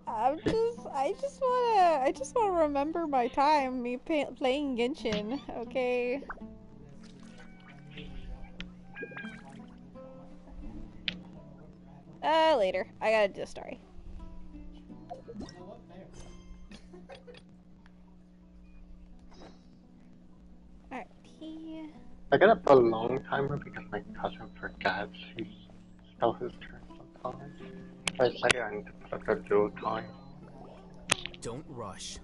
I just wanna remember my time, playing Genshin, okay? Later. I gotta do a story. Alright, I gotta put a long timer because my cousin forgets he stole his turn sometimes. I said I need to put up a dual time. Don't rush.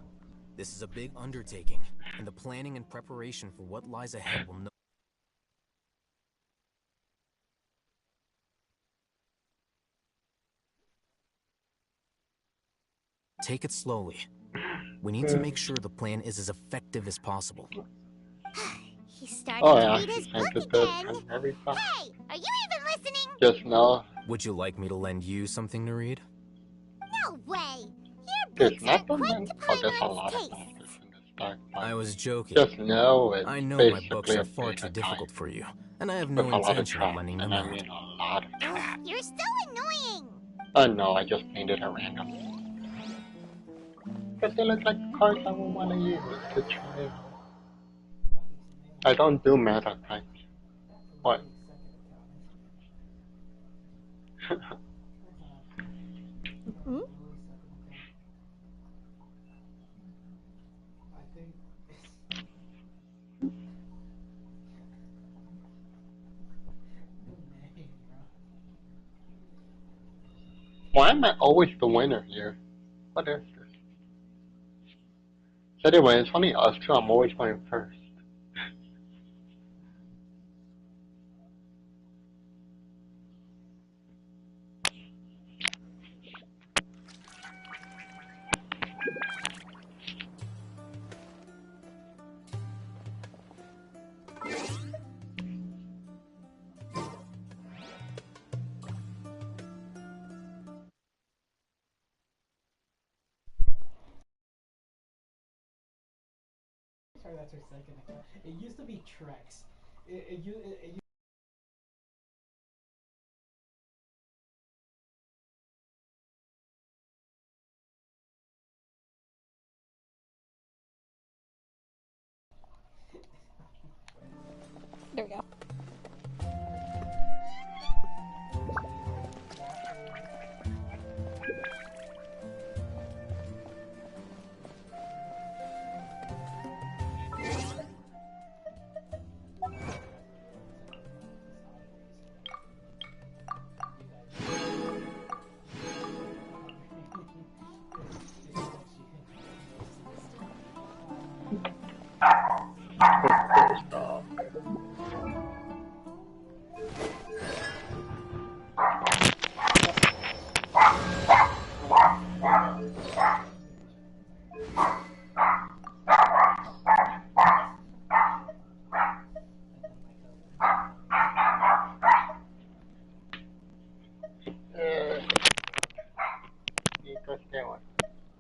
This is a big undertaking, and the planning and preparation for what lies ahead will take it slowly. We need to make sure the plan is as effective as possible. He's starting to read his I book again. Hey, are you even listening? Just no. Would you like me to lend you something to read? No way. Your books are quite to Paimon's taste. I was joking. Just know it. I know my books are far too difficult for you, and I have no intention of lending them out. You're so annoying. Oh no, I just painted a random. Because they look like cards I would want to use to try. I don't do meta types. What? Hmm? Why am I always the winner here? What is this? So anyway, it's only us two, I'm always going first. That's her second account. It used to be Trex. It There we go.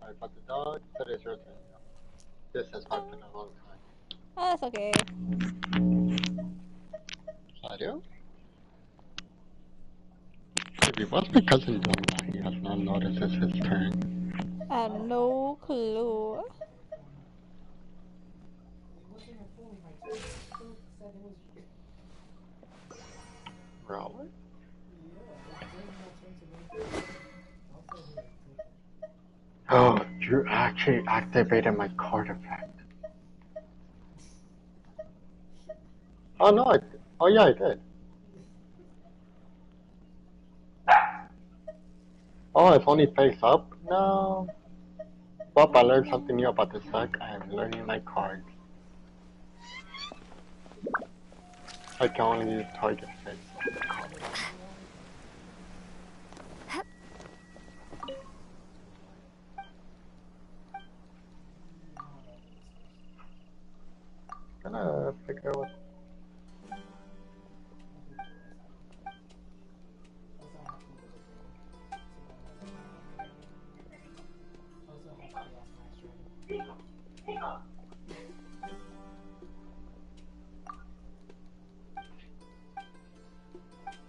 I got the dog, but it's your turn. This has happened a long time. Oh, that's okay. I do? Maybe what's my cousin doing that he has not noticed it's his turn? I have no clue. Really? Oh, you actually activated my card effect. Oh no, oh yeah, I did. Oh, it's only face up? No. Well, I learned something new about this deck. I am learning my cards. I can only use target face. Gonna figure out what.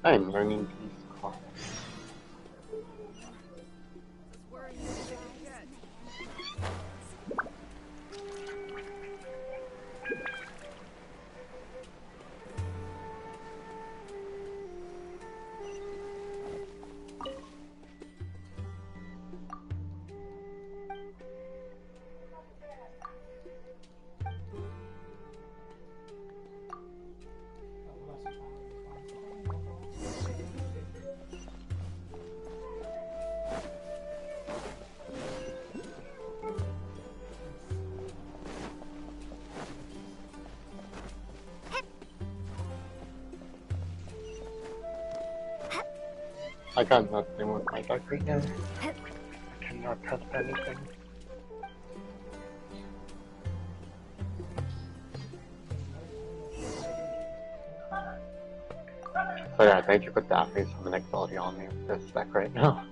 I'm learning these cards. I got nothing with my deck right now. I cannot test anything. So yeah, thank you for definitely some anecdote on me with this deck right now.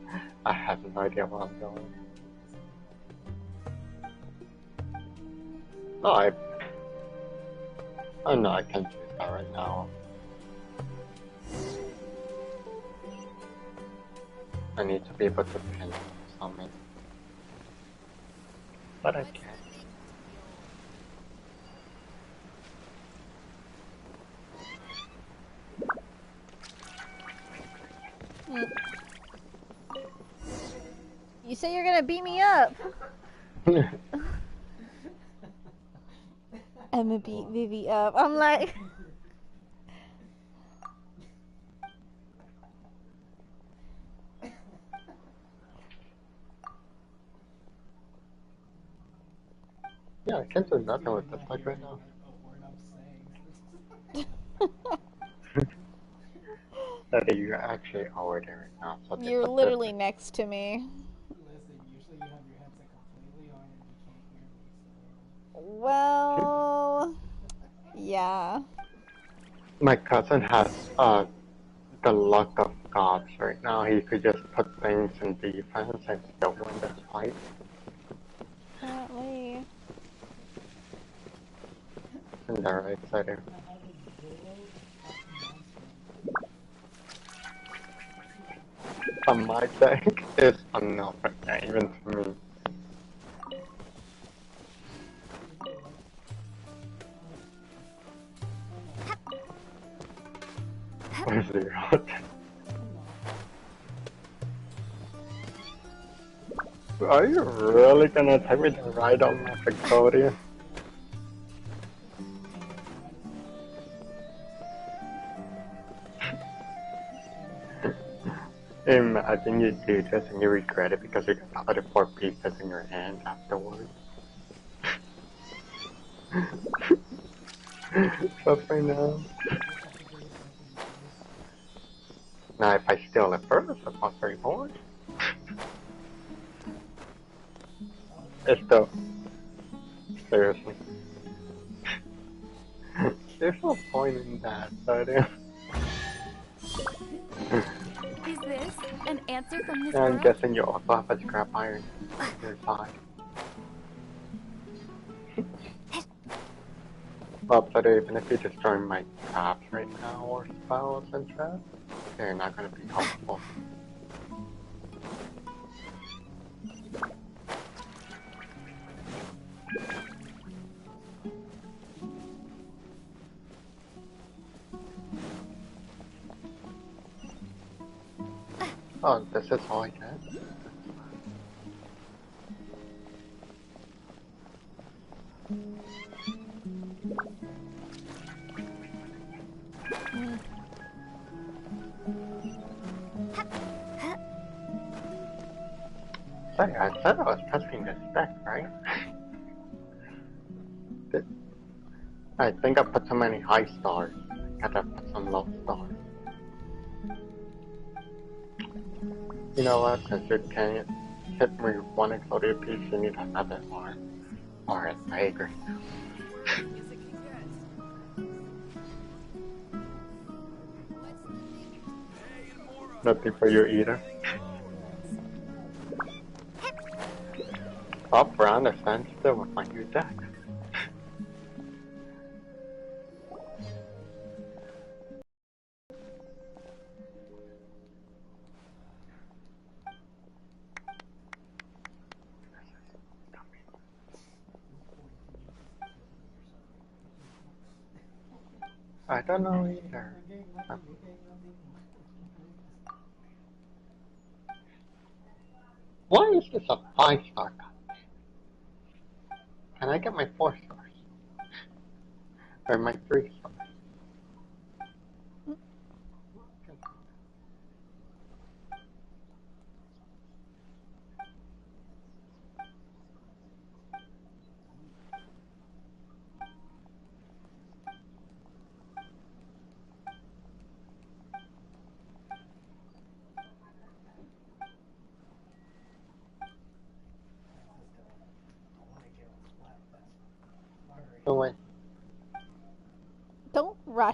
I have no idea where I'm going. No, oh no, I can't choose that right now. I need to be able to pin summon. But I can't. You say you're gonna beat me up. I'ma beat Vivi up. I'm like... Yeah, I can't do nothing with this deck right now. That you're actually over there right now. So You're literally next to me. Listen, usually you have your headset completely on and you can't hear me, so... Well... Yeah. My cousin has the luck of gods right now. He could just put things in defense and still win this fight. Apparently. And they're right side. But my deck is enough right now, even to me. Where's the route? Are you really gonna take me to ride on my Victoria? I think you do this and you regret it because you got the other 4 pieces in your hand afterwards. Suffer now. Now if I steal it first, it's not very hard. It's still... Seriously. There's no point in that, but Is this an answer from this yeah, I'm world? guessing you also have a scrap iron on your side. But even if you destroy my traps right now or spells and traps, they're not gonna be helpful. Oh, this is all I get? Sorry, I said I was testing this deck, right? I think I put too many high stars. I gotta put some low stars. You know what, since you can't hit me with one exploded piece, you need another one. Alright, I agree. Nothing for you either. Up around a standstill with my new deck. I don't know either. Why is this a 5-star cut? Can I get my 4 stars? Or my 3 stars?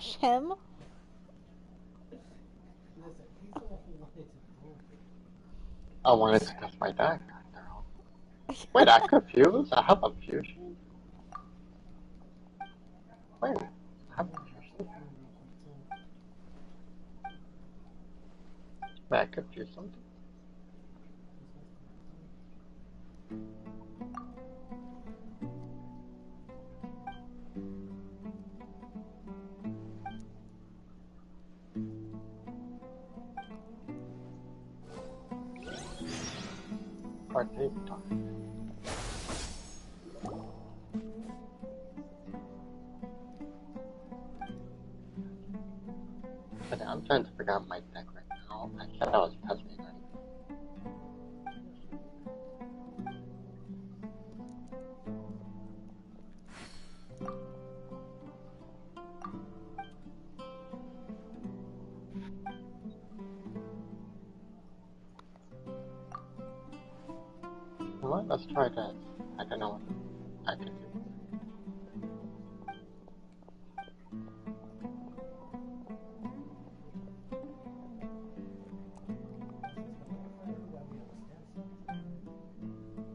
rush him. Listen, he's the one who wanted to move it. I wanted to test my deck after all. Wait, I could fuse? I have a fusion? Wait, I have a fusion? Wait, I could fuse something? Or TikTok. But I'm trying to figure out my deck right now. I said I was testing it. Well, let's try this. I don't know what I can do.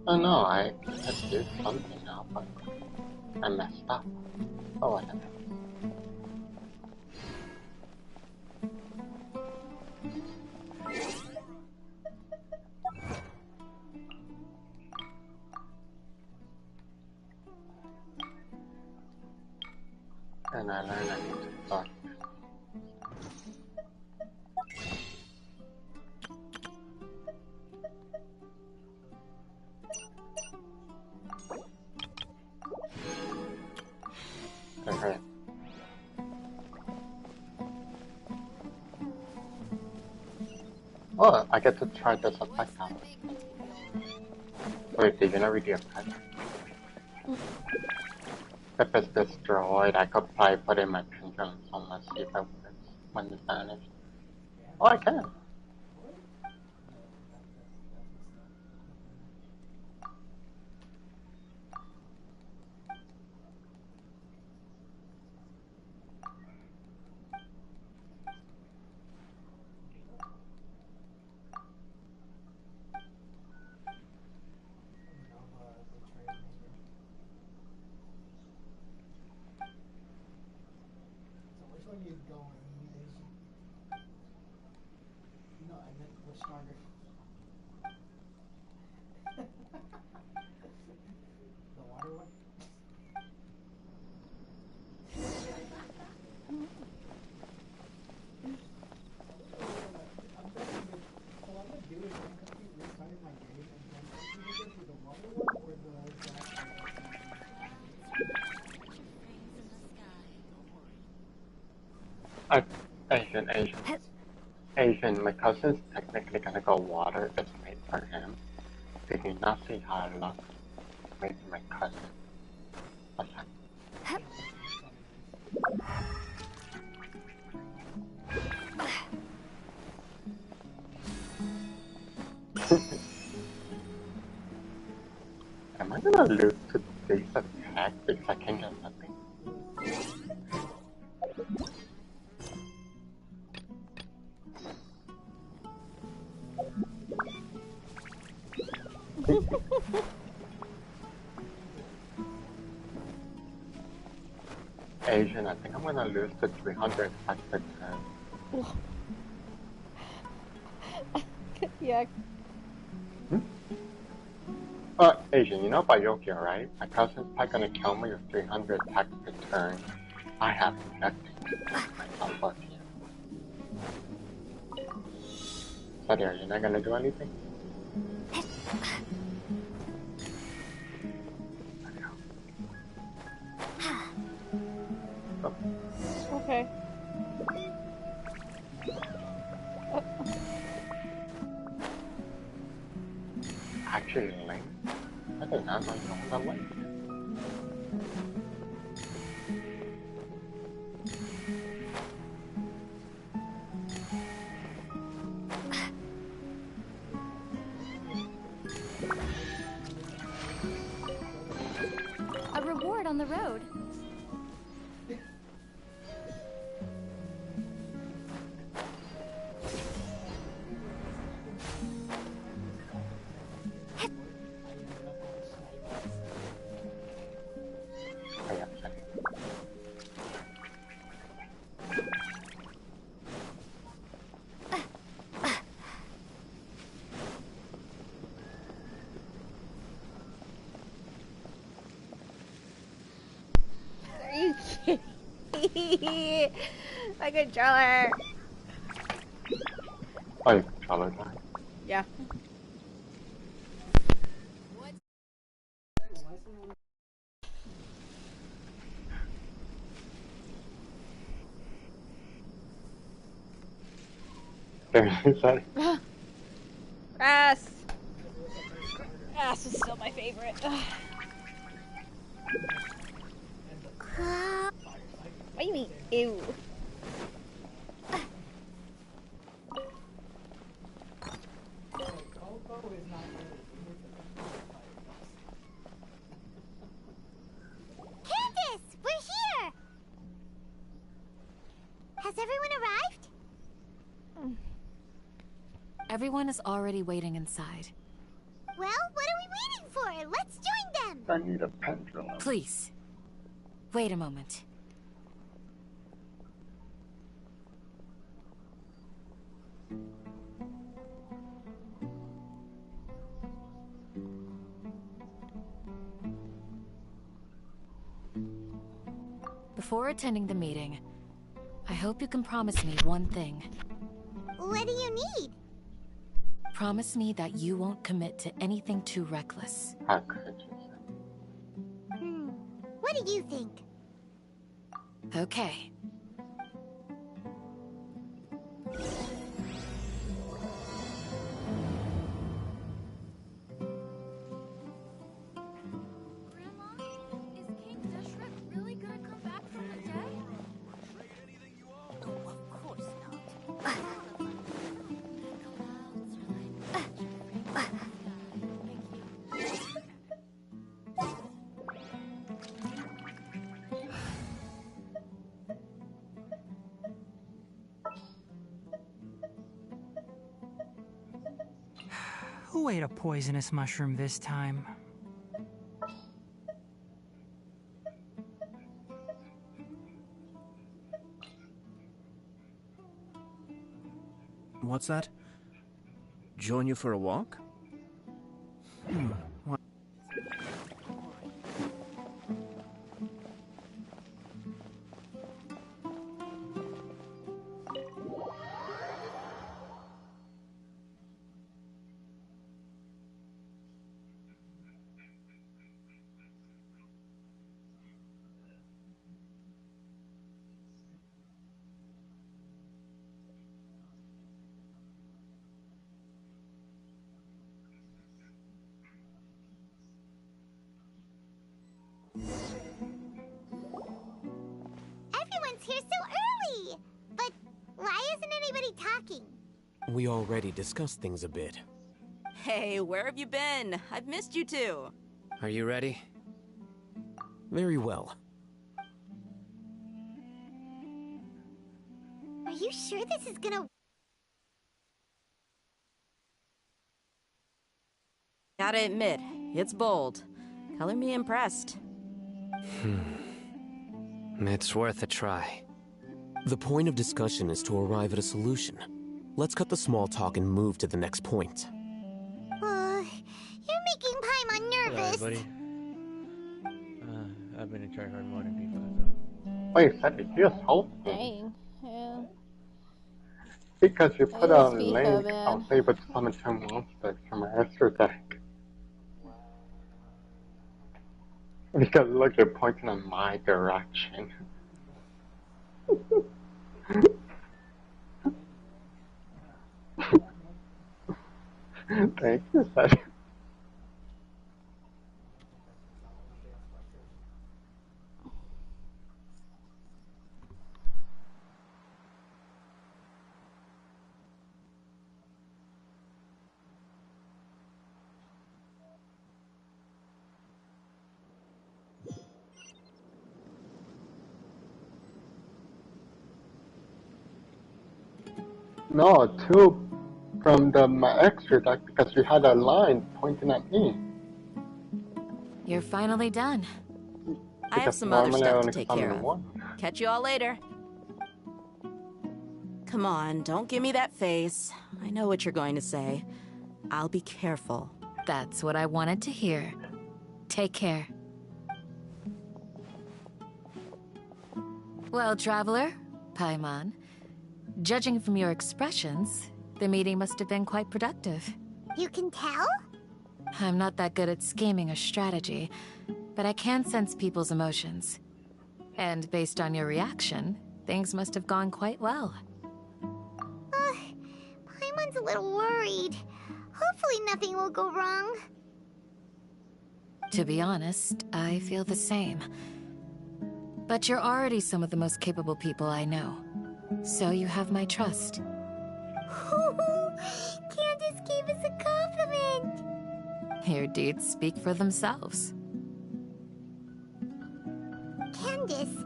Oh no, I could do something now, but I messed up. Oh, whatever. And I learned I need to start. Okay. Oh, I get to try this effect out. Wait, did you not read the effect? If it's destroyed, I could probably put in my pendulum, so let's see if it works when it's vanished. Oh, I can. Which one you going? No, I meant which stronger. The water one? I'm thinking that, so what I'm gonna do is I'm gonna keep restarting my game and then either do the water one or the grass one. Asian, my cousin's technically gonna go water. It's made for him. Did you not see how I look? Maybe my cousin. What's that? Am I gonna lose to this attack because I can't get nothing? Asian, I think I'm gonna lose to 300 attack per turn. Yeah. Asian, you know about Yokio, right? My cousin's probably gonna kill me with 300 attacks per turn. I have nothing. I'm lucky. So there, you're not gonna do anything? Okay. Actually, Link? I did not know you owned a Link. A reward on the road. My controller. Oh, your controller died. Yeah. There you said. Grass. Grass is still my favorite. What do you mean? Ew. Coco is not ready. We need to Candace, we're here! Has everyone arrived? Everyone is already waiting inside. Well, what are we waiting for? Let's join them! I need a pendulum. Please, wait a moment. Before attending the meeting, I hope you can promise me one thing. What do you need? Promise me that you won't commit to anything too reckless. How could you? What do you think? Okay. Grandma, is King Deshret really gonna come back from the dead? Oh, of course not. Who ate a poisonous mushroom this time? What's that? Join you for a walk? What? Everyone's here so early! But why isn't anybody talking? We already discussed things a bit. Hey, where have you been? I've missed you too. Are you ready? Very well. Are you sure this is gonna... Gotta admit, it's bold. Color me impressed. It's worth a try. The point of discussion is to arrive at a solution. Let's cut the small talk and move to the next point. You're making Paimon nervous. Hello, everybody. I've been in tryhard mode in FIFA, so... Wait, Cedric, you assault me. Dang. Yeah. Because you put It a is FIFA, link, man. I'll say but summon 2 monsters from my extra deck. Because look, you're pointing in my direction. Thank you, Cedric. No, 2 from my extra deck because you had a line pointing at me. You're finally done. I have Because some other normally I stuff to only take summon care of. 1. Catch you all later. Come on, don't give me that face. I know what you're going to say. I'll be careful. That's what I wanted to hear. Take care. Well, Traveler, Paimon, judging from your expressions, the meeting must have been quite productive. You can tell? I'm not that good at scheming or strategy, but I can sense people's emotions. And based on your reaction, things must have gone quite well. Paimon's a little worried. Hopefully nothing will go wrong. To be honest, I feel the same. But you're already some of the most capable people I know. So you have my trust. Candace gave us a compliment! Your deeds speak for themselves. Candace,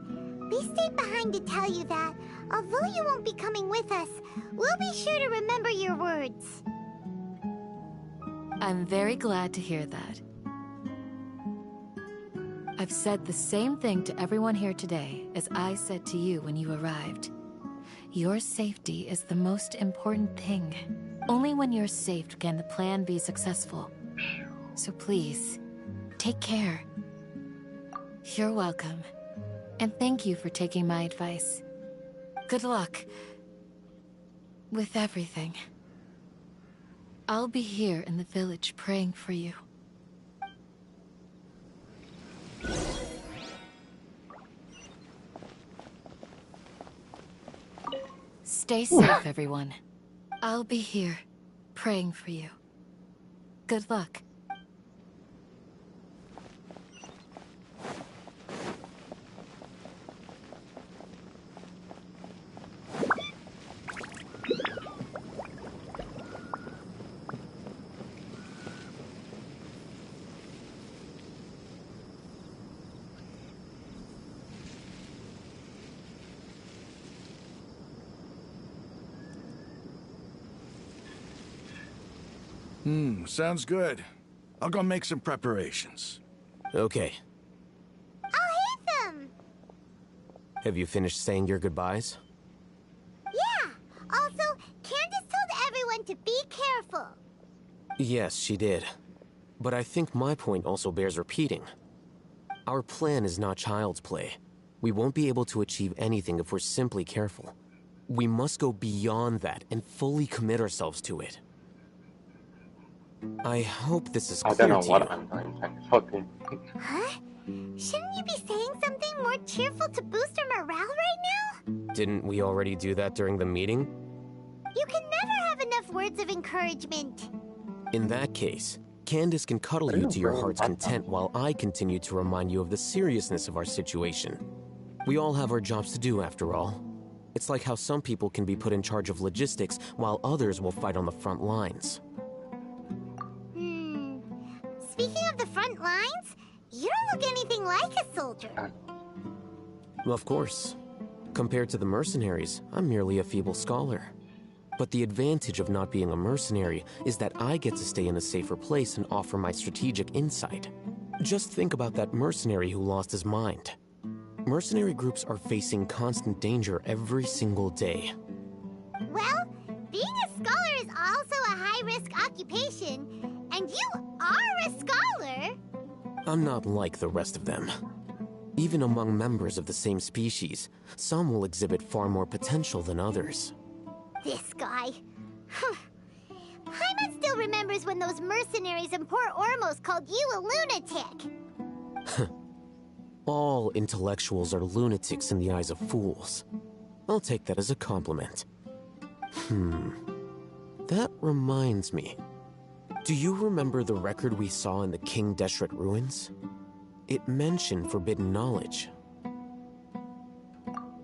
we stayed behind to tell you that, although you won't be coming with us, we'll be sure to remember your words. I'm very glad to hear that. I've said the same thing to everyone here today as I said to you when you arrived. Your safety is the most important thing. Only when you're safe can the plan be successful. So please, take care. You're welcome. And thank you for taking my advice. Good luck with everything. I'll be here in the village praying for you. Stay safe, everyone. I'll be here, praying for you. Good luck. Sounds good. I'll go make some preparations. Okay. I'll hit them! Have you finished saying your goodbyes? Yeah! Also, Candace told everyone to be careful. Yes, she did. But I think my point also bears repeating. Our plan is not child's play. We won't be able to achieve anything if we're simply careful. We must go beyond that and fully commit ourselves to it. I hope this is clear to you. I don't know what I'm doing. I'm talking. Huh? Shouldn't you be saying something more cheerful to boost our morale right now? Didn't we already do that during the meeting? You can never have enough words of encouragement. In that case, Candace can cuddle you to your heart's content while I continue to remind you of the seriousness of our situation. We all have our jobs to do after all. It's like how some people can be put in charge of logistics while others will fight on the front lines. Speaking of the front lines, you don't look anything like a soldier. Of course. Compared to the mercenaries, I'm merely a feeble scholar. But the advantage of not being a mercenary is that I get to stay in a safer place and offer my strategic insight. Just think about that mercenary who lost his mind. Mercenary groups are facing constant danger every single day. Well, being a scholar is also a high-risk occupation, and you are a scholar! I'm not like the rest of them. Even among members of the same species, some will exhibit far more potential than others. This guy. Paimon still remembers when those mercenaries in Port Ormos called you a lunatic. All intellectuals are lunatics in the eyes of fools. I'll take that as a compliment. That reminds me. Do you remember the record we saw in the King Deshret ruins? It mentioned forbidden knowledge.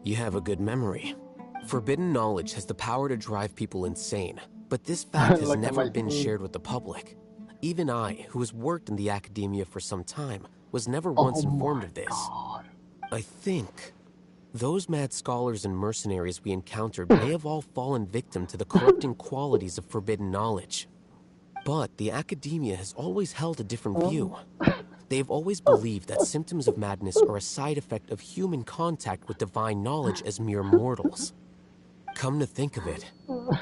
You have a good memory. Forbidden knowledge has the power to drive people insane, but this fact has never been shared with the public. Even I, who has worked in the academia for some time, was never once informed of this. I think those mad scholars and mercenaries we encountered may have all fallen victim to the corrupting qualities of forbidden knowledge. But the academia has always held a different view. They've always believed that symptoms of madness are a side effect of human contact with divine knowledge as mere mortals. Come to think of it,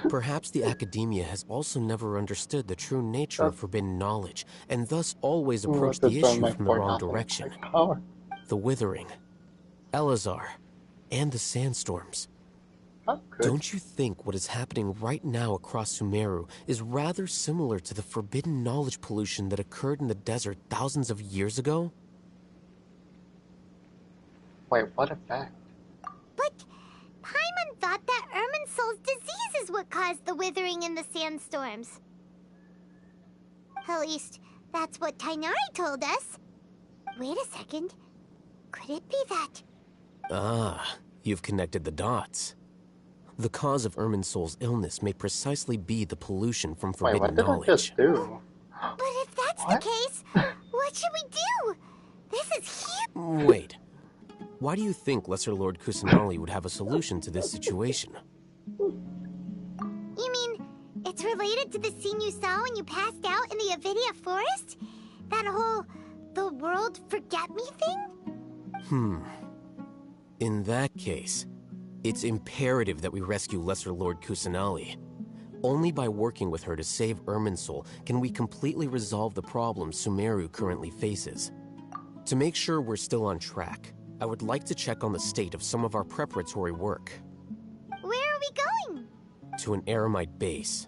perhaps the academia has also never understood the true nature of forbidden knowledge, and thus always approached the issue from the wrong direction. The Withering, Elazar, and the sandstorms. Don't you think what is happening right now across Sumeru is rather similar to the forbidden knowledge pollution that occurred in the desert thousands of years ago? Wait, what effect? But Paimon thought that Irminsul's disease is what caused the withering and the sandstorms. At least, that's what Tainari told us. Wait a second. Could it be that? Ah, you've connected the dots. The cause of Irminsul's illness may precisely be the pollution from forbidden knowledge. What did I just do? But if that's the case, what should we do? This is huge. Wait. Why do you think Lesser Lord Kusanali would have a solution to this situation? You mean, it's related to the scene you saw when you passed out in the Avidia forest? That whole, the world forget me thing? In that case, it's imperative that we rescue Lesser Lord Kusanali. Only by working with her to save Irminsul can we completely resolve the problems Sumeru currently faces. To make sure we're still on track, I would like to check on the state of some of our preparatory work. Where are we going? To an Eremite base.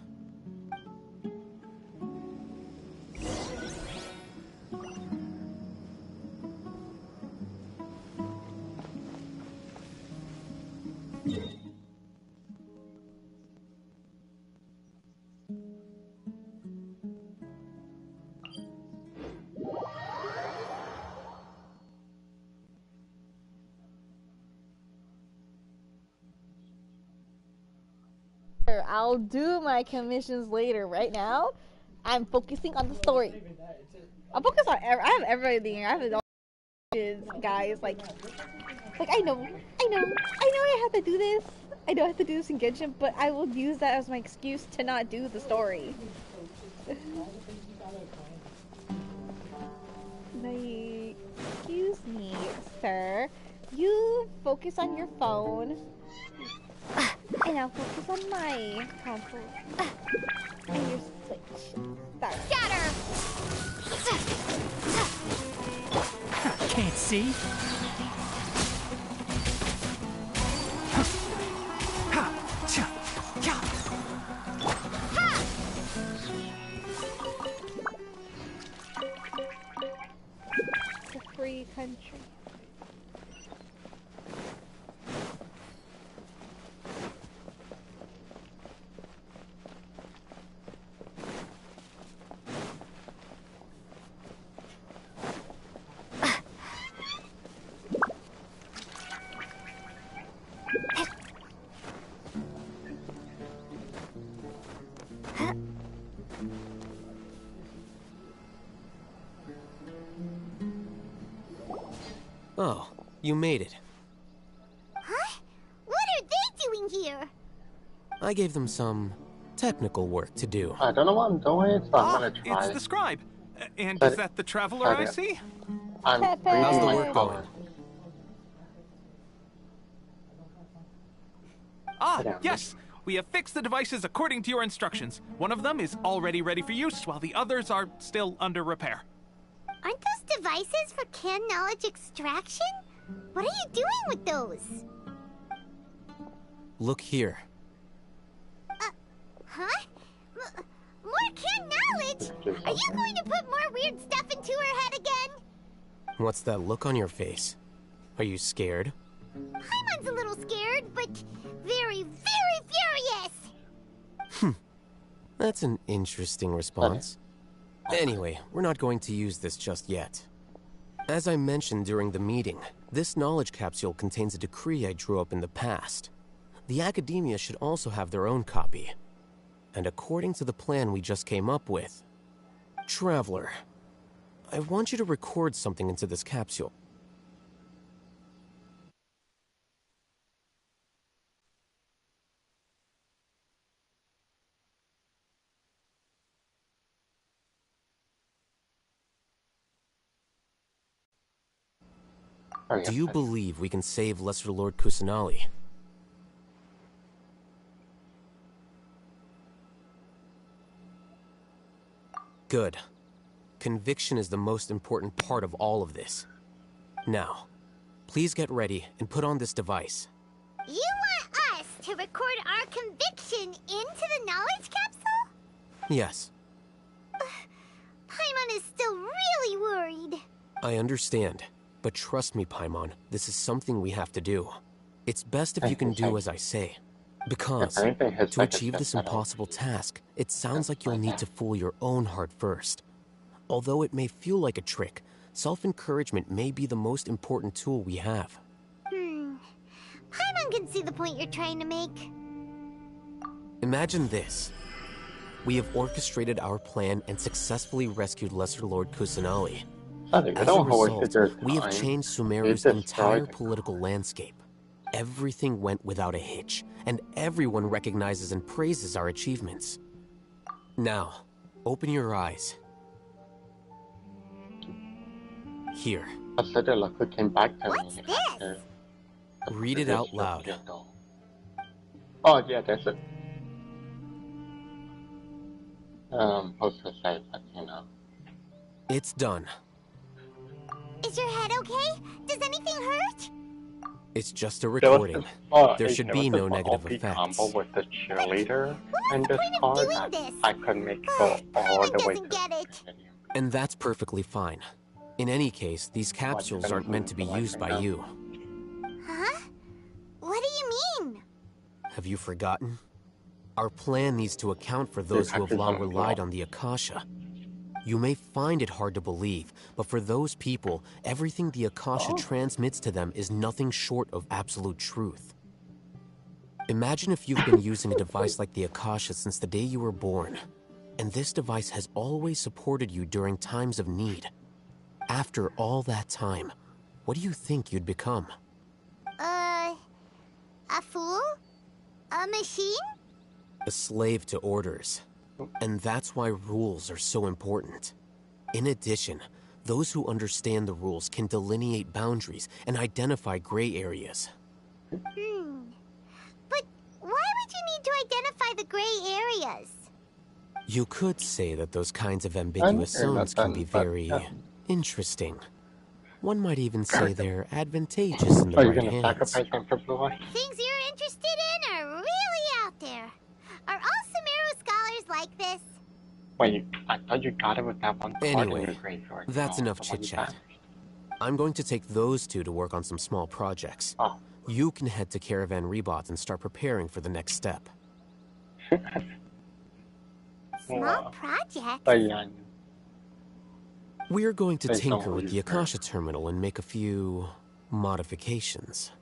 I'll do my commissions later. Right now, I'm focusing on the story. I'll focus on I have everything. I have it all, guys. Like I know I have to do this. I know I have to do this in Genshin, but I will use that as my excuse to not do the story. Excuse me, sir. You focus on your phone. And I'll focus on my console. And your Switch. Sorry. Scatter! Can't see. It's a free country. Oh, you made it. Huh? What are they doing here? I gave them some technical work to do. I don't know what I'm doing, so I'm gonna try. It's the scribe. And But- is that the traveler I see? I'm Pepe. reading How's the my work phone. going? Ah, Damn. yes. We have fixed the devices according to your instructions. One of them is already ready for use, while the others are still under repair. Aren't those devices for can knowledge extraction? What are you doing with those? Look here. Huh? More can knowledge? Are you going to put more weird stuff into her head again? What's that look on your face? Are you scared? Paimon's a little scared, but very, very furious! That's an interesting response. Anyway, we're not going to use this just yet. As I mentioned during the meeting, this knowledge capsule contains a decree I drew up in the past. The academia should also have their own copy. And according to the plan we just came up with, Traveler, I want you to record something into this capsule. Oh, Do you believe we can save Lesser Lord Kusanali? Good. Conviction is the most important part of all of this. Now, please get ready and put on this device. You want us to record our conviction into the knowledge capsule? Yes. Paimon is still really worried. I understand. But trust me, Paimon, this is something we have to do. It's best if you can do as I say. Because, to achieve this impossible task, it sounds like you'll need to fool your own heart first. Although it may feel like a trick, self-encouragement may be the most important tool we have. Paimon can see the point you're trying to make. Imagine this. We have orchestrated our plan and successfully rescued Lesser Lord Kusanali. As a result, we have changed Sumeru's entire political landscape. Everything went without a hitch, and everyone recognizes and praises our achievements. Now, open your eyes. Here. What's this? Read it out loud. Oh, yeah, that's it. Supposed to say, but you know. It's done. Is your head okay? Does anything hurt? It's just a recording. There should be no negative effects. Combo with the cheerleader and this part, I couldn't make it go all the way to the And that's perfectly fine. In any case, these capsules aren't meant to be used by you. Huh? What do you mean? Have you forgotten? Our plan needs to account for those who have long relied on the Akasha. You may find it hard to believe, but for those people, everything the Akasha transmits to them is nothing short of absolute truth. Imagine if you've been using a device like the Akasha since the day you were born, and this device has always supported you during times of need. After all that time, what do you think you'd become? A fool? A machine? A slave to orders. And that's why rules are so important. In addition, those who understand the rules can delineate boundaries and identify gray areas. But why would you need to identify the gray areas? You could say that those kinds of ambiguous zones can be very interesting. One might even say they're advantageous in the right hands. Things you're interested in are really out there. Are all Sumeru scholars like this? Wait, I thought you got it with that one card Anyway, in your graveyard. that's enough chit-chat. I'm going to take those two to work on some small projects. You can head to Caravan Rebot and start preparing for the next step. Small projects? We're going to tinker with the Akasha terminal and make a few modifications.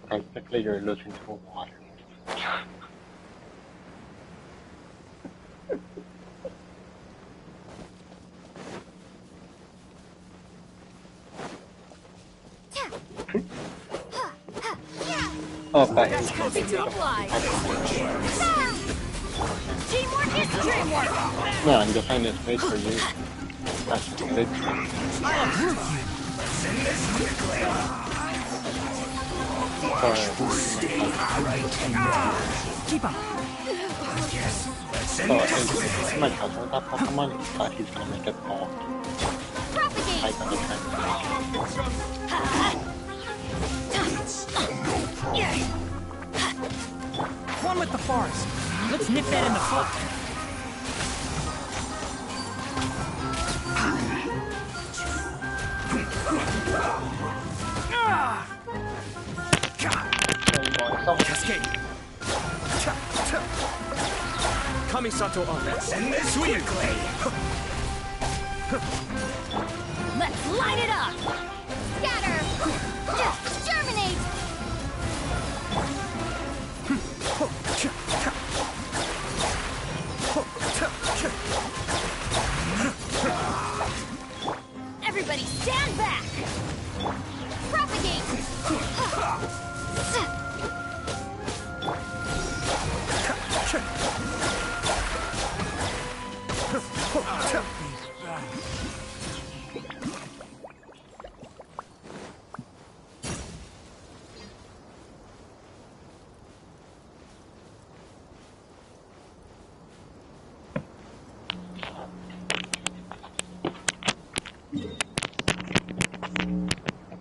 Basically, you're losing to water. Oh, but Teamwork is dreamwork. no, I'm just trying to space for you. That's good. Keep up. So if my cousin with that Pokemon, he's gonna make it all. I'm gonna try One with the forest. Let's nip that in the foot. Cascade. Kamisato offense. Sweet clay. Let's light it up. Scatter. Germinate. Everybody stand back. Propagate.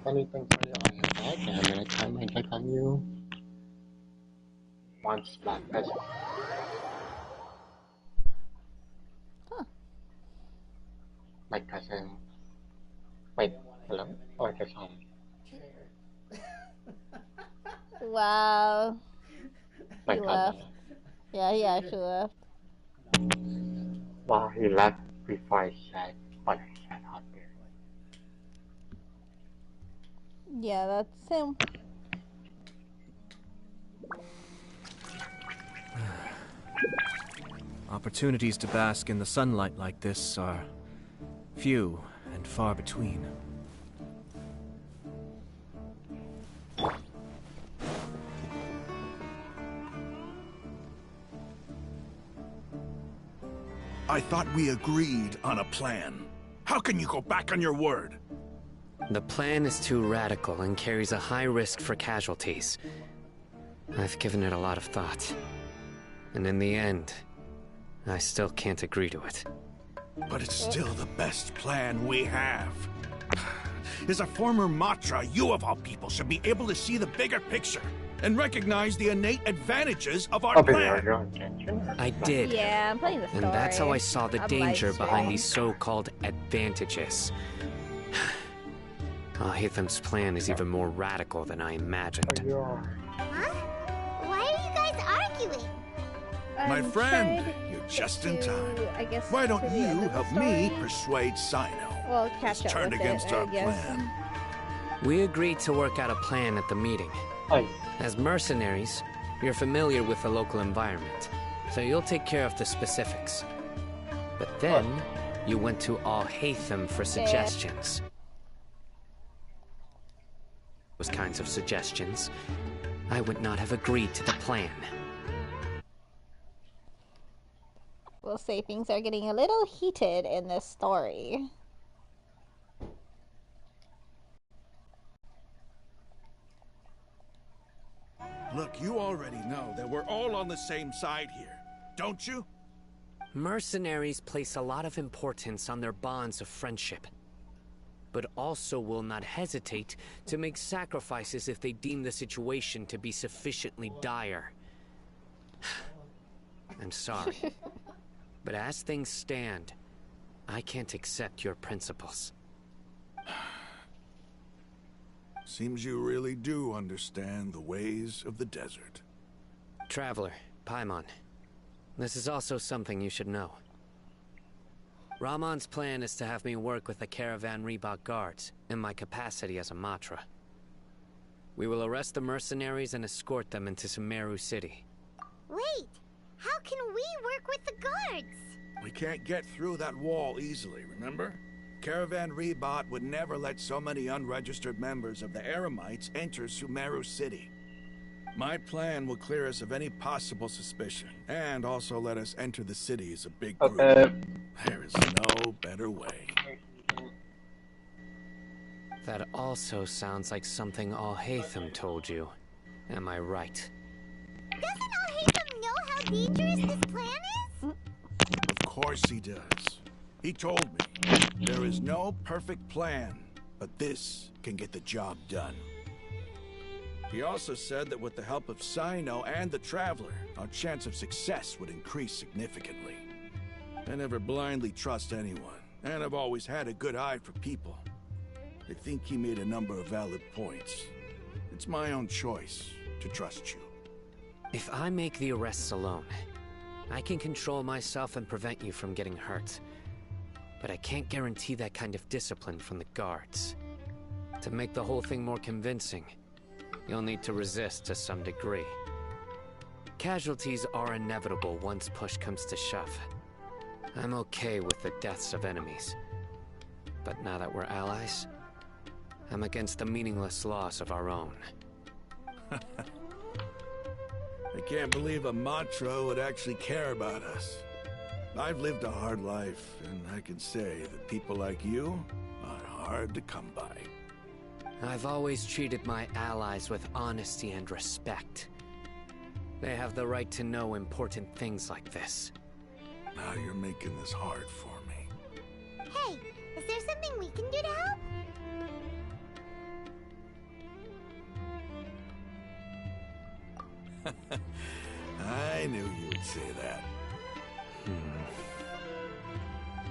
anything for you on your back, and I'm gonna try my deck on you. Once black press. Huh. My cousin. Wait, hello? Or just home? Wow. My He cousin. left. Yeah, he actually left. Well, he left before I said what I said out there. Yeah, that's him. Opportunities to bask in the sunlight like this are few and far between. I thought we agreed on a plan. How can you go back on your word? The plan is too radical and carries a high risk for casualties. I've given it a lot of thought. And in the end, I still can't agree to it. But it's still the best plan we have. As a former Matra, you of all people should be able to see the bigger picture and recognize the innate advantages of our plan. I did. Yeah, I'm playing the story. And that's how I saw the I'm danger live behind these streaming. so-called advantages. Al-Haytham's plan is even more radical than I imagined. Huh? Why are you guys arguing? My I'm friend, trying to you're just get in to, time. I guess, Why don't to the you end of the help me story. persuade Sino? Well, catch He's up turned with against it, I our guess. plan. We agreed to work out a plan at the meeting. As mercenaries, you're familiar with the local environment, so you'll take care of the specifics. But then, you went to Al-Haytham for suggestions. Those kinds of suggestions, I would not have agreed to the plan. We'll say things are getting a little heated in this story. Look, you already know that we're all on the same side here, don't you? Mercenaries place a lot of importance on their bonds of friendship, but also will not hesitate to make sacrifices if they deem the situation to be sufficiently dire. I'm sorry, but as things stand, I can't accept your principles. Seems you really do understand the ways of the desert. Traveler, Paimon, this is also something you should know. Rahman's plan is to have me work with the Caravan Reebok guards in my capacity as a Matra. We will arrest the mercenaries and escort them into Sumeru City. Wait, how can we work with the guards? We can't get through that wall easily, remember? Caravan Rebot would never let so many unregistered members of the Eremites enter Sumeru City. My plan will clear us of any possible suspicion, and also let us enter the city as a big group. There is no better way. That also sounds like something Al-Haytham told you. Am I right? Doesn't Al-Haytham know how dangerous this plan is? Of course he does. He told me, there is no perfect plan, but this can get the job done. He also said that with the help of Sino and the Traveler, our chance of success would increase significantly. I never blindly trust anyone, and I've always had a good eye for people. I think he made a number of valid points. It's my own choice to trust you. If I make the arrests alone, I can control myself and prevent you from getting hurt. But I can't guarantee that kind of discipline from the guards. To make the whole thing more convincing, you'll need to resist to some degree. Casualties are inevitable once push comes to shove. I'm okay with the deaths of enemies. But now that we're allies, I'm against the meaningless loss of our own. I can't believe a Matra would actually care about us. I've lived a hard life, and I can say that people like you are hard to come by. I've always treated my allies with honesty and respect. They have the right to know important things like this. Now you're making this hard for me. Hey, is there something we can do to help? I knew you'd say that.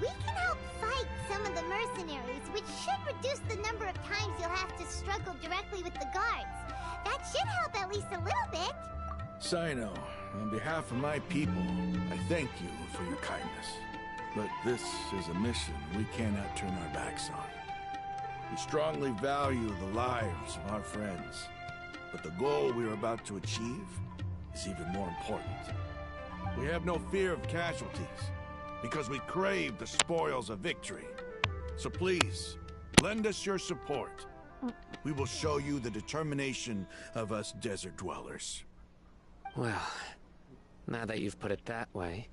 We can help fight some of the mercenaries, which should reduce the number of times you'll have to struggle directly with the guards. That should help at least a little bit. Sino, on behalf of my people, I thank you for your kindness. But this is a mission we cannot turn our backs on. We strongly value the lives of our friends, but the goal we are about to achieve is even more important. We have no fear of casualties, because we crave the spoils of victory. So please, lend us your support. We will show you the determination of us desert dwellers. Well, now that you've put it that way,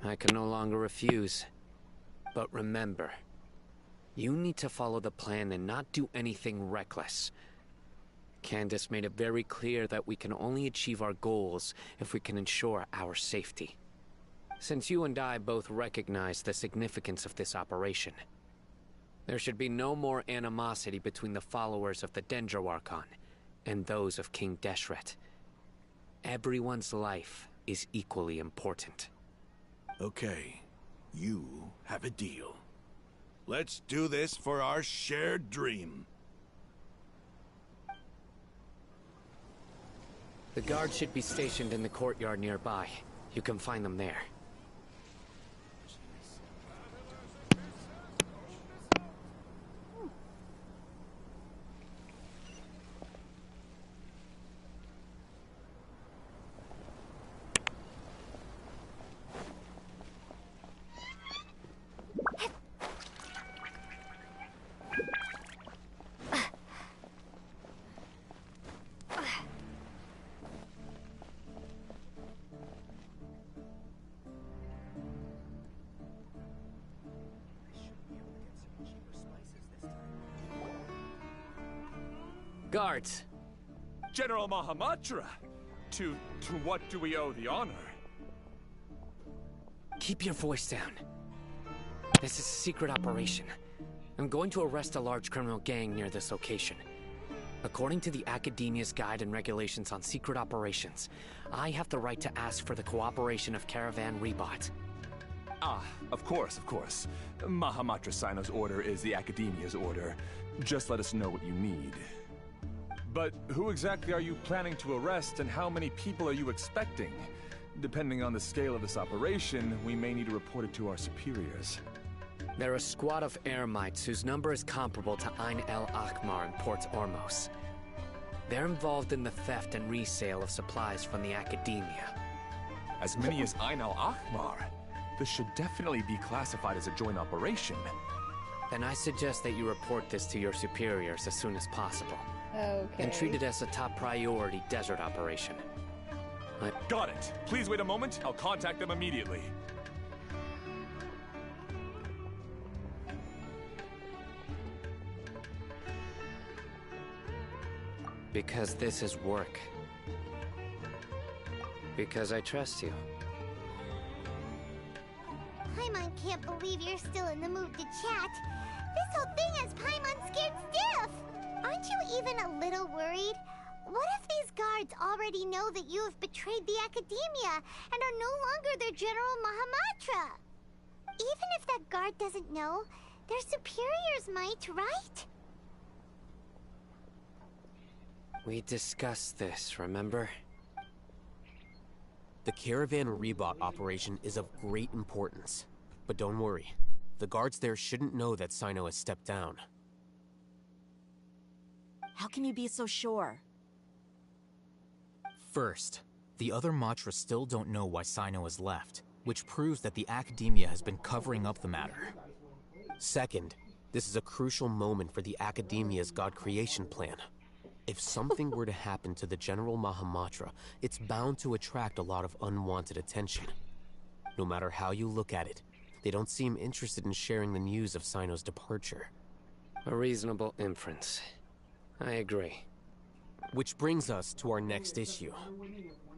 I can no longer refuse. But remember, you need to follow the plan and not do anything reckless. Candace made it very clear that we can only achieve our goals if we can ensure our safety. Since you and I both recognize the significance of this operation, there should be no more animosity between the followers of the Dendro Archon and those of King Deshret. Everyone's life is equally important. Okay, you have a deal. Let's do this for our shared dream. The guards should be stationed in the courtyard nearby. You can find them there. Guards! General Mahamatra! To what do we owe the honor? Keep your voice down. This is a secret operation. I'm going to arrest a large criminal gang near this location. According to the Academia's Guide and Regulations on Secret Operations, I have the right to ask for the cooperation of Caravan Rebot. Ah, of course, of course. Mahamatra Sino's order is the Academia's order. Just let us know what you need. But who exactly are you planning to arrest, and how many people are you expecting? Depending on the scale of this operation, we may need to report it to our superiors. They're a squad of Eremites whose number is comparable to Ain El Akhmar in Port Ormos. They're involved in the theft and resale of supplies from the Academia. As many as Ain El Akhmar? This should definitely be classified as a joint operation. Then I suggest that you report this to your superiors as soon as possible. Okay. And treat it as a top priority desert operation. Got it. Please wait a moment. I'll contact them immediately. Because this is work. Because I trust you. Paimon can't believe you're still in the mood to chat. This whole thing has Paimon scared stiff. Aren't you even a little worried? What if these guards already know that you have betrayed the Academia and are no longer their General Mahamatra? Even if that guard doesn't know, their superiors might, right? We discussed this, remember? The Caravan Rebot operation is of great importance. But don't worry, the guards there shouldn't know that Sino has stepped down. How can you be so sure? First, the other Matra still don't know why Sino has left, which proves that the Academia has been covering up the matter. Second, this is a crucial moment for the Academia's God creation plan. If something were to happen to the General Mahamatra, it's bound to attract a lot of unwanted attention. No matter how you look at it, they don't seem interested in sharing the news of Sino's departure. A reasonable inference. I agree. Which brings us to our next issue.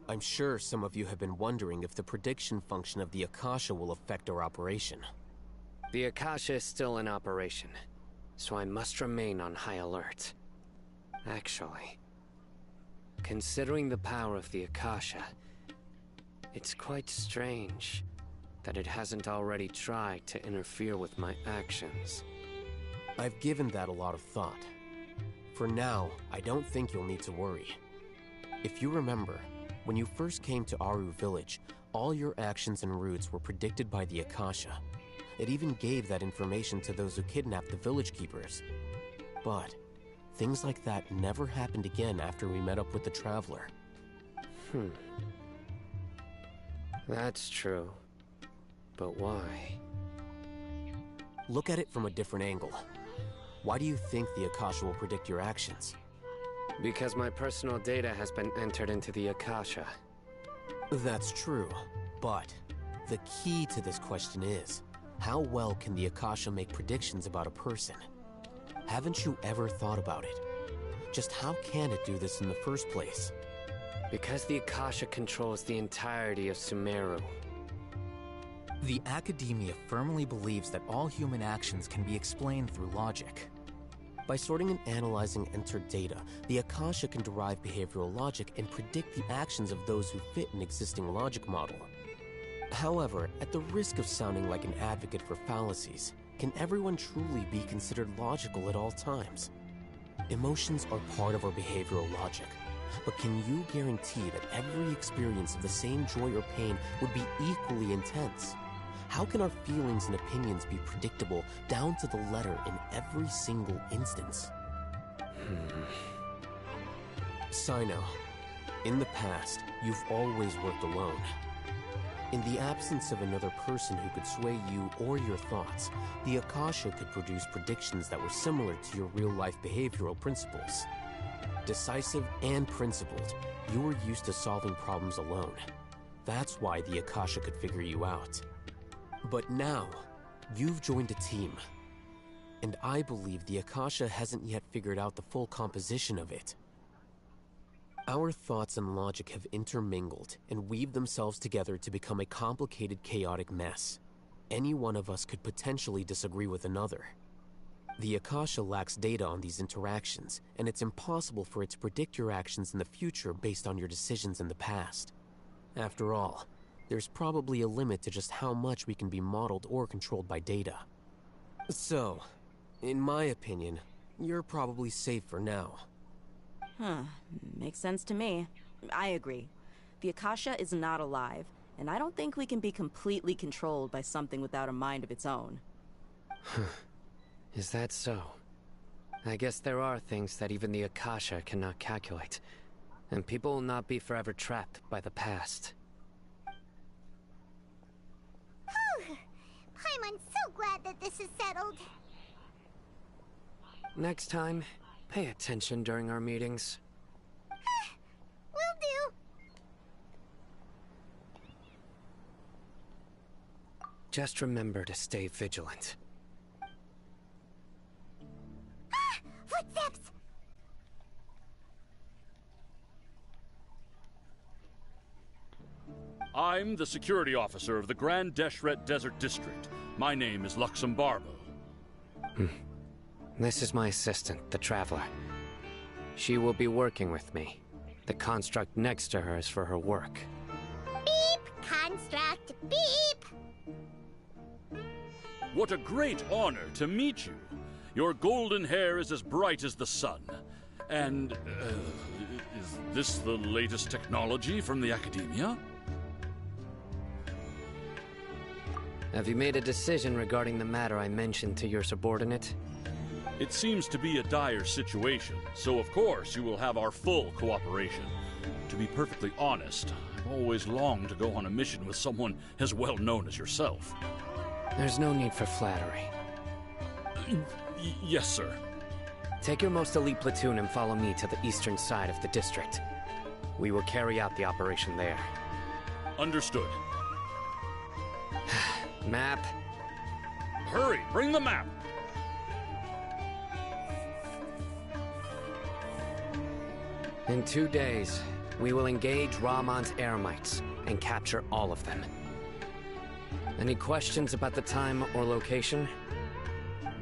I'm sure some of you have been wondering if the prediction function of the Akasha will affect our operation. The Akasha is still in operation, so I must remain on high alert. Actually, Considering the power of the Akasha, it's quite strange that it hasn't already tried to interfere with my actions. I've given that a lot of thought. For now, I don't think you'll need to worry. If you remember, when you first came to Aru Village, all your actions and routes were predicted by the Akasha. It even gave that information to those who kidnapped the village keepers. But things like that never happened again after we met up with the Traveler. That's true. But why? Look at it from a different angle. Why do you think the Akasha will predict your actions? Because my personal data has been entered into the Akasha. That's true, but the key to this question is, how well can the Akasha make predictions about a person? Haven't you ever thought about it? Just how can it do this in the first place? Because the Akasha controls the entirety of Sumeru. The Academia firmly believes that all human actions can be explained through logic. By sorting and analyzing entered data, the Akasha can derive behavioral logic and predict the actions of those who fit an existing logic model. However, at the risk of sounding like an advocate for fallacies, can everyone truly be considered logical at all times? Emotions are part of our behavioral logic, but can you guarantee that every experience of the same joy or pain would be equally intense? How can our feelings and opinions be predictable down to the letter in every single instance? Sino, in the past, you've always worked alone. In the absence of another person who could sway you or your thoughts, the Akasha could produce predictions that were similar to your real-life behavioral principles. Decisive and principled, you were used to solving problems alone. That's why the Akasha could figure you out. But now, you've joined a team. And I believe the Akasha hasn't yet figured out the full composition of it. Our thoughts and logic have intermingled and weaved themselves together to become a complicated, chaotic mess. Any one of us could potentially disagree with another. The Akasha lacks data on these interactions, and it's impossible for it to predict your actions in the future based on your decisions in the past. After all, there's probably a limit to just how much we can be modeled or controlled by data. So, in my opinion, you're probably safe for now. Makes sense to me. I agree. The Akasha is not alive, and I don't think we can be completely controlled by something without a mind of its own. Is that so? I guess there are things that even the Akasha cannot calculate, and people will not be forever trapped by the past. I'm so glad that this is settled. Next time, pay attention during our meetings. Will do. Just remember to stay vigilant. Footsteps! I'm the security officer of the Grand Deshret Desert District. My name is Luxembarbo. This is my assistant, the Traveler. She will be working with me. The construct next to her is for her work. Beep! Construct, beep! What a great honor to meet you. Your golden hair is as bright as the sun. And, is this the latest technology from the Academia? Have you made a decision regarding the matter I mentioned to your subordinate? It seems to be a dire situation, so of course you will have our full cooperation. To be perfectly honest, I've always longed to go on a mission with someone as well known as yourself. There's no need for flattery. Yes, sir. Take your most elite platoon and follow me to the eastern side of the district. We will carry out the operation there. Understood. Map. Hurry, bring the map! In 2 days, we will engage Rahman's Eremites and capture all of them. Any questions about the time or location?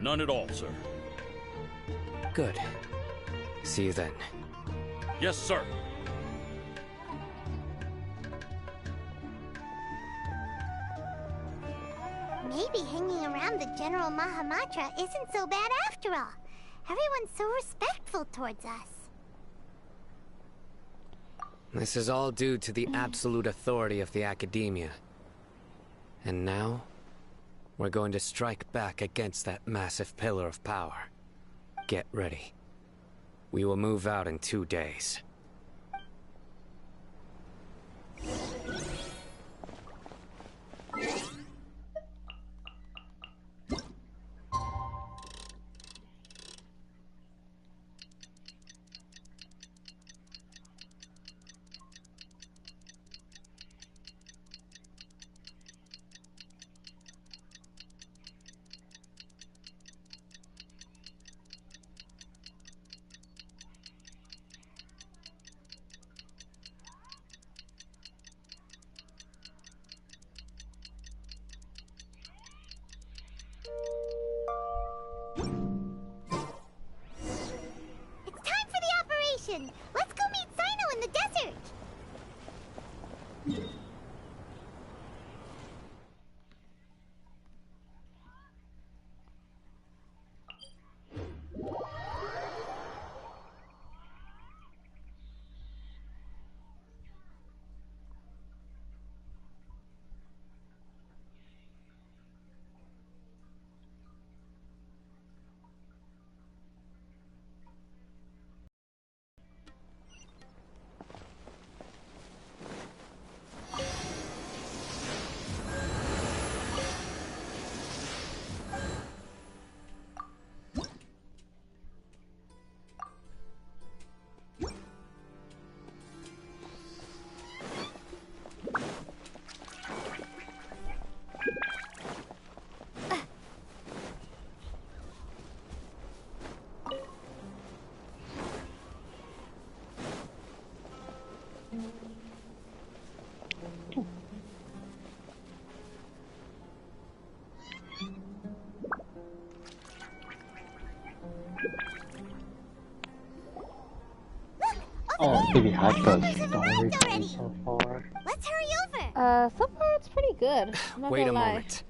None at all, sir. Good. See you then. Yes, sir. around the General Mahamatra isn't so bad after all. Everyone's so respectful towards us. This is all due to the absolute authority of the Academia. And now, we're going to strike back against that massive pillar of power. Get ready. We will move out in 2 days. Let's go meet Sino in the desert! Oh, maybe had the story so far. Let's hurry over. So far it's pretty good. I'm not Wait gonna a lie. moment.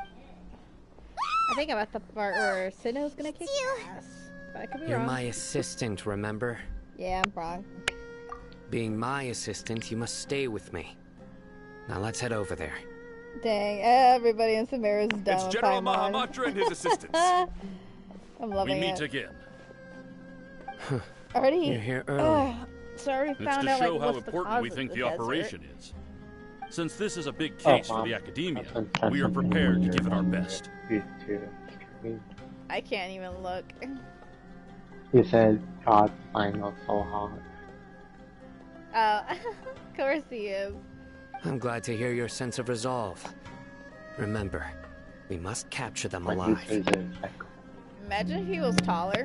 I think I'm at the part where Sinnoh's gonna kick ass. But I could be You're wrong. my assistant, remember? Yeah, I'm wrong. Being my assistant, you must stay with me. Now let's head over there. Dang, everybody in Samara's down. It's General Mahamatra and his assistants. I'm loving We it. meet again. Already? You're here early. So I already It's found to out show like how what's the important cause we of think the desert. operation is. Since this is a big case for the Academia, we are prepared to give it our best. I can't even look. He said, God, I know so hot. Of course he is. I'm glad to hear your sense of resolve. Remember, we must capture them When alive. he says it, Imagine if he was taller,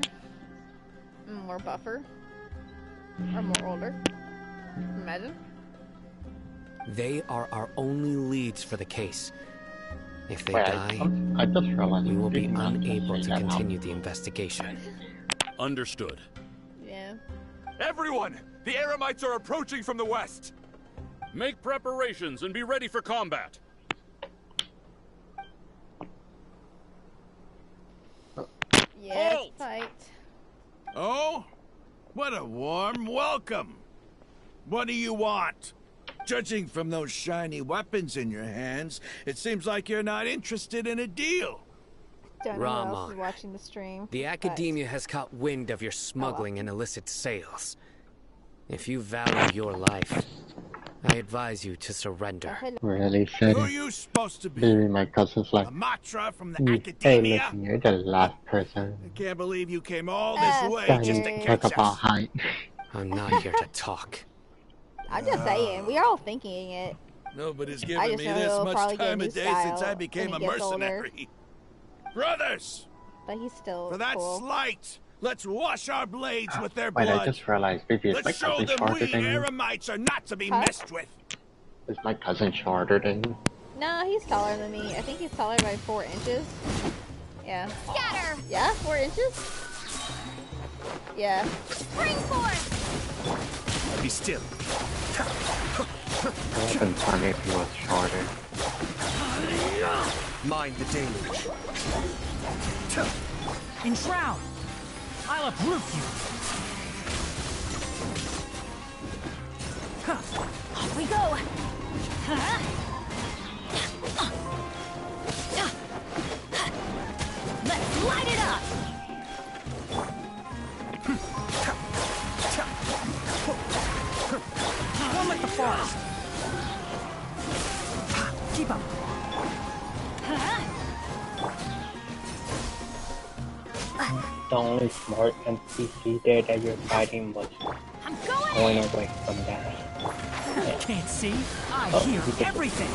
more buffer, or more older. Imagine. They are our only leads for the case. If they Wait, die, I just realized we will be did not unable say to that continue the investigation. Understood. Yeah. Everyone! The Eremites are approaching from the west! Make preparations and be ready for combat. Yeah, Halt! fight. Oh? What a warm welcome! What do you want? Judging from those shiny weapons in your hands, it seems like you're not interested in a deal. Don't know who else Rahman, is watching the stream. the Academia has caught wind of your smuggling and illicit sales. If you value your life, I advise you to surrender. Really said Who are you supposed to be? Maybe my cousin's like, A Matra from the hey, Academia? listen, you're the last person. I can't believe you came all this way That just to you catch talk about us. height. I'm not here to talk. I'm just saying, we are all thinking it. Nobody's I given just me know this he'll much probably get a time new of day since style I became a when he gets older. mercenary. Brothers! But he's still For that cool. slight, let's wash our blades with their Wait, I blood. just realized maybe it's my Let's show cousin them shorter we than you. Eremites are not to be messed with. Is my cousin shorter than you? No, he's taller than me. I think he's taller by 4 inches. Yeah. Scatter! Yeah, 4 inches? Yeah. Spring force! Be still. It would have been funny if he was shorter. Mind the deluge. Enshroud! I'll uproot you! Off we go! Let's light it up! One with the forest! Keep up! The only smart NPC there that you're fighting was going away from that. Yeah. Can't see. I hear everything.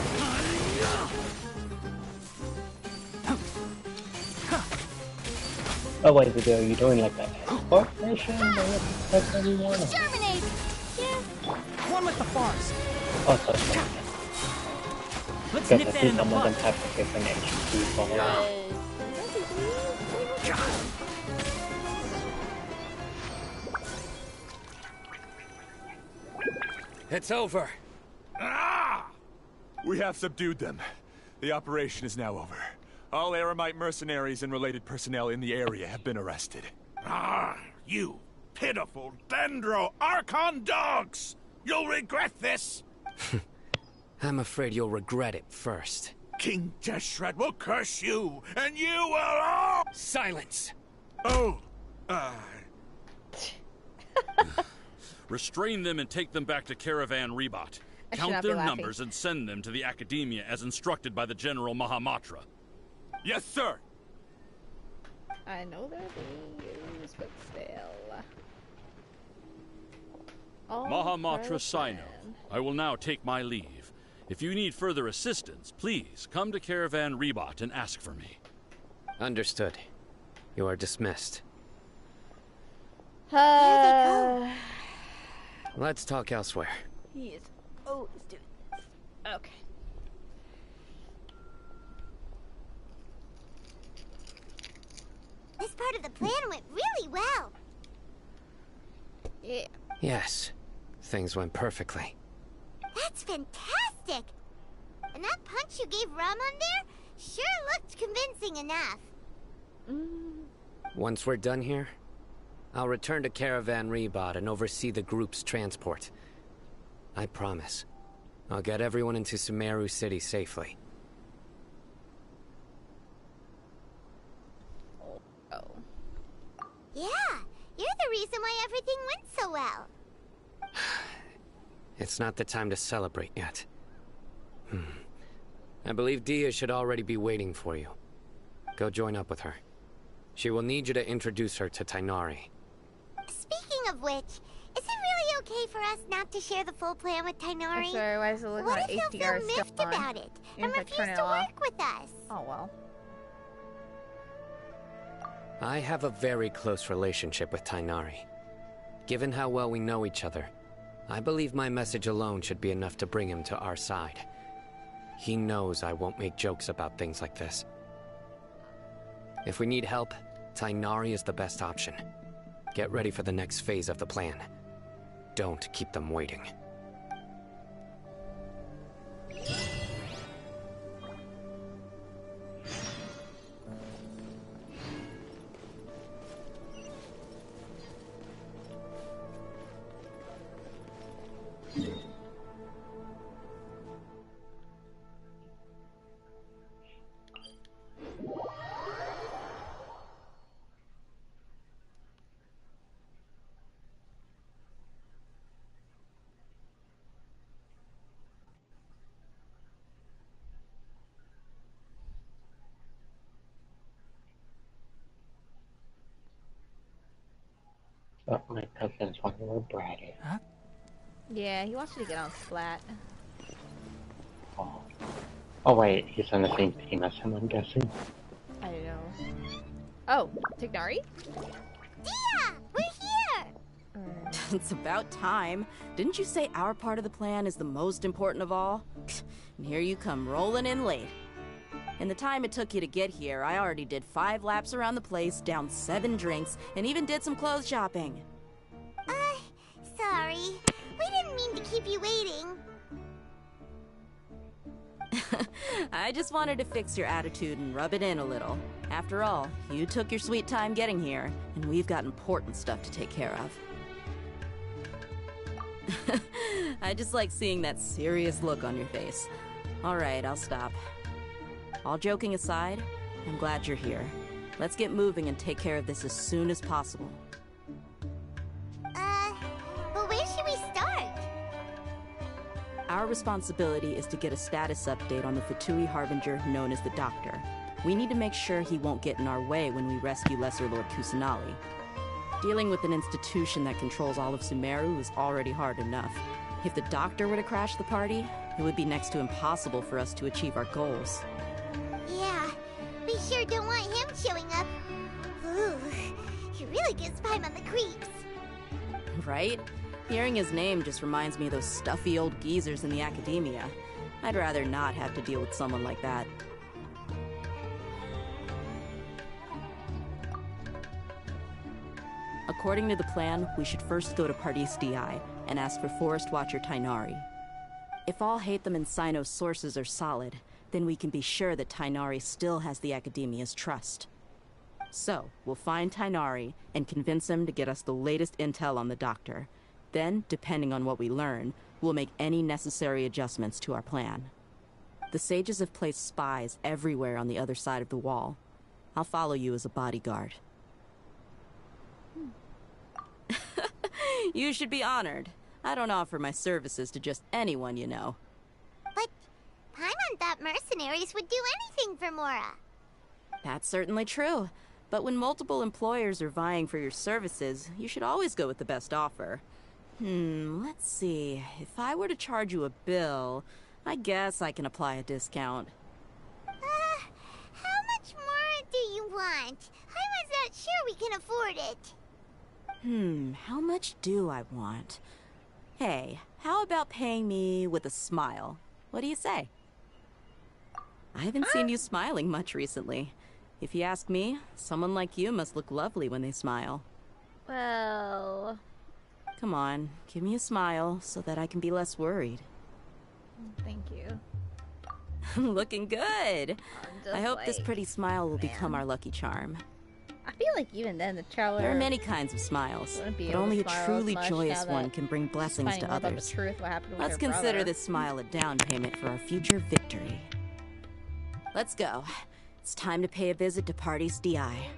Oh wait, are you doing like an escort mission? That's everyone? Germinate! Yeah. One with the forest. Oh, sorry. Let's nip that in the some of them bud. have different HP for It's over. Ah! We have subdued them. The operation is now over. All Aramite mercenaries and related personnel in the area have been arrested. Ah, you pitiful Dendro Archon dogs! You'll regret this! I'm afraid you'll regret it first. King Deshret will curse you, and you will all— Silence! Oh, Restrain them and take them back to Caravan Rebot. I should Count not be their laughing. numbers and send them to the Academia as instructed by the General Mahamatra. Yes, sir! I know they're being used, but still. All Mahamatra for Sino, plan. I will now take my leave. If you need further assistance, please come to Caravan Rebot and ask for me. Understood. You are dismissed. Let's talk elsewhere. He is always doing this. Okay. This part of the plan went really well. Yeah. Yes. Things went perfectly. That's fantastic! And that punch you gave Ramon there sure looked convincing enough. Once we're done here, I'll return to Caravan Rebot and oversee the group's transport. I promise. I'll get everyone into Sumeru City safely. Yeah, you're the reason why everything went so well. It's not the time to celebrate yet. I believe Dia should already be waiting for you. Go join up with her. She will need you to introduce her to Tainari. Speaking of which, is it really okay for us not to share the full plan with Tainari? I'm sorry, why is it looking What like if he'll HDR feel is miffed still on? about it Even and if I refuse turn it to off. work with us? Oh well. I have a very close relationship with Tainari. Given how well we know each other, I believe my message alone should be enough to bring him to our side. He knows I won't make jokes about things like this. If we need help, Tainari is the best option. Get ready for the next phase of the plan. Don't keep them waiting. But my cousin's one more bratty. Huh? Yeah, he wants you to get on Splat. Oh. Oh wait, he's on the same team as him, I'm guessing. I don't know. Oh, Tignari? Dia! We're here! It's about time. Didn't you say our part of the plan is the most important of all? And here you come rolling in late. In the time it took you to get here, I already did 5 laps around the place, downed 7 drinks, and even did some clothes shopping. Sorry. We didn't mean to keep you waiting. I just wanted to fix your attitude and rub it in a little. After all, you took your sweet time getting here, and we've got important stuff to take care of. I just like seeing that serious look on your face. Alright, I'll stop. All joking aside, I'm glad you're here. Let's get moving and take care of this as soon as possible. But where should we start? Our responsibility is to get a status update on the Fatui Harbinger known as the Doctor. We need to make sure he won't get in our way when we rescue Lesser Lord Kusanali. Dealing with an institution that controls all of Sumeru is already hard enough. If the Doctor were to crash the party, it would be next to impossible for us to achieve our goals. Yeah, we sure don't want him showing up. Ooh, he really gives Paimon the creeps. Right? Hearing his name just reminds me of those stuffy old geezers in the academia. I'd rather not have to deal with someone like that. According to the plan, we should first go to Pardis DI and ask for Forest Watcher Tainari. If all Hatham and Sino's sources are solid, then we can be sure that Tainari still has the Academia's trust. So, we'll find Tainari and convince him to get us the latest intel on the Doctor. Then, depending on what we learn, we'll make any necessary adjustments to our plan. The sages have placed spies everywhere on the other side of the wall. I'll follow you as a bodyguard. You should be honored. I don't offer my services to just anyone you know. But Paimon thought mercenaries would do anything for Mora. That's certainly true. But when multiple employers are vying for your services, you should always go with the best offer. Let's see. If I were to charge you a bill, I guess I can apply a discount. How much more do you want? Paimon's not sure we can afford it. How much do I want? Hey, how about paying me with a smile? What do you say? I haven't seen you smiling much recently. If you ask me, someone like you must look lovely when they smile. Well... Come on, give me a smile so that I can be less worried. Thank you. Looking good! I hope this pretty smile will become our lucky charm. I feel like even then the traveler... There are many kinds of smiles, but only a truly joyous one can bring blessings to others. Let's consider this smile a down payment for our future victory. Let's go. It's time to pay a visit to Pardis DI.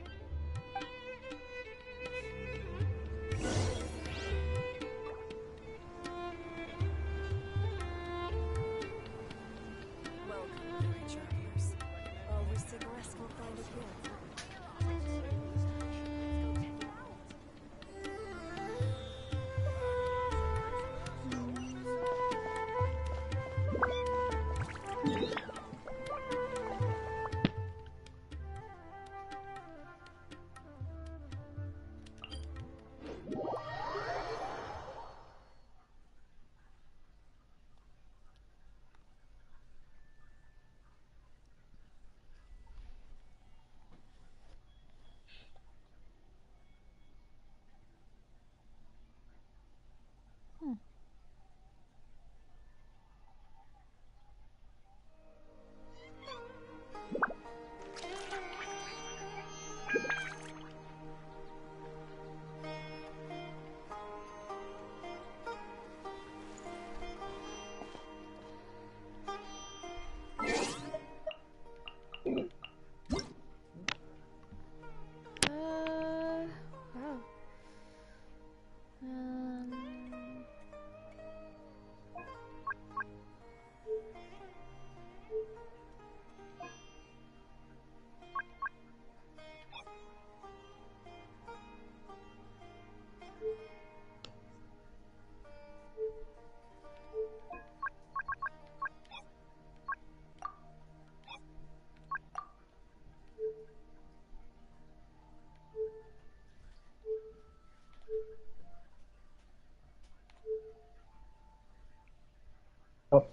Oh,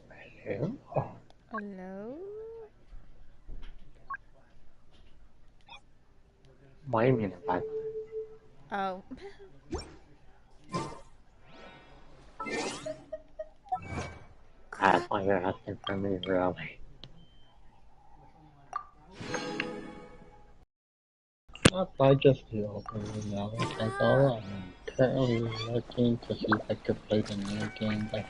hello. Hello? Why am I in that? Oh. That's why you're asking for me, really. apply just to open the knowledge. Like, oh, I'm currently looking to see if I could play the new game. But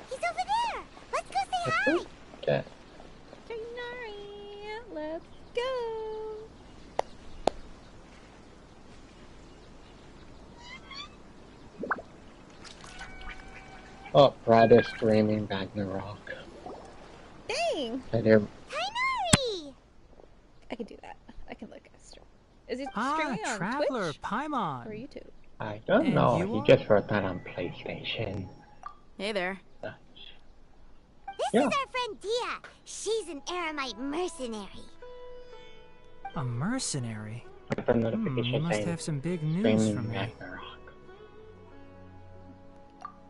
He's over there! Let's go say hi! okay. Let's go! Oh, Brad is streaming Ragnarok. Dang! Tainari! I can do that. I can look at stream. Is he Ah, streaming on Traveler, Twitch Paimon. or YouTube? I don't And know. you He are? just heard that on PlayStation. Hey there. This is our friend Dia. She's an Aramite mercenary. A mercenary? The notification You must saying have some big news streaming from me. Ragnarok.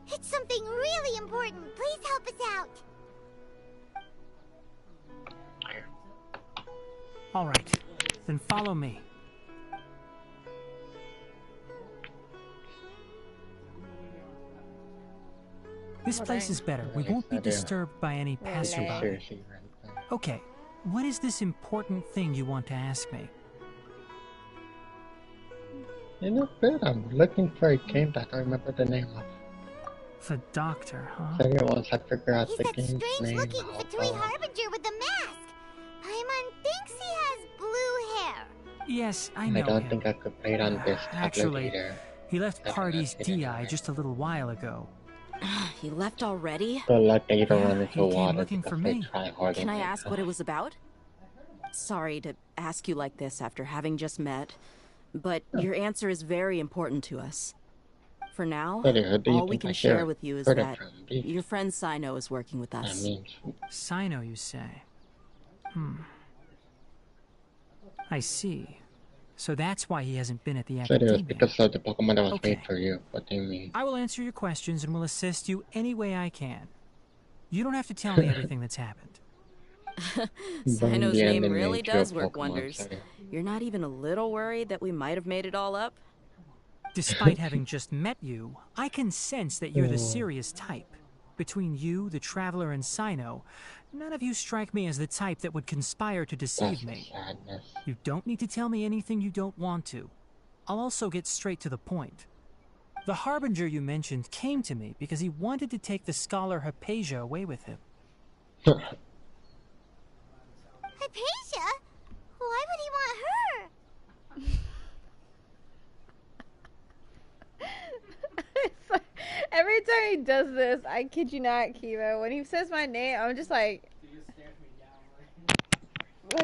It's something really important. Please help us out. All right, then follow me. This place is better. We won't be disturbed by any passerby. Seriously, right there. Okay, what is this important thing you want to ask me? You know, good. I'm looking for a game that I don't remember the name of. The doctor, huh? So once I figure out He's the that game's name, strange-looking Fatui Harbinger with the mask. Paimon thinks he has blue hair. Yes, I I know don't him. think I could play it on this tablet Actually, either. he left That's Party's what I did DI just a little while ago. He left already? Good luck that you don't Yeah, run he into came water looking because for they me. try hard. Can I ask what it was about? Sorry to ask you like this after having just met, but your answer is very important to us. For now, Who do you all we think can I share hear? with you is Heard it that from me. your friend Sino is working with us. Sino, you say? I see. So that's why he hasn't been at the So it is academia. because of the Pokemon that was made for you. What do you mean? I will answer your questions and will assist you any way I can. You don't have to tell me everything that's happened. Sino's the name anime really to does a work Pokemon wonders. setting. You're not even a little worried that we might have made it all up? Despite having just met you, I can sense that you're the serious type. Between you, the Traveler, and Sino, none of you strike me as the type that would conspire to deceive me. You don't need to tell me anything you don't want to. I'll also get straight to the point. The Harbinger you mentioned came to me because he wanted to take the scholar Hypatia away with him. Hypatia? Why would he want her? Every time he does this, I kid you not, Kiva, when he says my name, I'm just like,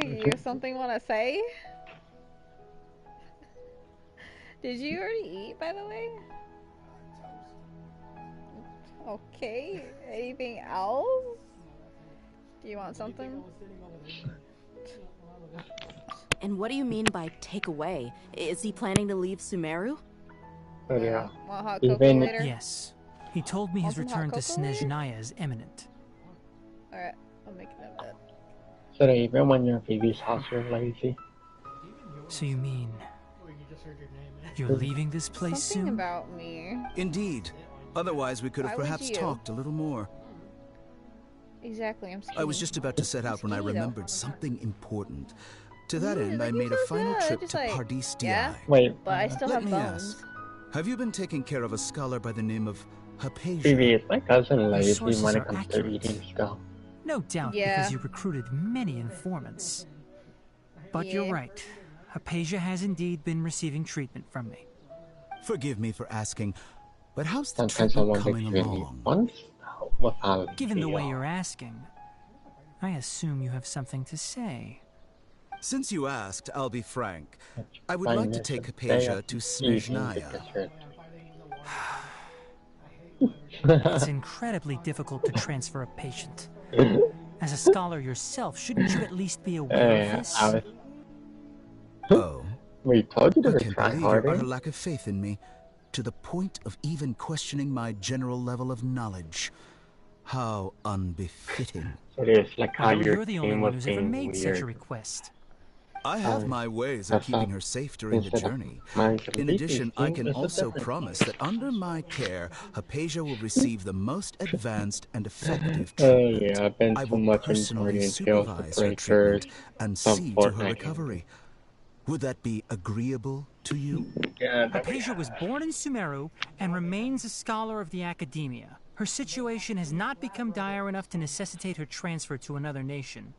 you have something want to say? Did you already eat, by the way? Okay, anything else? Do you want something? And what do you mean by take away? Is he planning to leave Sumeru? But yeah, Want hot even cocoa later? Yes. He told me his Want some hot return to cocoa later? Snezhnaya is imminent. Alright, I'll make it of that. so that even when you're in Phoebe's house, you're lazy. So you mean you're leaving this place Something soon? about me. Indeed. Otherwise, we could have Why would perhaps you? talked a little more. Exactly, I'm skinny. I was just about to set out when I skinny, though. remembered something important. To that Ooh, end, I like, made you're a so final good, trip just to like- Pardis DI. yeah? Wait, But I still Let have me bones. ask, have you been taking care of a scholar by the name of Hypatia? Phoebe is my cousin lazy sources when are it comes to accurate. eating stuff. No doubt Yeah. because you recruited many informants. But you're Yeah. right. Hypatia has indeed been receiving treatment from me. Forgive me for asking, but how's the Sometimes treatment someone coming makes really along? once without Given the way you're asking, I assume you have something to say. Since you asked, I'll be frank. I would Fine, like to it's take a day Hypatia of to eating Snezhnaya. It's incredibly difficult to transfer a patient. As a scholar yourself, shouldn't you at least be aware of this? Oh. We told you I to can't try believe your harder. utter lack of faith in me, to the point of even questioning my general level of knowledge. How unbefitting. It is like how Well, your you're the only game one was who's ever being made such a weird. request. I have my ways of keeping her safe during the journey. In addition, I can also promise that under my care, Hypatia will receive the most advanced and effective treatment. I will personally supervise her treatment and see to her recovery. Would that be agreeable to you? Hypatia was born in Sumeru and remains a scholar of the Academia. Her situation has not become dire enough to necessitate her transfer to another nation.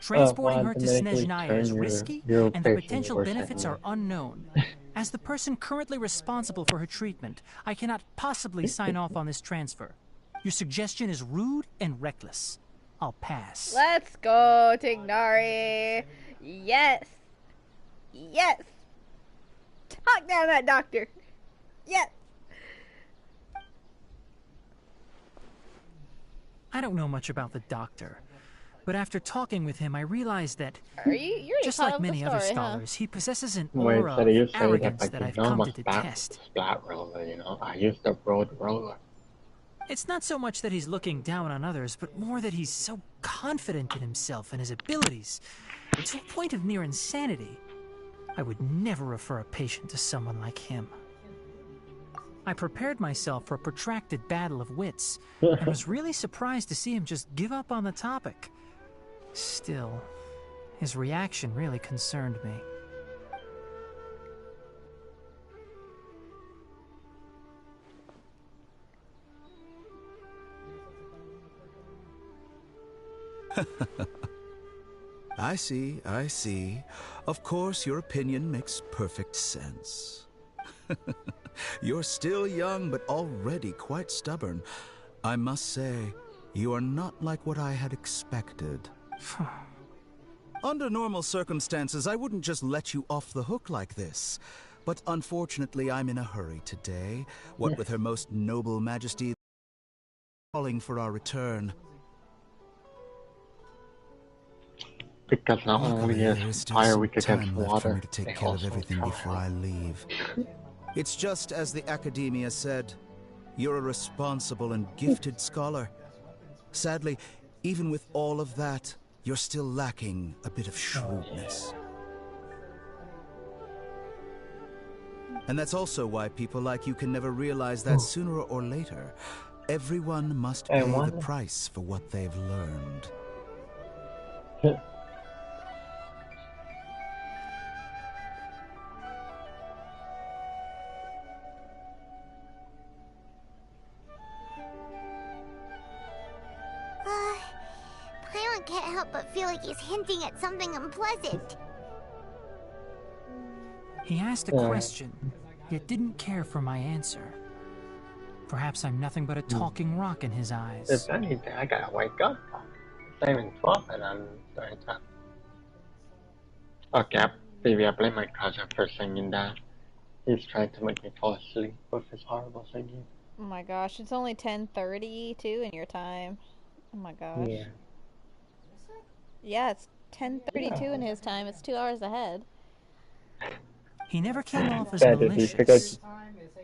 Transporting her to Snezhnaya is risky, and the potential benefits are unknown. As the person currently responsible for her treatment, I cannot possibly sign off on this transfer. Your suggestion is rude and reckless. I'll pass. Let's go, Tignari. Yes. Yes. Talk down that doctor. Yes. I don't know much about the doctor, but after talking with him, I realized that, just like many other scholars, he possesses an aura of arrogance that I've come to detest. Splat roller, you know, I use the road roller. It's not so much that he's looking down on others, but more that he's so confident in himself and his abilities, to a point of near insanity. I would never refer a patient to someone like him. I prepared myself for a protracted battle of wits, and was really surprised to see him just give up on the topic. Still, his reaction really concerned me. I see, I see. Of course, your opinion makes perfect sense. You're still young, but already quite stubborn. I must say, you are not like what I had expected. Under normal circumstances, I wouldn't just let you off the hook like this. But unfortunately, I'm in a hurry today. What with Her Most Noble Majesty calling for our return. Because not only is fire weak against Left for water, me to take they care of also everything try. before I leave. It's just as the Academia said. You're a responsible and gifted scholar. Sadly, even with all of that, you're still lacking a bit of shrewdness. And that's also why people like you can never realize that sooner or later, everyone must pay the price for what they've learned. Paimon can't help but feel like he's hinting at something unpleasant. He asked a question, yet didn't care for my answer. Perhaps I'm nothing but a talking rock in his eyes. If anything, I gotta wake up. It's not even 12 and I'm starting to... Okay, maybe I blame my cousin for singing that. He's trying to make me fall asleep with his horrible singing. Oh my gosh, it's only 10:32 in your time. Oh my gosh. Yeah. Yeah, it's 10:32 in his time. It's 2 hours ahead. He never came off as malicious,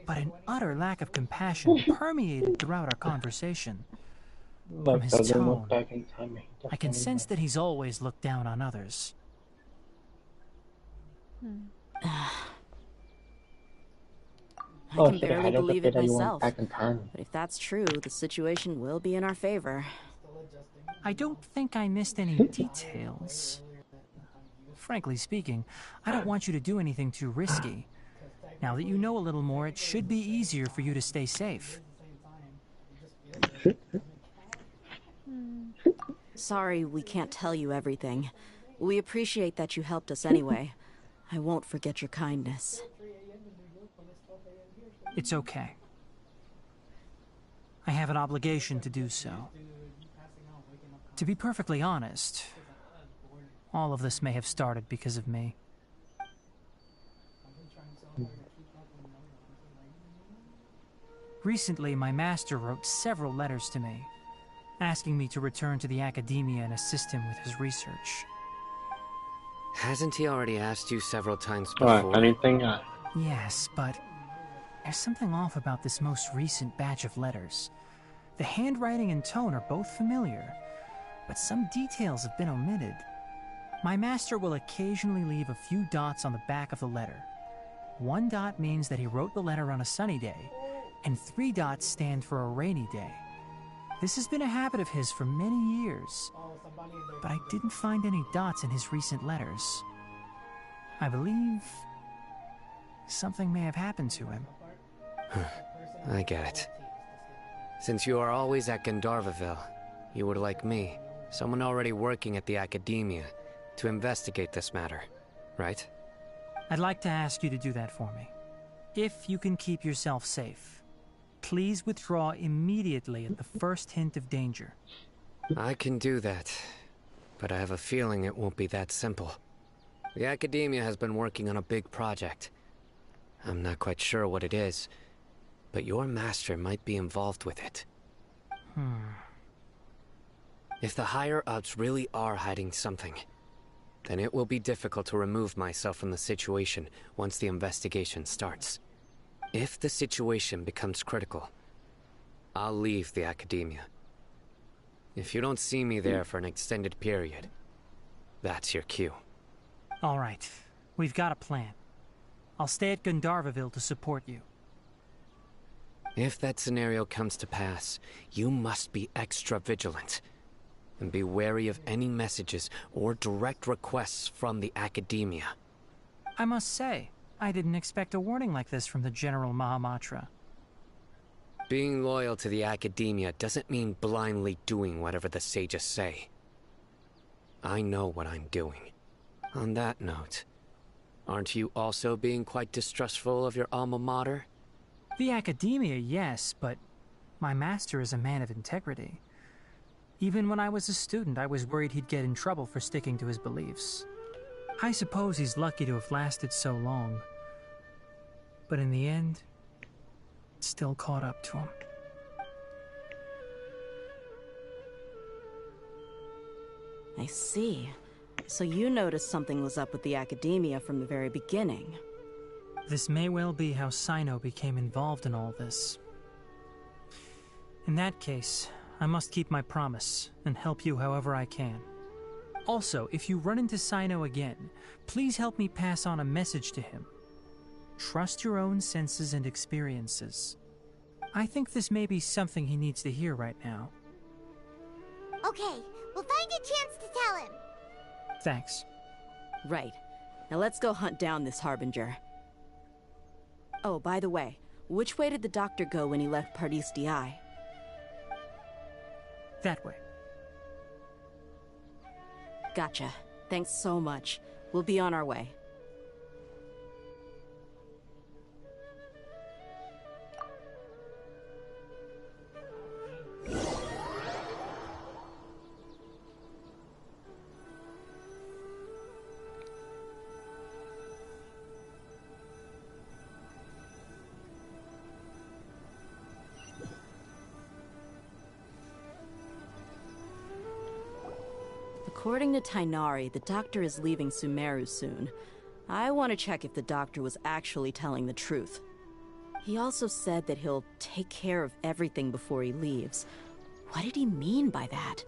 but an utter lack of compassion permeated throughout our conversation. From his tone, I can sense that he's always looked down on others. I can barely believe it myself. But if that's true, the situation will be in our favor. I don't think I missed any details. Frankly speaking, I don't want you to do anything too risky. Now that you know a little more, it should be easier for you to stay safe. Sorry we can't tell you everything. We appreciate that you helped us anyway. I won't forget your kindness. It's okay. I have an obligation to do so. To be perfectly honest, all of this may have started because of me. Recently, my master wrote several letters to me, asking me to return to the Academia and assist him with his research. Hasn't he already asked you several times before? Anything? Yes, but there's something off about this most recent batch of letters. The handwriting and tone are both familiar, but some details have been omitted. My master will occasionally leave a few dots on the back of the letter. 1 dot means that he wrote the letter on a sunny day, and 3 dots stand for a rainy day. This has been a habit of his for many years, but I didn't find any dots in his recent letters. I believe something may have happened to him. I get it. Since you are always at Gandharvaville, you would like me, someone already working at the Academia, to investigate this matter, right? I'd like to ask you to do that for me. If you can keep yourself safe, please withdraw immediately at the first hint of danger. I can do that, but I have a feeling it won't be that simple. The Academia has been working on a big project. I'm not quite sure what it is, but your master might be involved with it. If the higher-ups really are hiding something, then it will be difficult to remove myself from the situation once the investigation starts. If the situation becomes critical, I'll leave the Academia. If you don't see me there for an extended period, that's your cue. All right, we've got a plan. I'll stay at Gandharvaville to support you. If that scenario comes to pass, you must be extra vigilant. And be wary of any messages or direct requests from the Academia. I must say, I didn't expect a warning like this from the General Mahamatra. Being loyal to the Academia doesn't mean blindly doing whatever the sages say. I know what I'm doing. On that note, aren't you also being quite distrustful of your alma mater? The Academia, yes, but my master is a man of integrity. Even when I was a student, I was worried he'd get in trouble for sticking to his beliefs. I suppose he's lucky to have lasted so long. But in the end, it still caught up to him. I see. So you noticed something was up with the Academia from the very beginning. This may well be how Sino became involved in all this. In that case, I must keep my promise and help you however I can. Also, if you run into Sino again, please help me pass on a message to him. Trust your own senses and experiences. I think this may be something he needs to hear right now. Okay, we'll find a chance to tell him. Thanks. Right. Now let's go hunt down this Harbinger. Oh, by the way, which way did the doctor go when he left Pardis Di? That way. Gotcha. Thanks so much. We'll be on our way. According to Tainari, the doctor is leaving Sumeru soon. I want to check if the doctor was actually telling the truth. He also said that he'll take care of everything before he leaves. What did he mean by that?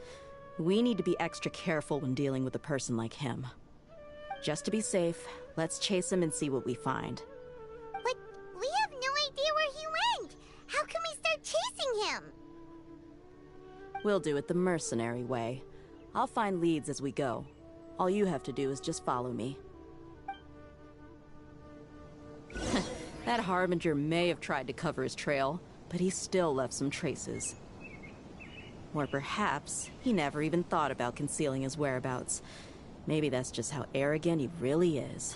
We need to be extra careful when dealing with a person like him. Just to be safe, let's chase him and see what we find. But we have no idea where he went! How can we start chasing him? We'll do it the mercenary way. I'll find leads as we go. All you have to do is just follow me. That Harbinger may have tried to cover his trail, but he still left some traces. Or perhaps he never even thought about concealing his whereabouts. Maybe that's just how arrogant he really is.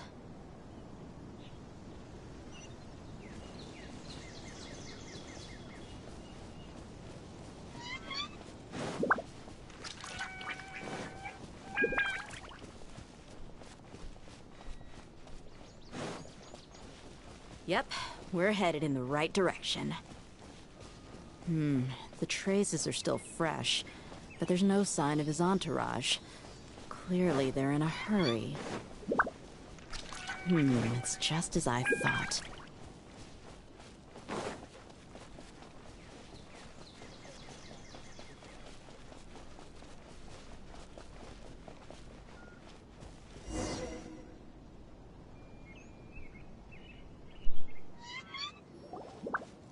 Yep, we're headed in the right direction. The traces are still fresh, but there's no sign of his entourage. Clearly they're in a hurry. It's just as I thought.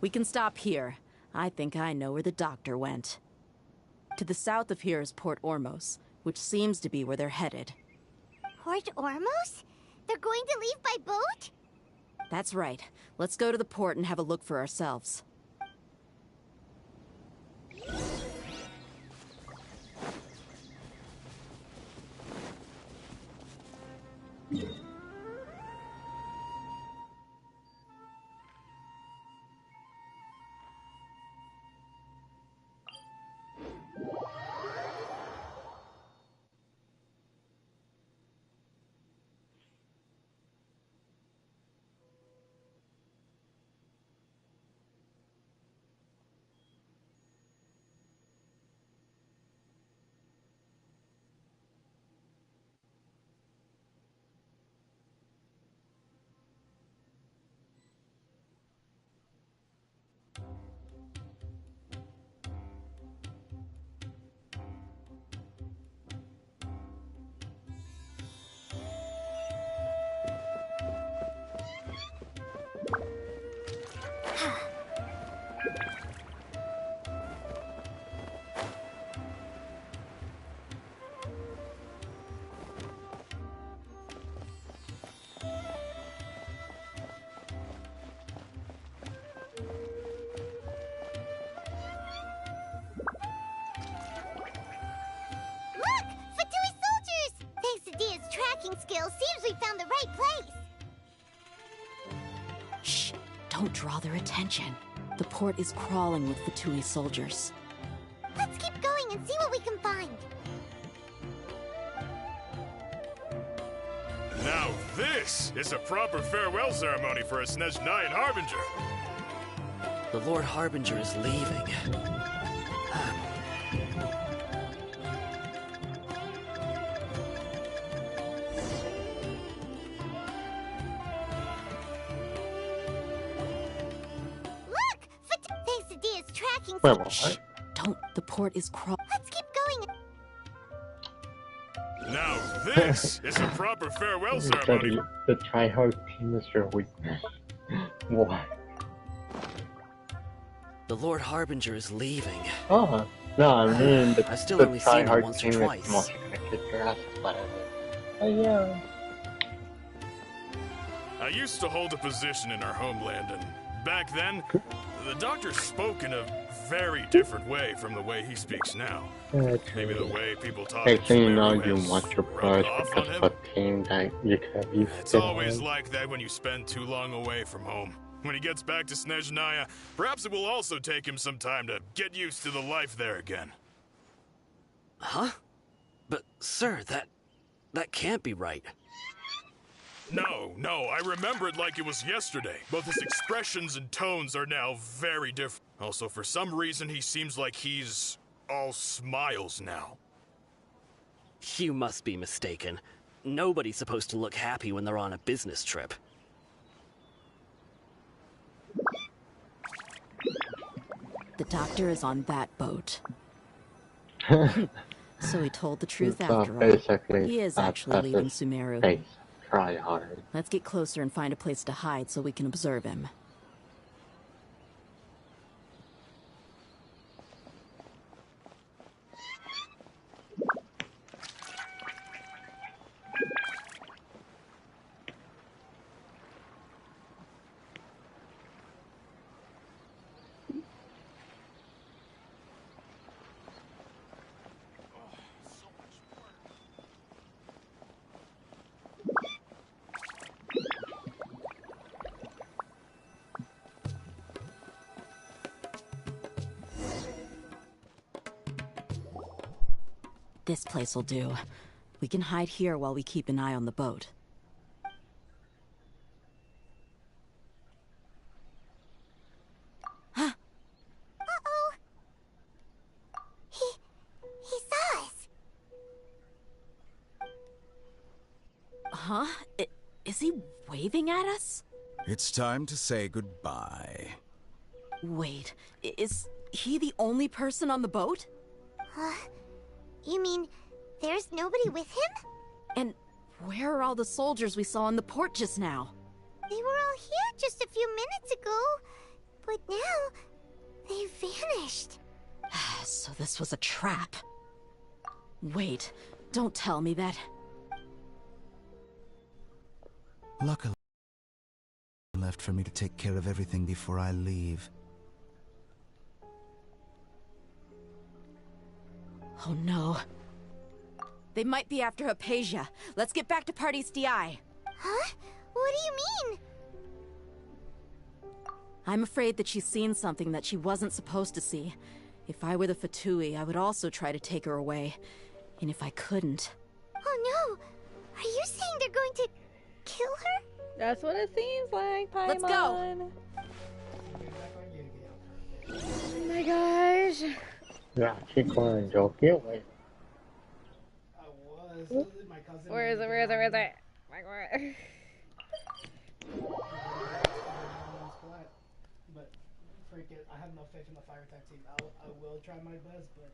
We can stop here. I think I know where the doctor went. To the south of here is Port Ormos, which seems to be where they're headed. Port Ormos? They're going to leave by boat? That's right. Let's go to the port and have a look for ourselves. Skills seems we found the right place. Shh! Don't draw their attention. The port is crawling with the Fatui soldiers. Let's keep going and see what we can find. Now this is a proper farewell ceremony for a Snezhnayan Harbinger. The Lord Harbinger is leaving. Wait, what? Don't. The port is crawling. Let's keep going. Now this is a proper farewell ceremony. The try-hard team is your weakness. What? The Lord Harbinger is leaving. Oh, no, I mean I've still only seen him once or team twice. is more gonna kick your ass, but yeah. I used to hold a position in our homeland, and back then, the doctor spoke in a very different way from the way he speaks now. Maybe the way people talk. Hey, so you know you want your brush because of a team that you could have used. It's always like that when you spend too long away from home. When he gets back to Snezhnaya, perhaps it will also take him some time to get used to the life there again. Huh? But, sir, that can't be right. No, I remember it like it was yesterday. Both his expressions and tones are now very different. Also, for some reason, he seems like he's all smiles now. You must be mistaken. Nobody's supposed to look happy when they're on a business trip. The doctor is on that boat. So he told the truth after all. He is actually leaving Sumeru. Try hard. Let's get closer and find a place to hide so we can observe him. This place will do. We can hide here while we keep an eye on the boat. Huh? Uh-oh. He saw us. Huh? Is he waving at us? It's time to say goodbye. Wait, is he the only person on the boat? You mean there's nobody with him? And where are all the soldiers we saw in the port just now? They were all here just a few minutes ago. But now, they've vanished. So this was a trap. Wait, don't tell me that. Luckily, left for me to take care of everything before I leave. Oh no. They might be after Hypatia. Let's get back to Party's DI. Huh? What do you mean? I'm afraid that she's seen something that she wasn't supposed to see. If I were the Fatui, I would also try to take her away. And if I couldn't... Oh no! Are you saying they're going to kill her? That's what it seems like, Paimon. Let's go! Oh my gosh. Yeah, she's going to Tokyo. Wait. My cousin. Where is it? Where is it? Where is it? Like where? But freaking, I have no faith in the fire attack team. I will try my best, but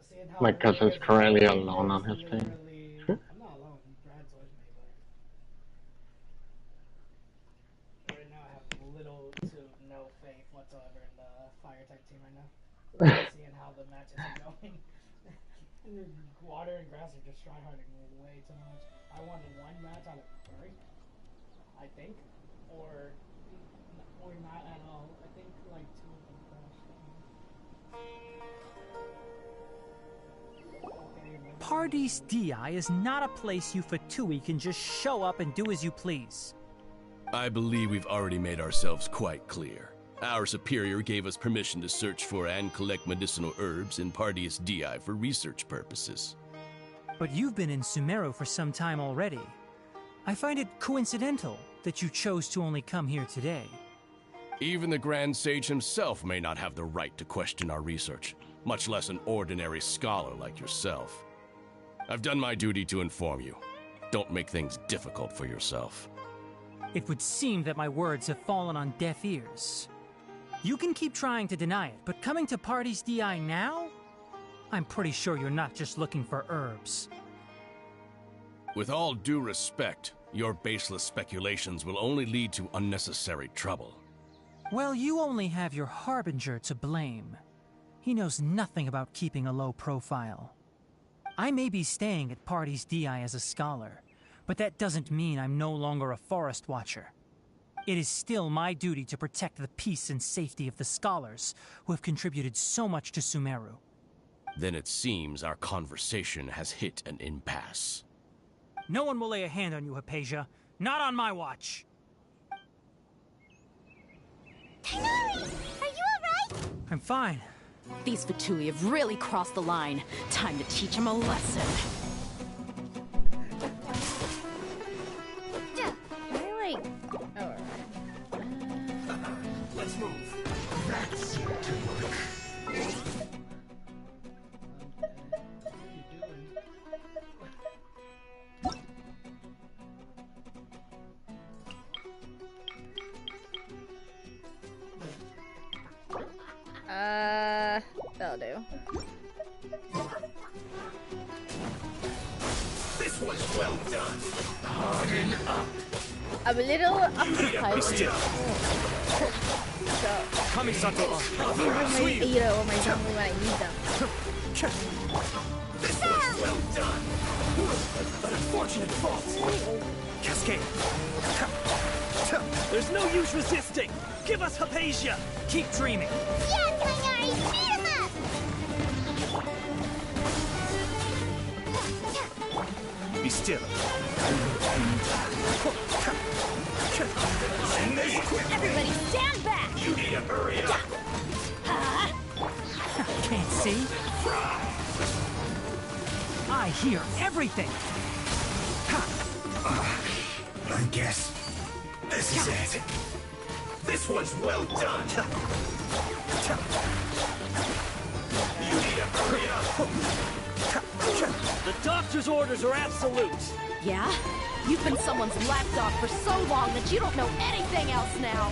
seeing how My cousin's currently alone on his team. I'm not alone. Brad's with me, but right now I have little to no faith whatsoever in the fire attack team right now. Seeing how the matches are going. Water and grass are just tryharding way too much. I won one match out of 3, I think, or not at all. I think like 2 of them crashed. Party's DI is not a place you Fatui can just show up and do as you please. I believe we've already made ourselves quite clear. Our superior gave us permission to search for and collect medicinal herbs in Party's DI for research purposes. But you've been in Sumeru for some time already. I find it coincidental that you chose to only come here today. Even the Grand Sage himself may not have the right to question our research, much less an ordinary scholar like yourself. I've done my duty to inform you. Don't make things difficult for yourself. It would seem that my words have fallen on deaf ears. You can keep trying to deny it, but coming to Party's DI now? I'm pretty sure you're not just looking for herbs. With all due respect, your baseless speculations will only lead to unnecessary trouble. Well, you only have your Harbinger to blame. He knows nothing about keeping a low profile. I may be staying at Party's DI as a scholar, but that doesn't mean I'm no longer a forest watcher. It is still my duty to protect the peace and safety of the scholars who have contributed so much to Sumeru. Then it seems our conversation has hit an impasse. No one will lay a hand on you, Hypatia. Not on my watch. Tighnari! Are you alright? I'm fine. These Fatui have really crossed the line. Time to teach them a lesson. Let's move. That's your work. That'll do. This was well done. Harden up. I'm a little occupied. Kamisato, my Ada or my family when I need them. This was well done. An unfortunate fault. Cascade. There's no use resisting. Give us Hypatia. Keep dreaming. Yeah, Tighnari! Beat him up! Be still. Everybody stand back! You need to hurry up. Can't see? I hear everything. I guess this is it. This one's well done. You need to hurry up. The doctor's orders are absolute. Yeah? You've been someone's lapdog for so long that you don't know anything else now.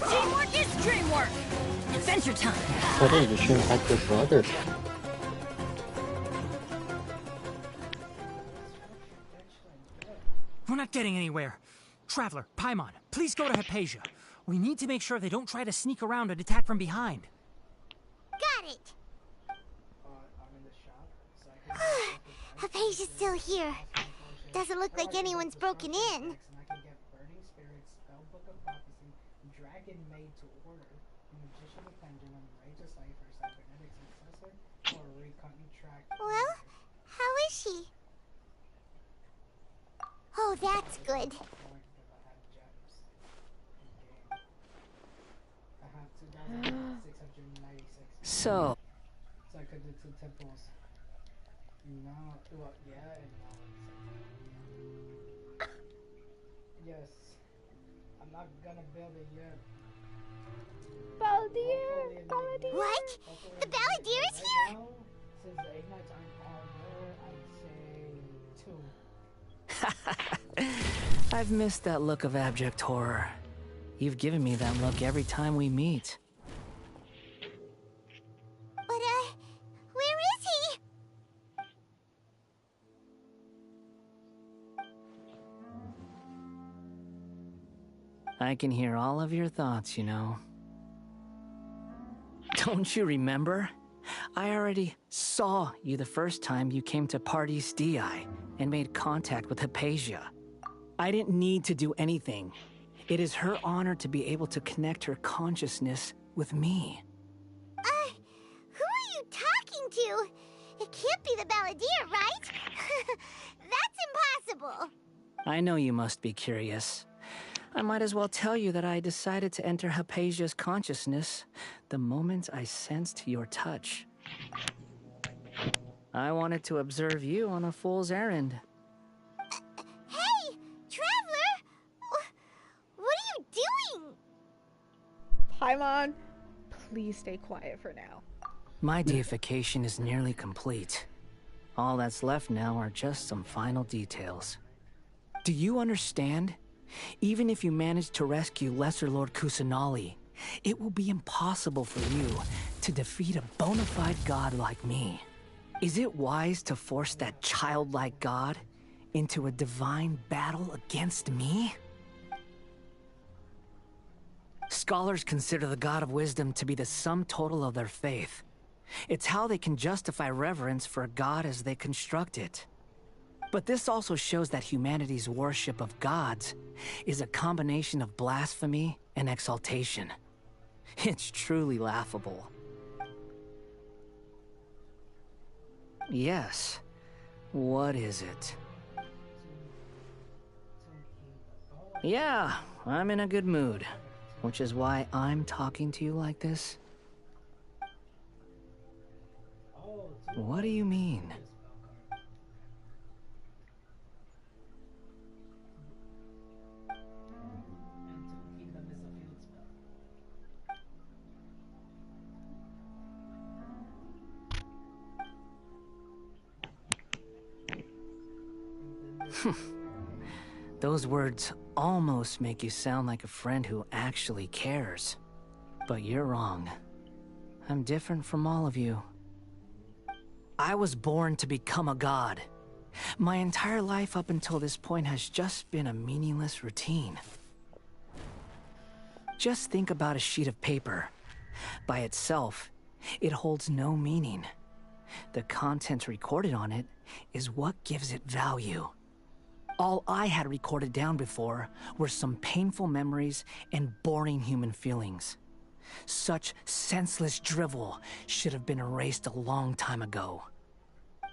Teamwork is dreamwork! Adventure time! But hey, you shouldn't like your brother. We're not getting anywhere. Traveler, Paimon, please go to Hypatia. We need to make sure they don't try to sneak around and attack from behind. Got it. Hypatia's still here. Doesn't look like anyone's broken in. Well, how is she? Oh, that's good. So So, I could do 2 temples. No, well, yeah, and no. Yes, I'm not gonna build it yet. Balladeer! Balladeer! What? The Balladeer is here? Now, since the Ignites aren't all there, I'd say 2. I've missed that look of abject horror. You've given me that look every time we meet. But, where is he? I can hear all of your thoughts, you know. Don't you remember? I already saw you the first time you came to Parties DI and made contact with Hypatia. I didn't need to do anything. It is her honor to be able to connect her consciousness with me. Who are you talking to? It can't be the Balladeer, right? That's impossible. I know you must be curious. I might as well tell you that I decided to enter Hypatia's consciousness the moment I sensed your touch. I wanted to observe you on a fool's errand. Hey, Traveler! What are you doing? Paimon, please stay quiet for now. My deification is nearly complete. All that's left now are just some final details. Do you understand? Even if you manage to rescue Lesser Lord Kusanali, it will be impossible for you to defeat a bona fide god like me. Is it wise to force that childlike god into a divine battle against me? Scholars consider the God of Wisdom to be the sum total of their faith. It's how they can justify reverence for a god as they construct it. But this also shows that humanity's worship of gods is a combination of blasphemy and exaltation. It's truly laughable. Yes. What is it? Yeah, I'm in a good mood, which is why I'm talking to you like this. What do you mean? Those words almost make you sound like a friend who actually cares. But you're wrong. I'm different from all of you. I was born to become a god. My entire life up until this point has just been a meaningless routine. Just think about a sheet of paper. By itself, it holds no meaning. The content recorded on it is what gives it value. All I had recorded down before were some painful memories and boring human feelings. Such senseless drivel should have been erased a long time ago.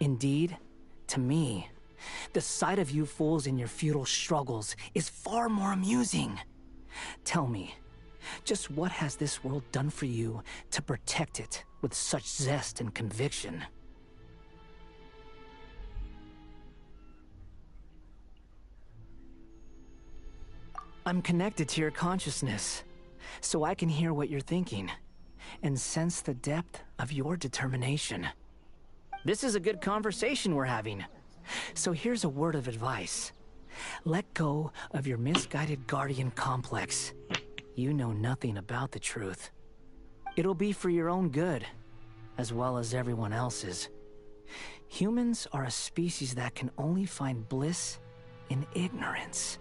Indeed, to me, the sight of you fools in your futile struggles is far more amusing. Tell me, just what has this world done for you to protect it with such zest and conviction? I'm connected to your consciousness, so I can hear what you're thinking, and sense the depth of your determination. This is a good conversation we're having, so here's a word of advice. Let go of your misguided guardian complex. You know nothing about the truth. It'll be for your own good, as well as everyone else's. Humans are a species that can only find bliss in ignorance.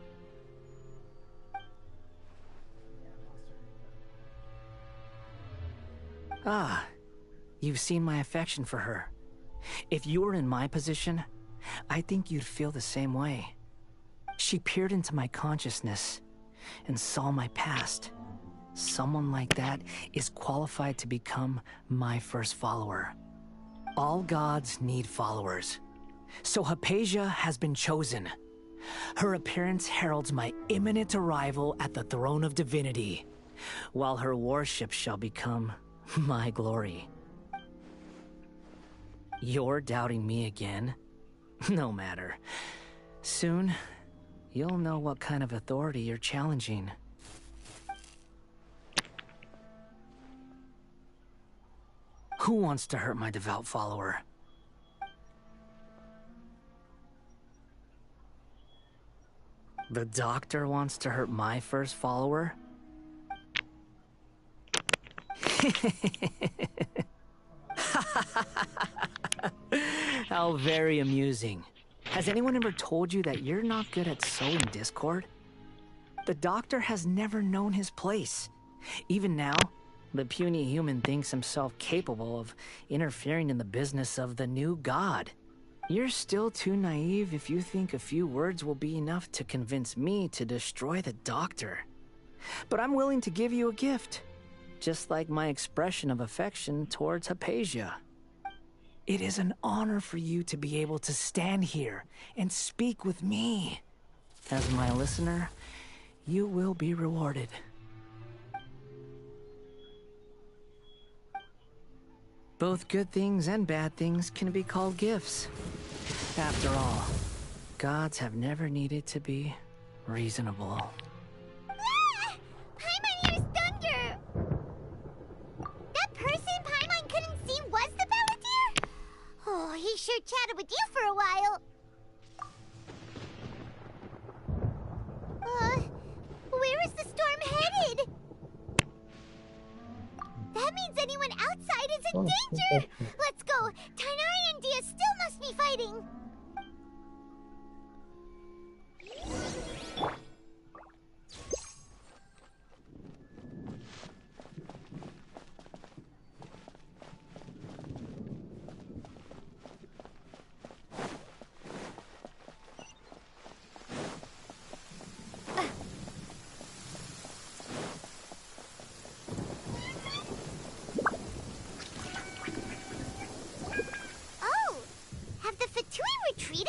Ah, you've seen my affection for her. If you were in my position, I think you'd feel the same way. She peered into my consciousness and saw my past. Someone like that is qualified to become my first follower. All gods need followers. So Hypatia has been chosen. Her appearance heralds my imminent arrival at the throne of divinity, while her worship shall become my glory. You're doubting me again? No matter. Soon, you'll know what kind of authority you're challenging. Who wants to hurt my devout follower? The doctor wants to hurt my first follower? How very amusing. Has anyone ever told you that you're not good at sowing discord? The doctor has never known his place. Even now, the puny human thinks himself capable of interfering in the business of the new god. You're still too naive if you think a few words will be enough to convince me to destroy the doctor. But I'm willing to give you a gift, just like my expression of affection towards Hypatia. It is an honor for you to be able to stand here and speak with me. As my listener, you will be rewarded. Both good things and bad things can be called gifts. After all, gods have never needed to be reasonable. Ah! Paimon hears thunder! That person Paimon couldn't see was the Palantir? Oh, he sure chatted with you for a while. Where is the storm headed? That means anyone outside is in danger! Let's go! Tainari and Dia still must be fighting! Retreated?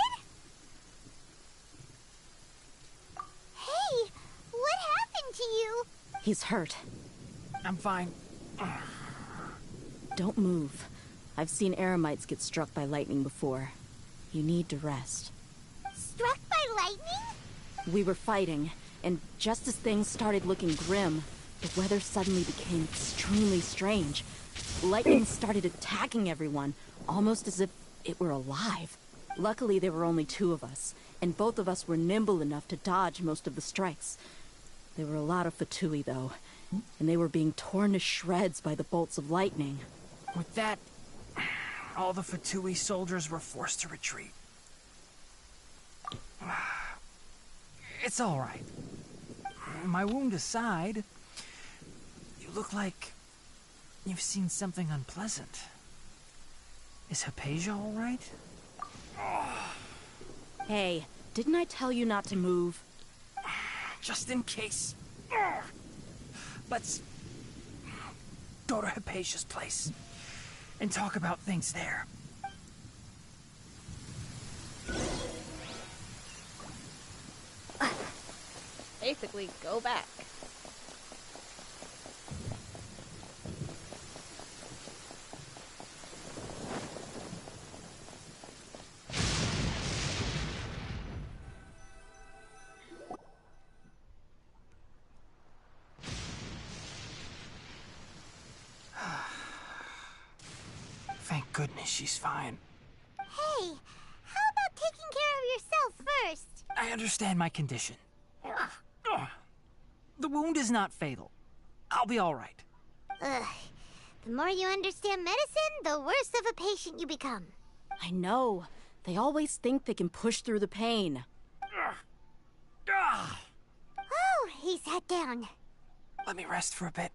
Hey, what happened to you? He's hurt. I'm fine. Don't move. I've seen Eremites get struck by lightning before. You need to rest. Struck by lightning? We were fighting, and just as things started looking grim, the weather suddenly became extremely strange. Lightning started attacking everyone, almost as if it were alive. Luckily, there were only two of us, and both of us were nimble enough to dodge most of the strikes. There were a lot of Fatui, though, and they were being torn to shreds by the bolts of lightning. With that, all the Fatui soldiers were forced to retreat. It's all right. My wound aside, you look like you've seen something unpleasant. Is Hypatia all right? Hey, didn't I tell you not to move? Just in case. Let's go to Hypatia's place and talk about things there. Basically, go back. Thank goodness she's fine. Hey, how about taking care of yourself first? I understand my condition. The wound is not fatal. I'll be all right. Ugh. The more you understand medicine, the worse of a patient you become. I know. They always think they can push through the pain. Oh, he sat down. Let me rest for a bit.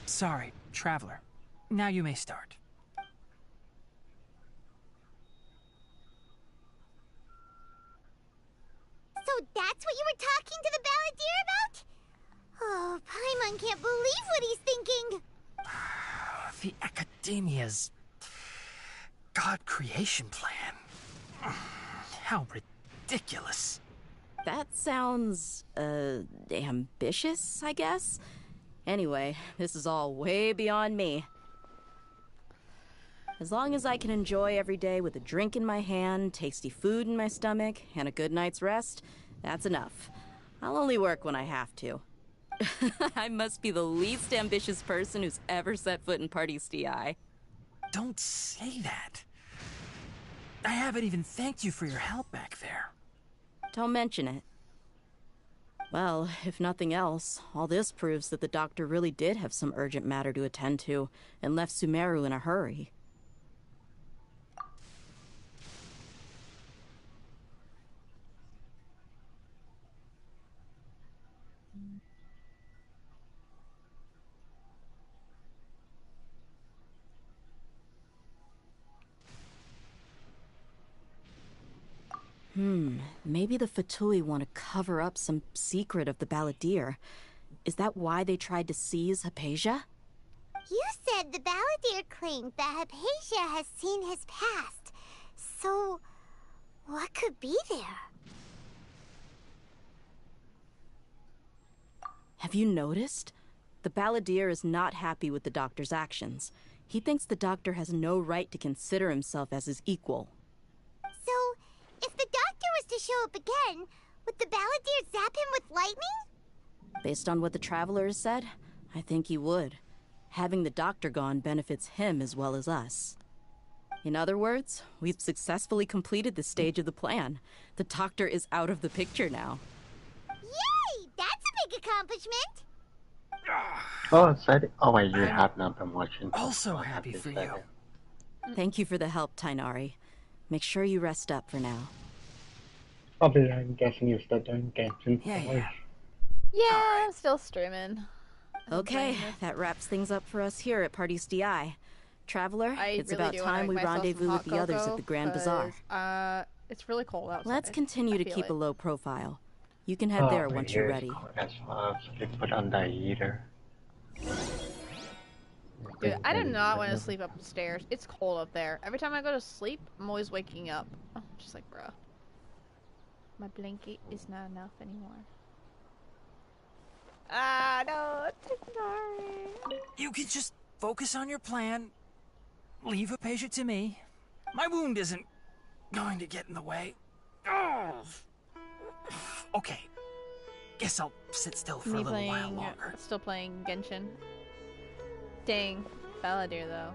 Sorry, Traveler. Now you may start. So that's what you were talking to the balladeer about? Oh, Paimon can't believe what he's thinking. The Academia's God creation plan. How ridiculous. That sounds, ambitious, I guess? Anyway, this is all way beyond me. As long as I can enjoy every day with a drink in my hand, tasty food in my stomach, and a good night's rest, that's enough. I'll only work when I have to. I must be the least ambitious person who's ever set foot in Party's DI. Don't say that. I haven't even thanked you for your help back there. Don't mention it. Well, if nothing else, all this proves that the doctor really did have some urgent matter to attend to and left Sumeru in a hurry. Maybe the Fatui want to cover up some secret of the balladeer. Is that why they tried to seize Hypatia? You said the balladeer claimed that Hypatia has seen his past. So, what could be there? Have you noticed? The balladeer is not happy with the doctor's actions. He thinks the doctor has no right to consider himself as his equal. So, if the doctor was to show up again, would the balladeer zap him with lightning? Based on what the Traveler has said, I think he would. Having the doctor gone benefits him as well as us. In other words, we've successfully completed this stage of the plan. The doctor is out of the picture now. Yay! That's a big accomplishment! Oh, sorry. Oh, wait, you have not been watching. Also happy for you. Thank you for the help, Tainari. Make sure you rest up for now. Probably, I'm guessing you're still doing Genshin. Yeah, I'm still streaming. Okay, that wraps things up for us here at Party's DI. Traveler, it's about time we rendezvous with the others at the Grand Bazaar. It's really cold outside. Let's continue to keep a low profile. You can head there once you're ready. As well as put on the heater. Dude, I do not want to sleep upstairs. It's cold up there. Every time I go to sleep, I'm always waking up. I'm just like, bruh. My blanket is not enough anymore. Ah, no, Tainari. You can just focus on your plan. Leave Hypatia to me. My wound isn't going to get in the way. Oh. Okay. Guess I'll sit still for a little while longer. Still playing Genshin. Dang, balladeer though.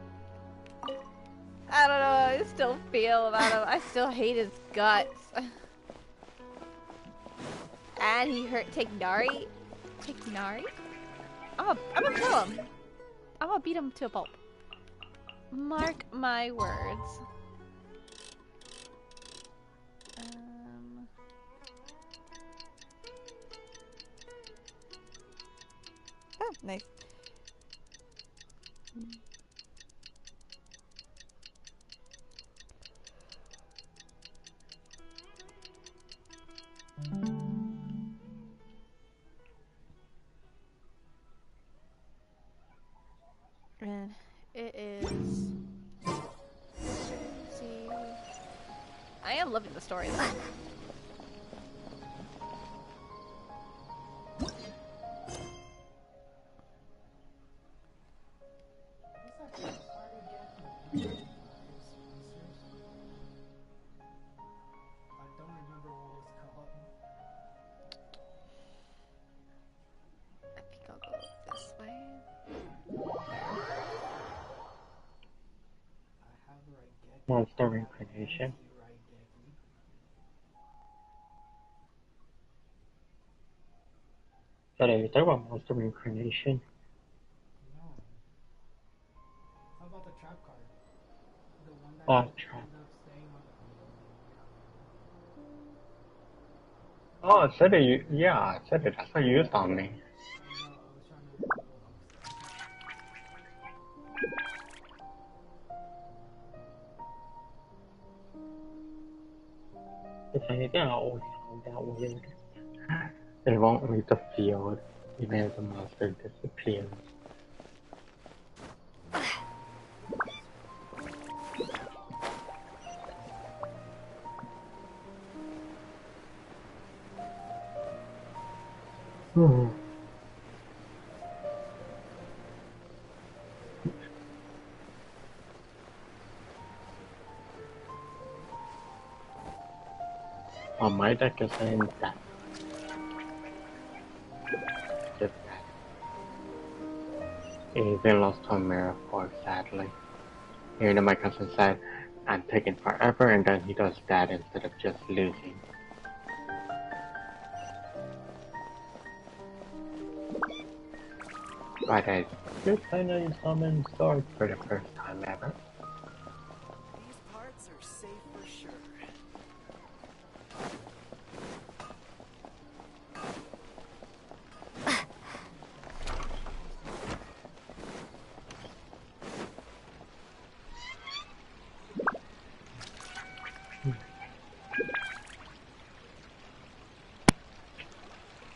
I don't know how I still feel about him. I still hate his guts. And he hurt Tainari. Tainari? I'm gonna kill him. I'm gonna beat him to a pulp. Mark my words. Oh, nice. And it is. Let's see. I am loving the story though. Monster reincarnation. Sorry, you talking about monster reincarnation? Oh, oh, I said it. Yeah, I said it. I saw you saw me. It's anything else that weird. They won't leave the field, even if the monster disappears. Oh, my deck is saying that. Just that. Even lost to a miracle, sadly. Even though my cousin said, I'm taking forever, and then he does that instead of just losing. But I just finally summoned Sword for the first time ever. These parts are safe for sure.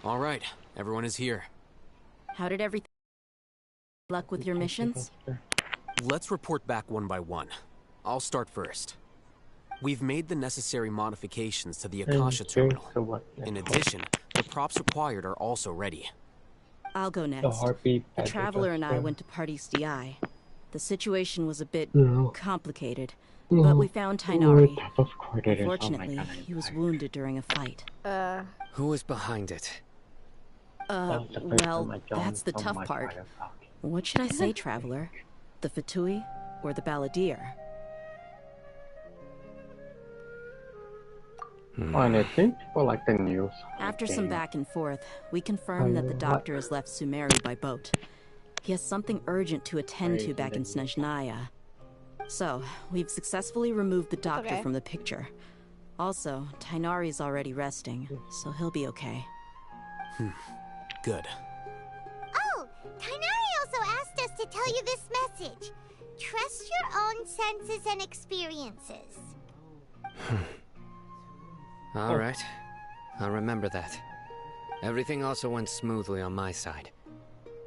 All right, everyone is here. How did everything... Luck with your missions? Let's report back one by one. I'll start first. We've made the necessary modifications to the Akasha terminal. In addition, the props required are also ready. I'll go next. The Traveler and I went to Party's DI. The situation was a bit complicated, but we found Tainari. Unfortunately, he was wounded during a fight. Who was behind it? Well, that's the tough part. What should I say, Traveler? The Fatui or the Balladeer? And I think people like the news. After some back and forth, we confirmed that the doctor has left Sumeru by boat. He has something urgent to attend to back in Snezhnaya. So, we've successfully removed the doctor from the picture. Also, Tainari's already resting, so he'll be okay. Good. Oh, Tainari also asked us to tell you this message. Trust your own senses and experiences. All right. I'll remember that. Everything also went smoothly on my side.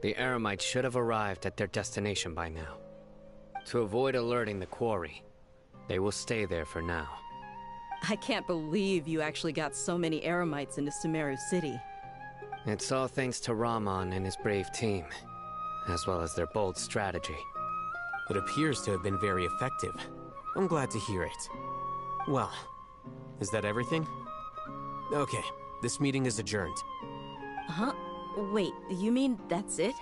The Eremites should have arrived at their destination by now. To avoid alerting the quarry, they will stay there for now. I can't believe you actually got so many Eremites into Sumeru City. It's all thanks to Rahman and his brave team, as well as their bold strategy. It appears to have been very effective. I'm glad to hear it. Well, is that everything? Okay, this meeting is adjourned. Huh? Wait, you mean that's it?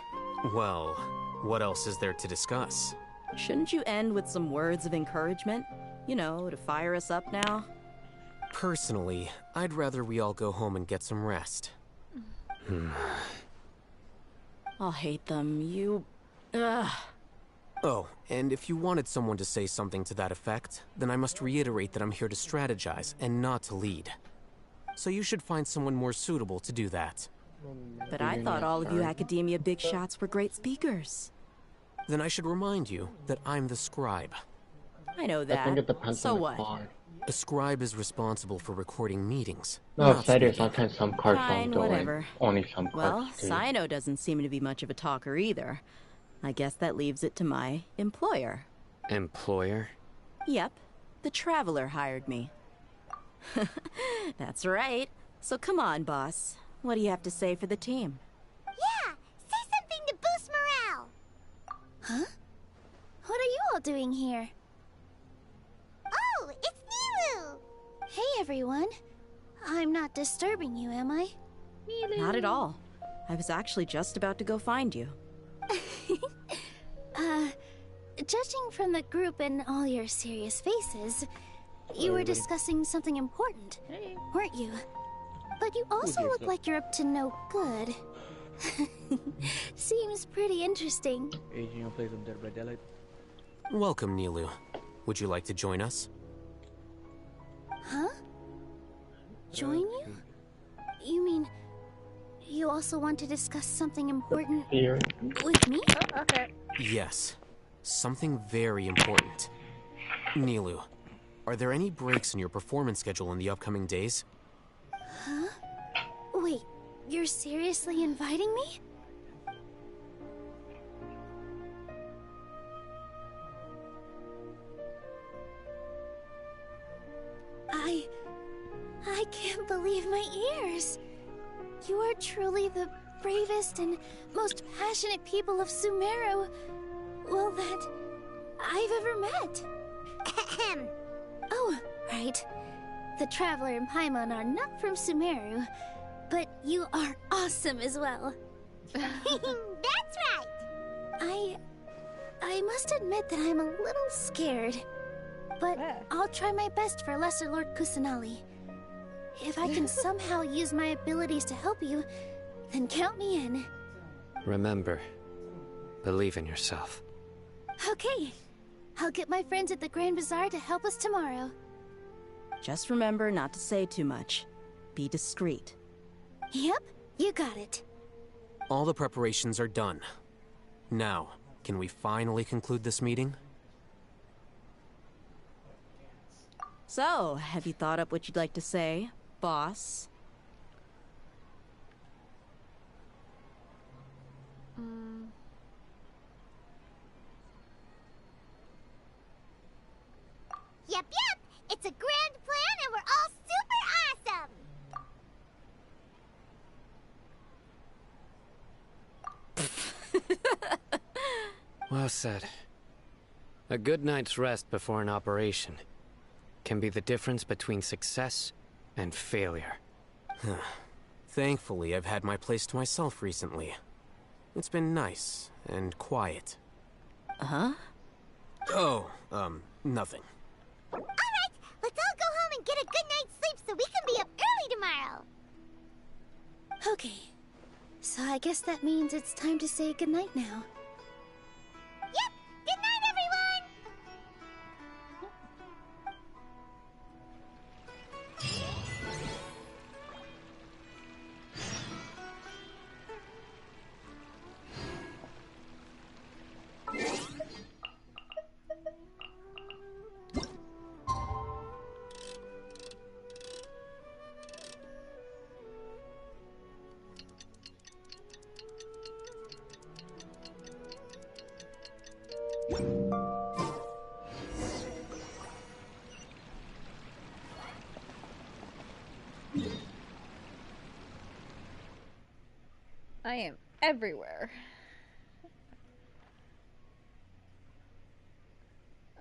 Well, what else is there to discuss? Shouldn't you end with some words of encouragement? You know, to fire us up now? Personally, I'd rather we all go home and get some rest. I'll hate them. You... Ugh. Oh, and if you wanted someone to say something to that effect, then I must reiterate that I'm here to strategize and not to lead. So you should find someone more suitable to do that. But I thought all of you academia big shots were great speakers. Then I should remind you that I'm the scribe. I know that. I think it depends so on the what? card. A scribe is responsible for recording meetings. No, not serious. speaking. Sometimes some cards Fine, don't do whatever. it. Only some Well, cards do. Sino doesn't seem to be much of a talker either. I guess that leaves it to my employer. Employer? Yep, the Traveler hired me. That's right. So come on, boss. What do you have to say for the team? Yeah, say something to boost morale. Huh? What are you all doing here? Oh, it's Nilu! Hey, everyone. I'm not disturbing you, am I? Not at all. I was actually just about to go find you. Judging from the group and all your serious faces, you were discussing something important, weren't you? But you also look like you're up to no good. Seems pretty interesting. Welcome, Nilu. Would you like to join us? Huh? Join you? You mean you also want to discuss something important with me? Okay. Yes. Something very important. Nilu, are there any breaks in your performance schedule in the upcoming days? Huh? Wait, you're seriously inviting me? I can't believe my ears. You are truly the bravest and most passionate people of Sumeru, well, that I've ever met. Oh, right. The Traveler and Paimon are not from Sumeru, but you are awesome as well. That's right! I must admit that I'm a little scared. But I'll try my best for Lesser Lord Kusanali. If I can somehow use my abilities to help you, then count me in. Remember, believe in yourself. Okay. I'll get my friends at the Grand Bazaar to help us tomorrow. Just remember not to say too much. Be discreet. Yep, you got it. All the preparations are done. Now, can we finally conclude this meeting? So, have you thought up what you'd like to say, boss? Yep, it's a grand plan and we're all super awesome! Well said. A good night's rest before an operation can be the difference between success and failure. Thankfully, I've had my place to myself recently. It's been nice and quiet. Huh? Oh, nothing. Alright, let's all go home and get a good night's sleep so we can be up early tomorrow! Okay. So I guess that means it's time to say goodnight now. Yep! Good night, everyone! I am everywhere.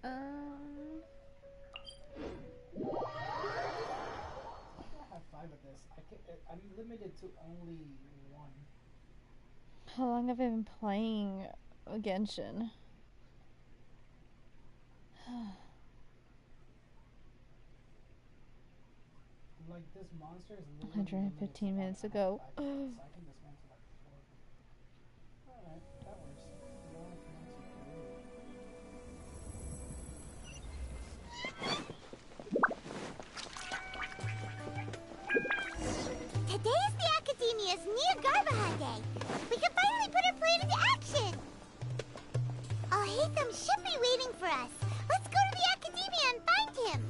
Have five of this. I'm limited to only one. How long have I been playing Genshin? Like this monster is literally 115 minutes ago. so I can dismantle like 4. Alright, that works. No one can Today is the Academia's Nia Garbaha Day. We can finally put our plan into action. All Haytham should be waiting for us. Let's go to the Academia and find him.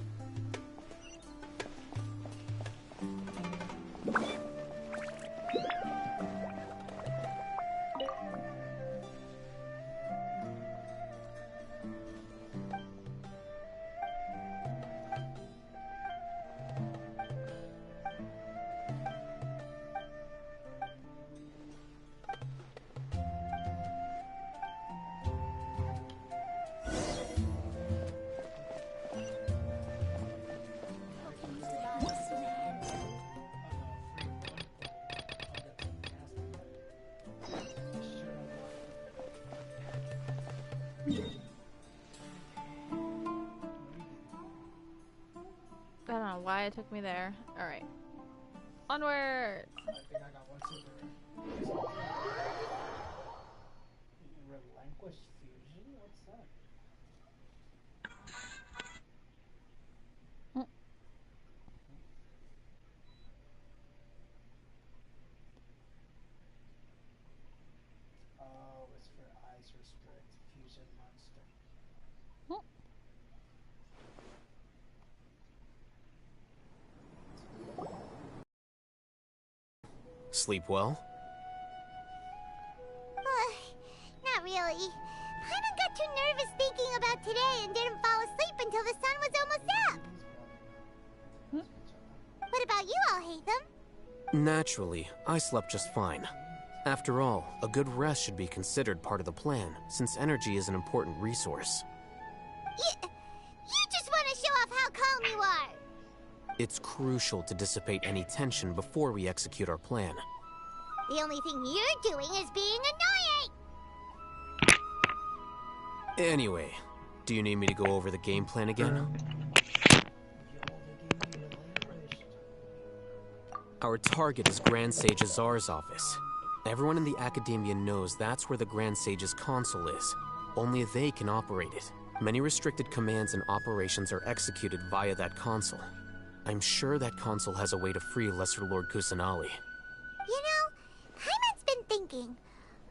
I don't know why it took me there. Alright. Onward! I think I got one super. Relinquish fusion? What's that? device restrict fusion monster. Sleep well? Not really. Paimon got too nervous thinking about today and didn't fall asleep until the sun was almost up. What about you, Alhaitham? Naturally, I slept just fine. After all, a good rest should be considered part of the plan, since energy is an important resource. You just want to show off how calm you are. It's crucial to dissipate any tension before we execute our plan. The only thing you're doing is being annoying. Anyway, do you need me to go over the game plan again? Our target is Grand Sage Azar's office. Everyone in the Academia knows that's where the Grand Sage's console is. Only they can operate it. Many restricted commands and operations are executed via that console. I'm sure that console has a way to free Lesser Lord Kusanali. You know, Paimon's been thinking,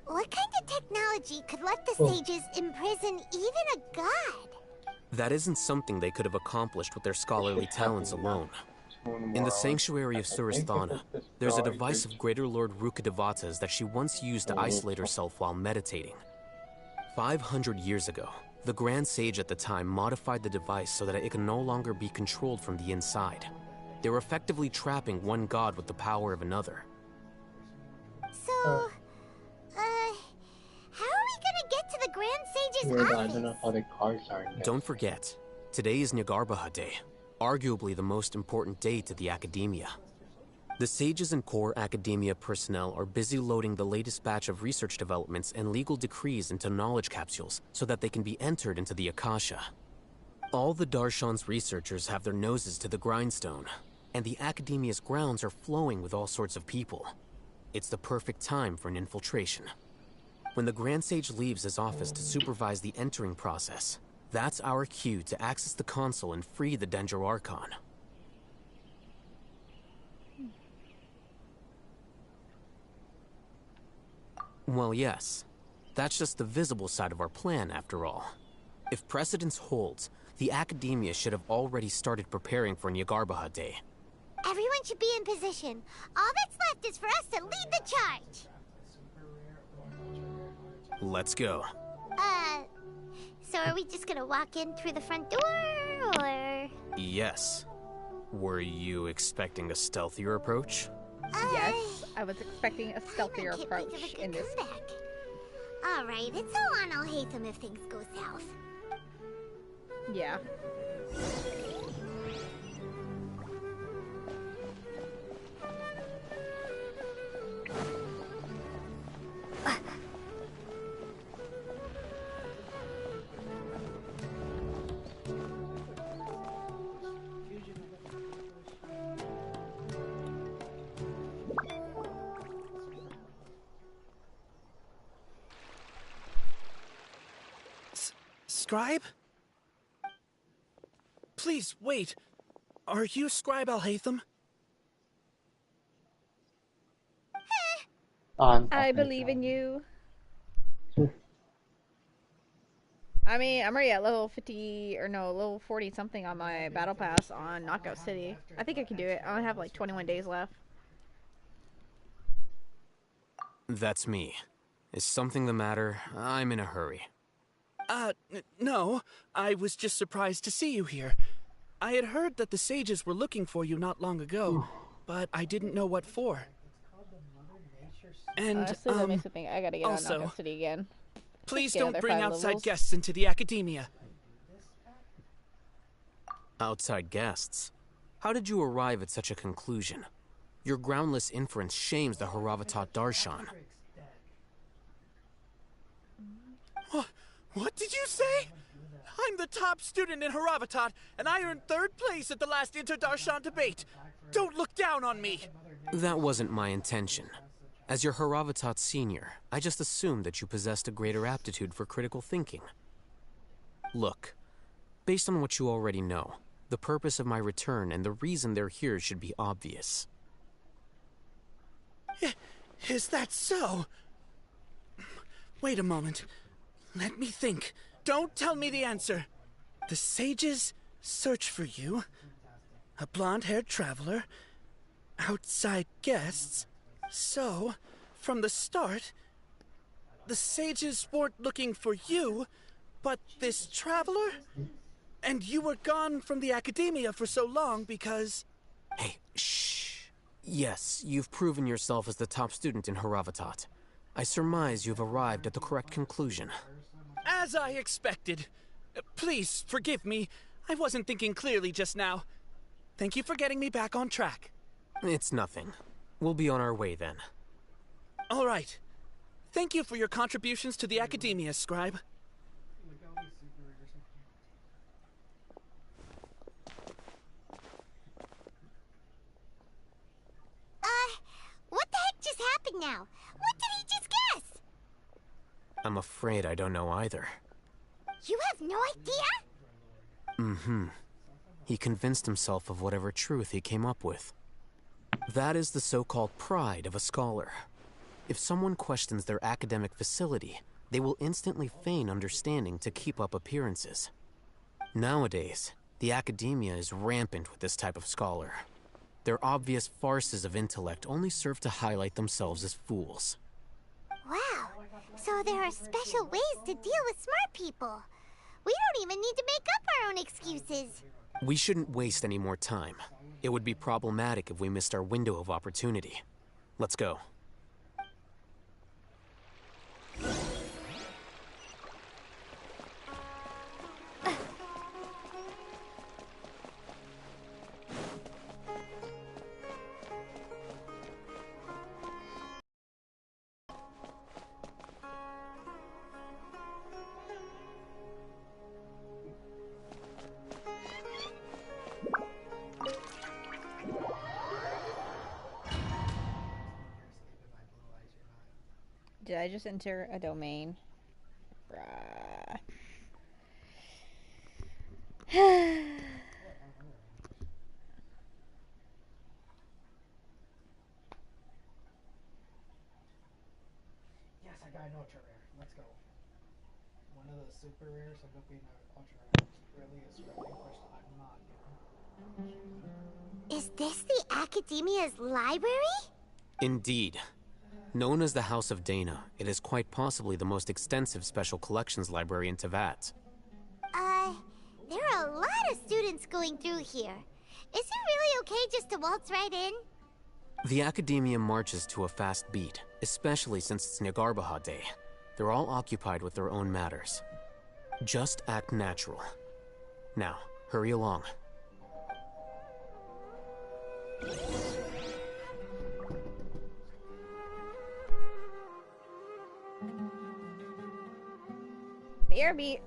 what kind of technology could let the sages imprison even a god? That isn't something they could have accomplished with their scholarly talents alone. In the sanctuary of Surasthana, there's a device of Greater Lord Rukkhadevata's that she once used to isolate herself while meditating. 500 years ago, the Grand Sage at the time modified the device so that it could no longer be controlled from the inside. They were effectively trapping one god with the power of another. So, how are we gonna get to the Grand Sage's office? I don't know how the cars are. Don't forget, today is Nyargarbaha Day, arguably the most important day to the Academia. The sages and core Academia personnel are busy loading the latest batch of research developments and legal decrees into knowledge capsules so that they can be entered into the Akasha. All the Darshan's researchers have their noses to the grindstone, and the Academia's grounds are flowing with all sorts of people. It's the perfect time for an infiltration. When the Grand Sage leaves his office to supervise the entering process, that's our cue to access the console and free the Dendro Archon. Well, yes. That's just the visible side of our plan, after all. If precedence holds, the Academia should have already started preparing for Nyargarbaha Day. Everyone should be in position. All that's left is for us to lead the charge. Let's go. So are we just gonna walk in through the front door, or...? Yes. Were you expecting a stealthier approach? Yes, I was expecting a stealthier approach in this. Alright, it's all on Alhaitham if things go south. Yeah. Scribe? Please, wait. Are you Scribe Alhaitham? I believe in you. I mean, I'm already at level 50, or no, level 40 something on my battle pass on Knockout City. I think I can do it. I only have like 21 days left. That's me. Is something the matter? I'm in a hurry. No. I was just surprised to see you here. I had heard that the sages were looking for you not long ago, but I didn't know what for. And, I gotta get also, on Knockout City again. Please Get don't other bring 5 outside levels. guests into the Academia. Outside guests? How did you arrive at such a conclusion? Your groundless inference shames the Haravatat Darshan. What did you say? I'm the top student in Haravatat, and I earned 3rd place at the last Inter-Darshan debate. Don't look down on me. That wasn't my intention. As your Haravatat senior, I just assumed that you possessed a greater aptitude for critical thinking. Look, based on what you already know, the purpose of my return and the reason they're here should be obvious. Is that so? Wait a moment. Let me think. Don't tell me the answer. The sages search for you. A blonde-haired traveler. Outside guests. So, from the start, the sages weren't looking for you, but this traveler? And you were gone from the academia for so long because... Hey, shh. Yes, you've proven yourself as the top student in Haravatat. I surmise you've arrived at the correct conclusion. As I expected. Please, forgive me. I wasn't thinking clearly just now. Thank you for getting me back on track. It's nothing. We'll be on our way then. All right. Thank you for your contributions to the academia, Scribe. What the heck just happened now? What did he just guess? I'm afraid I don't know either. You have no idea? Mm-hmm. He convinced himself of whatever truth he came up with. That is the so-called pride of a scholar. If someone questions their academic facility, they will instantly feign understanding to keep up appearances. Nowadays, the academia is rampant with this type of scholar. Their obvious farces of intellect only serve to highlight themselves as fools. Wow, so there are special ways to deal with smart people. We don't even need to make up our own excuses. We shouldn't waste any more time. It would be problematic if we missed our window of opportunity. Let's go. Did I just enter a domain? Bruh. Yes, I got an ultra rare. Let's go. One of the super rares end up being an ultra rare. Really is relinquished. I'm not. Is this the Academia's library? Indeed. Known as the House of Dana, it is quite possibly the most extensive special collections library in Teyvat. There are a lot of students going through here. Is it really okay just to waltz right in? The Academia marches to a fast beat, especially since it's Nagarbaha Day. They're all occupied with their own matters. Just act natural. Now, hurry along. BRB.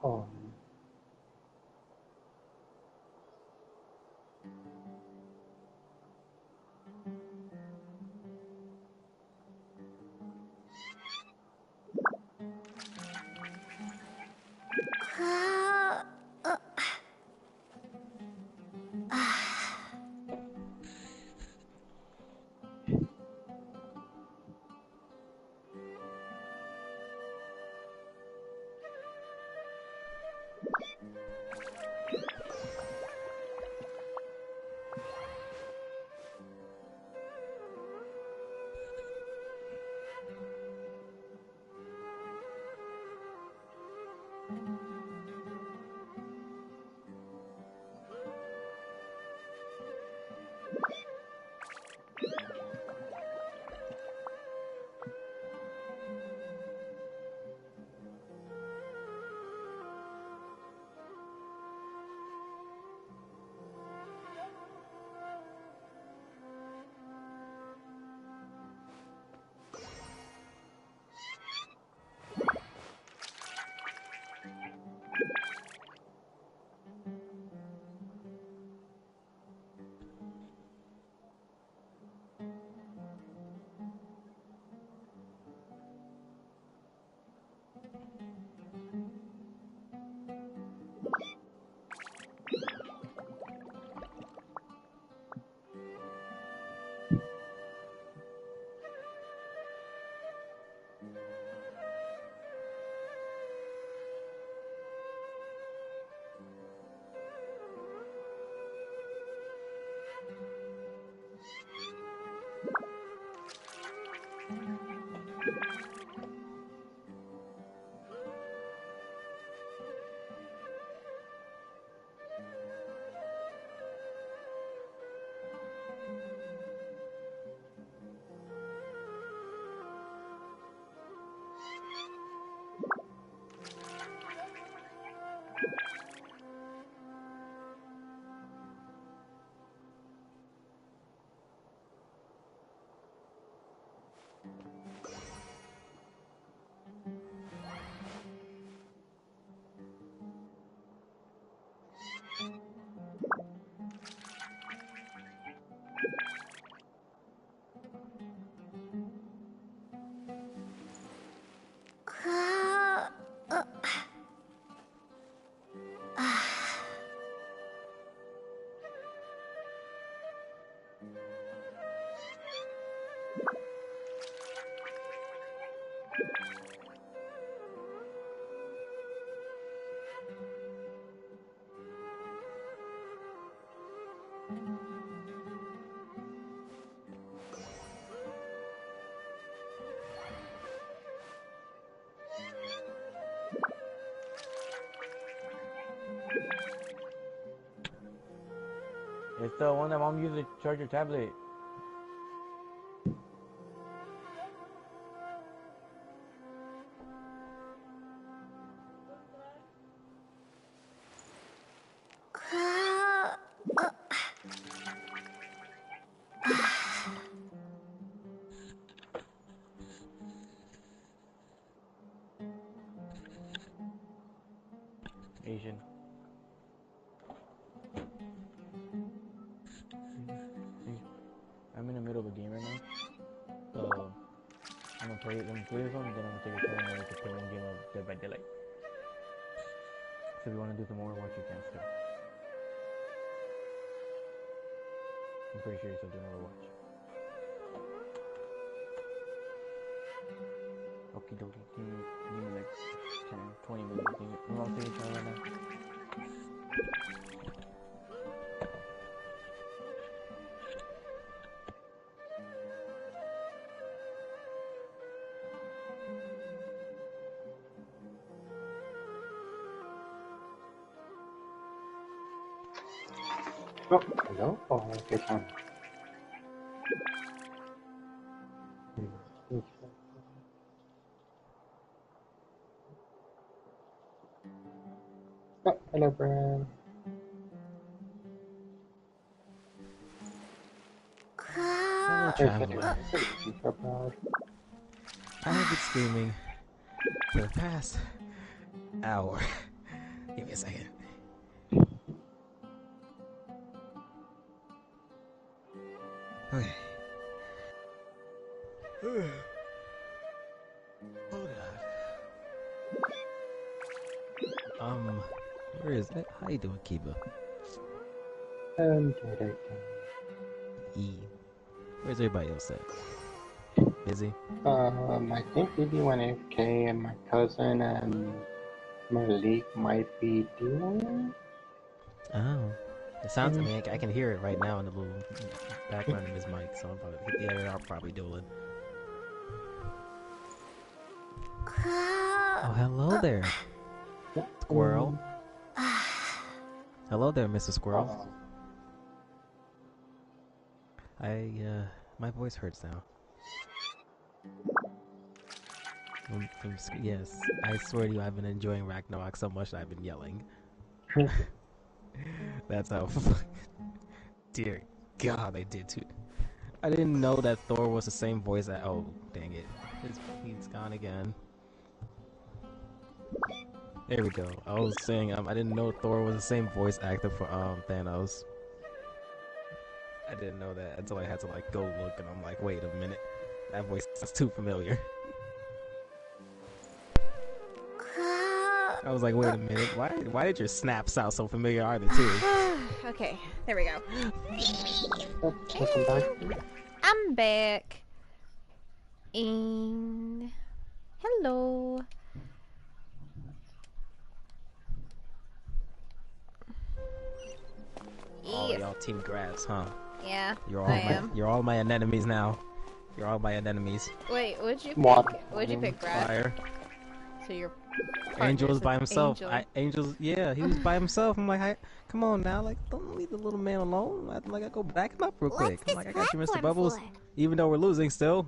Oh. It's the one that mom used to charge your tablet. Asian. I'm in the middle of a game right now, so I'm gonna play this one, then I'm gonna take a turn and then we can play one game of Dead by Daylight. So if you wanna do some more Overwatch, you can still. I'm pretty sure you're still doing Overwatch. Okie dokie, give me like 10, 20 minutes. I'm on stage right now. Oh, hello? Oh, okay, fine. Oh, hello, Bran. Fellow traveler. I have been screaming for the past hour. Give me a second. Okay. Oh god. Where is it? How you doing, Kiba? E. Where's everybody else at? Busy? I think Phoebe went AFK and my cousin and Malik might be doing. Oh. It sounds, I mean, I can hear it right now in the little background of his mic, so I'm probably, yeah, they are probably doing. Oh, hello there, Squirrel. Hello there, Mr. Squirrel. My voice hurts now. Yes, I swear to you, I've been enjoying Ragnarok so much that I've been yelling. That's how. Dear God, they did too. I didn't know that Thor was the same voice. Oh, dang it! He's gone again. There we go. I was saying, I didn't know Thor was the same voice actor for Thanos. I didn't know that until I had to like go look, and I'm like, wait a minute, that voice is too familiar. I was like, wait a minute, why did your snap sound so familiar? Are they too? Okay, there we go. I'm back. And hello. Oh, y'all team grass, huh? Yeah, You're all my anemones now. You're all my anemones. Wait, what'd you pick? What'd you pick, Brad? Fire. So your Angel was by himself. Angel. Yeah, he was by himself. I'm like, come on now, like, don't leave the little man alone. I go back him up real quick. I'm like, I got you, Mr. Bubbles. Even though we're losing still.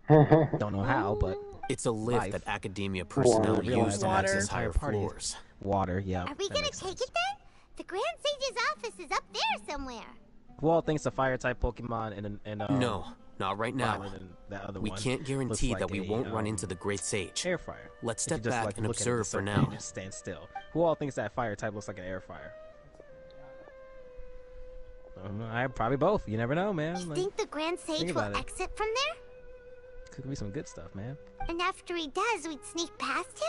Don't know how, but it's a lift that academia personnel use to access higher floors. Water, yeah. Are we gonna take it then? The Grand Sage's office is up there somewhere. Who all thinks a fire type Pokemon and no, not right now. We can't guarantee that we won't run into the Great Sage. Air fryer. Let's step back and observe for now. Just stand still. Who all thinks that fire type looks like an air fryer? I probably both. You never know, man. You think the Grand Sage will exit from there? Could be some good stuff, man. And after he does, we'd sneak past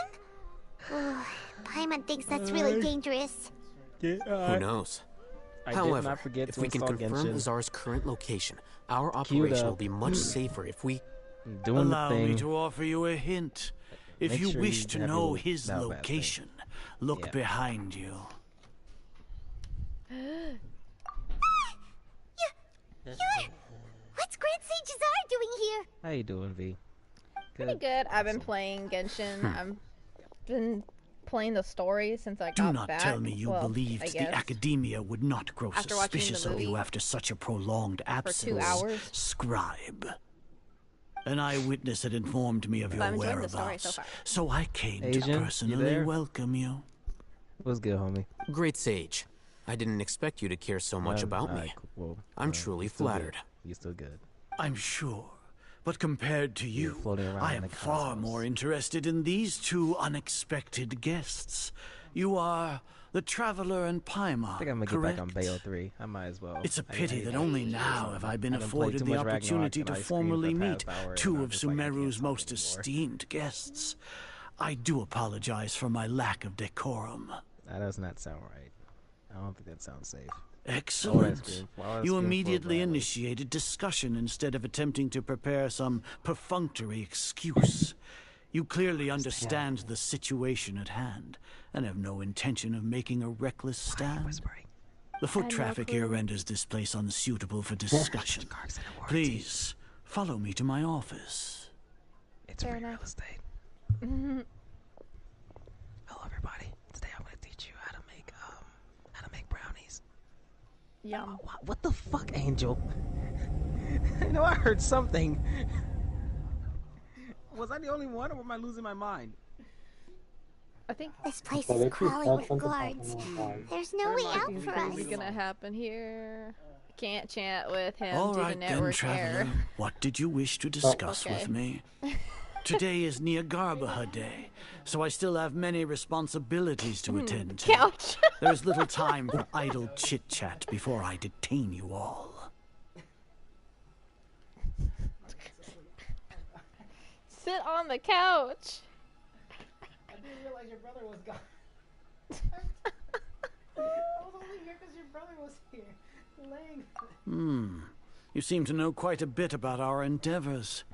him? Paimon thinks that's really dangerous. Who knows? However, if we can confirm Azar's current location, our operation will be much safer if we... Allow me to offer you a hint. If you wish to know his location, look behind you. What's Grand Sage Azar doing here? How you doing, V? Pretty good. I've been playing Genshin. I've been playing the story since I got back. Do not tell me you believed the Academia would not grow suspicious of you after such a prolonged absence. For 2 hours. Scribe. An eyewitness had informed me of your whereabouts, so I came to personally welcome you. What's good, homie? Great Sage. I didn't expect you to care so much about me. I'm truly flattered. You're still good. I'm sure. But compared to you, I am far more interested in these two unexpected guests. You are the Traveler and Paimon, I think I'm gonna get back on Bayo 3. I might as well. It's a pity that only now have I been afforded the opportunity to formally meet two of Sumeru's most esteemed guests. I do apologize for my lack of decorum. That does not sound right. I don't think that sounds safe. Excellent. You immediately initiated discussion instead of attempting to prepare some perfunctory excuse. You clearly understand the situation at hand and have no intention of making a reckless stand. The foot traffic here renders this place unsuitable for discussion. Please, follow me to my office. It's free real estate. Hello, everybody. Today I'm going to teach you how to make brownies. Yum. What the fuck, Angel? I know I heard something. Was I the only one, or am I losing my mind? I think this place is crawling with guards. There's no way out for us. What's gonna happen here? Can't chant with him All due to right then, network traveler. error. What did you wish to discuss Okay. with me? Today is Niagarbaha Day, so I still have many responsibilities to attend to. Couch. There's little time for idle chit-chat before I detain you all. Sit on the couch. I didn't realize your brother was gone. I was only here because your brother was here. Laying. You seem to know quite a bit about our endeavors.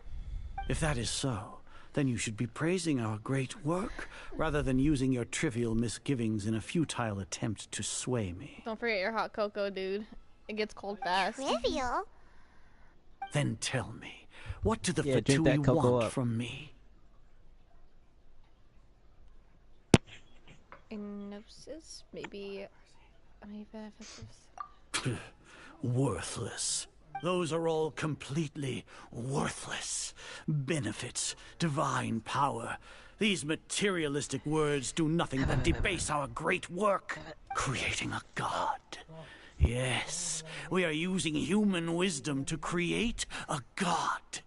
If that is so, then you should be praising our great work, rather than using your trivial misgivings in a futile attempt to sway me. Don't forget your hot cocoa, dude. It gets cold fast. Trivial? Then tell me, what do the Yeah, drink that Fatui cocoa want up. from me? Hypnosis? Maybe benefits. Worthless. Those are all completely worthless. Benefits, divine power. These materialistic words do nothing but debase our great work, creating a god. Yes, we are using human wisdom to create a god.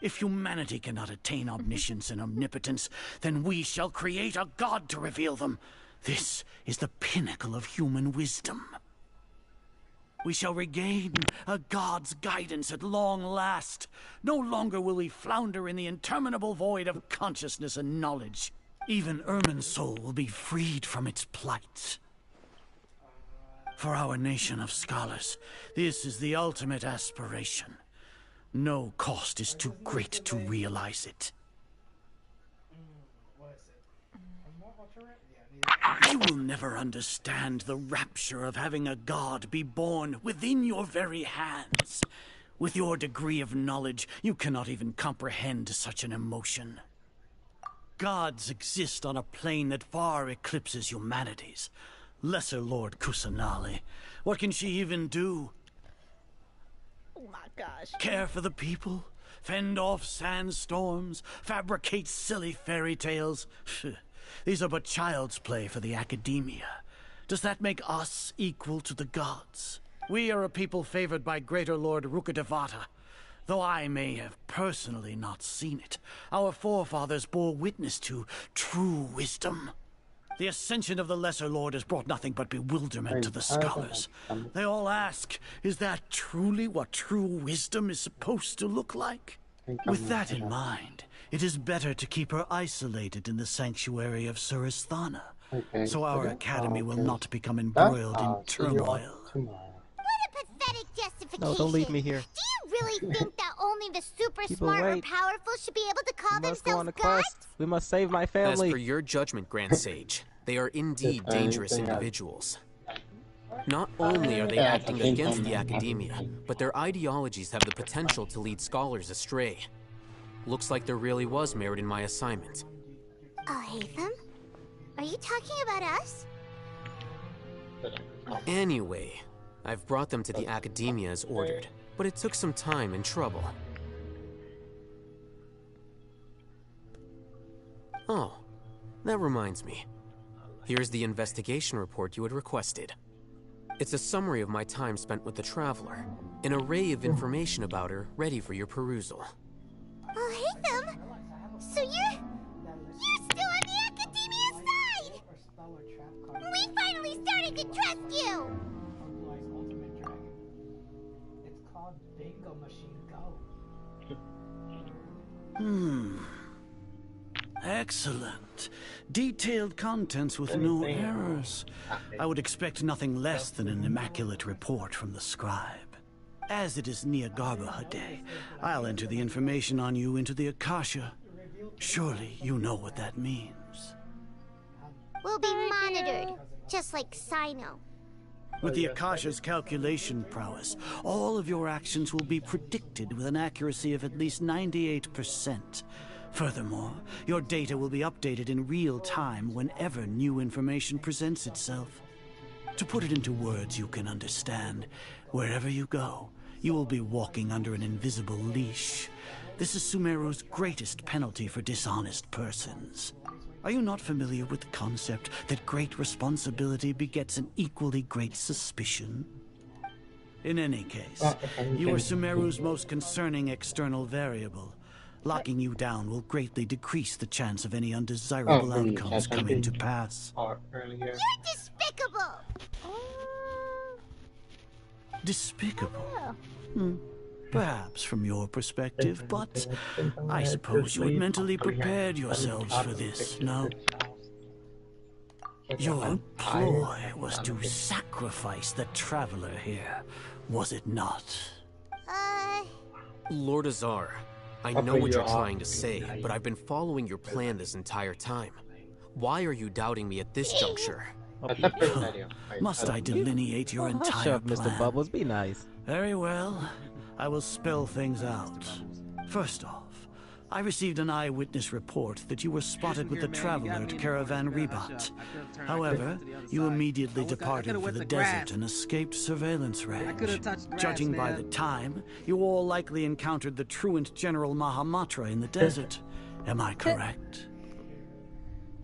If humanity cannot attain omniscience and omnipotence, then we shall create a god to reveal them. This is the pinnacle of human wisdom. We shall regain a god's guidance at long last. No longer will we flounder in the interminable void of consciousness and knowledge. Even Ermin's soul will be freed from its plight. For our nation of scholars, this is the ultimate aspiration. No cost is too great to realize it. You will never understand the rapture of having a god be born within your very hands. With your degree of knowledge, you cannot even comprehend such an emotion. Gods exist on a plane that far eclipses humanity's. Lesser Lord Kusanali, what can she even do? Oh my gosh. Care for the people? Fend off sandstorms? Fabricate silly fairy tales? These are but child's play for the academia. Does that make us equal to the gods? We are a people favored by Greater Lord Rukadevata. Though I may have personally not seen it, our forefathers bore witness to true wisdom. The ascension of the Lesser Lord has brought nothing but bewilderment to the scholars. They all ask, is that truly what true wisdom is supposed to look like? With that in mind, it is better to keep her isolated in the sanctuary of Surasthana, so our academy will not become embroiled in turmoil. What a pathetic justification. No, don't leave me here. Do you really think that only the super People smart or wait. powerful should be able to call We must go on themselves the gods? quest. We must save my As family. per your judgment, Grand Sage, they are indeed dangerous individuals. Not only are they acting against the academia, but their ideologies have the potential to lead scholars astray. Looks like there really was merit in my assignment. Oh, Hatham? Are you talking about us? Anyway, I've brought them to the academia as ordered, but it took some time and trouble. Oh, that reminds me. Here's the investigation report you had requested. It's a summary of my time spent with the Traveler, an array of information about her ready for your perusal. Oh, Hatham! So you're still on the academia side! We finally started to trust you! It's called Bingo Machine Go. Excellent. Detailed contents with no errors. I would expect nothing less than an immaculate report from the scribe. As it is Niagarbaha Day, I'll enter the information on you into the Akasha. Surely you know what that means. We'll be monitored, just like Sino. With the Akasha's calculation prowess, all of your actions will be predicted with an accuracy of at least 98%. Furthermore, your data will be updated in real time whenever new information presents itself. To put it into words you can understand, wherever you go, you will be walking under an invisible leash. This is Sumeru's greatest penalty for dishonest persons. Are you not familiar with the concept that great responsibility begets an equally great suspicion? In any case, you are Sumeru's most concerning external variable. Locking you down will greatly decrease the chance of any undesirable outcomes coming to pass. You're despicable! Despicable? Perhaps from your perspective, but I suppose you had mentally prepared yourselves for this, no? Your ploy was to sacrifice the traveler here, was it not? Lord Azar, I know what you're trying to say, but I've been following your plan this entire time. Why are you doubting me at this juncture? Must I delineate your entire Shut up, plan? Mr. Bubbles, be nice. Very well. I will spell things out. First off, I received an eyewitness report that you were spotted with the traveler at Caravan Rebat. However, you immediately departed for the desert and escaped surveillance range. Judging by the time, you all likely encountered the truant General Mahamatra in the desert. Am I correct?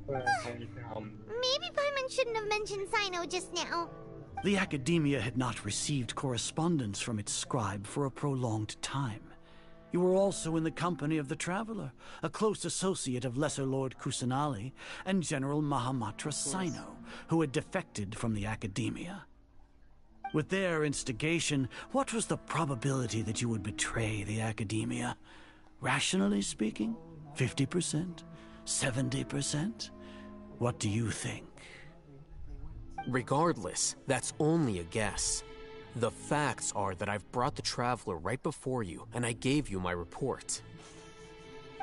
Maybe Paimon shouldn't have mentioned Sino just now. The Academia had not received correspondence from its scribe for a prolonged time. You were also in the company of the Traveler, a close associate of Lesser Lord Kusanali and General Mahamatra Sino, who had defected from the Academia. With their instigation, what was the probability that you would betray the Academia? Rationally speaking, 50%? 70%? What do you think? Regardless, that's only a guess. The facts are that I've brought the Traveler right before you, and I gave you my report.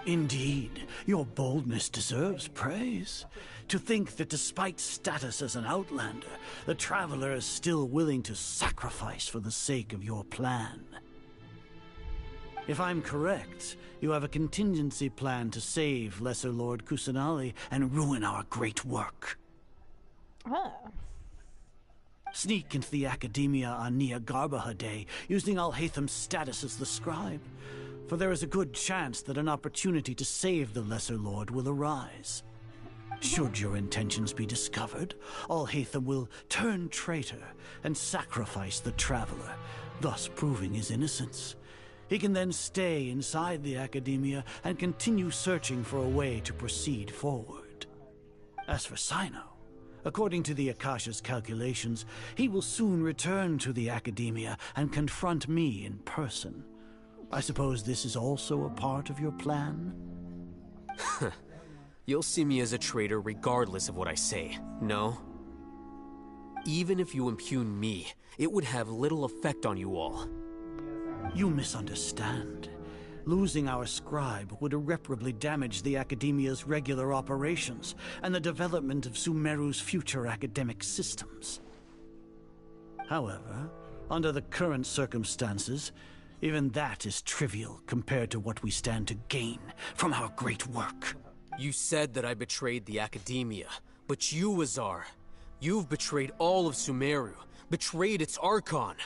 Indeed, your boldness deserves praise. To think that despite status as an outlander, the Traveler is still willing to sacrifice for the sake of your plan. If I'm correct, you have a contingency plan to save Lesser Lord Kusanali and ruin our great work. Sneak into the Academia on Nia Garbaha Day, using Alhaitham's status as the scribe. For there is a good chance that an opportunity to save the Lesser Lord will arise. Should your intentions be discovered, Alhaitham will turn traitor and sacrifice the Traveler, thus proving his innocence. He can then stay inside the Academia and continue searching for a way to proceed forward. As for Sino, according to the Akasha's calculations, he will soon return to the Academia and confront me in person. I suppose this is also a part of your plan? You'll see me as a traitor regardless of what I say, no? Even if you impugn me, it would have little effect on you all. You misunderstand. Losing our scribe would irreparably damage the Academia's regular operations and the development of Sumeru's future academic systems. However, under the current circumstances, even that is trivial compared to what we stand to gain from our great work. You said that I betrayed the Academia, but you, Azar, you've betrayed all of Sumeru, betrayed its Archon.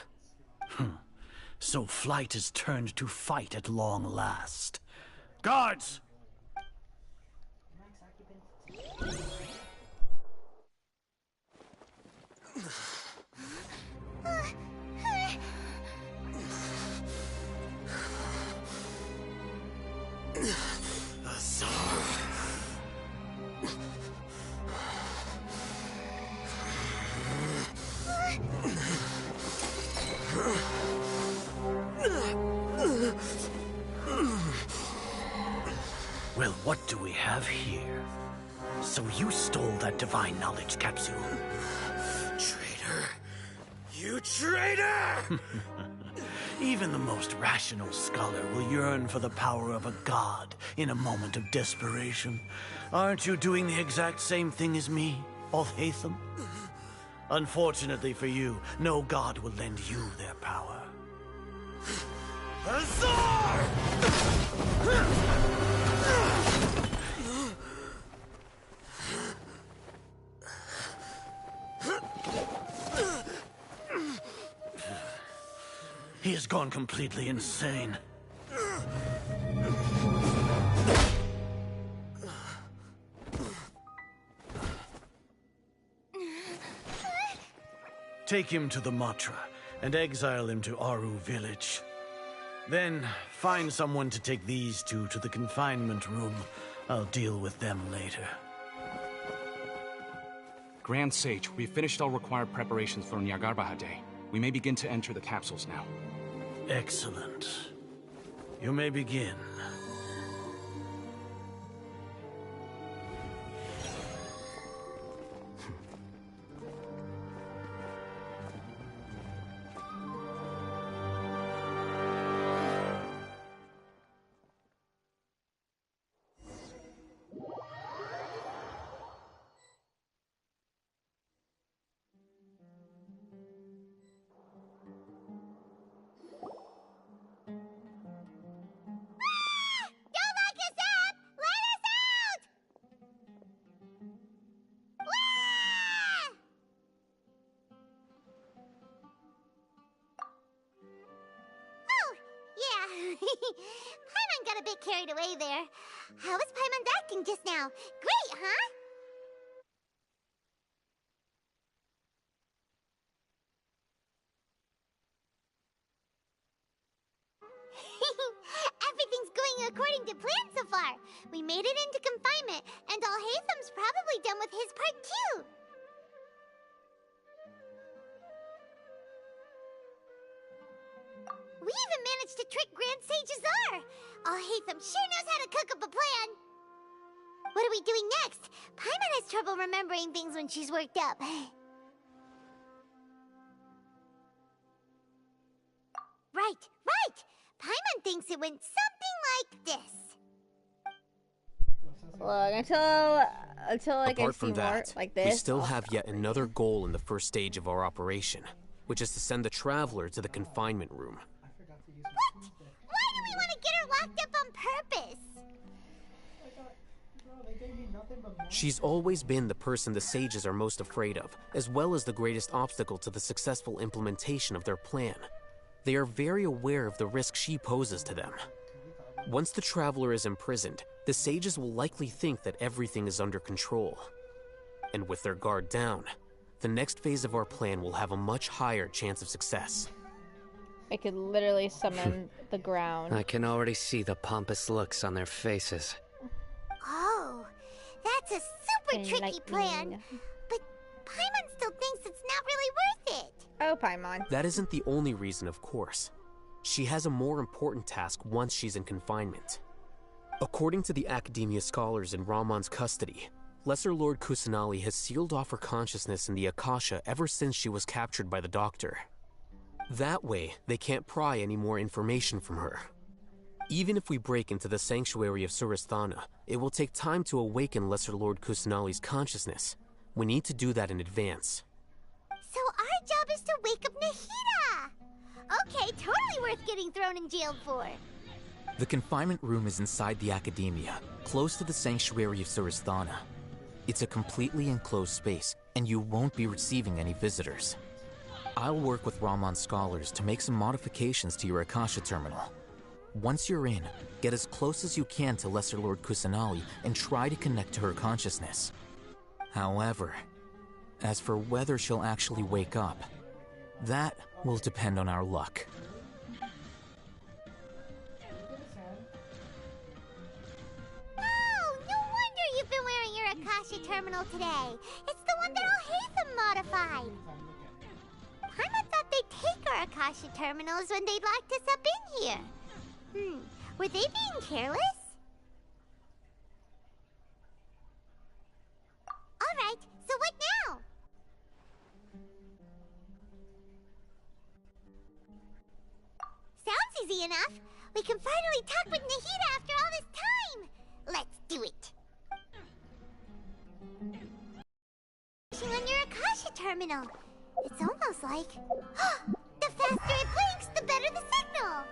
So flight has turned to fight at long last. Guards! Well, what do we have here? So you stole that divine knowledge capsule. Traitor! You traitor! Even the most rational scholar will yearn for the power of a god in a moment of desperation. Aren't you doing the exact same thing as me, Alhaitham? Unfortunately for you, no god will lend you their power. Azar! He has gone completely insane. Take him to the Matra and exile him to Aru village. Then find someone to take these two to the confinement room. I'll deal with them later. Grand Sage, we've finished all required preparations for Nyagarbha Day. We may begin to enter the capsules now. Excellent. You may begin. Paimon got a bit carried away there. How was Paimon's acting just now? Great, huh? Everything's going according to plan so far. We made it into confinement, and Alhaitham's probably done with his part too. We even managed to trick Grand Sage Azar. Alhaitham sure knows how to cook up a plan. What are we doing next? Paimon has trouble remembering things when she's worked up. Right. Paimon thinks it went something like this. Look, until I can Apart see from more that, like this. we still have yet another goal in the first stage of our operation, which is to send the Traveler to the confinement room. What? Why do we want to get her locked up on purpose? She's always been the person the sages are most afraid of, as well as the greatest obstacle to the successful implementation of their plan. They are very aware of the risk she poses to them. Once the Traveler is imprisoned, the sages will likely think that everything is under control. And with their guard down, the next phase of our plan will have a much higher chance of success. I could literally summon the ground. I can already see the pompous looks on their faces. Oh, that's a super tricky plan. But Paimon still thinks it's not really worth it. Oh, Paimon. That isn't the only reason, of course. She has a more important task once she's in confinement. According to the Academia scholars in Ramon's custody, Lesser Lord Kusanali has sealed off her consciousness in the Akasha ever since she was captured by the Doctor. That way, they can't pry any more information from her. Even if we break into the sanctuary of Surasthana, it will take time to awaken Lesser Lord Kusanali's consciousness. We need to do that in advance. So our job is to wake up Nahida! Okay, totally worth getting thrown in jail for. The confinement room is inside the Academia, close to the sanctuary of Surasthana. It's a completely enclosed space, and you won't be receiving any visitors. I'll work with Ramon's scholars to make some modifications to your Akasha terminal. Once you're in, get as close as you can to Lesser Lord Kusanali and try to connect to her consciousness. However, as for whether she'll actually wake up, that will depend on our luck. Oh, no wonder you've been wearing your Akasha terminal today. It's the one that Alhaitham modified. Paimon thought they'd take our Akasha terminals when they'd locked us up in here. Were they being careless? Alright, so what now? Sounds easy enough. We can finally talk with Nahida after all this time. Let's do it. On your Akasha terminal. It's almost like... the faster it blinks, the better the signal.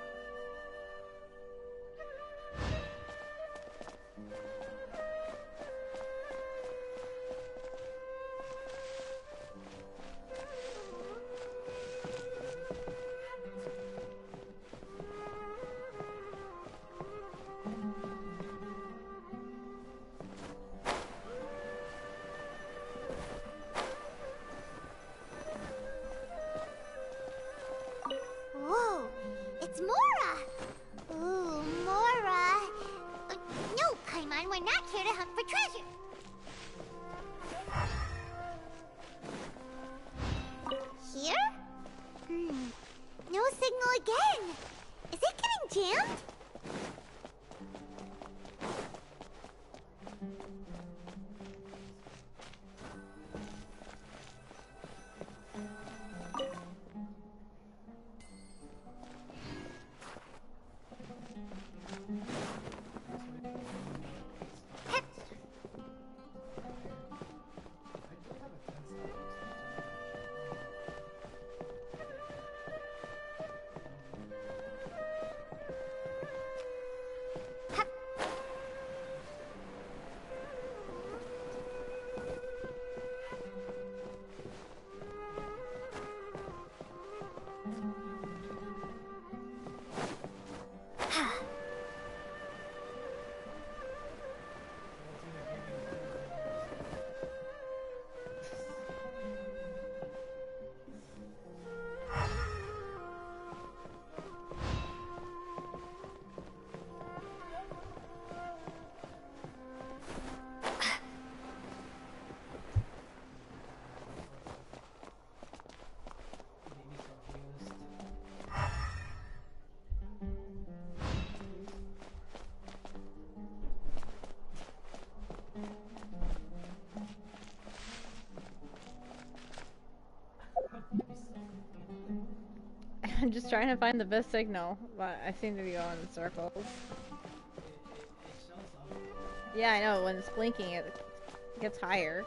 I'm just trying to find the best signal, but I seem to be going in circles. Yeah, I know, when it's blinking it gets higher.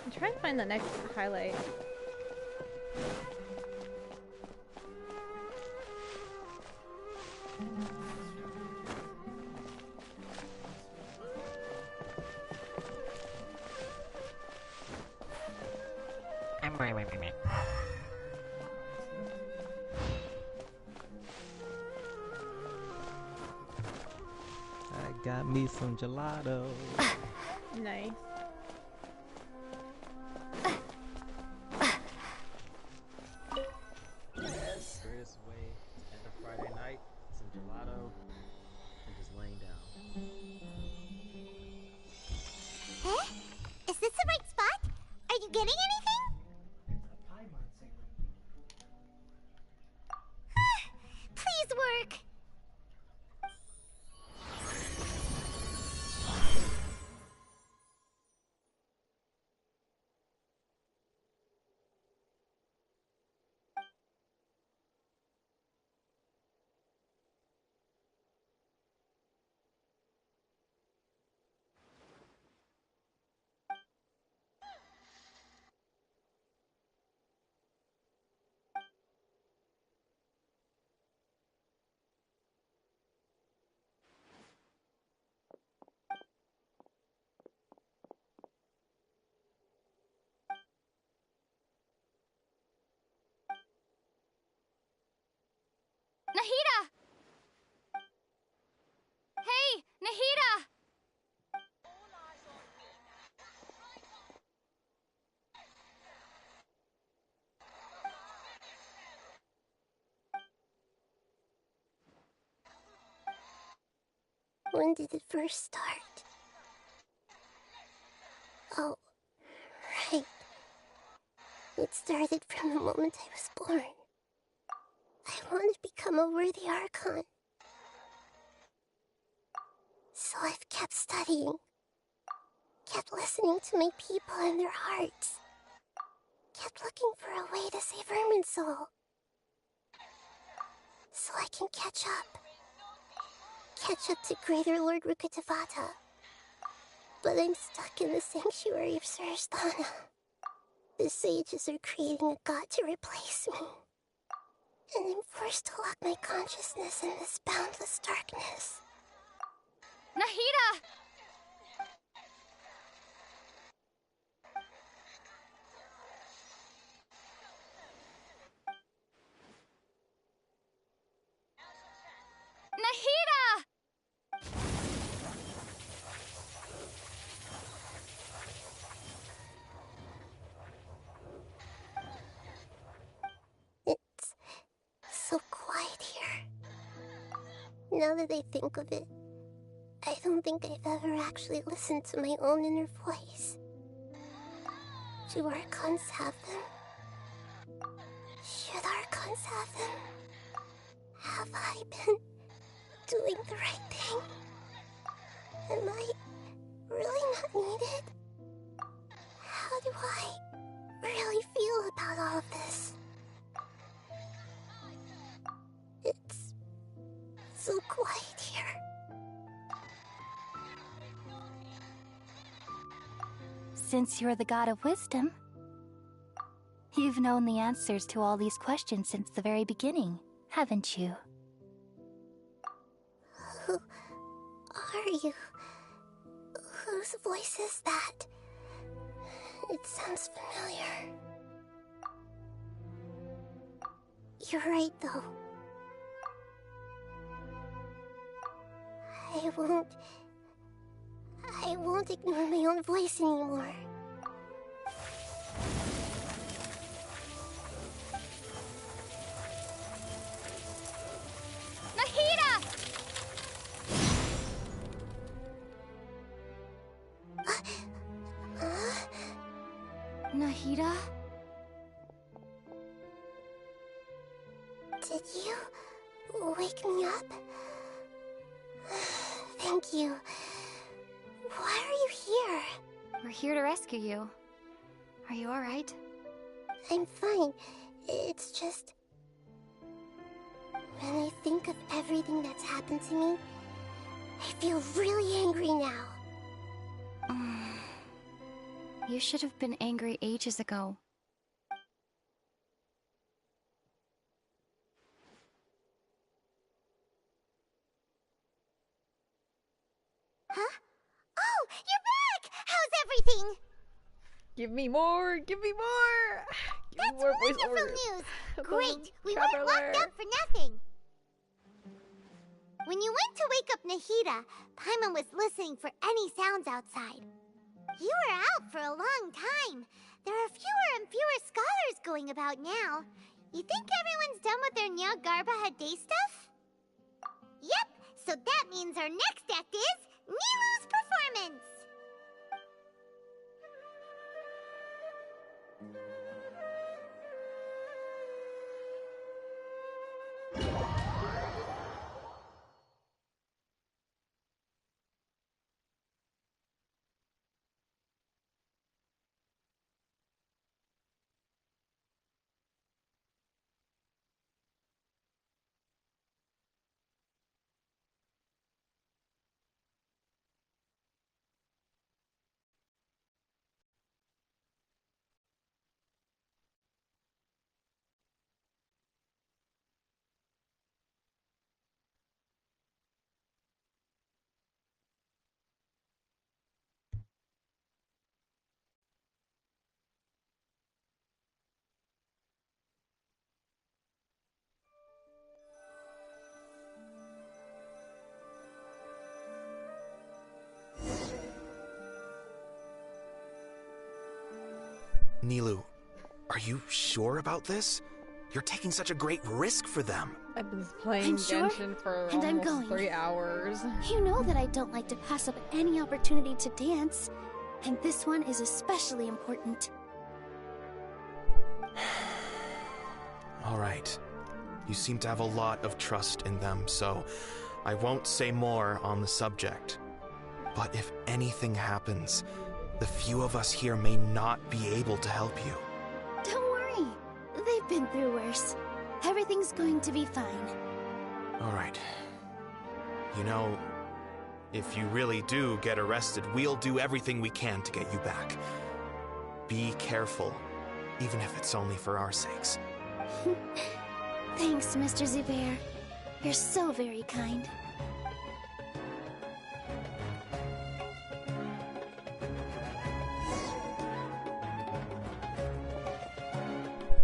I'm trying to find the next highlight. I got me some gelato. Nice. Greatest way to end a Friday night, some gelato, and just laying down. Huh? Is this the right spot? Are you getting anything? Please work. Nahida! Hey, Nahida! When did it first start? Oh, right. It started from the moment I was born. I wanted to become a worthy Archon. So I've kept studying. Kept listening to my people and their hearts. Kept looking for a way to save Irminsul. So I can catch up. Catch up to Greater Lord Rukkhadevata. But I'm stuck in the sanctuary of Surasthana. The sages are creating a god to replace me. And I'm forced to lock my consciousness in this boundless darkness. Nahida! Nahida! It's so quiet here. Now that I think of it, I don't think I've ever actually listened to my own inner voice. Do Archons have them? Should Archons have them? Have I been doing the right thing? Am I really not needed? How do I really feel about all of this? It's so quiet here. Since you're the god of wisdom, you've known the answers to all these questions since the very beginning, haven't you? Who are you? Whose voice is that? It sounds familiar. You're right, though. I won't ignore my own voice anymore. Nahida! Nahida? Did you wake me up? Thank you. Why are you here? We're here to rescue you. Are you alright? I'm fine. It's just... when I think of everything that's happened to me, I feel really angry now. You should have been angry ages ago. Huh? Oh, you're back! How's everything? Give me more! Give me more! Give me more Wonderful voiceovers. news! Come Great! on, We weren't Traveler. locked up for nothing! When you went to wake up Nahida, Paimon was listening for any sounds outside. You were out for a long time. There are fewer and fewer scholars going about now. You think everyone's done with their Nya Garbaha Day stuff? Yep, so that means our next act is Nilu's performance! Nilu, are you sure about this? You're taking such a great risk for them. I've been playing I'm sure, Genshin for and I'm almost going. 3 hours. You know that I don't like to pass up any opportunity to dance, and this one is especially important. All right. You seem to have a lot of trust in them, so I won't say more on the subject. But if anything happens, the few of us here may not be able to help you. Don't worry. They've been through worse. Everything's going to be fine. All right. You know, if you really do get arrested, we'll do everything we can to get you back. Be careful, even if it's only for our sakes. Thanks, Mr. Zubair. You're so very kind.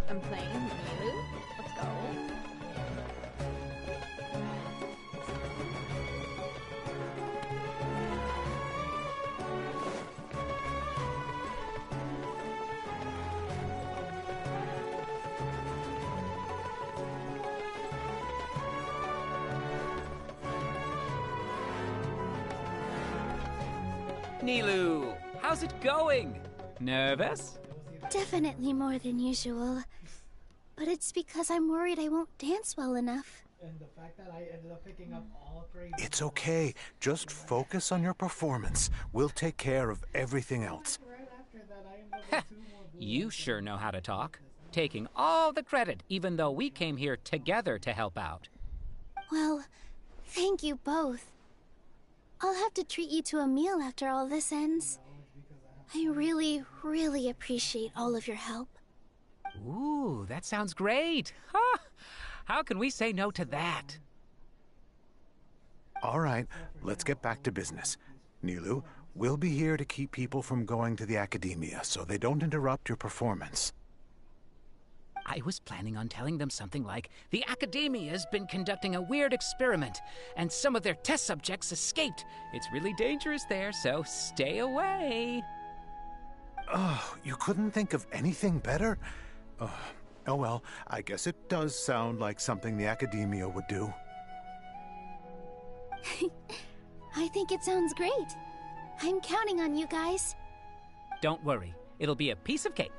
I'm playing Nilu. Let's go. Nilu, how's it going? Nervous? Definitely more than usual. But it's because I'm worried I won't dance well enough. And the fact that I ended up picking up all 3... It's okay. Just focus on your performance. We'll take care of everything else. Right after that, I ended up with 2 more blue You sure know how to talk. Taking all the credit, even though we came here together to help out. Well, thank you both. I'll have to treat you to a meal after all this ends. I really, really appreciate all of your help. Ooh, that sounds great. Ha! How can we say no to that? All right, let's get back to business. Nilu, we'll be here to keep people from going to the academia so they don't interrupt your performance. I was planning on telling them something like, the Academia's been conducting a weird experiment, and some of their test subjects escaped. It's really dangerous there, so stay away. Oh, you couldn't think of anything better? Oh well, I guess it does sound like something the Academia would do. I think it sounds great. I'm counting on you guys. Don't worry, it'll be a piece of cake.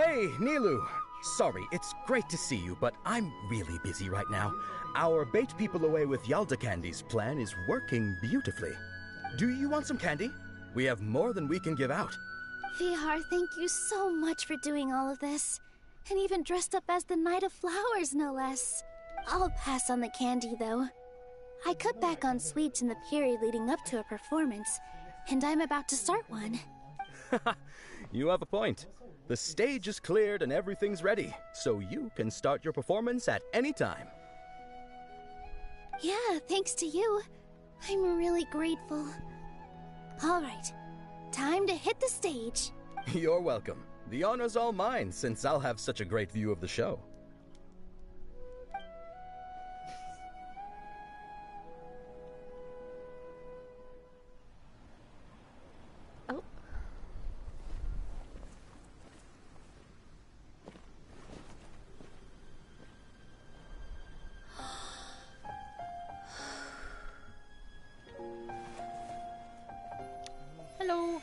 Hey, Nilu! Sorry, it's great to see you, but I'm really busy right now. Our bait people away with Yalda candies plan is working beautifully. Do you want some candy? We have more than we can give out. Vihar, thank you so much for doing all of this. And even dressed up as the Knight of Flowers, no less. I'll pass on the candy, though. I cut back on sweets in the period leading up to a performance, and I'm about to start one. You have a point. The stage is cleared and everything's ready, so you can start your performance at any time. Yeah, thanks to you. I'm really grateful. All right, time to hit the stage. You're welcome. The honor's all mine, since I'll have such a great view of the show. Oh. Hello.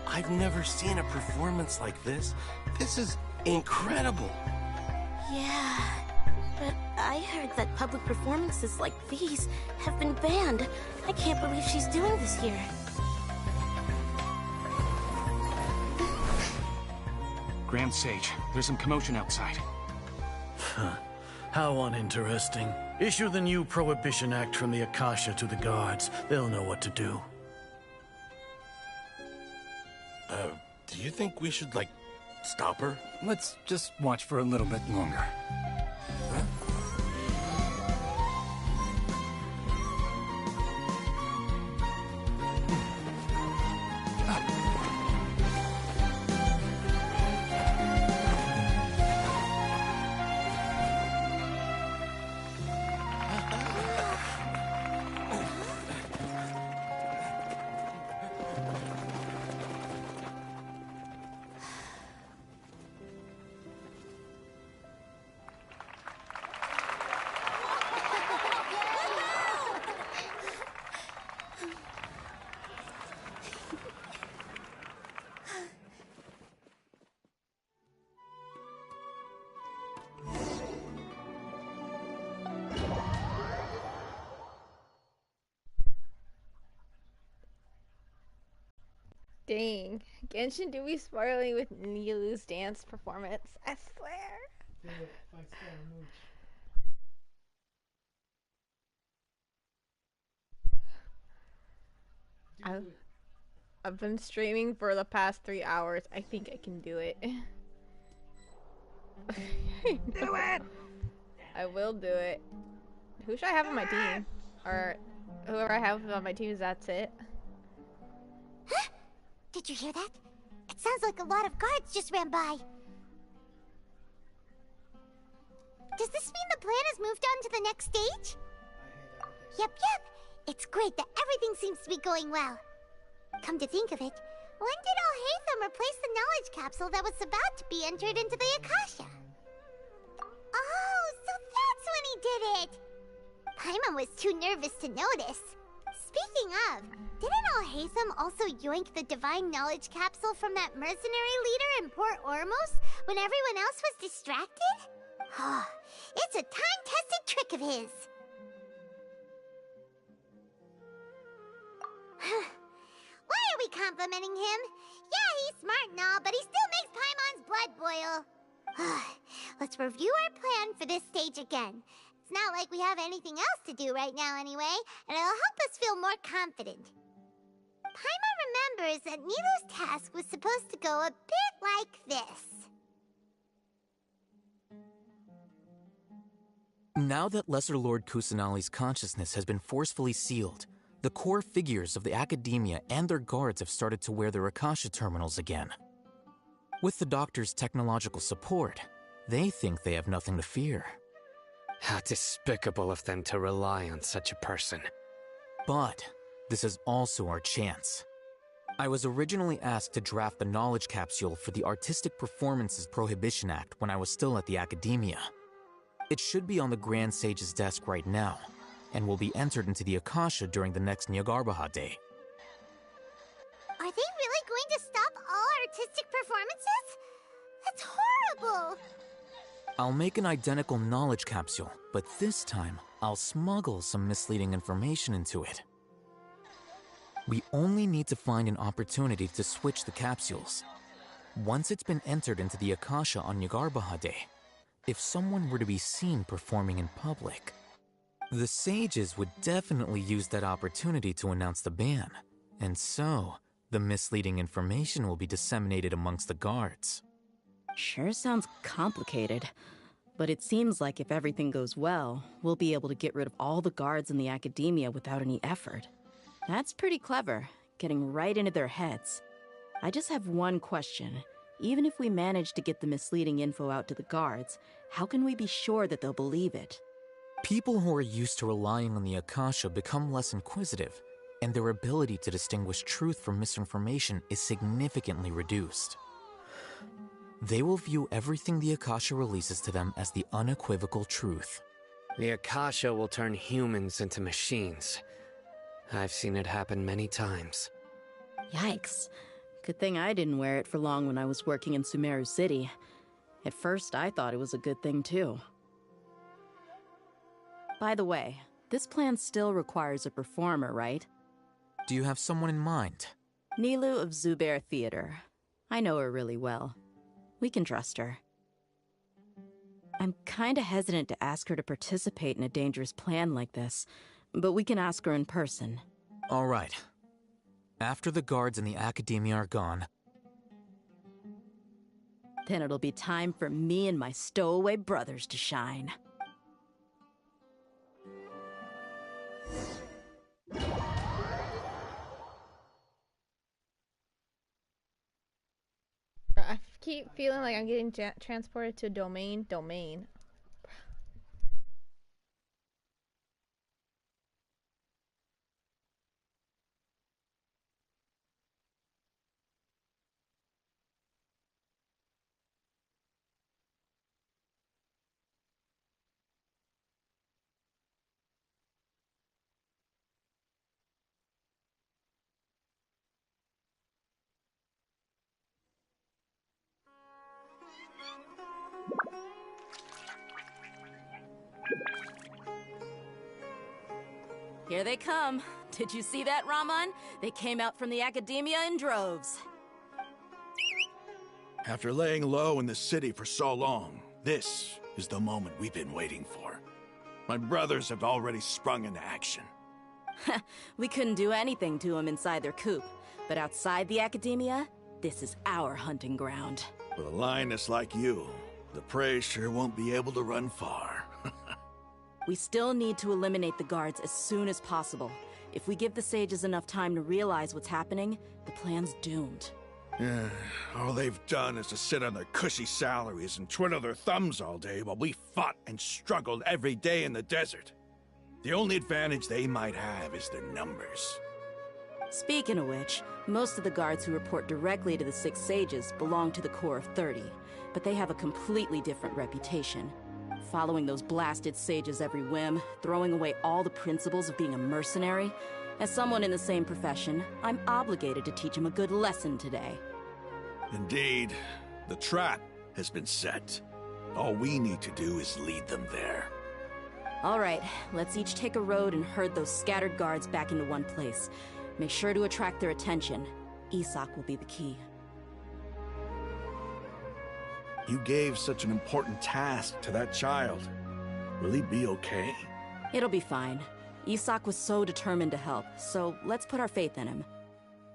I've never seen a performance like this. This is incredible. Yeah, but I heard that public performances like these have been banned. I can't believe she's doing this here. Grand Sage, there's some commotion outside. How uninteresting. Issue the new Prohibition Act from the Akasha to the guards. They'll know what to do. Do you think we should, like, stop her? Let's just watch for a little bit longer. Dang. Genshin do be spoiling with Nilu's dance performance. I swear. I've been streaming for the past 3 hours. I think I can do it. Do it! I will do it. Who should I have on my team? Or whoever I have on my team, that's it. Huh? Did you hear that? It sounds like a lot of guards just ran by. Does this mean the plan has moved on to the next stage? Yep. It's great that everything seems to be going well. Come to think of it, when did Alhaitham replace the knowledge capsule that was about to be entered into the Akasha? Oh, so that's when he did it! Paimon was too nervous to notice. Speaking of, didn't Alhaitham also yoink the divine knowledge capsule from that mercenary leader in Port Ormos when everyone else was distracted? Oh, it's a time-tested trick of his. Why are we complimenting him? Yeah, he's smart and all, but he still makes Paimon's blood boil. Let's review our plan for this stage again. It's not like we have anything else to do right now anyway, and it'll help us feel more confident. Paimon remembers that Nilu's task was supposed to go a bit like this. Now that Lesser Lord Kusanali's consciousness has been forcefully sealed, the core figures of the academia and their guards have started to wear their Akasha terminals again. With the doctor's technological support, they think they have nothing to fear. How despicable of them to rely on such a person. But this is also our chance. I was originally asked to draft the knowledge capsule for the Artistic Performances Prohibition Act when I was still at the Academia. It should be on the Grand Sage's desk right now, and will be entered into the Akasha during the next Nyargarbaha Day. Are they really going to stop all artistic performances? That's horrible! I'll make an identical knowledge capsule, but this time, I'll smuggle some misleading information into it. We only need to find an opportunity to switch the capsules. Once it's been entered into the Akasha on Nyargarbaha Day, if someone were to be seen performing in public, the sages would definitely use that opportunity to announce the ban, and so the misleading information will be disseminated amongst the guards. Sure sounds complicated, but it seems like if everything goes well, we'll be able to get rid of all the guards in the Academia without any effort. That's pretty clever, getting right into their heads. I just have one question. Even if we manage to get the misleading info out to the guards, how can we be sure that they'll believe it? People who are used to relying on the Akasha become less inquisitive, and their ability to distinguish truth from misinformation is significantly reduced. They will view everything the Akasha releases to them as the unequivocal truth. The Akasha will turn humans into machines. I've seen it happen many times. Yikes. Good thing I didn't wear it for long when I was working in Sumeru City. At first, I thought it was a good thing too. By the way, this plan still requires a performer, right? Do you have someone in mind? Nilu of Zubair Theater. I know her really well. We can trust her. I'm kinda hesitant to ask her to participate in a dangerous plan like this, but we can ask her in person. All right. After the guards in the Academia are gone, then it'll be time for me and my stowaway brothers to shine. I keep feeling like I'm getting transported to domain. Here they come. Did you see that, Raman? They came out from the Academia in droves. After laying low in the city for so long, this is the moment we've been waiting for. My brothers have already sprung into action. We couldn't do anything to them inside their coop, but outside the Academia, this is our hunting ground. With a lioness like you, the prey sure won't be able to run far. We still need to eliminate the guards as soon as possible. If we give the sages enough time to realize what's happening, the plan's doomed. Yeah, all they've done is to sit on their cushy salaries and twiddle their thumbs all day while we fought and struggled every day in the desert. The only advantage they might have is their numbers. Speaking of which, most of the guards who report directly to the Six Sages belong to the Corps of 30, but they have a completely different reputation. Following those blasted sages every whim, throwing away all the principles of being a mercenary. As someone in the same profession, I'm obligated to teach them a good lesson today. Indeed, the trap has been set. All we need to do is lead them there. All right, let's each take a road and herd those scattered guards back into one place. Make sure to attract their attention. Isak will be the key. You gave such an important task to that child. Will he be okay? It'll be fine. Isak was so determined to help, so let's put our faith in him.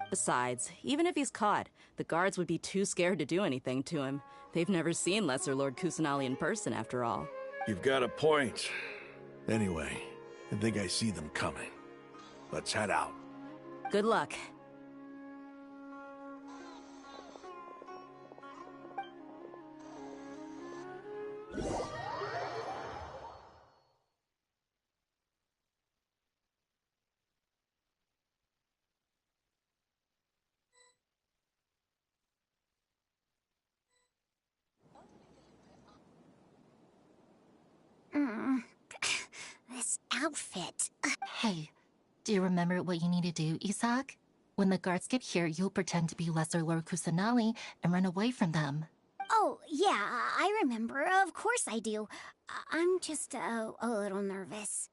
Besides, even if he's caught, the guards would be too scared to do anything to him. They've never seen Lesser Lord Kusanali in person, after all. You've got a point. Anyway, I think I see them coming. Let's head out. Good luck. outfit. Hey, do you remember what you need to do, Isak? When the guards get here, you'll pretend to be Lesser Lord Kusanali and run away from them. Oh, yeah, I remember. Of course I do. I'm just a little nervous.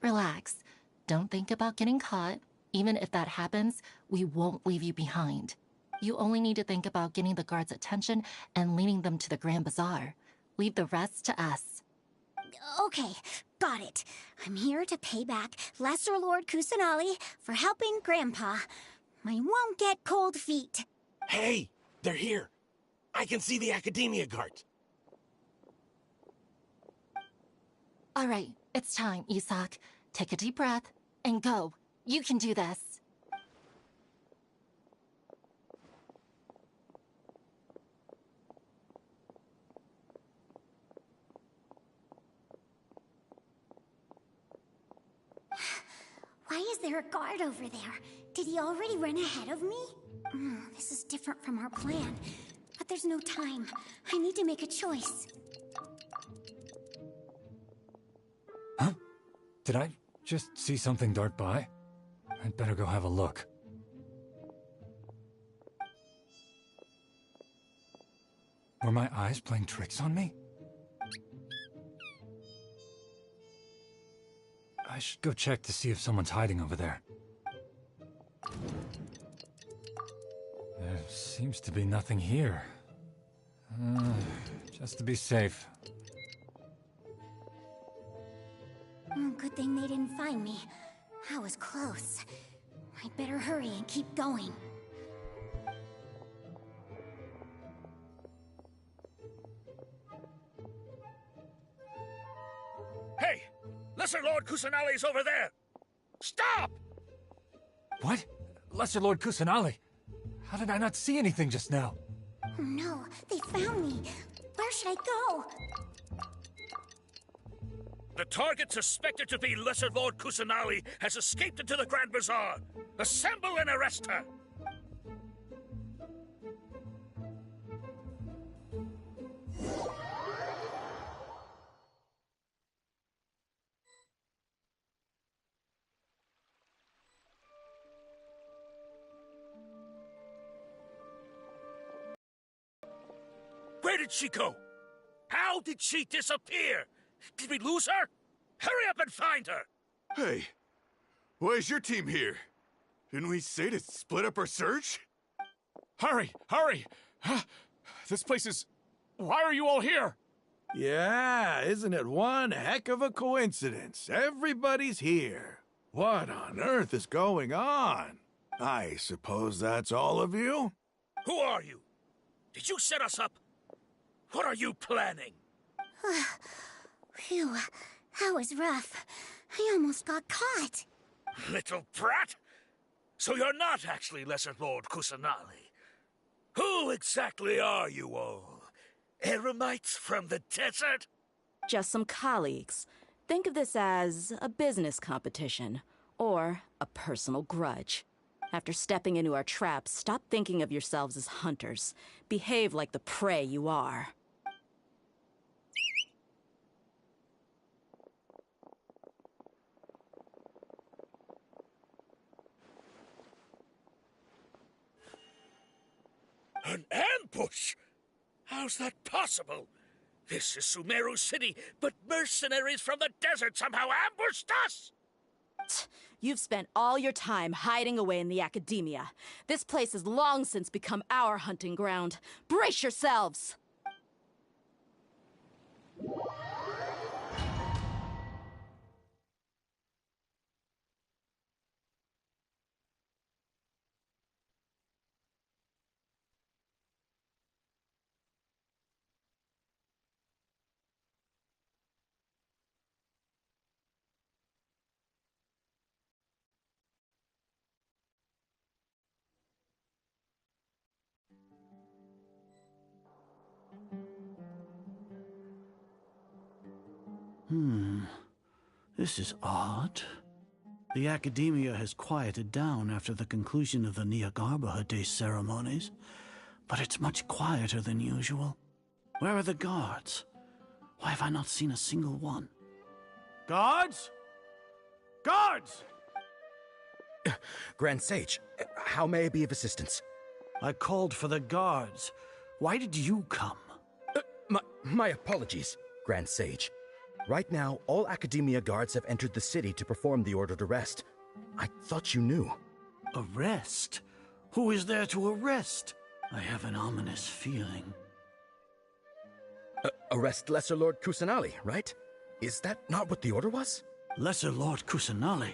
Relax. Don't think about getting caught. Even if that happens, we won't leave you behind. You only need to think about getting the guards' attention and leading them to the Grand Bazaar. Leave the rest to us. Okay, got it. I'm here to pay back Lesser Lord Kusanali for helping Grandpa. I won't get cold feet. Hey, they're here. I can see the Academia guards. All right, it's time, Isak. Take a deep breath and go. You can do this. Why is there a guard over there? Did he already run ahead of me? This is different from our plan. But there's no time. I need to make a choice. Huh? Did I just see something dart by? I'd better go have a look. Were my eyes playing tricks on me? I should go check to see if someone's hiding over there. There seems to be nothing here. Just to be safe. Good thing they didn't find me. I was close. I'd better hurry and keep going. Hey! Lesser Lord Kusanali's over there! Stop! What? Lesser Lord Kusanali? How did I not see anything just now? Oh no, they found me. Where should I go? The target suspected to be Lesser Lord Kusanali has escaped into the Grand Bazaar. Assemble and arrest her! Where did she go? How did she disappear? Did we lose her? Hurry up and find her! Hey, why is your team here? Didn't we say to split up our search? Hurry! Hurry! Huh? This place is... Why are you all here? Yeah, isn't it one heck of a coincidence? Everybody's here. What on earth is going on? I suppose that's all of you? Who are you? Did you set us up? What are you planning? Phew, that was rough. I almost got caught. Little brat! So you're not actually Lesser Lord Kusanali. Who exactly are you all? Eremites from the desert? Just some colleagues. Think of this as a business competition, or a personal grudge. After stepping into our traps, stop thinking of yourselves as hunters. Behave like the prey you are. An ambush? How's that possible? This is Sumeru City, but mercenaries from the desert somehow ambushed us! You've spent all your time hiding away in the Academia. This place has long since become our hunting ground. Brace yourselves! This is odd. The Academia has quieted down after the conclusion of the Nyagarbha Day ceremonies, but it's much quieter than usual. Where are the guards? Why have I not seen a single one? Guards? Guards! Grand Sage, how may I be of assistance? I called for the guards. Why did you come? My apologies, Grand Sage. Right now, all Academia guards have entered the city to perform the ordered arrest. I thought you knew. Arrest? Who is there to arrest? I have an ominous feeling. Arrest Lesser Lord Kusanali, right? Is that not what the order was? Lesser Lord Kusanali?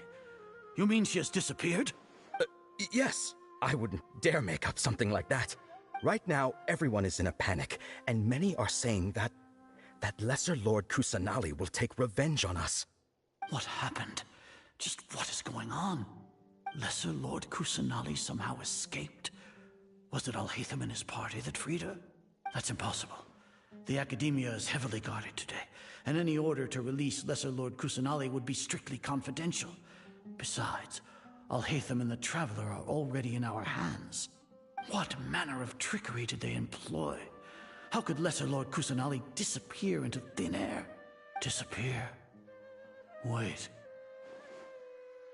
You mean she has disappeared? Yes. I wouldn't dare make up something like that. Right now, everyone is in a panic, and many are saying that Lesser Lord Kusanali will take revenge on us. What happened? Just what is going on? Lesser Lord Kusanali somehow escaped? Was it Alhaitham and his party that freed her? That's impossible. The Academia is heavily guarded today, and any order to release Lesser Lord Kusanali would be strictly confidential. Besides, Alhaitham and the Traveler are already in our hands. What manner of trickery did they employ? How could Lesser Lord Kusanali disappear into thin air? Disappear? Wait.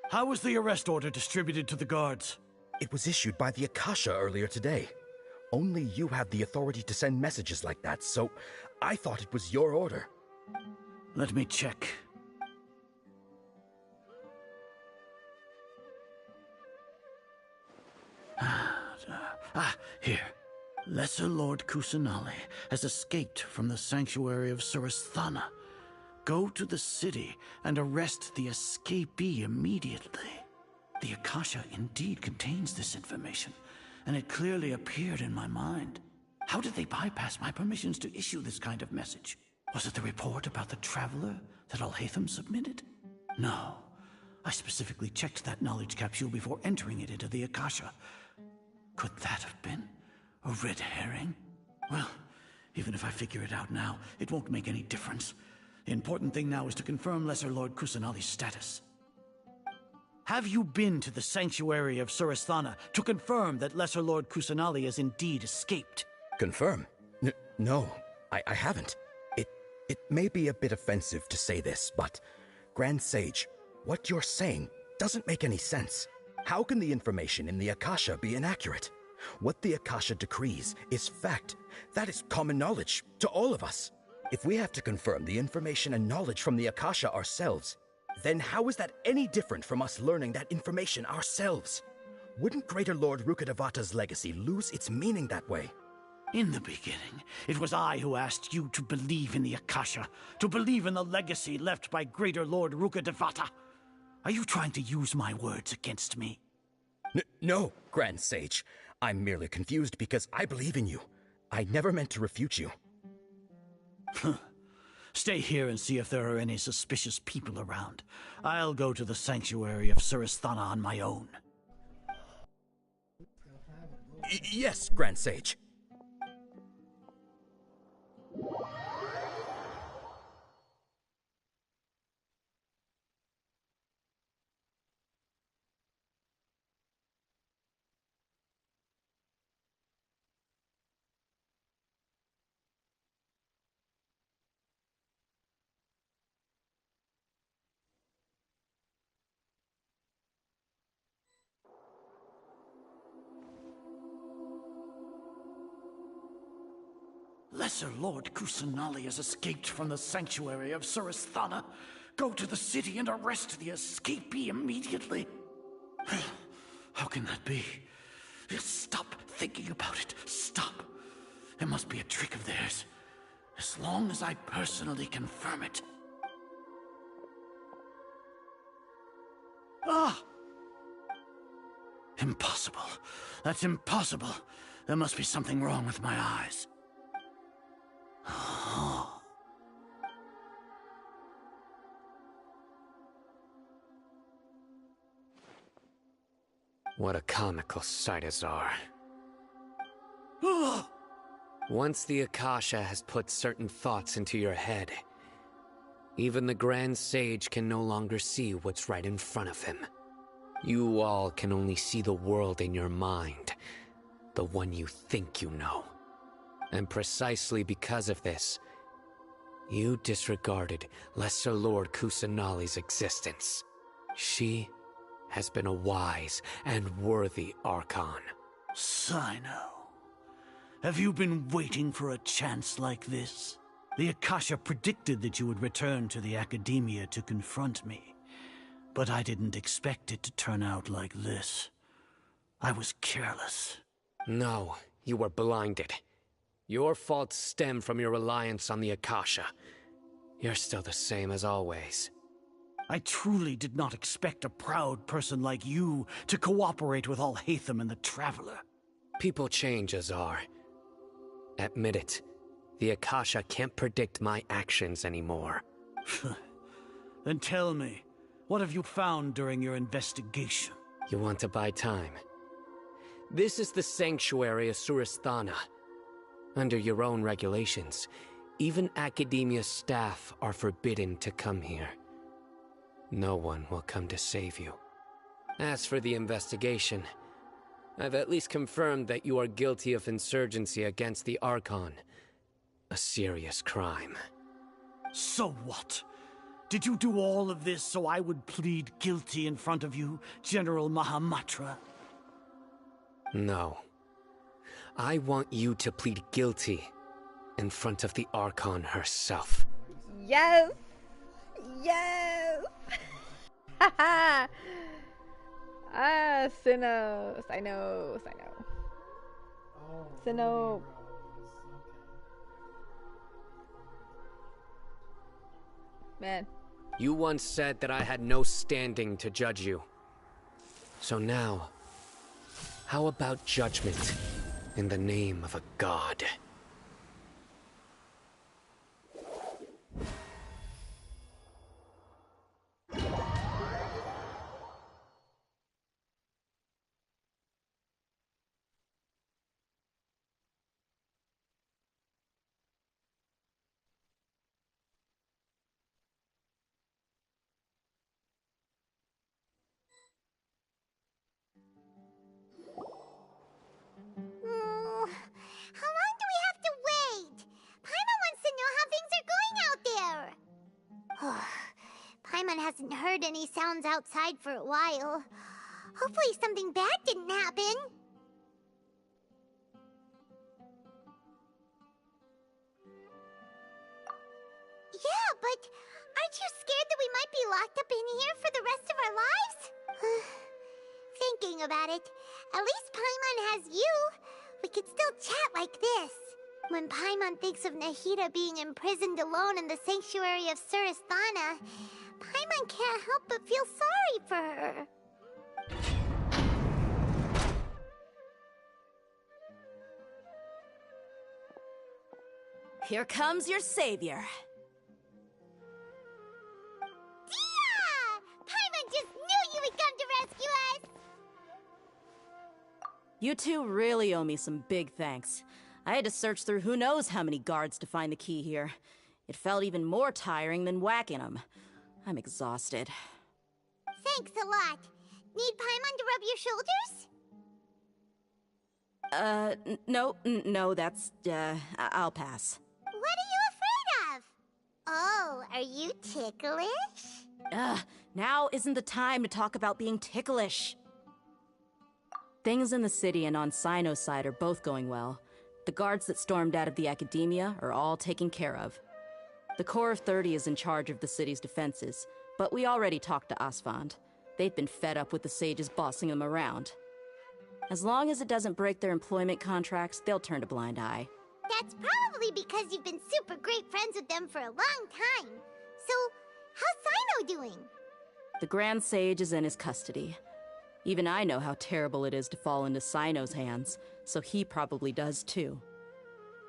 How was the arrest order distributed to the guards? It was issued by the Akasha earlier today. Only you have the authority to send messages like that, so I thought it was your order. Let me check. Here. Lesser Lord Kusanali has escaped from the sanctuary of Surasthana. Go to the city and arrest the escapee immediately. The Akasha indeed contains this information, and it clearly appeared in my mind. How did they bypass my permissions to issue this kind of message? Was it the report about the Traveler that Alhaitham submitted? No. I specifically checked that knowledge capsule before entering it into the Akasha. Could that have been a red herring? Well, even if I figure it out now, it won't make any difference. The important thing now is to confirm Lesser Lord Kusanali's status. Have you been to the sanctuary of Surasthana to confirm that Lesser Lord Kusanali has indeed escaped? Confirm? No, I haven't. It may be a bit offensive to say this, but Grand Sage, what you're saying doesn't make any sense. How can the information in the Akasha be inaccurate? What the Akasha decrees is fact. That is common knowledge to all of us. If we have to confirm the information and knowledge from the Akasha ourselves, then how is that any different from us learning that information ourselves? Wouldn't Greater Lord Rukkhadevata's legacy lose its meaning that way? In the beginning, it was I who asked you to believe in the Akasha, to believe in the legacy left by Greater Lord Rukkhadevata. Are you trying to use my words against me? No, Grand Sage. I'm merely confused because I believe in you. I never meant to refute you. Stay here and see if there are any suspicious people around. I'll go to the sanctuary of Surasthana on my own. Yes, Grand Sage. Lesser Lord Kusanali has escaped from the sanctuary of Surasthana. Go to the city and arrest the escapee immediately. How can that be? Stop thinking about it. Stop. It must be a trick of theirs. As long as I personally confirm it. Ah! Impossible. That's impossible. There must be something wrong with my eyes. What a comical sight, Azar. Once the Akasha has put certain thoughts into your head, even the Grand Sage can no longer see what's right in front of him. You all can only see the world in your mind, the one you think you know. And precisely because of this, You disregarded Lesser Lord Kusanali's existence. She has been a wise and worthy Archon. Sino, have you been waiting for a chance like this? The Akasha predicted that you would return to the Academia to confront me, but I didn't expect it to turn out like this. I was careless. No, you were blinded. Your faults stem from your reliance on the Akasha. You're still the same as always. I truly did not expect a proud person like you to cooperate with Alhaitham and the Traveler. People change, Azar. Admit it. The Akasha can't predict my actions anymore. Then tell me, what have you found during your investigation? You want to buy time? This is the sanctuary of Surasthana. Under your own regulations, even Academia staff are forbidden to come here. No one will come to save you. As for the investigation, I've at least confirmed that you are guilty of insurgency against the Archon. A serious crime. So what? Did you do all of this so I would plead guilty in front of you, General Mahamatra? No. I want you to plead guilty in front of the Archon herself. Yes! Yes! Haha! Sinos. I know. Sino. Man. You once said that I had no standing to judge you. So now, how about judgment in the name of a god? How long do we have to wait? Paimon wants to know how things are going out there. Paimon hasn't heard any sounds outside for a while. Hopefully something bad didn't happen. Yeah, but aren't you scared that we might be locked up in here for the rest of our lives? Thinking about it, at least Paimon has you. We could still chat like this. When Paimon thinks of Nahida being imprisoned alone in the sanctuary of Surasthana, Paimon can't help but feel sorry for her. Here comes your savior. Dia! Paimon just knew you would come to rescue us! You two really owe me some big thanks. I had to search through who knows how many guards to find the key here. It felt even more tiring than whacking them. I'm exhausted. Thanks a lot. Need Paimon to rub your shoulders? No, that's, I'll pass. What are you afraid of? Oh, are you ticklish? Now isn't the time to talk about being ticklish. Things in the city and on Sino's side are both going well. The guards that stormed out of the Academia are all taken care of. The Corps of 30 is in charge of the city's defenses, but we already talked to Asfand. They've been fed up with the sages bossing them around. As long as it doesn't break their employment contracts, they'll turn a blind eye. That's probably because you've been super great friends with them for a long time. So, how's Sino doing? The Grand Sage is in his custody. Even I know how terrible it is to fall into Sino's hands, so he probably does too.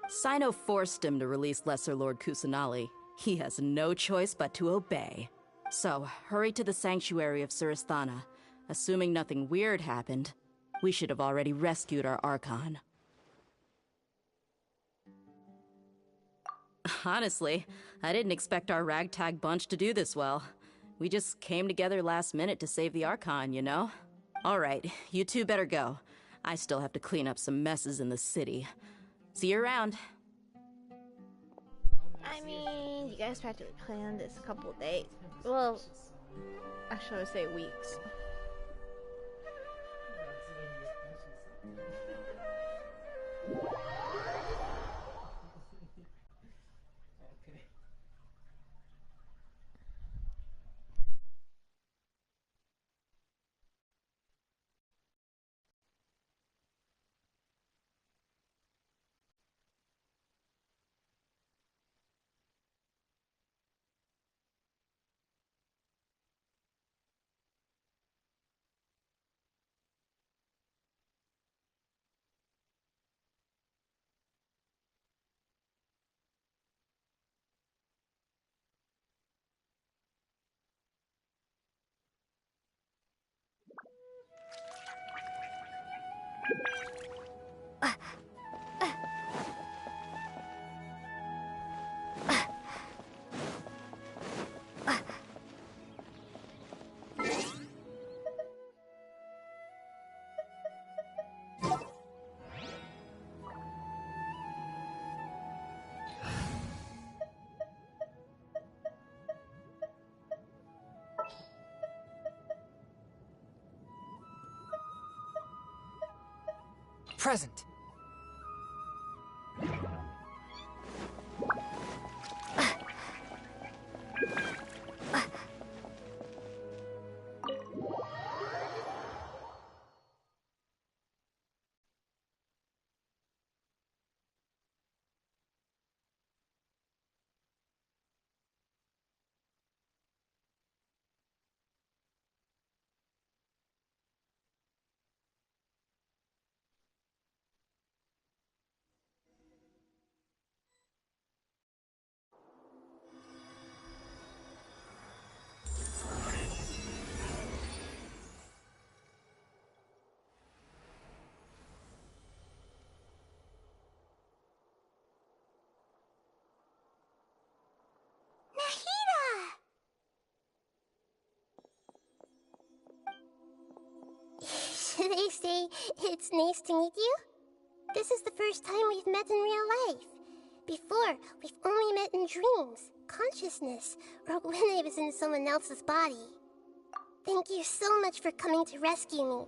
Sino forced him to release Lesser Lord Kusanali. He has no choice but to obey. So, hurry to the sanctuary of Surasthana. Assuming nothing weird happened, we should have already rescued our Archon. Honestly, I didn't expect our ragtag bunch to do this well. We just came together last minute to save the Archon, you know? Alright, you two better go. I still have to clean up some messes in the city. See you around. I mean, you guys practically planned this a couple of days. Well, actually, I would say weeks. Present. Should I say it's nice to meet you? This is the first time we've met in real life. Before, we've only met in dreams, consciousness, or when I was in someone else's body. Thank you so much for coming to rescue me,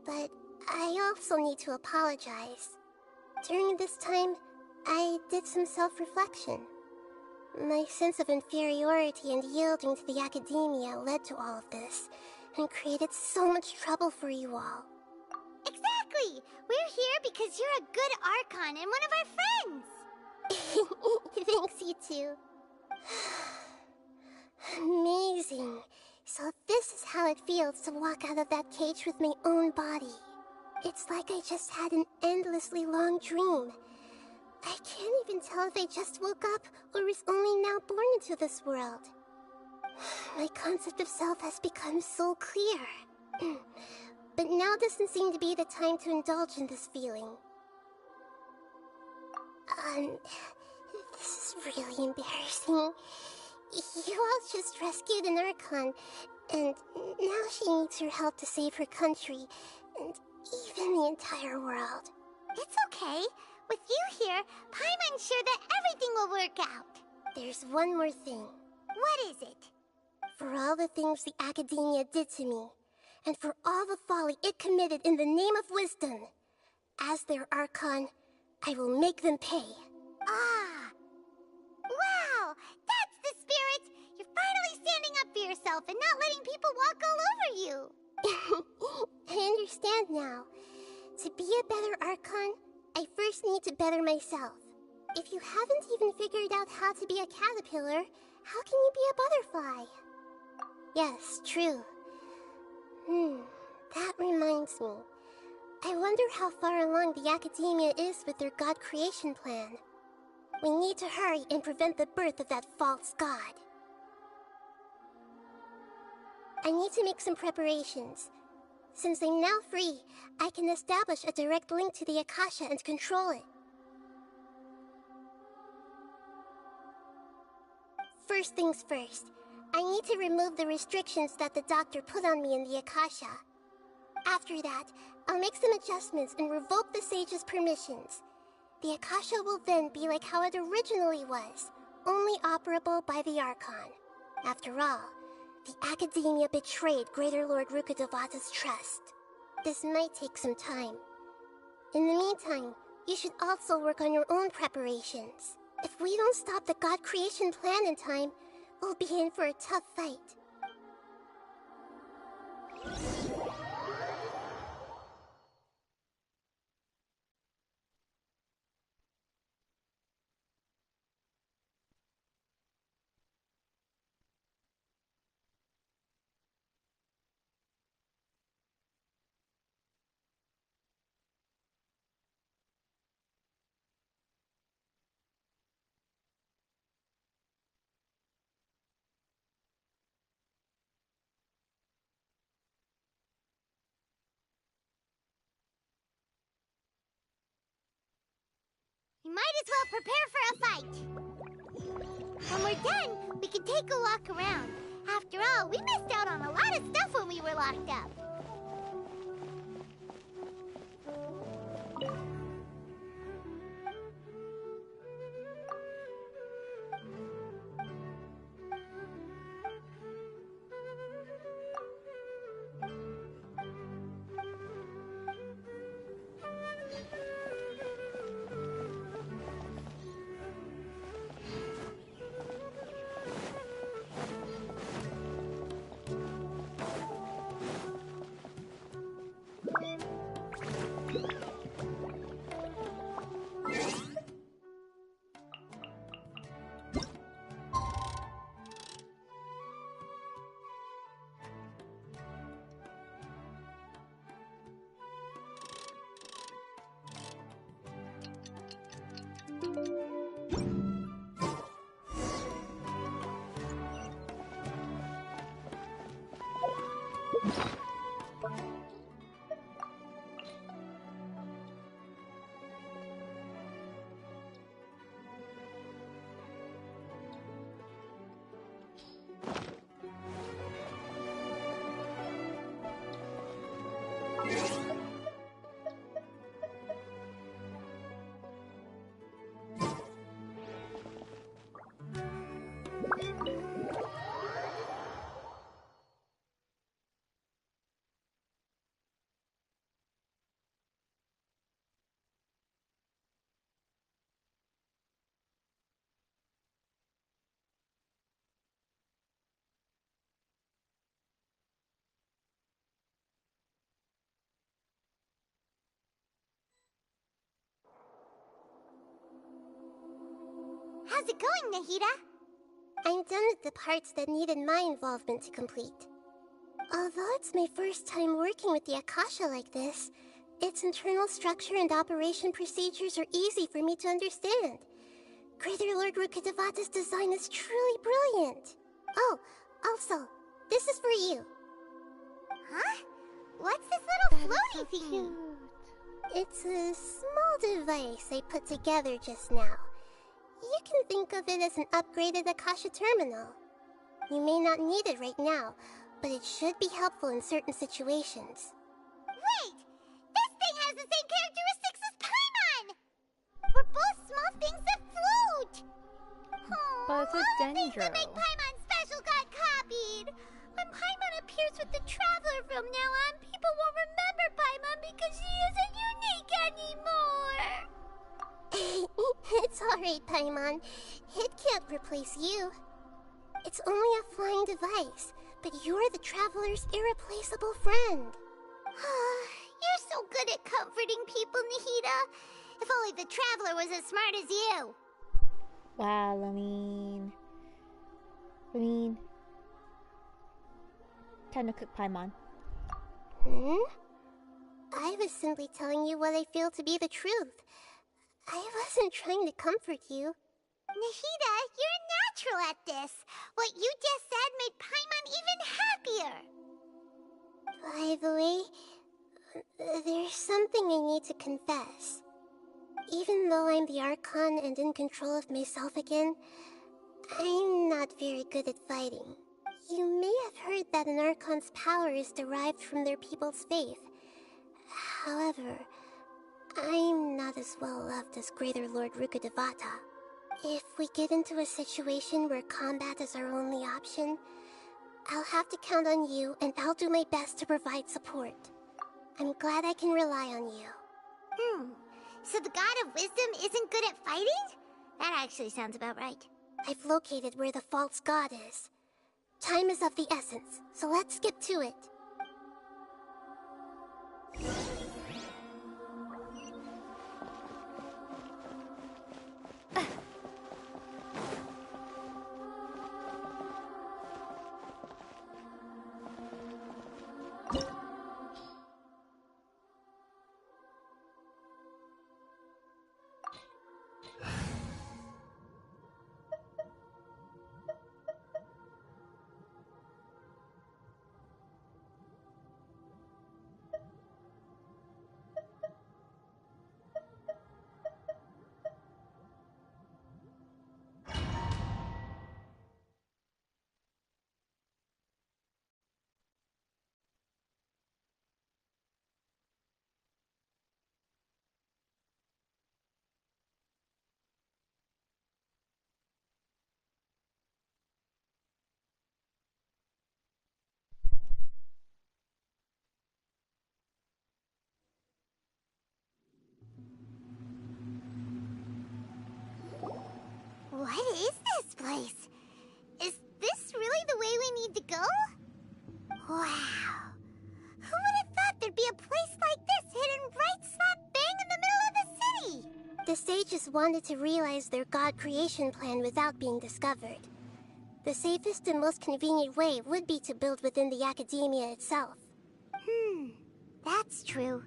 but I also need to apologize. During this time, I did some self-reflection. My sense of inferiority and yielding to the academia led to all of this, and created so much trouble for you all. Exactly! We're here because you're a good Archon and one of our friends! Thanks, you two. Amazing. So this is how it feels to walk out of that cage with my own body. It's like I just had an endlessly long dream. I can't even tell if I just woke up or was only now born into this world. My concept of self has become so clear. But now doesn't seem to be the time to indulge in this feeling. This is really embarrassing. You all just rescued an Archon, and now she needs your help to save her country, and even the entire world. It's okay. With you here, Paimon's sure that everything will work out. There's one more thing. What is it? For all the things the Academia did to me, and for all the folly it committed in the name of wisdom, as their Archon, I will make them pay. Ah! Wow! That's the spirit! You're finally standing up for yourself and not letting people walk all over you! I understand now. To be a better Archon, I first need to better myself. If you haven't even figured out how to be a caterpillar, how can you be a butterfly? Yes, true. That reminds me. I wonder how far along the Academia is with their god creation plan. We need to hurry and prevent the birth of that false god. I need to make some preparations. Since I'm now free, I can establish a direct link to the Akasha and control it. First things first, I need to remove the restrictions that the doctor put on me in the Akasha. After that, I'll make some adjustments and revoke the sage's permissions. The Akasha will then be like how it originally was, only operable by the Archon. After all, the Academia betrayed Greater Lord Rukkhadevata's trust. This might take some time. In the meantime, you should also work on your own preparations. If we don't stop the God creation plan in time, we'll be in for a tough fight. We might as well prepare for a fight. When we're done, we can take a walk around. After all, we missed out on a lot of stuff when we were locked up. How's it going, Nahida? I'm done with the parts that needed my involvement to complete. Although it's my first time working with the Akasha like this, its internal structure and operation procedures are easy for me to understand. Greater Lord Rukkhadevata's design is truly brilliant. Oh, also, this is for you. Huh? What's this little floaty thingy? It's a small device I put together just now. You can think of it as an upgraded Akasha terminal. You may not need it right now, but it should be helpful in certain situations. Wait! This thing has the same characteristics as Paimon! We're both small things that float! But it's a Things that dendro. make Paimon special got copied! When Paimon appears with the Traveler from now on, people won't remember Paimon because she isn't unique anymore! It's alright, Paimon. It can't replace you. It's only a flying device, but you're the Traveler's irreplaceable friend. You're so good at comforting people, Nahida. If only the Traveler was as smart as you. Wow, I mean, time to cook Paimon. I was simply telling you what I feel to be the truth. I wasn't trying to comfort you. Nahida, you're natural at this. What you just said made Paimon even happier. By the way, there's something I need to confess. Even though I'm the Archon and in control of myself again, I'm not very good at fighting. You may have heard that an Archon's power is derived from their people's faith. However, I'm not as well loved as Greater Lord Rukkhadevata. If we get into a situation where combat is our only option, I'll have to count on you, and I'll do my best to provide support. I'm glad I can rely on you. So the God of Wisdom isn't good at fighting? That actually sounds about right. I've located where the false god is. Time is of the essence, so let's skip to it. What is this place? Is this really the way we need to go? Wow. Who would have thought there'd be a place like this hidden right slap bang in the middle of the city? The sages wanted to realize their god creation plan without being discovered. The safest and most convenient way would be to build within the academia itself. That's true.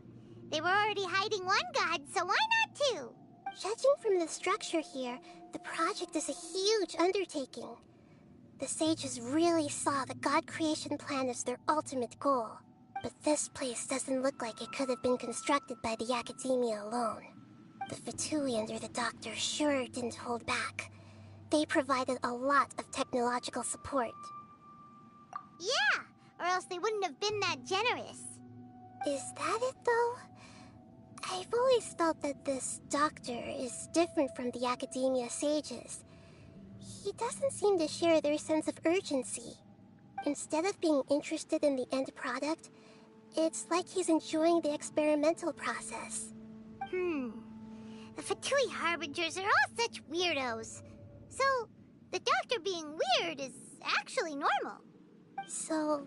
They were already hiding one god, so why not two? Judging from the structure here, the project is a huge undertaking. The sages really saw the god creation plan as their ultimate goal. But this place doesn't look like it could have been constructed by the academia alone. The Fatui under the doctor sure didn't hold back. They provided a lot of technological support. Yeah, or else they wouldn't have been that generous. Is that it, though? I've always felt that this doctor is different from the academia sages. He doesn't seem to share their sense of urgency. Instead of being interested in the end product, it's like he's enjoying the experimental process. The Fatui Harbingers are all such weirdos. So, the doctor being weird is actually normal. So,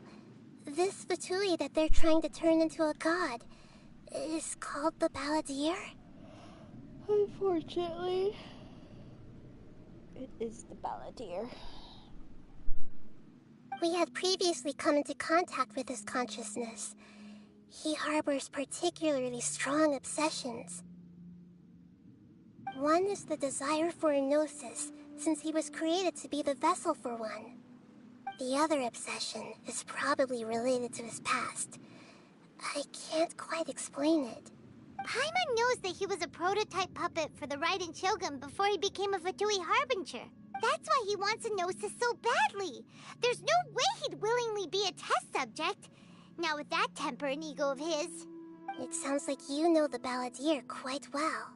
this Fatui that they're trying to turn into a god is called the Balladeer? Unfortunately, it is the Balladeer. We had previously come into contact with his consciousness. He harbors particularly strong obsessions. One is the desire for a gnosis, since he was created to be the vessel for one. The other obsession is probably related to his past. I can't quite explain it. Paimon knows that he was a prototype puppet for the Raiden Shogun before he became a Fatui Harbinger. That's why he wants a gnosis so badly. There's no way he'd willingly be a test subject. Now with that temper and ego of his. It sounds like you know the Balladeer quite well.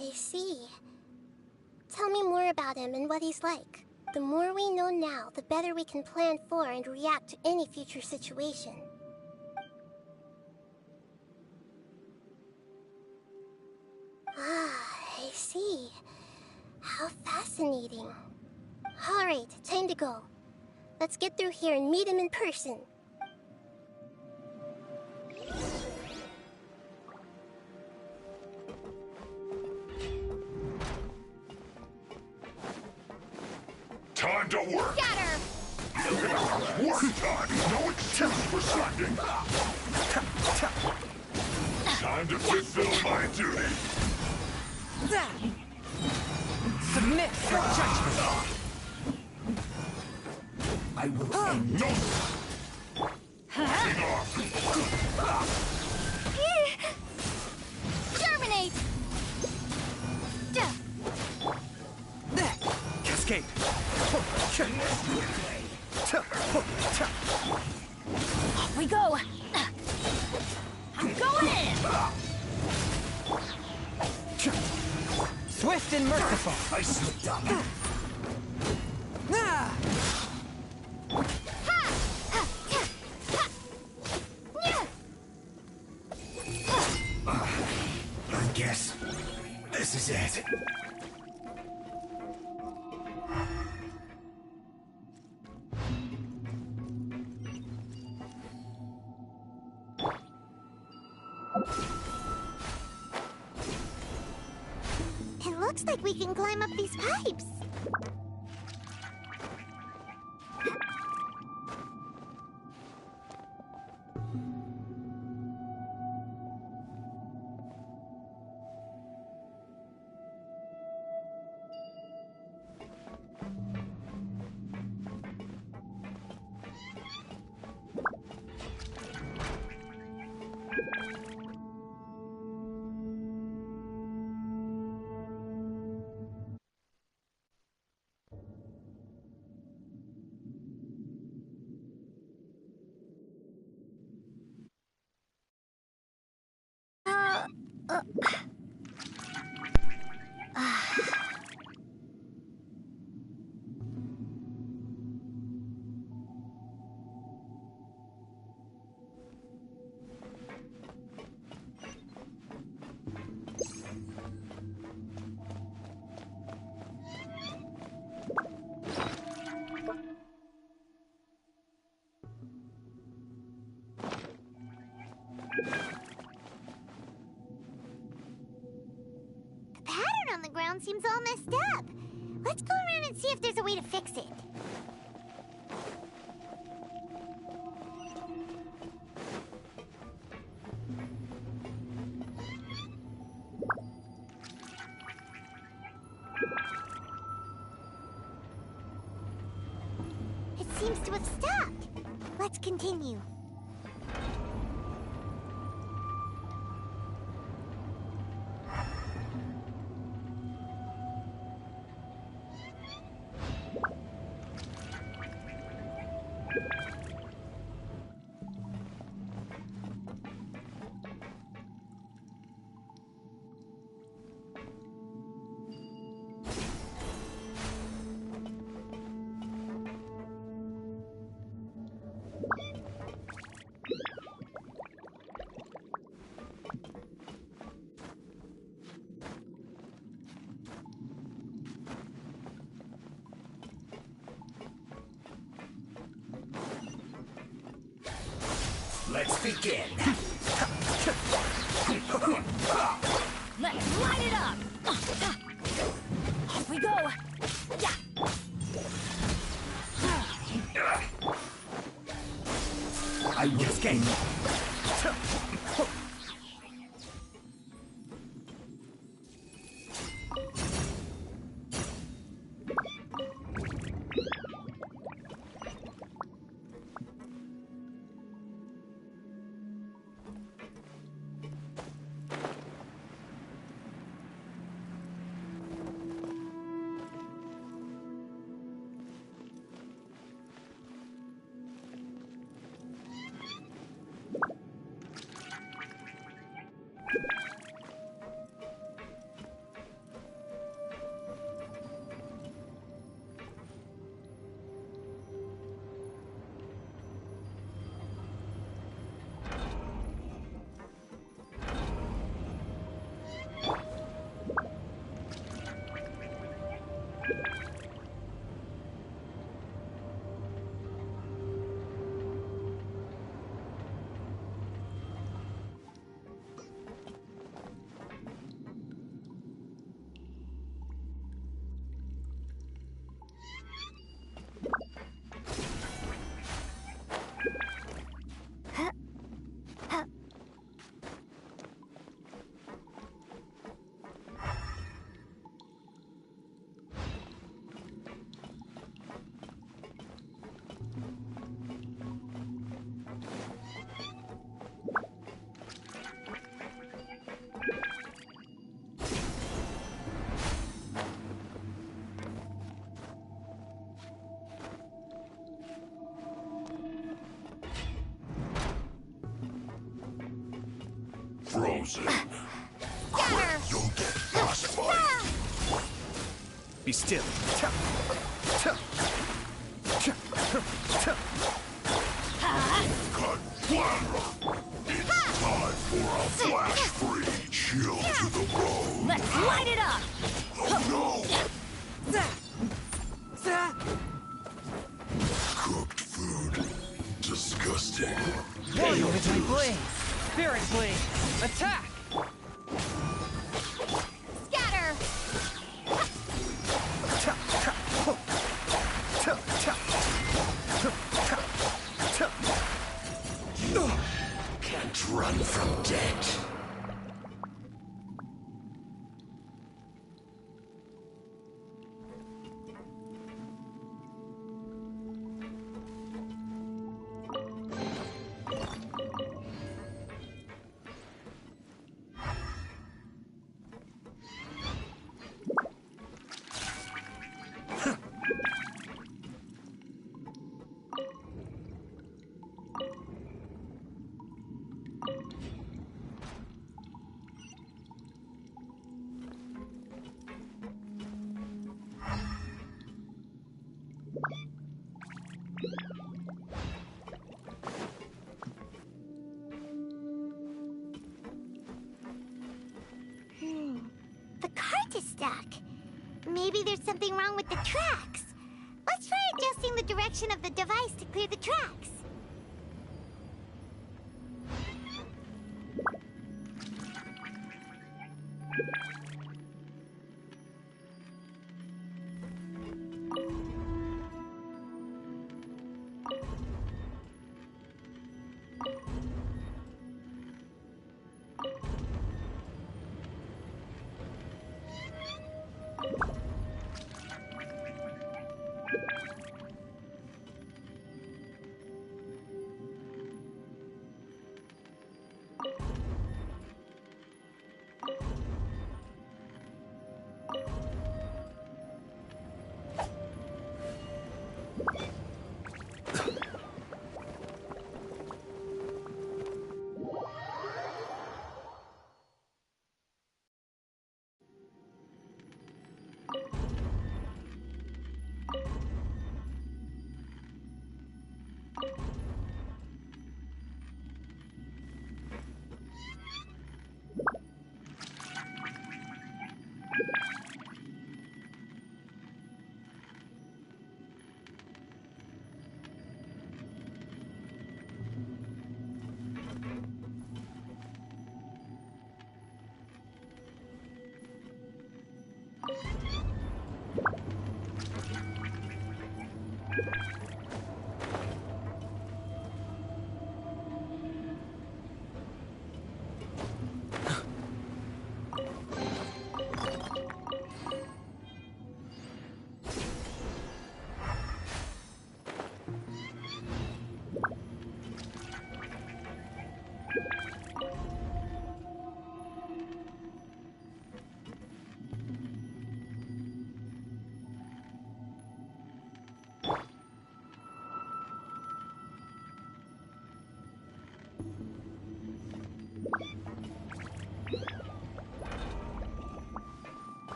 I see. Tell me more about him and what he's like. The more we know now, the better we can plan for and react to any future situation. I see. How fascinating. Alright, time to go. Let's get through here and meet him in person. Time to work! Scatter! Work time! No excuse for slacking! Time to fulfill my duty! Submit for judgment! I will end no! Terminate! Cascade! Off we go! I'm going in! Swift and merciful. I slipped up. Ah! I guess this is it. It looks like we can climb up these pipes. On the ground seems all messed up. Let's go around and see if there's a way to fix it. It seems to have stopped. Let's continue. Let's begin. Let's light it up! Off we go! Yeah! I just came. Frozen. Quick, you'll get frostbite. Be still. It's time for a flash-free chill to the bone. Let's light it up! Oh no! Cooked food. Disgusting. Elementary Blaze! Spirit Blaze! Attack! Scatter! Can't run from death. The cart is stuck. Maybe there's something wrong with the tracks. Let's try adjusting the direction of the device to clear the tracks.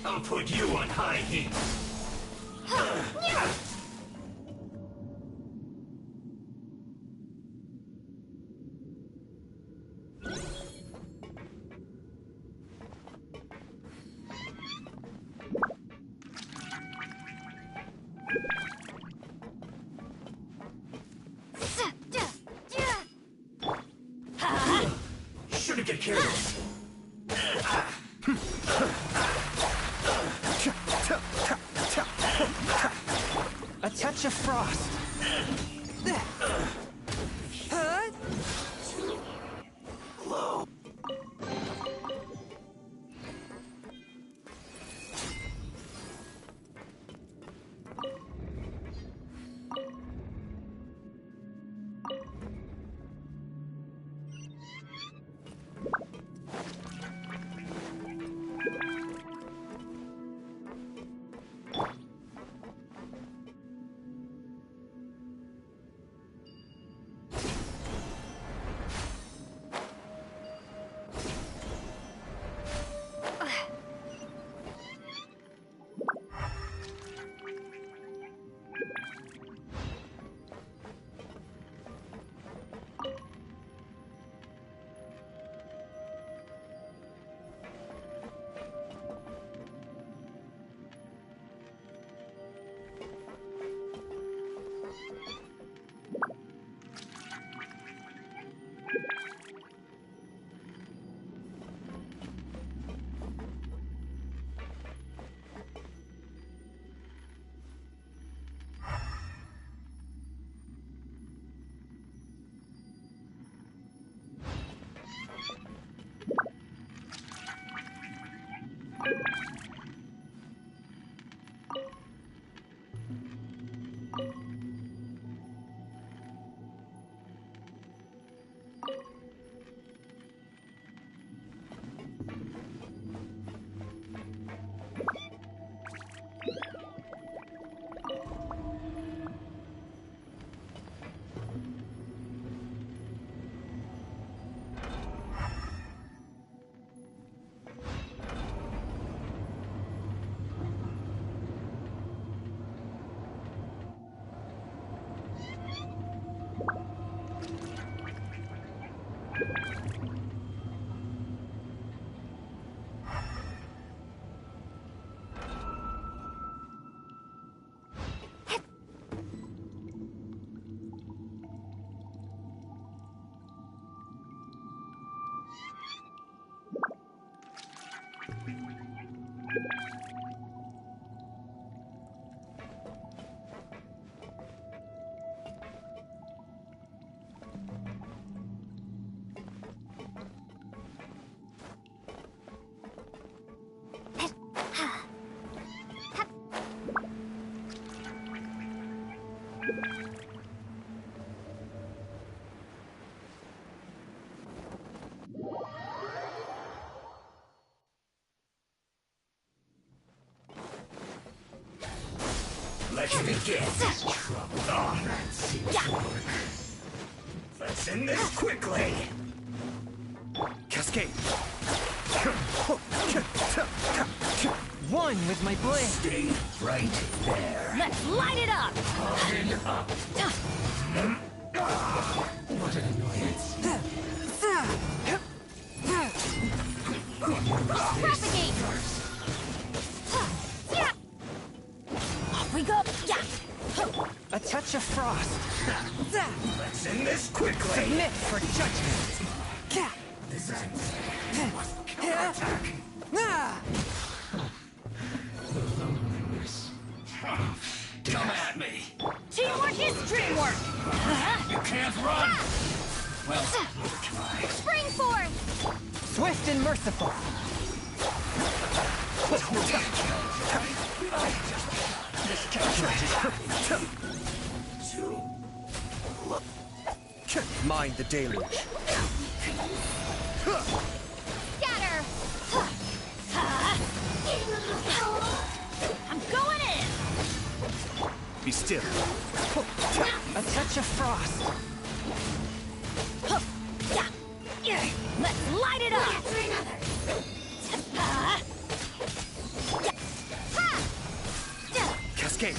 I'll put you on high heat. Shouldn't get careless. A touch of frost. Glow. forget this trouble. Oh, that seems to work. Let's end this quickly. Cascade. One with my blade. Stay right there. Let's light it up. Harden up. What an annoyance. Propagate. Off we go. A touch of frost. Let's end this quickly. Submit for judgment. This is insane. Must counterattack. Come at me. Teamwork is dreamwork. You can't run. Well, try. Spring form. Swift and merciful. Mind the deluge. Scatter. I'm going in. Be still. A touch of frost. Let's light it up. Cascade.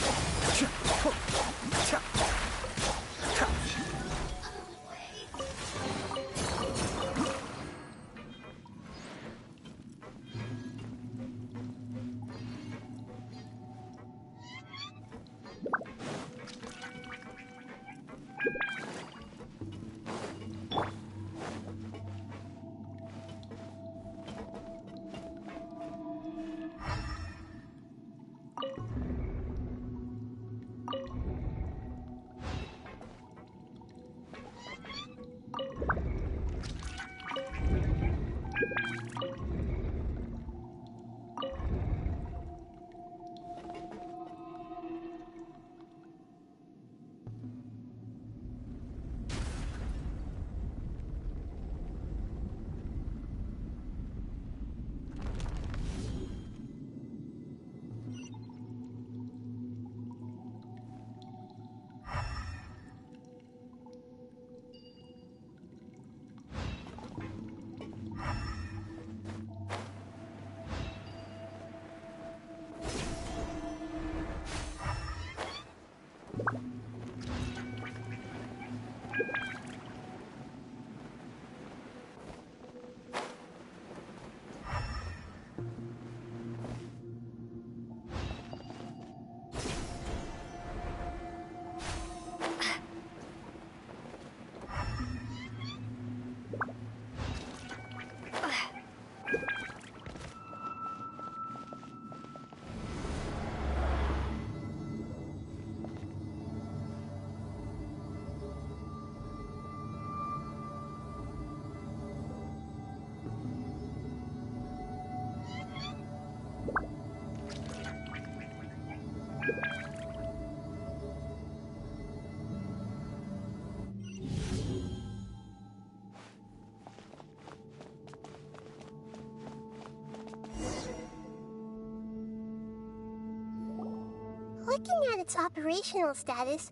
Looking at its operational status,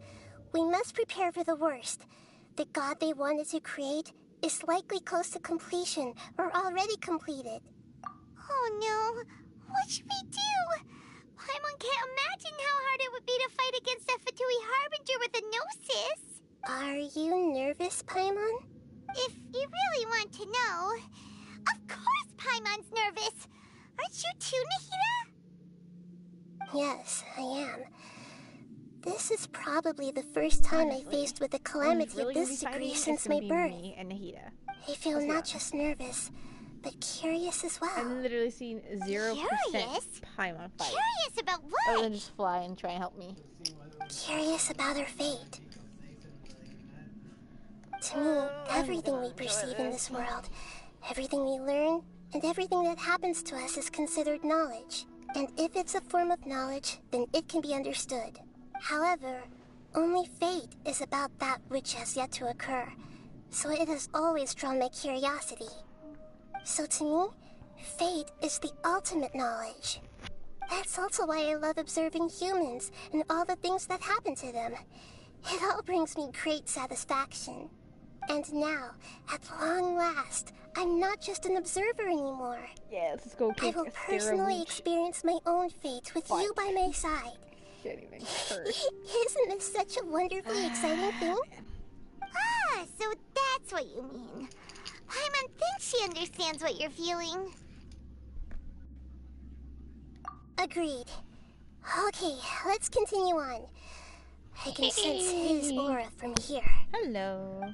we must prepare for the worst. The god they wanted to create is likely close to completion or already completed. Oh no, what should we do? Paimon can't imagine how hard it would be to fight against the Fatui Harbinger with a Gnosis. Are you nervous, Paimon? If you really want to know, of course Paimon's nervous. Aren't you too, Nahida? Yes, I am. This is probably the first time I faced with a calamity of this degree since my birth. Me and Nahida. I feel not just nervous, but curious as well. I've literally seen 0% Paimon fight. Curious about what? Other than just fly and try and help me. Curious about her fate. To me, everything we perceive in this world, everything we learn, and everything that happens to us is considered knowledge. And if it's a form of knowledge, then it can be understood. However, only fate is about that which has yet to occur, so it has always drawn my curiosity. So to me, fate is the ultimate knowledge. That's also why I love observing humans and all the things that happen to them. It all brings me great satisfaction. And now, at long last, I'm not just an observer anymore. Yes, let's go I will personally experience my own fate with you by my side. Isn't this such a wonderfully exciting thing? Ah, so that's what you mean. Paimon thinks she understands what you're feeling. Agreed. Okay, let's continue on. I can sense his aura from here. Hello.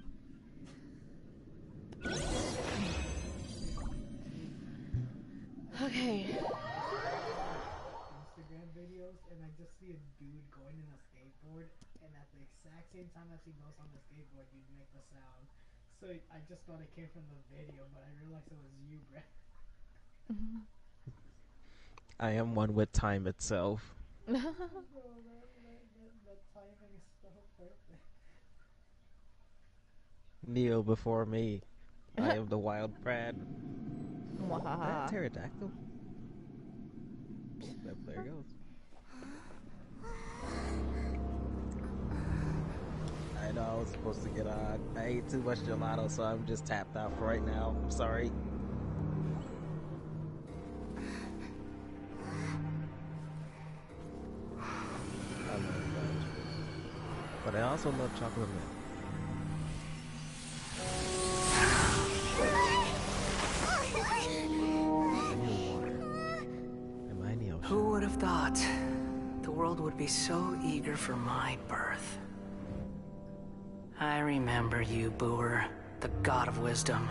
Okay. Instagram videos, and I just see a dude going in a skateboard, and at the exact same time as he goes on the skateboard, you make the sound. So I just thought it came from the video, but I realized it was you, Brett. I am one with time itself. Bro, that timing is so perfect. Neo before me. I am the wild Brad. That pterodactyl. There it goes. I know I was supposed to get on. I ate too much gelato, so I'm just tapped out for right now. I'm sorry. I love fudge. But I also love chocolate milk. Who would have thought the world would be so eager for my birth? I remember you, Booer, the god of wisdom,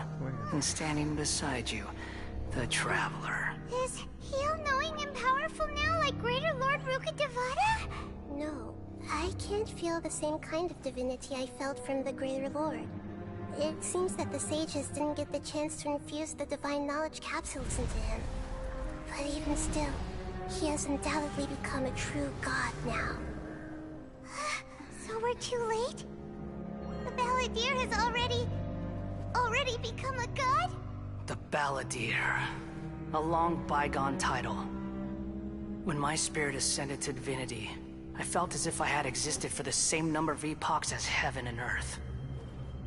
and standing beside you, the traveler. Is he all-knowing and powerful now, like Greater Lord Rukkhadevata? No, I can't feel the same kind of divinity I felt from the Greater Lord. It seems that the sages didn't get the chance to infuse the divine knowledge capsules into him. But even still, he has undoubtedly become a true god now. So we're too late? The Balladeer has already become a god? The Balladeer. A long bygone title. When my spirit ascended to divinity, I felt as if I had existed for the same number of epochs as heaven and earth.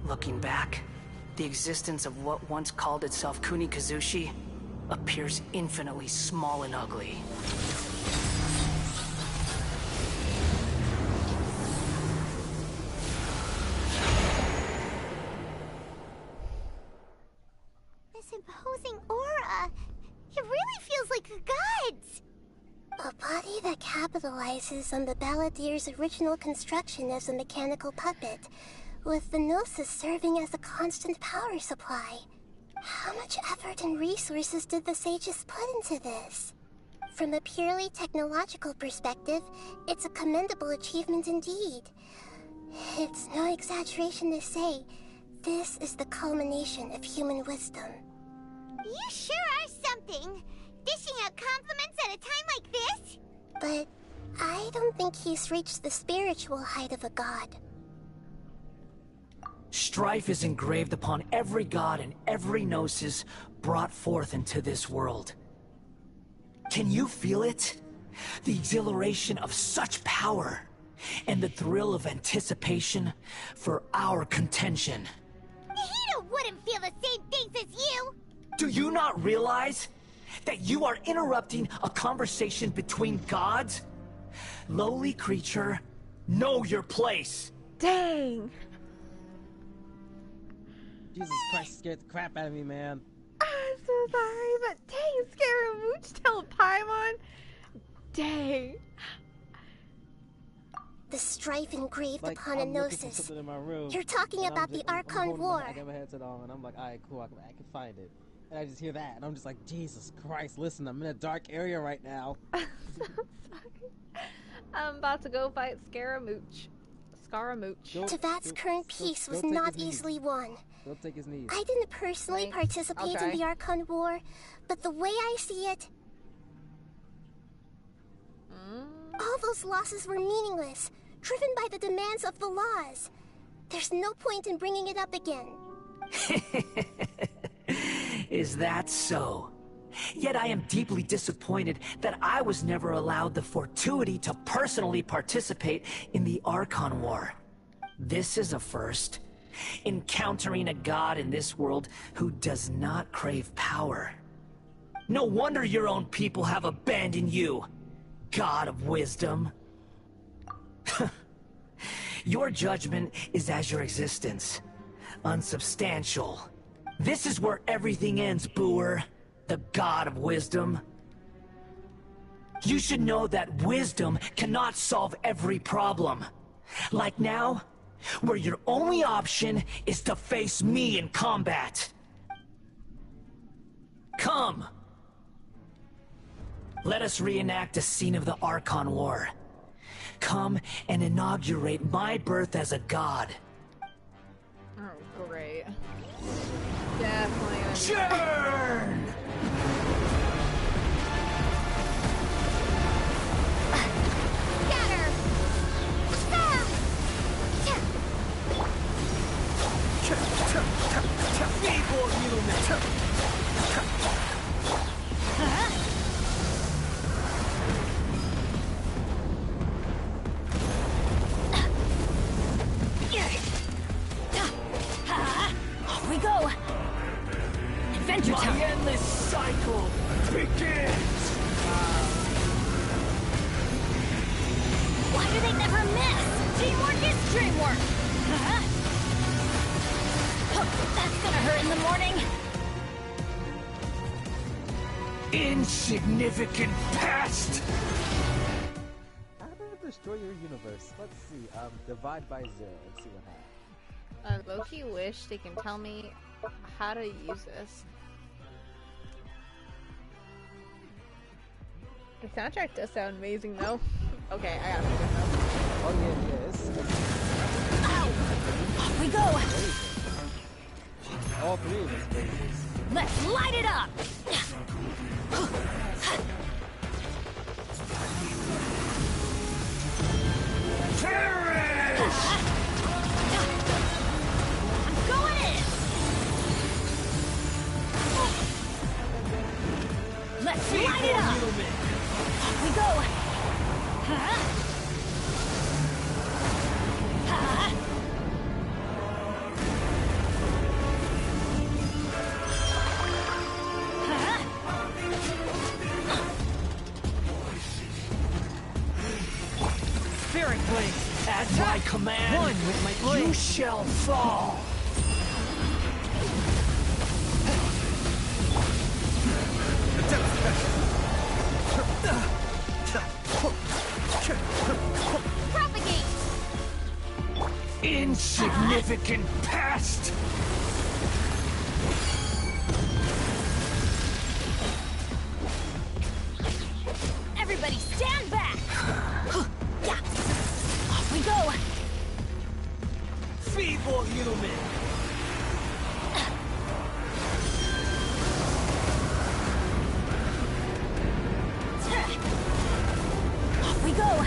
Looking back, the existence of what once called itself Kunikazushi appears infinitely small and ugly. This imposing aura, it really feels like the gods! A body that capitalizes on the Balladeer's original construction as a mechanical puppet, with the Gnosis serving as a constant power supply. How much effort and resources did the sages put into this? From a purely technological perspective, it's a commendable achievement indeed. It's no exaggeration to say, this is the culmination of human wisdom. You sure are something! Dishing out compliments at a time like this? But I don't think he's reached the spiritual height of a god. Strife is engraved upon every god and every gnosis brought forth into this world. Can you feel it? The exhilaration of such power, and the thrill of anticipation for our contention. Nahida wouldn't feel the same things as you! Do you not realize that you are interrupting a conversation between gods? Lowly creature, know your place! Dang! Jesus Christ, scared the crap out of me, man. I'm so sorry, but dang, Scaramouche told Paimon. Dang. The strife engraved Like, upon a I'm looking for gnosis. something in my room, You're talking and about the Archon War. I got my headset on, and I'm like, alright, cool, I can find it. And I just hear that, and I'm just like, Jesus Christ, listen, I'm in a dark area right now. I'm so sorry. I'm about to go fight Scaramouche. Tevat's current peace was not easily won. Go take his knees. I didn't personally participate in the Archon War, but the way I see it, all those losses were meaningless, driven by the demands of the laws. There's no point in bringing it up again. Is that so? Yet I am deeply disappointed that I was never allowed the fortuity to personally participate in the Archon War. This is a first. Encountering a god in this world who does not crave power. No wonder your own people have abandoned you, God of Wisdom. Your judgment is as your existence, unsubstantial. This is where everything ends, Booer, the God of Wisdom. You should know that wisdom cannot solve every problem. Like now, where your only option is to face me in combat. Come! Let us reenact a scene of the Archon War. Come and inaugurate my birth as a god. Oh, great. Definitely. Churn! Scatter! Feeble human! Off we go! Adventure time! My endless cycle begins! Why do they never miss? Teamwork is dreamwork! That's gonna hurt in the morning! Insignificant past! How to destroy your universe? Let's see. Divide by 0. Let's see what happens. Loki wish they can tell me how to use this. The soundtrack does sound amazing though. Okay, I gotta figure this out. Oh yeah, it's Off we go! all three of us crazy. Let's light it up! I'm going in! Let's light it up! Off we go! Spirit Blade! At my command, One with my blade. You shall fall! Propagate! Insignificant past! Everybody stand back! Yeah. Off we go! Feeble human! Off we go!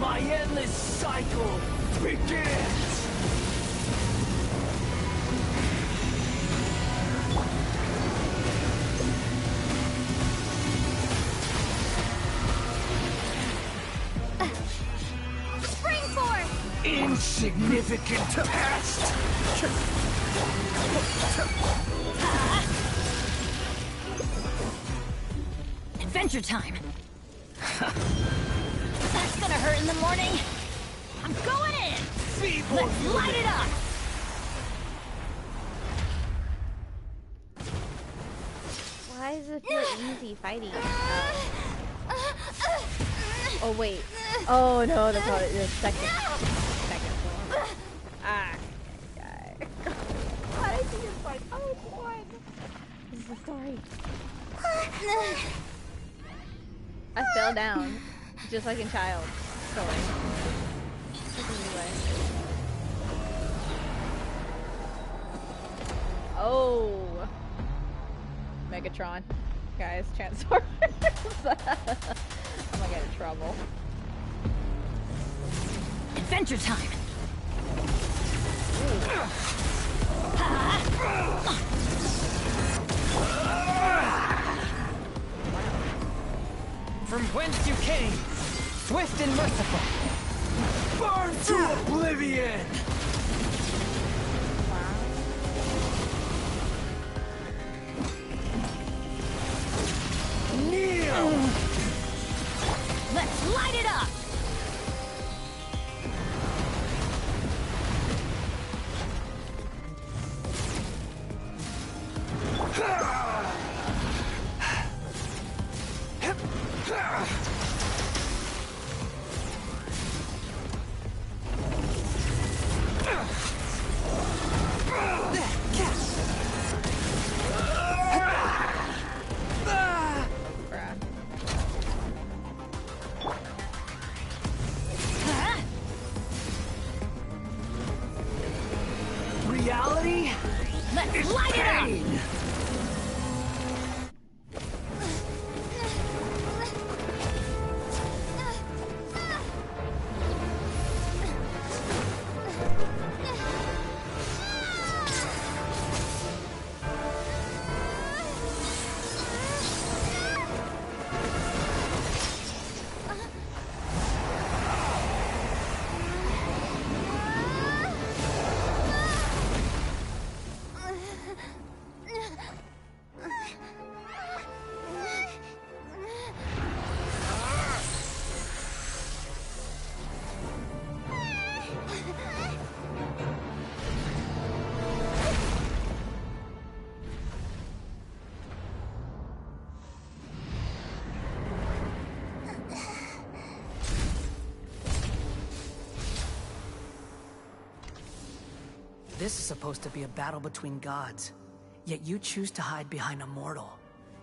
My endless cycle begins! Spring forth! Insignificant past! Adventure time! That's gonna hurt in the morning! I'm going in! Feeble Let's human. light it up! Why does it feel easy fighting? Oh wait. Oh no, that's not the second form. Ah. Why did you just like, oh it's one? This is the story. I fell down, just like in Child. So like, anyway. Oh, Megatron, guys, Transformers. I'm gonna get in trouble. Adventure time! From whence you came, swift and merciful. Burn to oblivion! Kneel! Let's light it up! Reality? Let's light it up! This is supposed to be a battle between gods, yet you choose to hide behind a mortal.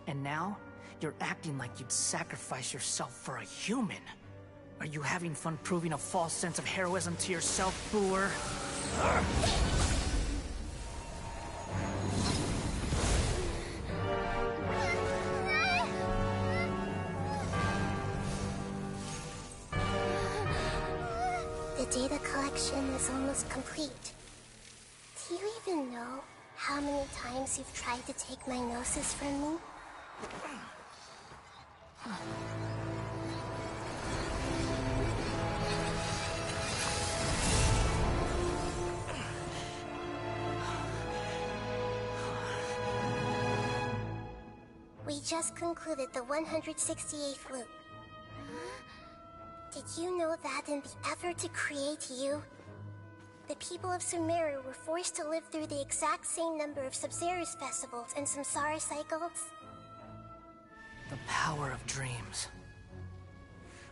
And now, you're acting like you'd sacrifice yourself for a human. Are you having fun proving a false sense of heroism to yourself, Boor? The data collection is almost complete. Do you even know how many times you've tried to take my gnosis from me? We just concluded the 168th loop. Did you know that in the effort to create you, the people of Sumeru were forced to live through the exact same number of Sub-Zerus festivals and Samsara cycles? The power of dreams.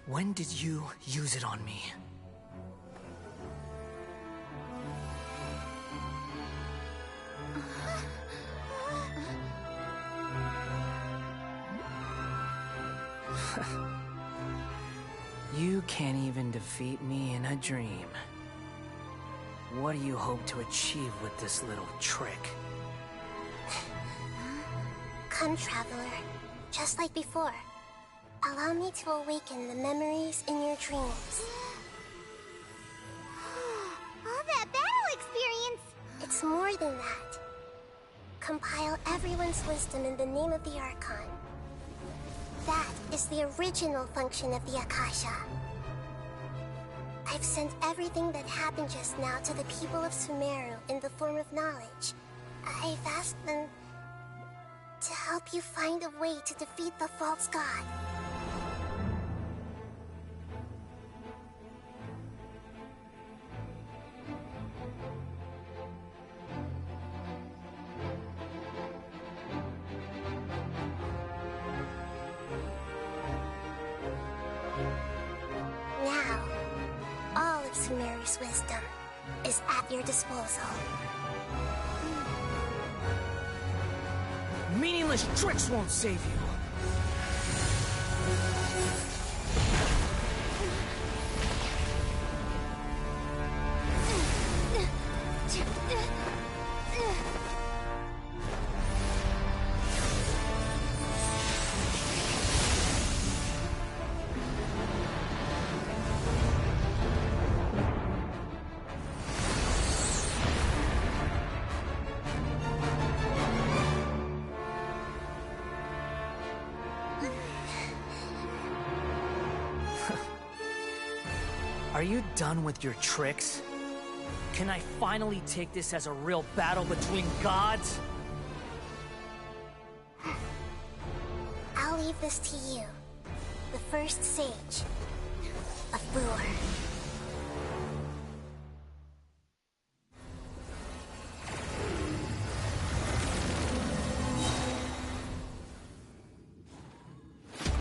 When did you use it on me? You can't even defeat me in a dream. What do you hope to achieve with this little trick? Come, Traveler. Just like before. Allow me to awaken the memories in your dreams. All that battle experience! It's more than that. Compile everyone's wisdom in the name of the Archon. That is the original function of the Akasha. I've sent everything that happened just now to the people of Sumeru in the form of knowledge. I've asked them to help you find a way to defeat the false god. Now, all of Sumeru's wisdom is at your disposal. Meaningless tricks won't save you. Are you done with your tricks? Can I finally take this as a real battle between gods? I'll leave this to you. The first sage of Boor.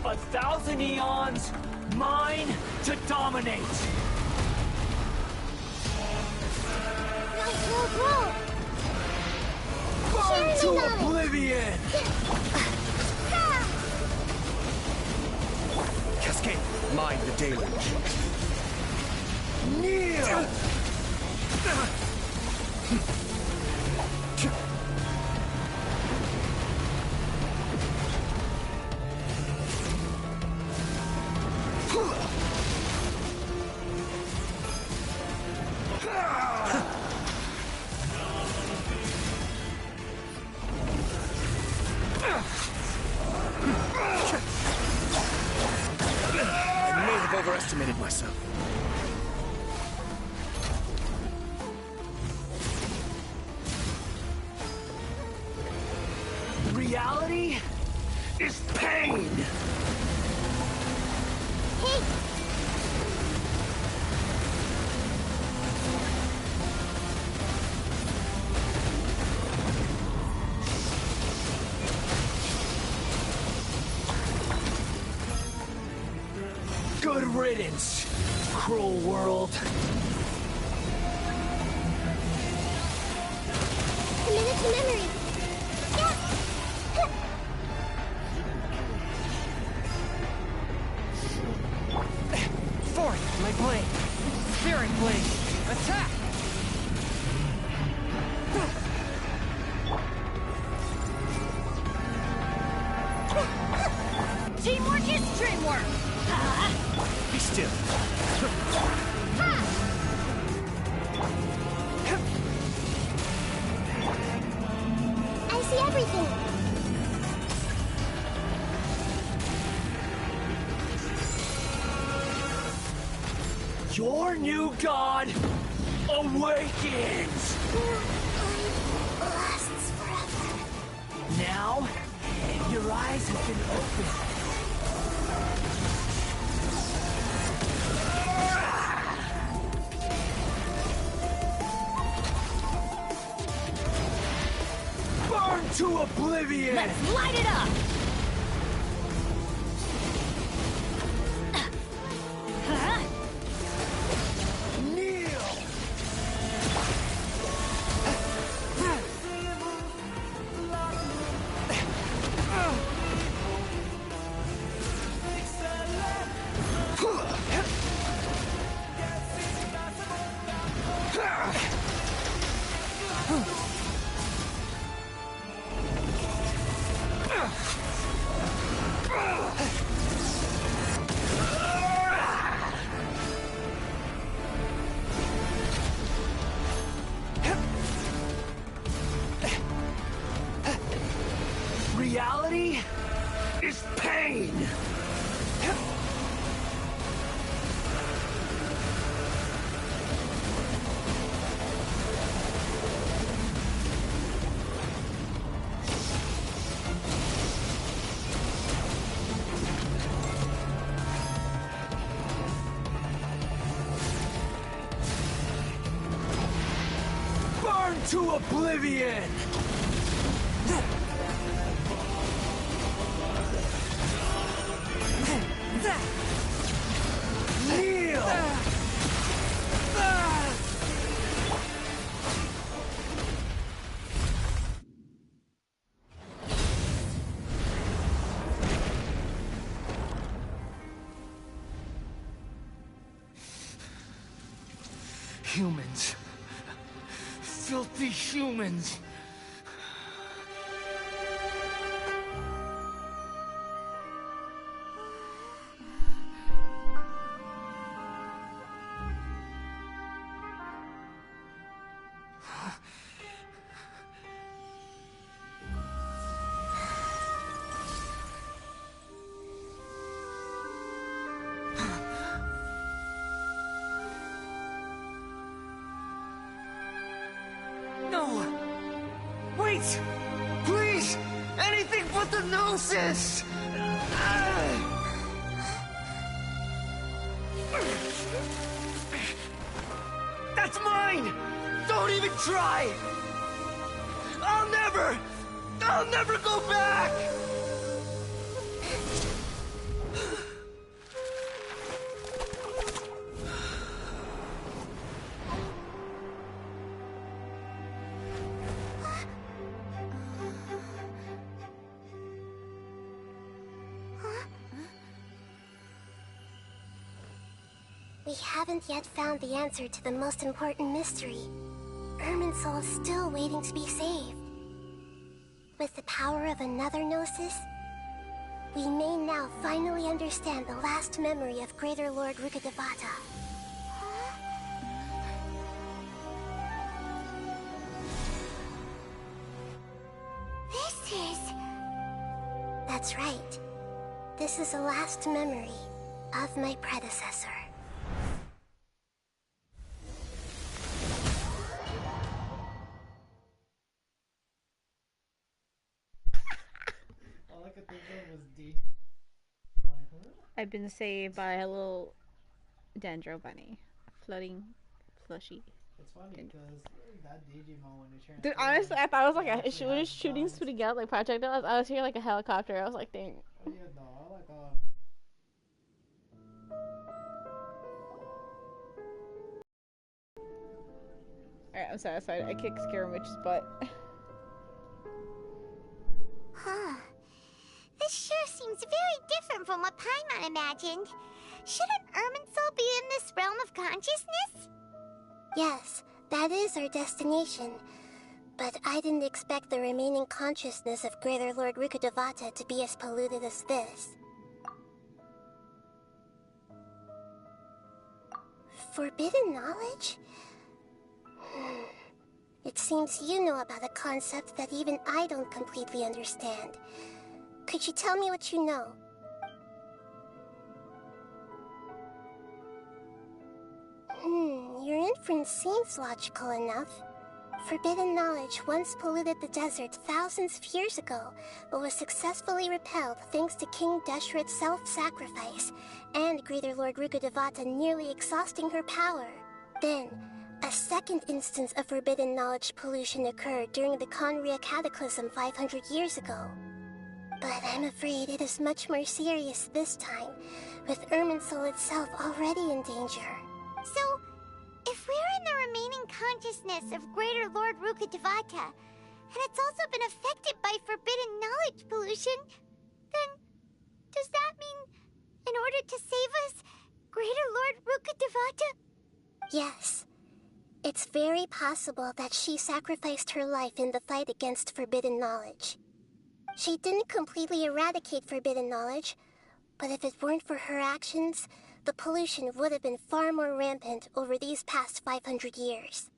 A thousand eons, mine to dominate! Burn to oblivion! Cascade, mind the deluge. Kneel! I may have overestimated myself. Reality is pain! Hey! Good riddance, cruel world. Commit it to memory. Fourth, my blade. Spirit blade. Attack! Teamwork is dreamwork! Be still. I see everything. Your new god awakens! Lasts forever. Now, your eyes have been opened. Burn to oblivion! Let's light it up! Kneel! Reality is pain! Burn to oblivion! Kneel! Humans. Filthy humans. No! Wait! Please! Anything but the Gnosis! That's mine! Don't even try! I'll never go back! We haven't yet found the answer to the most important mystery. Irminsul is still waiting to be saved. With the power of another Gnosis, we may now finally understand the last memory of Greater Lord Rukkhadevata. This is... That's right. This is the last memory of my predecessor. All I could think of was D. I've been saved by a little Dendro bunny. Floating, slushy. It's funny because that Digimon when it transformed. Dude, honestly, I thought it was like a shooting out like projectiles. I was hearing like a helicopter. I was like, dang. Oh yeah, no, I like Alright, I'm satisfied. I kicked Skirmish's butt. Huh. This sure seems very different from what Paimon imagined. Shouldn't Irminsul be in this realm of consciousness? Yes, that is our destination. But I didn't expect the remaining consciousness of Greater Lord Rukkhadevata to be as polluted as this. Forbidden knowledge? It seems you know about a concept that even I don't completely understand. Could you tell me what you know? Your inference seems logical enough. Forbidden knowledge once polluted the desert thousands of years ago, but was successfully repelled thanks to King Deshret's self-sacrifice, and Greater Lord Rukkhadevata nearly exhausting her power. Then, a second instance of forbidden knowledge pollution occurred during the Conria Cataclysm 500 years ago. But I'm afraid it is much more serious this time, with Irminsul itself already in danger. So, if we're in the remaining consciousness of Greater Lord Rukkhadevata, and it's also been affected by forbidden knowledge pollution, then does that mean, in order to save us, Greater Lord Rukkhadevata? Yes. It's very possible that she sacrificed her life in the fight against forbidden knowledge. She didn't completely eradicate forbidden knowledge, but if it weren't for her actions, the pollution would have been far more rampant over these past 500 years.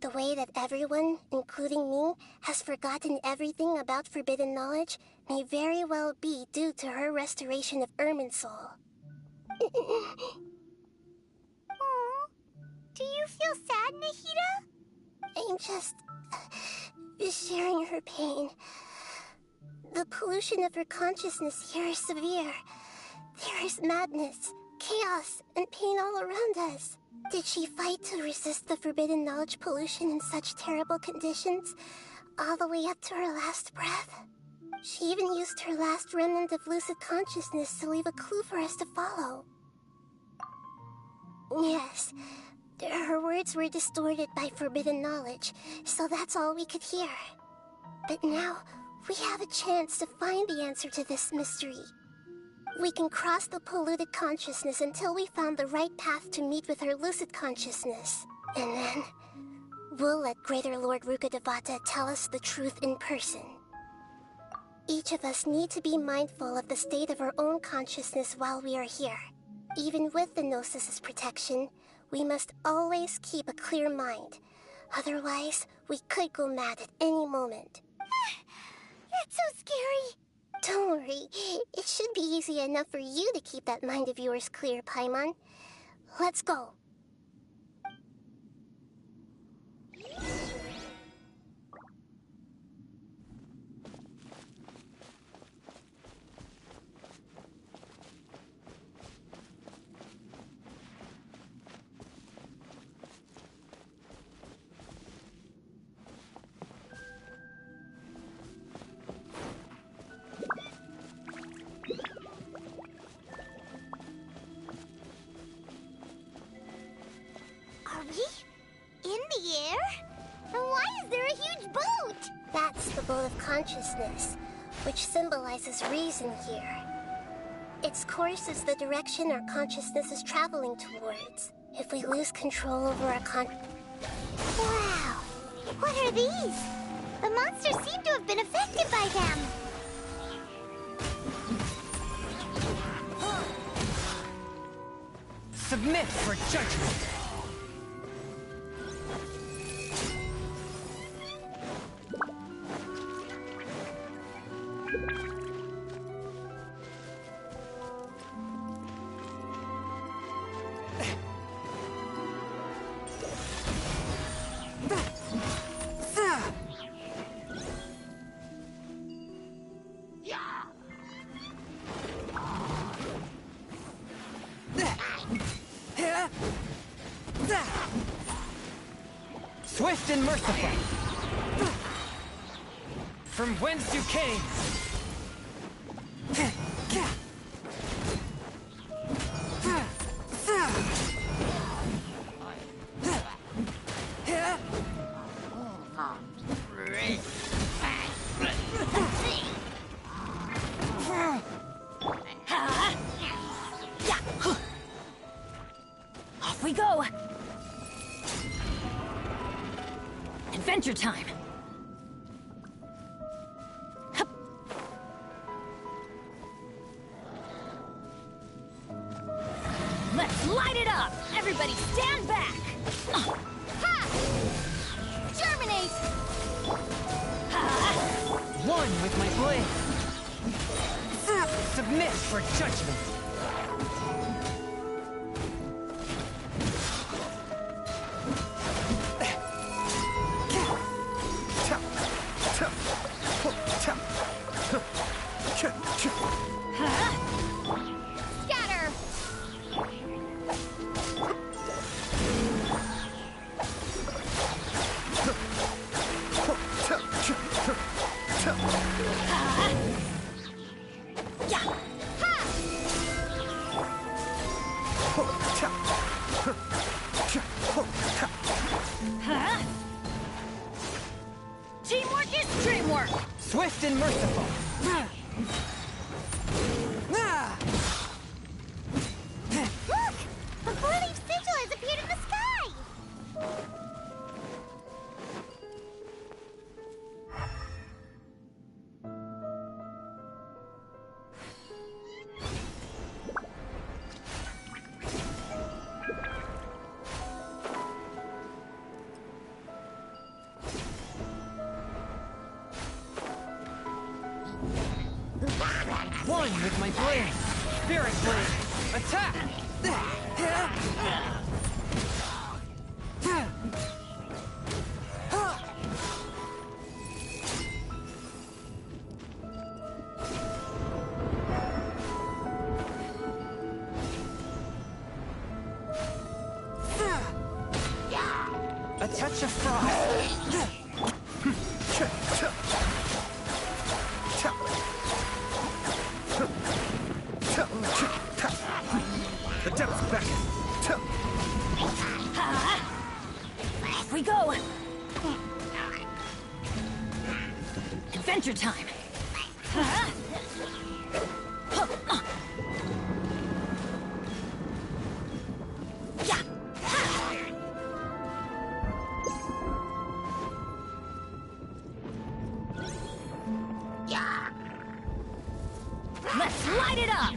The way that everyone, including me, has forgotten everything about forbidden knowledge may very well be due to her restoration of Irminsul. Do you feel sad, Nahida? I'm just sharing her pain. The pollution of her consciousness here is severe. There is madness, chaos, and pain all around us. Did she fight to resist the forbidden knowledge pollution in such terrible conditions, all the way up to her last breath? She even used her last remnant of lucid consciousness to leave a clue for us to follow. Yes, her words were distorted by forbidden knowledge, so that's all we could hear. But now, we have a chance to find the answer to this mystery. We can cross the polluted consciousness until we found the right path to meet with her lucid consciousness. And then, we'll let Greater Lord Rukkhadevata tell us the truth in person. Each of us need to be mindful of the state of our own consciousness while we are here. Even with the Gnosis' protection, we must always keep a clear mind. Otherwise, we could go mad at any moment. That's so scary. Don't worry. It should be easy enough for you to keep that mind of yours clear, Paimon. Let's go. In the air? And why is there a huge boat? That's the boat of consciousness, which symbolizes reason here. Its course is the direction our consciousness is traveling towards. If we lose control over our Wow! What are these? The monsters seem to have been affected by them. Submit for judgment! Swift and merciful! From whence you came! Off we go! Adventure time! Hup. Let's light it up! Everybody stand back! Ha! Germinate! Ha! One with my blade! Submit for judgment! Scatter! Teamwork is dreamwork! Swift and merciful! Look! A four-leaf sigil has appeared in the sky! One with my blade! Spirit blade! Attack! A touch of frost! The depths beckon. Off we go! Adventure time! Let's light it up!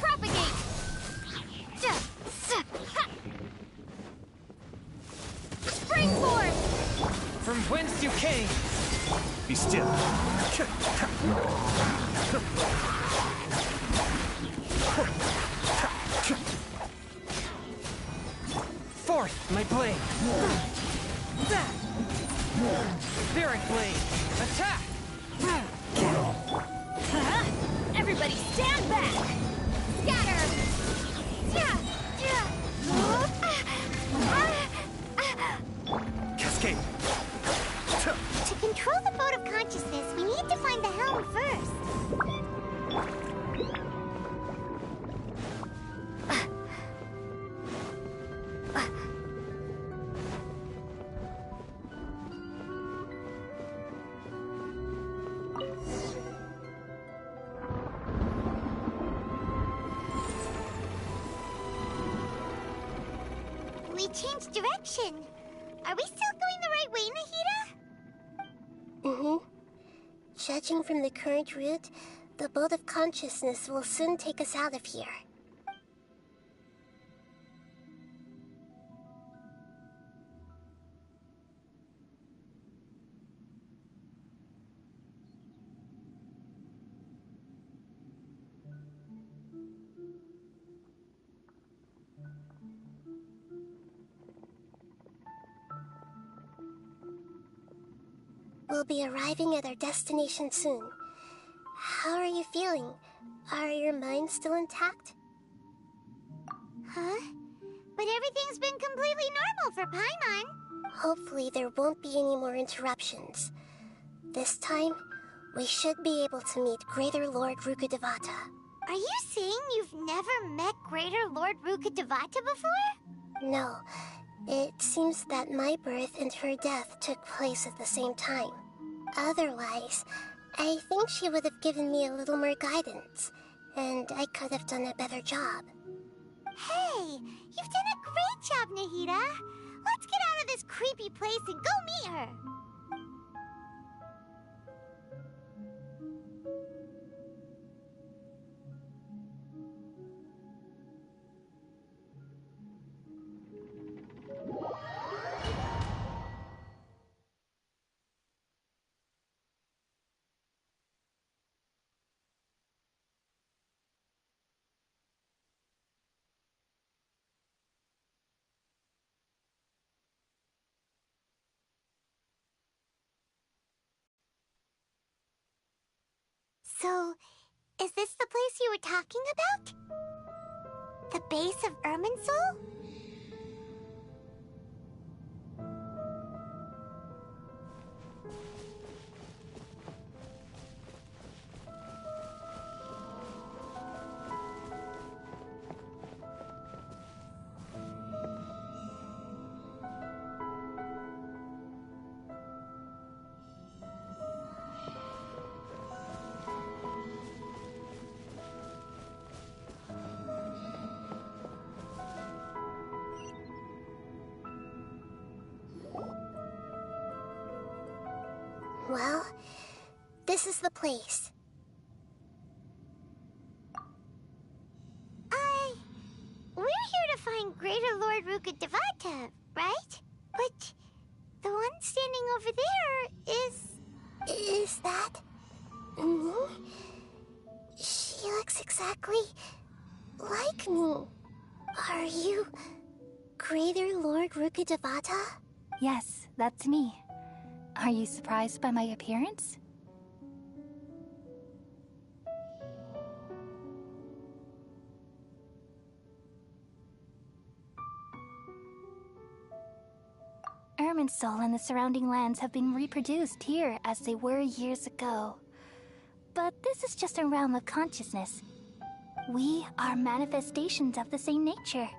Propagate! Springboard! From whence you came! Be still. Forth, my blade! Spirit blade! Attack! Everybody stand back! Scatter! Cascade. To control the boat of consciousness, we need to find the helm first. we changed direction. Are we still going the right way, Nahida? Mm-hmm. Judging from the current route, the boat of consciousness will soon take us out of here. We'll be arriving at our destination soon. How are you feeling? Are your minds still intact? Huh? But everything's been completely normal for Paimon. Hopefully there won't be any more interruptions. This time, we should be able to meet Greater Lord Rukkhadevata. Are you saying you've never met Greater Lord Rukkhadevata before? No. It seems that my birth and her death took place at the same time. Otherwise, I think she would have given me a little more guidance, and I could have done a better job. Hey, you've done a great job, Nahida. Let's get out of this creepy place and go meet her. So, is this the place you were talking about? The base of Irminsul? Well, this is the place. We're here to find Greater Lord Rukkhadevata, right? But the one standing over there is... Is that... me? She looks exactly like me. Are you Greater Lord Rukkhadevata? Yes, that's me. Are you surprised by my appearance? Irminsul and the surrounding lands have been reproduced here as they were years ago. But this is just a realm of consciousness. We are manifestations of the same nature.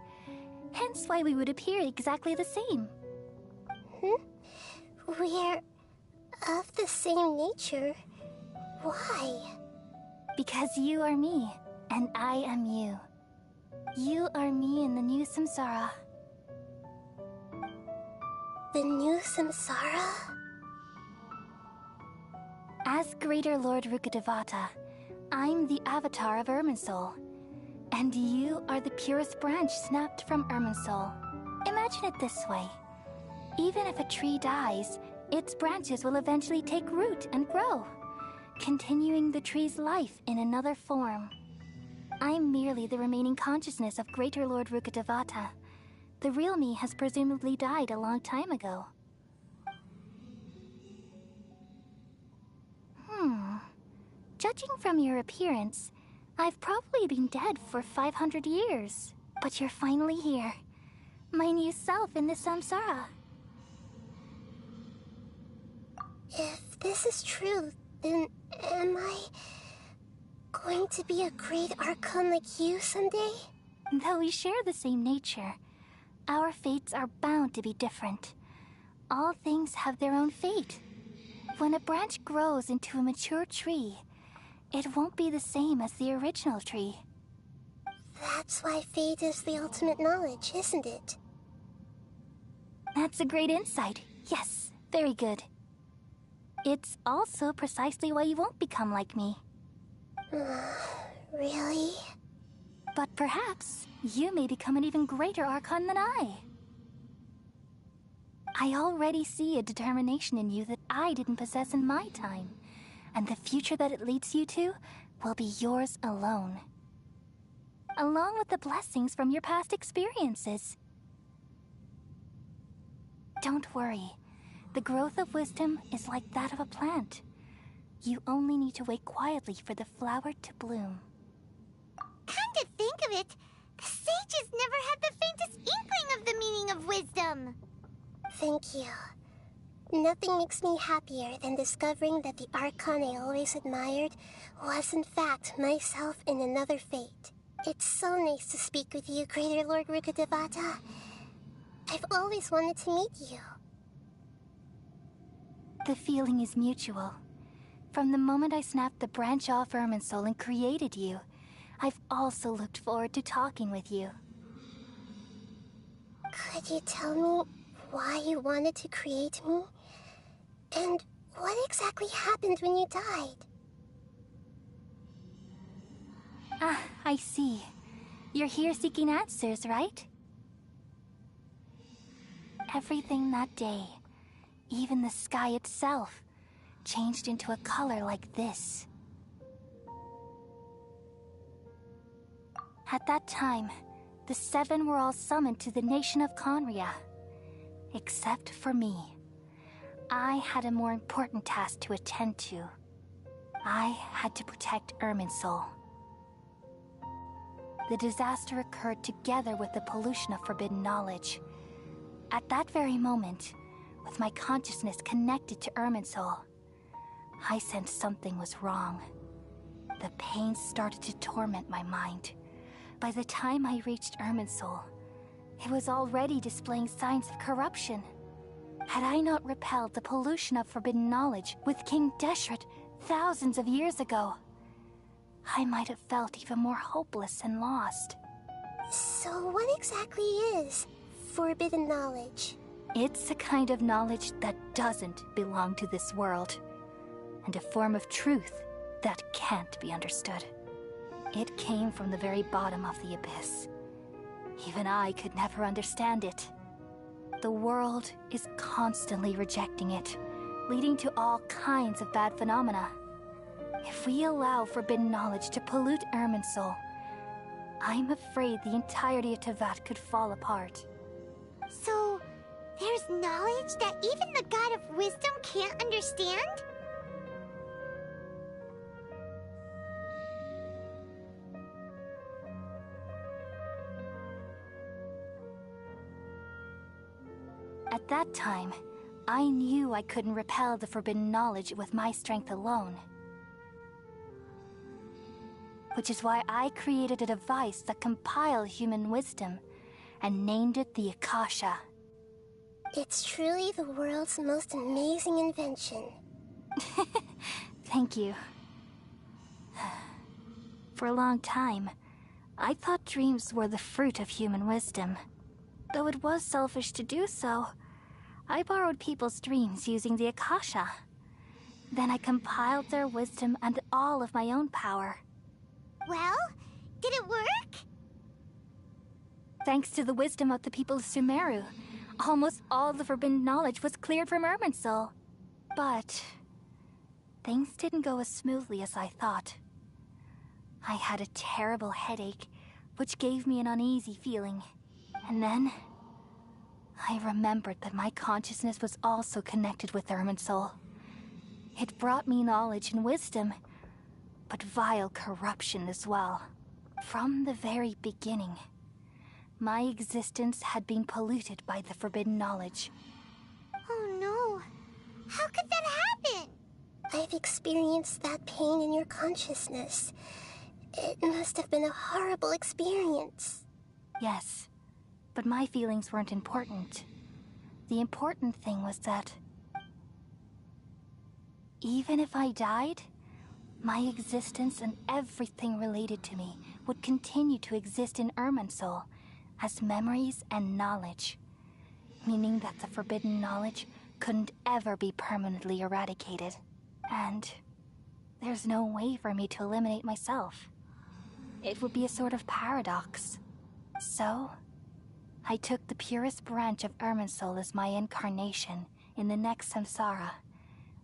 Hence why we would appear exactly the same. We're of the same nature. Why? Because you are me, and I am you. You are me in the new samsara. The new samsara? As Greater Lord Rukkhadevata, I'm the avatar of Irminsul. And you are the purest branch snapped from Irminsul. Imagine it this way. Even if a tree dies, its branches will eventually take root and grow, continuing the tree's life in another form. I'm merely the remaining consciousness of Greater Lord Rukkhadevata. The real me has presumably died a long time ago. Judging from your appearance, I've probably been dead for 500 years. But you're finally here. My new self in the samsara. If this is true, then am I going to be a great Archon like you someday? Though we share the same nature, our fates are bound to be different. All things have their own fate. When a branch grows into a mature tree, it won't be the same as the original tree. That's why fate is the ultimate knowledge, isn't it? That's a great insight. Yes, very good. It's also precisely why you won't become like me. Really? But perhaps you may become an even greater Archon than I. I already see a determination in you that I didn't possess in my time, and the future that it leads you to will be yours alone. Along with the blessings from your past experiences. Don't worry. The growth of wisdom is like that of a plant. You only need to wait quietly for the flower to bloom. Come to think of it, the sages never had the faintest inkling of the meaning of wisdom. Thank you. Nothing makes me happier than discovering that the Archon I always admired was in fact myself in another fate. It's so nice to speak with you, Greater Lord Rukkhadevata. I've always wanted to meet you. The feeling is mutual. From the moment I snapped the branch off Irminsul and created you, I've also looked forward to talking with you. Could you tell me why you wanted to create me? And what exactly happened when you died? Ah, I see. You're here seeking answers, right? Everything that day, even the sky itself, changed into a color like this. At that time, the seven were all summoned to the nation of Conria. Except for me. I had a more important task to attend to. I had to protect Irminsul. The disaster occurred together with the pollution of forbidden knowledge. At that very moment, with my consciousness connected to Irminsul, I sensed something was wrong. The pain started to torment my mind. By the time I reached Irminsul, it was already displaying signs of corruption. Had I not repelled the pollution of forbidden knowledge with King Deshret thousands of years ago, I might have felt even more hopeless and lost. So what exactly is forbidden knowledge? It's a kind of knowledge that doesn't belong to this world, and a form of truth that can't be understood. It came from the very bottom of the abyss. Even I could never understand it. The world is constantly rejecting it, leading to all kinds of bad phenomena. If we allow forbidden knowledge to pollute Irminsul, I'm afraid the entirety of Teyvat could fall apart. So, there's knowledge that even the God of Wisdom can't understand? At that time, I knew I couldn't repel the forbidden knowledge with my strength alone. Which is why I created a device that compiled human wisdom and named it the Akasha. It's truly the world's most amazing invention. Thank you. For a long time, I thought dreams were the fruit of human wisdom. Though it was selfish to do so, I borrowed people's dreams using the Akasha. Then I compiled their wisdom and all of my own power. Well, did it work? Thanks to the wisdom of the people of Sumeru, almost all the forbidden knowledge was cleared from Irminsul. But things didn't go as smoothly as I thought. I had a terrible headache, which gave me an uneasy feeling. And then I remembered that my consciousness was also connected with Irminsul. It brought me knowledge and wisdom, but vile corruption as well. From the very beginning, my existence had been polluted by the forbidden knowledge. Oh no. How could that happen? I've experienced that pain in your consciousness. It must have been a horrible experience. Yes, but my feelings weren't important. The important thing was that even if I died, my existence and everything related to me would continue to exist in Irminsul as memories and knowledge. meaning that the forbidden knowledge couldn't ever be permanently eradicated. And there's no way for me to eliminate myself. It would be a sort of paradox. So, I took the purest branch of Irminsul as my incarnation in the next samsara,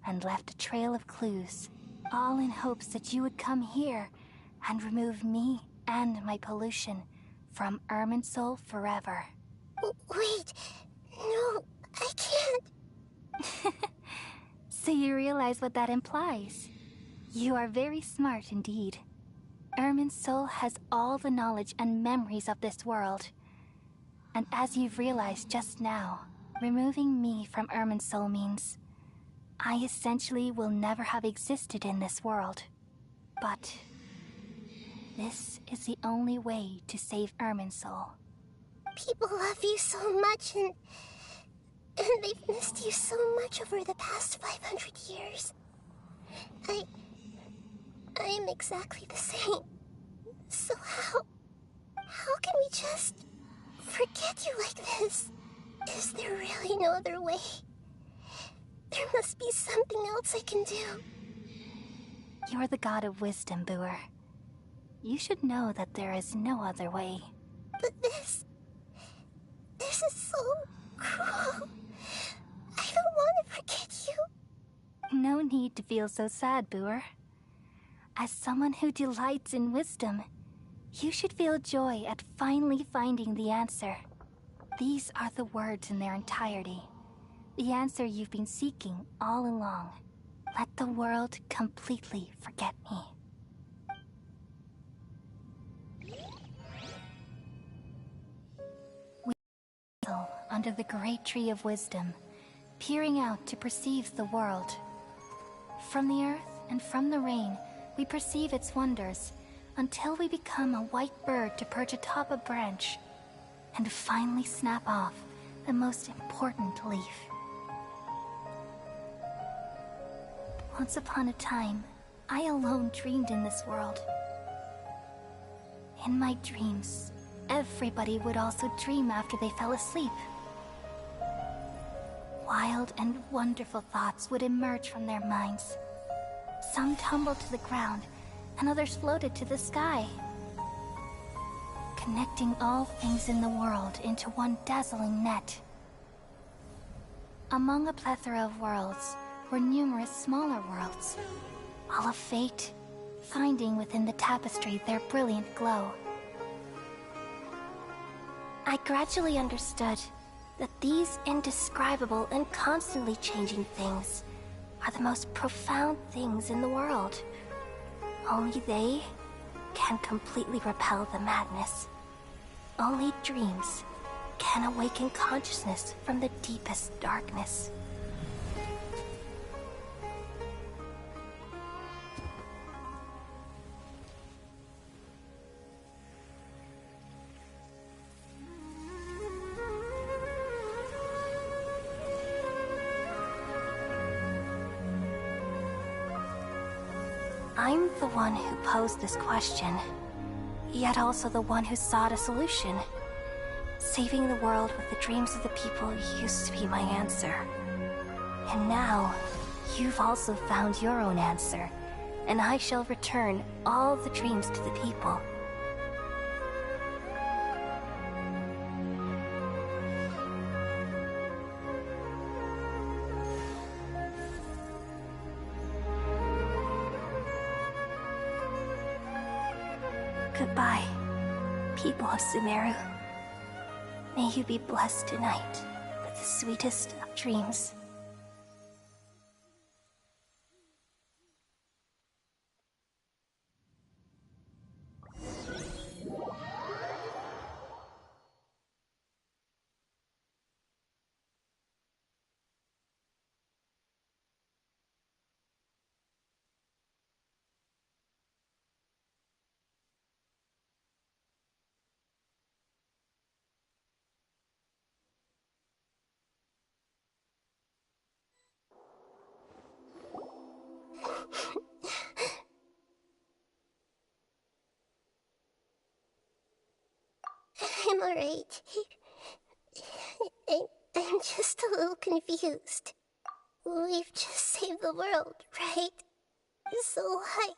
and left a trail of clues, all in hopes that you would come here and remove me and my pollution from Irminsul forever. Wait, no, I can't. So you realize what that implies? You are very smart indeed. Irminsul has all the knowledge and memories of this world. And as you've realized just now, removing me from Irminsul means I essentially will never have existed in this world. But this is the only way to save Irminsul. People love you so much, and they've missed you so much over the past 500 years. I am exactly the same. So how can we just forget you like this? Is there really no other way? There must be something else I can do. You're the god of wisdom, Boer. You should know that there is no other way. But this is so cruel. I don't want to forget you. No need to feel so sad, Boer. As someone who delights in wisdom, you should feel joy at finally finding the answer. These are the words in their entirety. The answer you've been seeking all along. Let the world completely forget me. We wrestle under the great tree of wisdom, peering out to perceive the world. From the earth and from the rain, we perceive its wonders, until we become a white bird to perch atop a branch, and finally snap off the most important leaf. Once upon a time, I alone dreamed in this world. In my dreams, everybody would also dream after they fell asleep. Wild and wonderful thoughts would emerge from their minds. Some tumbled to the ground, and others floated to the sky, connecting all things in the world into one dazzling net. Among a plethora of worlds were numerous smaller worlds, all of fate, finding within the tapestry their brilliant glow. I gradually understood that these indescribable and constantly changing things are the most profound things in the world. Only they can completely repel the madness. Only dreams can awaken consciousness from the deepest darkness. I'm the one who posed this question, yet also the one who sought a solution. Saving the world with the dreams of the people used to be my answer. And now, you've also found your own answer, and I shall return all the dreams to the people. Goodbye, people of Sumeru. May you be blessed tonight with the sweetest of dreams. I'm alright. I'm just a little confused. We've just saved the world, right? So why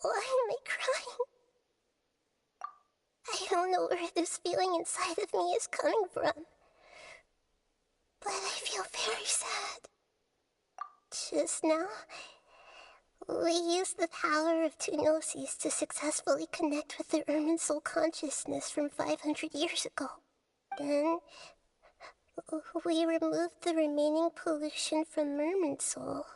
am I crying? I don't know where this feeling inside of me is coming from, but I feel very sad. Just now, we used the power of two gnosis to successfully connect with the Ermin soul consciousness from 500 years ago. Then, we removed the remaining pollution from Ermin soul.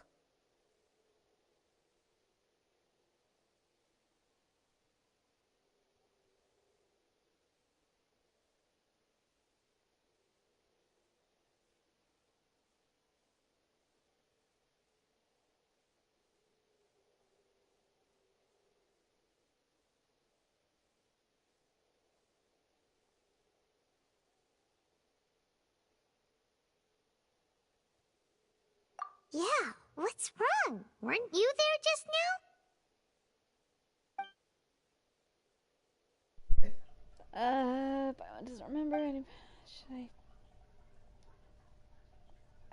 Yeah, what's wrong? Weren't you there just But I doesn't remember any. Should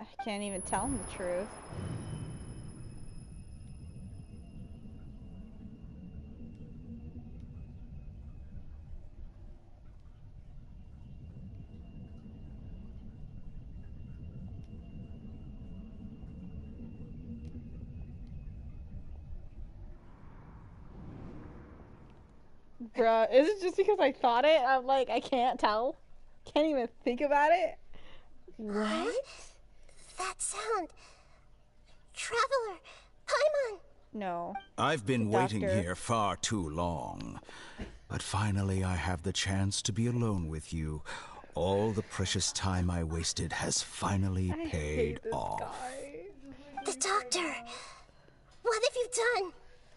I can't even tell him the truth. Bruh, is it just because I thought it? I'm like, I can't tell. Can't even think about it. What? That sound. Traveler, Paimon. No. I've been waiting Doctor. here far too long. But finally I have the chance to be alone with you. All the precious time I wasted has finally paid off. The doctor. What have you done?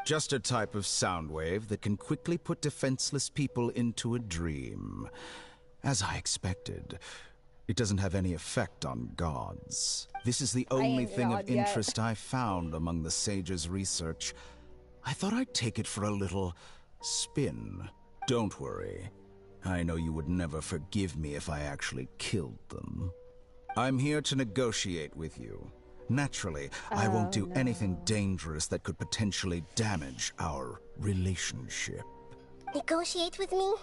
Just a type of sound wave that can quickly put defenseless people into a dream. As I expected, it doesn't have any effect on gods. This is the only thing of interest I found among the sage's research. I thought I'd take it for a little spin. Don't worry. I know you would never forgive me if I actually killed them. I'm here to negotiate with you. Naturally, I won't do anything dangerous that could potentially damage our relationship. Negotiate with me?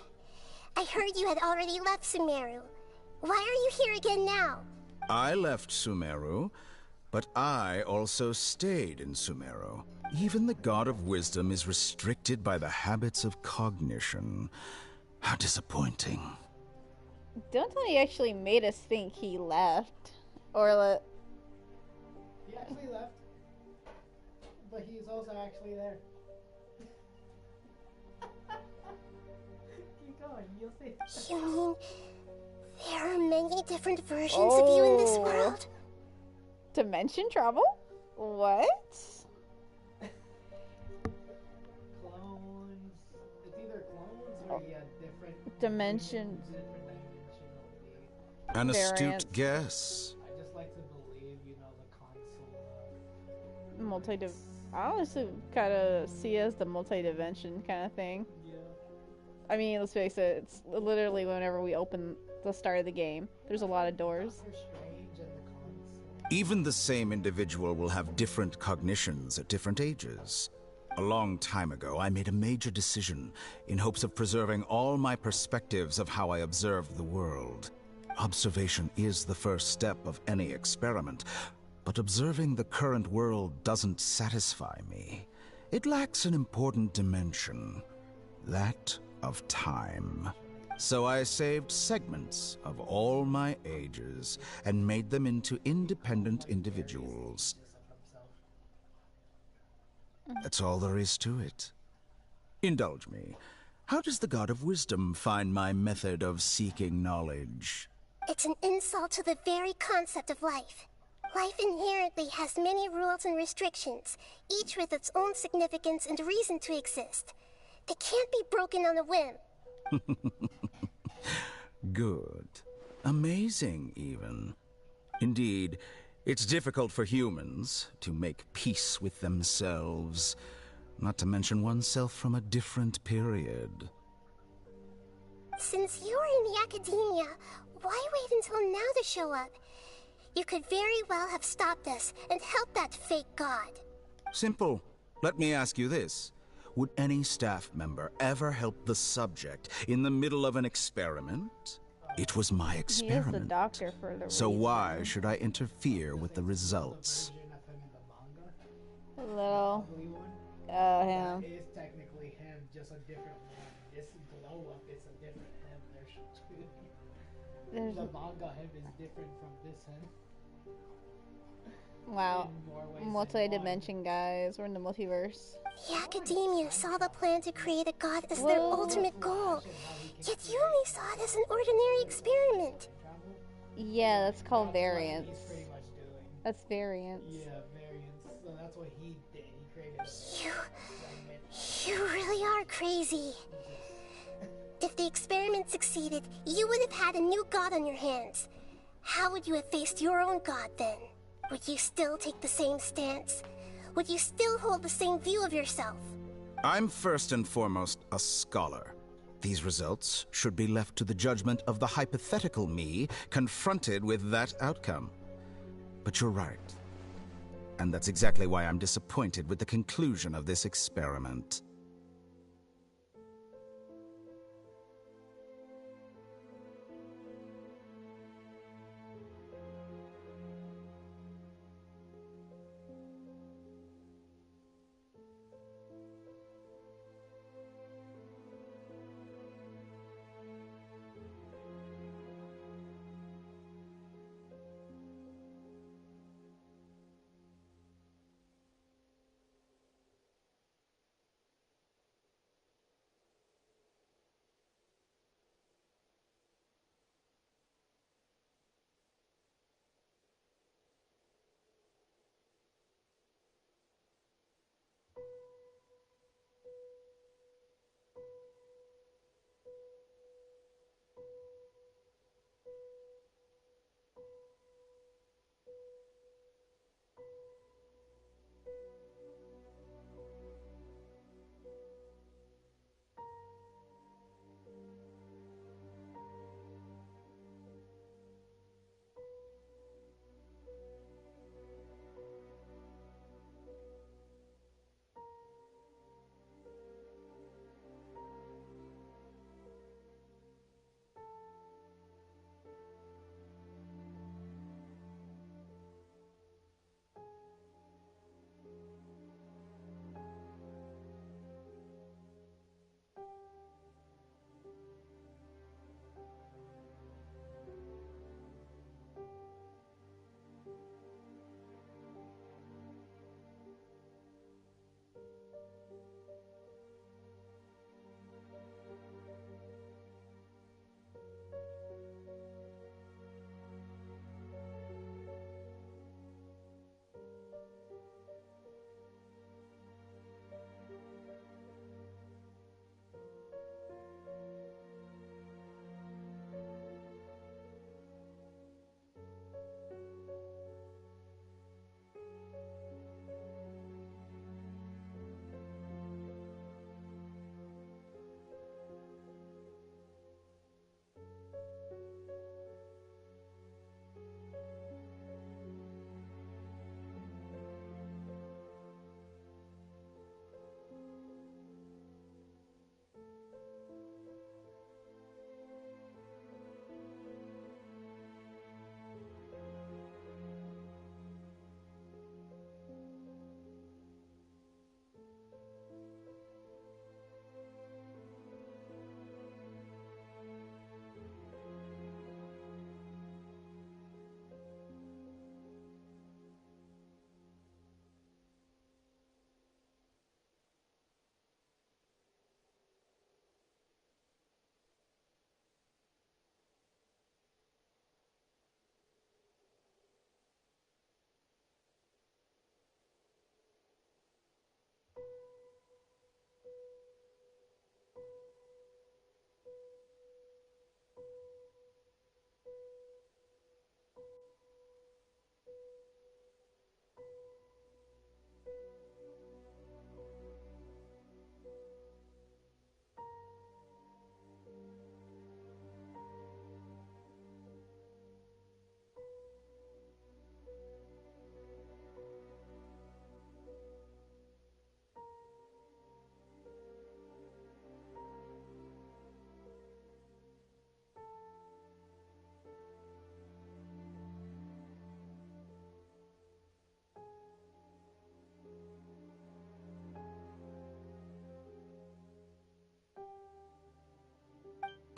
I heard you had already left Sumeru. Why are you here again now? I left Sumeru, but I also stayed in Sumeru. Even the God of Wisdom is restricted by the habits of cognition. How disappointing. Don't tell me he actually made us think he left. Or He actually left, but he's also actually there. Keep going, you'll see. You mean there are many different versions of you in this world? Dimension travel? What? Clones. It's either clones or different dimension. An astute guess. I just like to believe, you know, the Multi-div. I honestly kind of see it as the multi-dimension kind of thing. Yeah. I mean, let's face it, it's literally whenever we open the start of the game, there's a lot of doors. Even the same individual will have different cognitions at different ages. A long time ago, I made a major decision in hopes of preserving all my perspectives of how I observed the world. Observation is the first step of any experiment, but observing the current world doesn't satisfy me. It lacks an important dimension, that of time. So I saved segments of all my ages and made them into independent individuals. That's all there is to it. Indulge me. How does the God of Wisdom find my method of seeking knowledge? It's an insult to the very concept of life. Life inherently has many rules and restrictions, each with its own significance and reason to exist. They can't be broken on a whim. Good. Amazing, even. Indeed, it's difficult for humans to make peace with themselves, not to mention oneself from a different period. Since you're in the academia, why wait until now to show up? You could very well have stopped us and helped that fake god. Simple. Let me ask you this. Would any staff member ever help the subject in the middle of an experiment? It was my He is experiment. the doctor for the So reason. why should I interfere with the results? A little. Him. Him. That is technically him, just a different one. This glow up is a different him. There's the manga him is different from this him. wow. Multi-dimension, guys. We're in the multiverse. The Academia saw the plan to create a god as their ultimate goal, yet you only saw it as an ordinary experiment. Yeah, that's called variance. That's variance. Yeah, variance. So that's what he did. He created You really are crazy. If the experiment succeeded, you would have had a new god on your hands. How would you have faced your own god then? Would you still take the same stance? Would you still hold the same view of yourself? I'm first and foremost a scholar. These results should be left to the judgment of the hypothetical me confronted with that outcome. But you're right. And that's exactly why I'm disappointed with the conclusion of this experiment.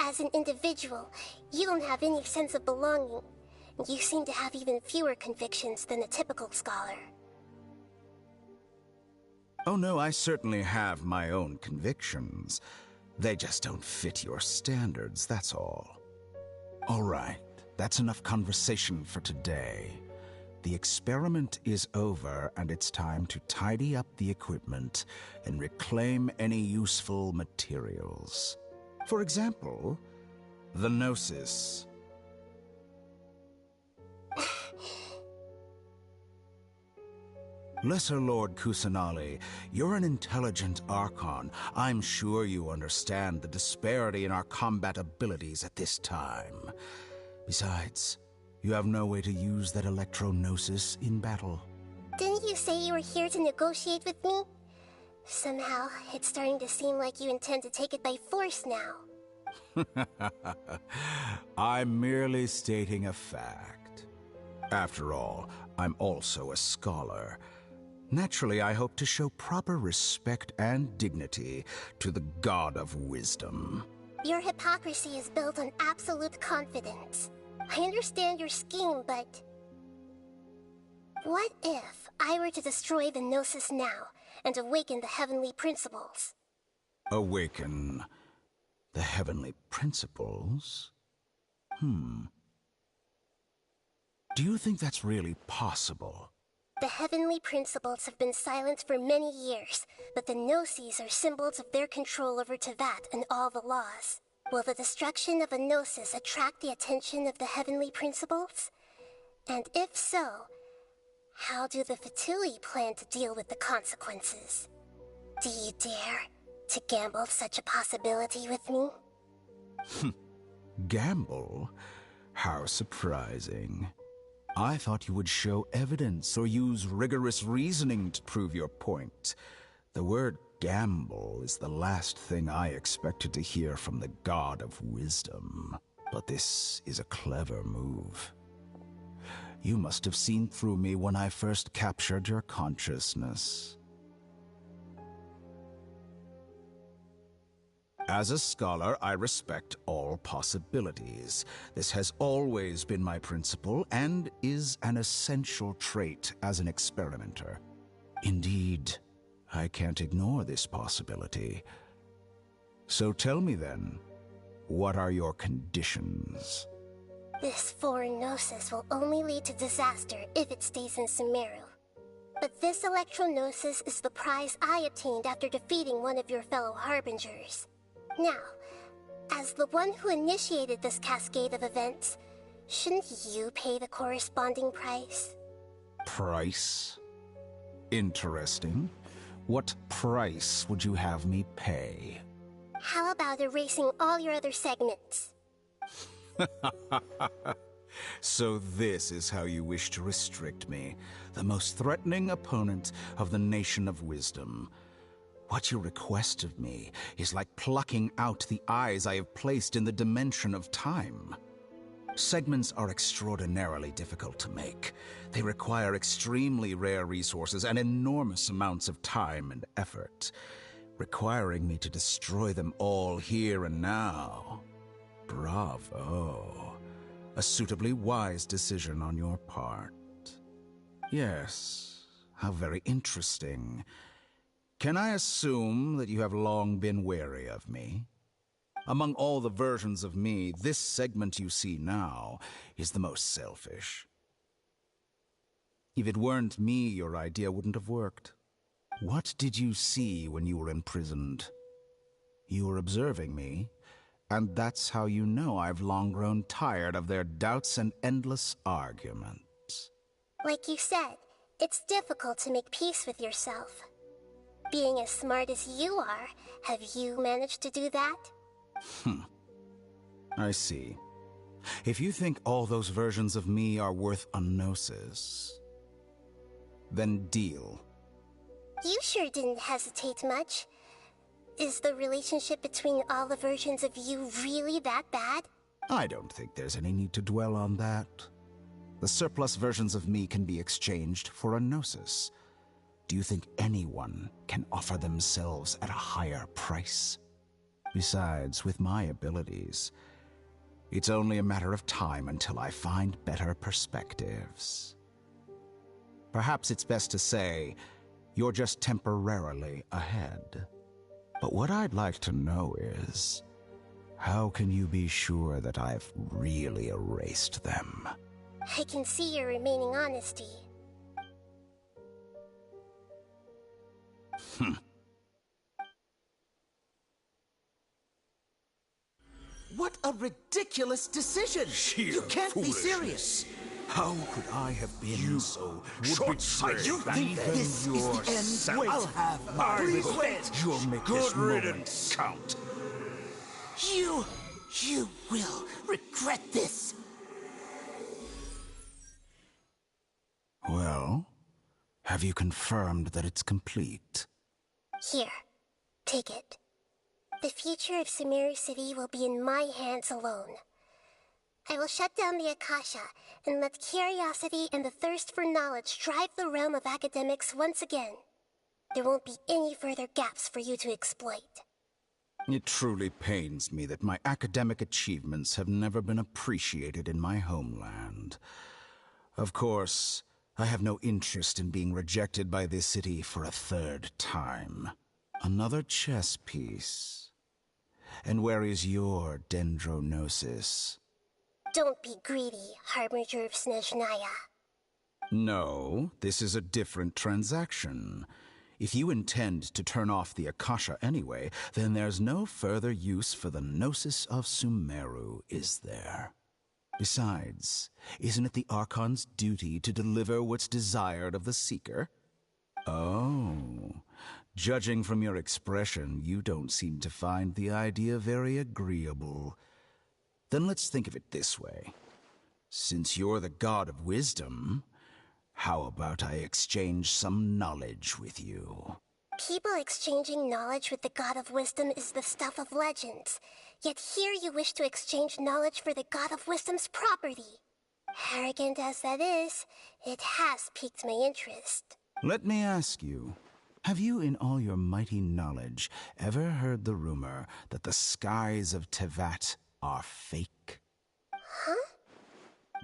As an individual, you don't have any sense of belonging. You seem to have even fewer convictions than a typical scholar. Oh no, I certainly have my own convictions. They just don't fit your standards, that's all. All right, that's enough conversation for today. The experiment is over, and it's time to tidy up the equipment and reclaim any useful materials. For example, the Gnosis. Lesser Lord Kusanali, you're an intelligent Archon. I'm sure you understand the disparity in our combat abilities at this time. Besides, you have no way to use that Electro-Gnosis in battle. Didn't you say you were here to negotiate with me? Somehow, it's starting to seem like you intend to take it by force now. I'm merely stating a fact. After all, I'm also a scholar. Naturally, I hope to show proper respect and dignity to the God of Wisdom. Your hypocrisy is built on absolute confidence. I understand your scheme, but... what if I were to destroy the Gnosis now and awaken the heavenly principles? Awaken the heavenly principles? Do you think that's really possible? The heavenly principles have been silent for many years, but the Gnosis are symbols of their control over Tevat and all the laws. Will the destruction of a Gnosis attract the attention of the heavenly principles? And if so, how do the Fatui plan to deal with the consequences? Do you dare to gamble such a possibility with me? Gamble? How surprising. I thought you would show evidence or use rigorous reasoning to prove your point. The word gamble is the last thing I expected to hear from the God of Wisdom. But this is a clever move. You must have seen through me when I first captured your consciousness. As a scholar, I respect all possibilities. This has always been my principle and is an essential trait as an experimenter. Indeed, I can't ignore this possibility. So tell me then, what are your conditions? This foreign Gnosis will only lead to disaster if it stays in Sumeru. But this Electro-Gnosis is the prize I obtained after defeating one of your fellow Harbingers. Now, as the one who initiated this cascade of events, shouldn't you pay the corresponding price? Price? Interesting. What price would you have me pay? How about erasing all your other segments? So this is how you wish to restrict me, the most threatening opponent of the Nation of Wisdom. What you request of me is like plucking out the eyes I have placed in the dimension of time. Segments are extraordinarily difficult to make. They require extremely rare resources and enormous amounts of time and effort, requiring me to destroy them all here and now. Bravo. A suitably wise decision on your part. Yes, how very interesting. Can I assume that you have long been wary of me? Among all the versions of me, this segment you see now is the most selfish. If it weren't me, your idea wouldn't have worked. What did you see when you were imprisoned? You were observing me, and that's how you know I've long grown tired of their doubts and endless arguments. Like you said, it's difficult to make peace with yourself. Being as smart as you are, have you managed to do that? I see. If you think all those versions of me are worth a gnosis, then deal. You sure didn't hesitate much. Is the relationship between all the versions of you really that bad? I don't think there's any need to dwell on that. The surplus versions of me can be exchanged for a gnosis. Do you think anyone can offer themselves at a higher price? Besides, with my abilities, it's only a matter of time until I find better perspectives. Perhaps it's best to say you're just temporarily ahead. But what I'd like to know is, how can you be sure that I've really erased them? I can see your remaining honesty. What a ridiculous decision! You can't be serious! How could I have been so short-sighted? You think this is the end? Wait, I'll have my revenge. You'll make Good this moment riddance. count. You will regret this! Well, have you confirmed that it's complete? Here, take it. The future of Sumeru City will be in my hands alone. I will shut down the Akasha and let curiosity and the thirst for knowledge drive the realm of academics once again. There won't be any further gaps for you to exploit. It truly pains me that my academic achievements have never been appreciated in my homeland. Of course, I have no interest in being rejected by this city for a third time. Another chess piece. And where is your dendronosis? Don't be greedy, Harbinger of Snezhnaya. No, this is a different transaction. If you intend to turn off the Akasha anyway, then there's no further use for the Gnosis of Sumeru, is there? Besides, isn't it the Archon's duty to deliver what's desired of the Seeker? Oh, judging from your expression, you don't seem to find the idea very agreeable. Then let's think of it this way. Since you're the god of wisdom, how about I exchange some knowledge with you? People exchanging knowledge with the God of Wisdom is the stuff of legends. Yet here you wish to exchange knowledge for the God of Wisdom's property. Arrogant as that is, it has piqued my interest. Let me ask you, have you in all your mighty knowledge ever heard the rumor that the skies of Tevat are fake? Huh?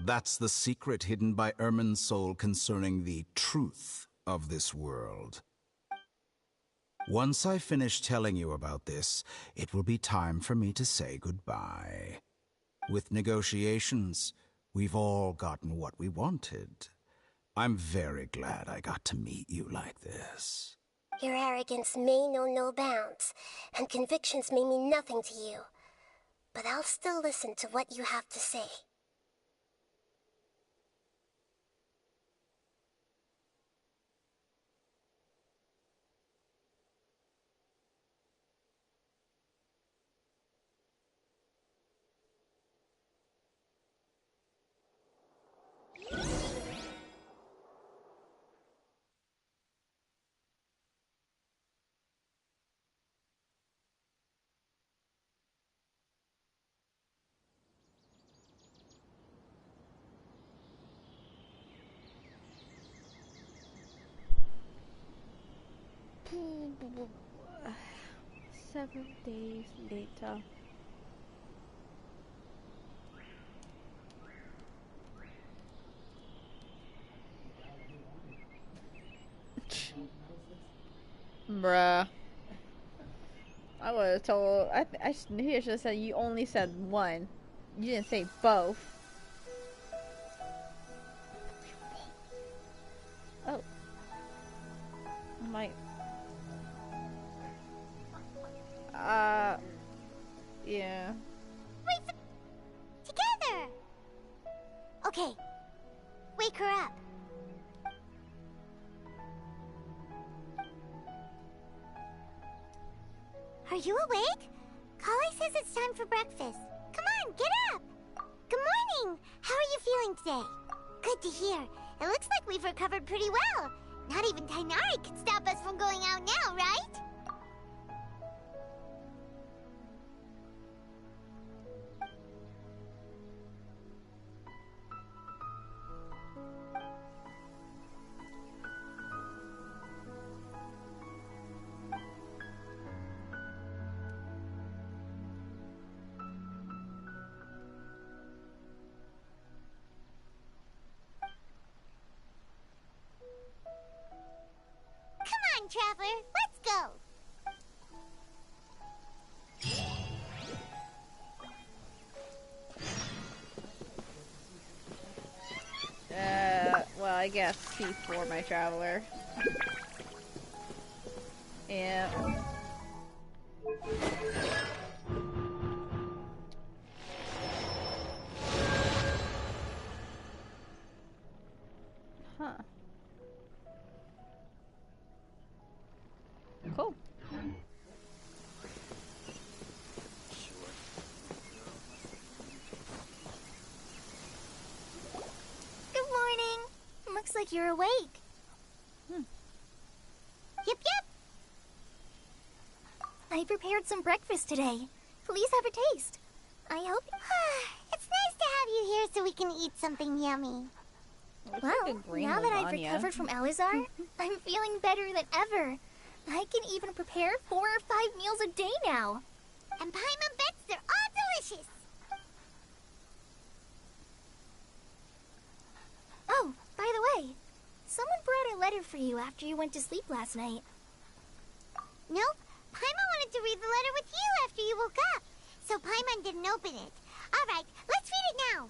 That's the secret hidden by Irminsul concerning the truth of this world. Once I finish telling you about this, it will be time for me to say goodbye. With negotiations, we've all gotten what we wanted. I'm very glad I got to meet you like this. Your arrogance may know no bounds, and convictions may mean nothing to you. But I'll still listen to what you have to say. Seven days later. Bruh. I would have told. I knew you should have said you only said one. You didn't say both. Oh. My. Yeah. Wait for... Together! Okay. Wake her up. Are you awake? Kali says it's time for breakfast. Come on, get up! Good morning! How are you feeling today? Good to hear. It looks like we've recovered pretty well. Not even Tainari can stop us from going out now, right? guess C4, my traveler. Yeah. Huh. Cool. Good morning. Looks like you're awake. Yep, yep. I prepared some breakfast today. Please have a taste. I hope... It's nice to have you here so we can eat something yummy. Well, now that I've recovered from Alizar, I'm feeling better than ever. I can even prepare 4 or 5 meals a day now. And Paimon bets they're all delicious. Oh, by the way, someone brought a letter for you after you went to sleep last night. Nope. Paimon wanted to read the letter with you after you woke up, so Paimon didn't open it. All right, let's read it now.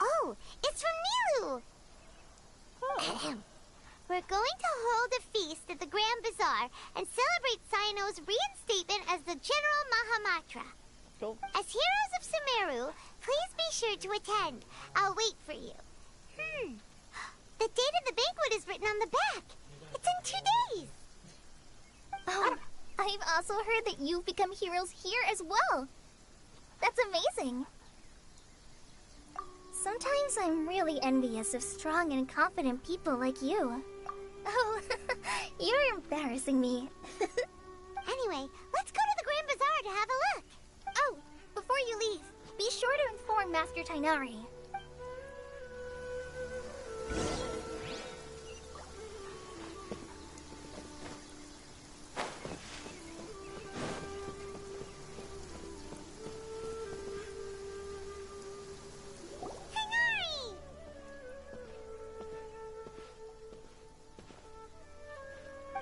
Oh, it's from Nilu. We're going to hold a feast at the Grand Bazaar and celebrate Cyno's reinstatement as the General Mahamatra. Cool. As heroes of Sumeru, please be sure to attend. I'll wait for you. The date of the banquet is written on the back. It's in 2 days. Oh, I've also heard that you've become heroes here as well. That's amazing. Sometimes I'm really envious of strong and confident people like you. Oh, you're embarrassing me. Anyway, let's go to the Grand Bazaar to have a look. Oh, before you leave, be sure to inform Master Tainari.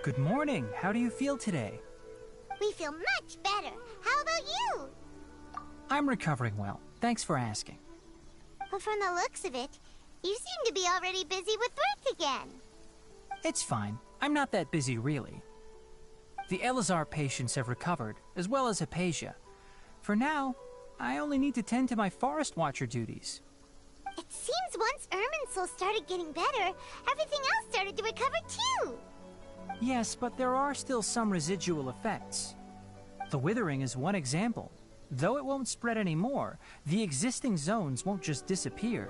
Good morning. How do you feel today? We feel much better. How about you? I'm recovering well. Thanks for asking. But from the looks of it, you seem to be already busy with work again. It's fine. I'm not that busy, really. The Elazar patients have recovered, as well as Hypatia. For now, I only need to tend to my Forest Watcher duties. It seems once Irminsul started getting better, everything else started to recover too. Yes, but there are still some residual effects. The withering is one example. Though it won't spread anymore, the existing zones won't just disappear.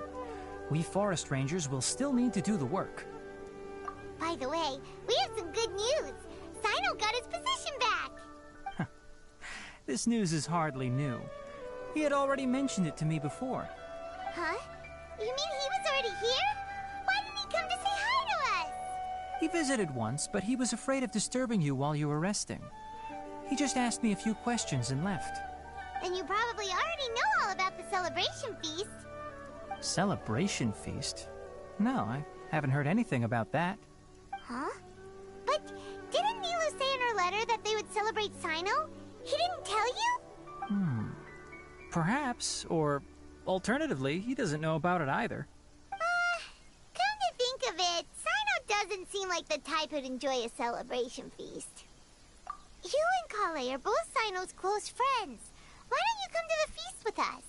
We forest rangers will still need to do the work. By the way, we have some good news. Cyno got his position back. This news is hardly new. He had already mentioned it to me before. Huh? You mean he was already here? Why didn't he come to say hi to us? He visited once, but he was afraid of disturbing you while you were resting. He just asked me a few questions and left. Then you probably already know all about the celebration feast. Celebration feast? No, I haven't heard anything about that. Huh? But didn't Nilu say in her letter that they would celebrate Cyno? He didn't tell you? Perhaps, or alternatively, he doesn't know about it either. Come to think of it, Cyno doesn't seem like the type who'd enjoy a celebration feast. You and Kale are both Cyno's close friends. Why don't you come to the feast with us?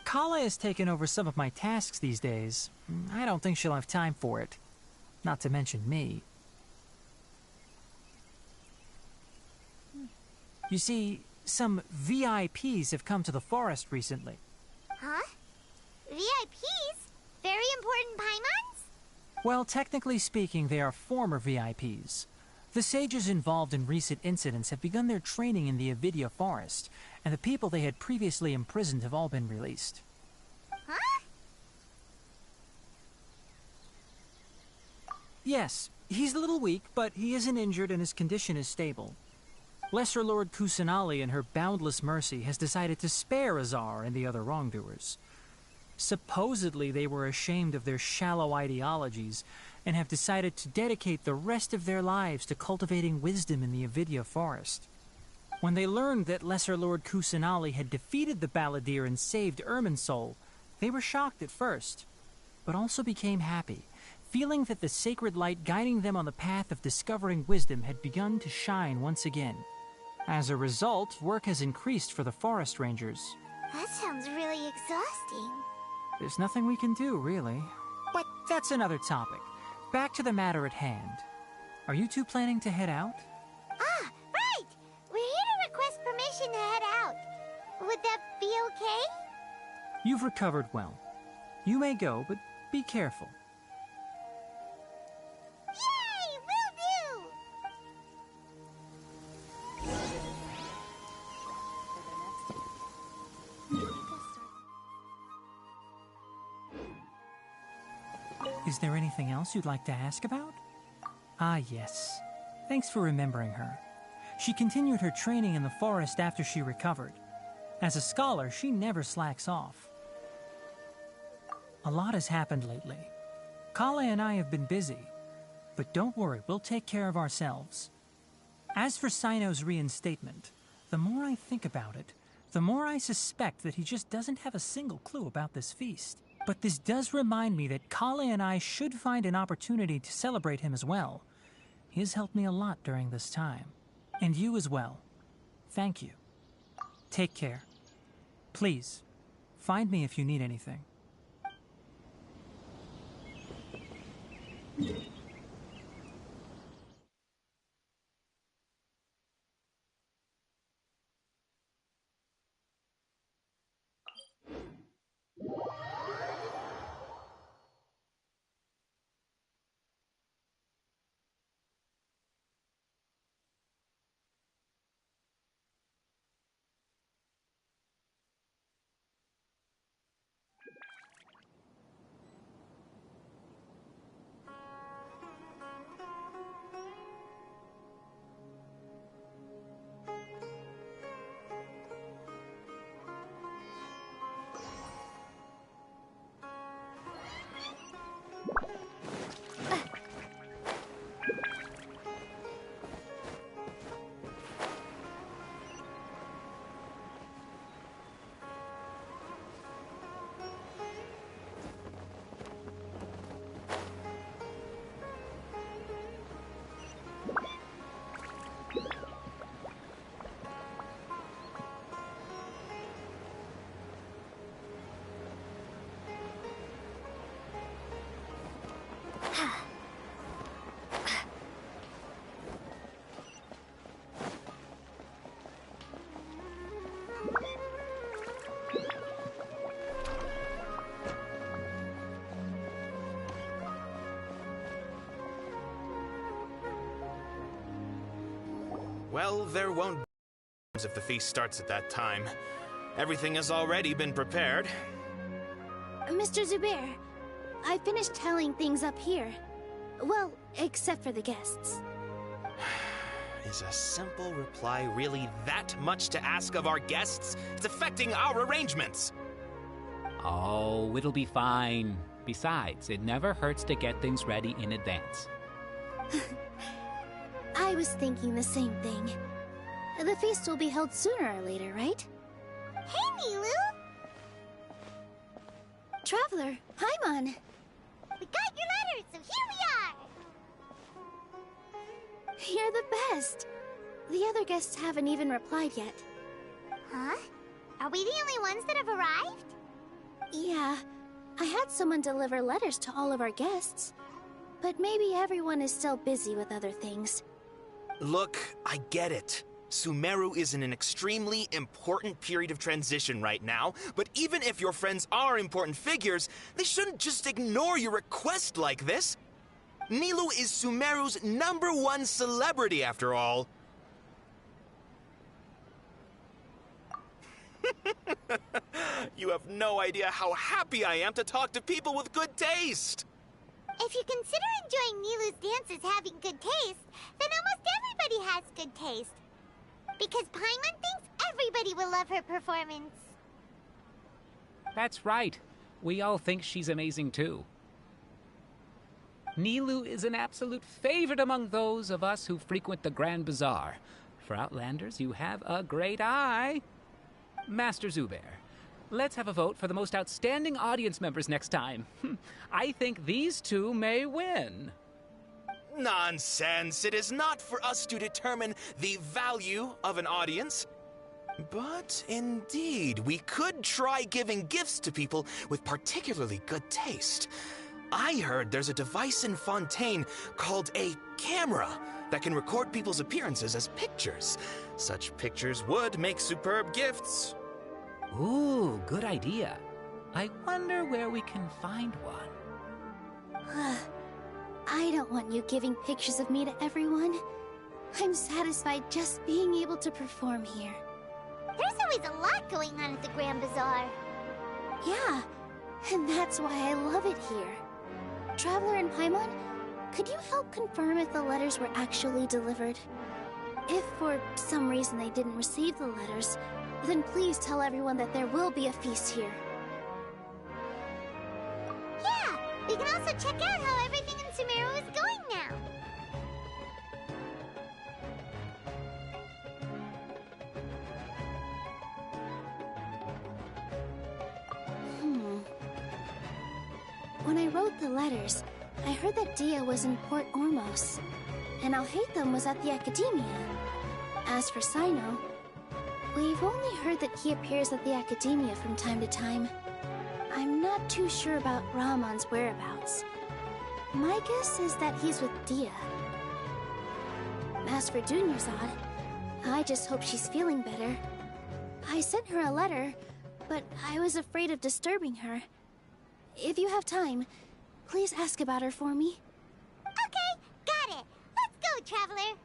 Kala has taken over some of my tasks these days. I don't think she'll have time for it. Not to mention me. You see, some VIPs have come to the forest recently. Huh? VIPs? Very important Paimons? Well, technically speaking, they are former VIPs. The sages involved in recent incidents have begun their training in the Avidya forest, and the people they had previously imprisoned have all been released. Huh? Yes, he's a little weak, but he isn't injured and his condition is stable. Lesser Lord Kusanali, in her boundless mercy, has decided to spare Azar and the other wrongdoers. Supposedly, they were ashamed of their shallow ideologies and have decided to dedicate the rest of their lives to cultivating wisdom in the Avidya forest. When they learned that Lesser Lord Kusanali had defeated the Balladeer and saved Irminsul, they were shocked at first, but also became happy, feeling that the sacred light guiding them on the path of discovering wisdom had begun to shine once again. As a result, work has increased for the forest rangers. That sounds really exhausting. There's nothing we can do, really. But that's another topic. Back to the matter at hand. Are you two planning to head out? Ah, right! We're here to request permission to head out. Would that be okay? You've recovered well. You may go, but be careful. Yay! Will do! Is there anything else you'd like to ask about? Ah, yes. Thanks for remembering her. She continued her training in the forest after she recovered. As a scholar, she never slacks off. A lot has happened lately. Kale and I have been busy. But don't worry, we'll take care of ourselves. As for Sino's reinstatement, the more I think about it, the more I suspect that he just doesn't have a single clue about this feast. But this does remind me that Kale and I should find an opportunity to celebrate him as well. He has helped me a lot during this time. And you as well. Thank you. Take care. Please, find me if you need anything. Well, there won't be if the feast starts at that time. Everything has already been prepared. Mr. Zubair, I finished telling things up here. Well, except for the guests. Is a simple reply really that much to ask of our guests? It's affecting our arrangements. Oh, it'll be fine. Besides, it never hurts to get things ready in advance. I was thinking the same thing. The feast will be held sooner or later, right? Hey, Nilu! Traveler, Paimon! We got your letter, so here we are! You're the best! The other guests haven't even replied yet. Huh? Are we the only ones that have arrived? Yeah, I had someone deliver letters to all of our guests. But maybe everyone is still busy with other things. Look, I get it. Sumeru is in an extremely important period of transition right now, but even if your friends are important figures, they shouldn't just ignore your request like this. Nilu is Sumeru's #1 celebrity, after all. You have no idea how happy I am to talk to people with good taste. If you consider enjoying Nilu's dances having good taste, then almost everybody has good taste. Because Paimon thinks everybody will love her performance. That's right. We all think she's amazing too. Nilu is an absolute favorite among those of us who frequent the Grand Bazaar. For Outlanders, you have a great eye. Master Zubair, Let's have a vote for the most outstanding audience members next time. I think these two may win. Nonsense. It is not for us to determine the value of an audience. But indeed, we could try giving gifts to people with particularly good taste. I heard there's a device in Fontaine called a camera that can record people's appearances as pictures. Such pictures would make superb gifts. Ooh, good idea. I wonder where we can find one. I don't want you giving pictures of me to everyone. I'm satisfied just being able to perform here. There's always a lot going on at the Grand Bazaar. Yeah, and that's why I love it here. Traveler and Paimon, could you help confirm if the letters were actually delivered? If for some reason they didn't receive the letters, then please tell everyone that there will be a feast here. Yeah, we can also check out how everything in Sumeru is going now. When I wrote the letters, I heard that Dia was in Port Ormos, and Alhaitham was at the Academia. As for Sino, we've only heard that he appears at the Academia from time to time. I'm not too sure about Rahman's whereabouts. My guess is that he's with Dia. As for Dunyarzad, I just hope she's feeling better. I sent her a letter, but I was afraid of disturbing her. If you have time, please ask about her for me. Okay, got it. Let's go, Traveler.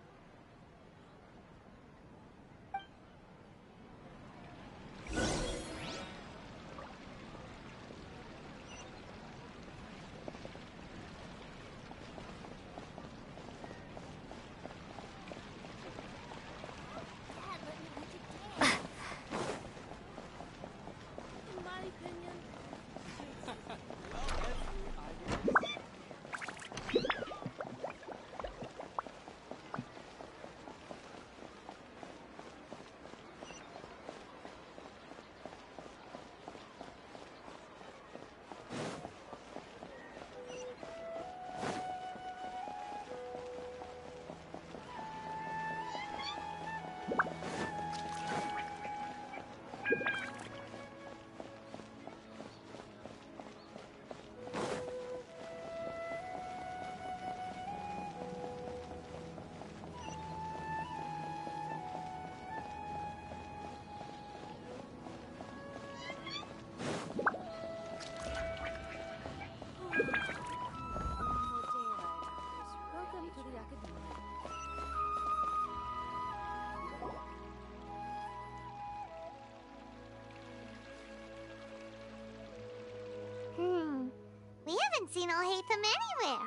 We haven't seen Alhaitham anywhere.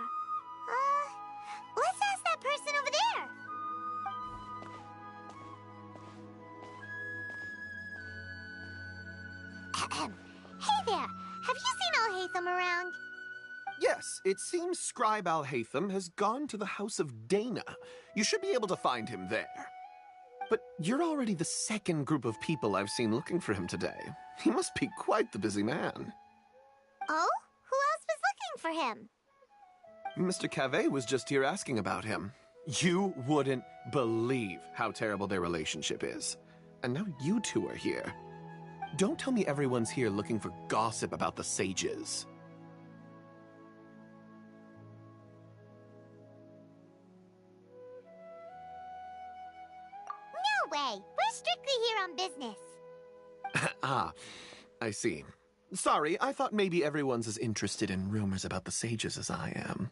Let's ask that person over there. Hey there, have you seen Alhaitham around? Yes, it seems Scribe Alhaitham has gone to the House of Dana. You should be able to find him there. But you're already the second group of people I've seen looking for him today. He must be quite the busy man. Oh? Who else was looking for him? Mr. Cavey was just here asking about him. You wouldn't believe how terrible their relationship is. And now you two are here. Don't tell me everyone's here looking for gossip about the sages. No way! We're strictly here on business. Ah, I see. Sorry, I thought maybe everyone's as interested in rumors about the sages as I am.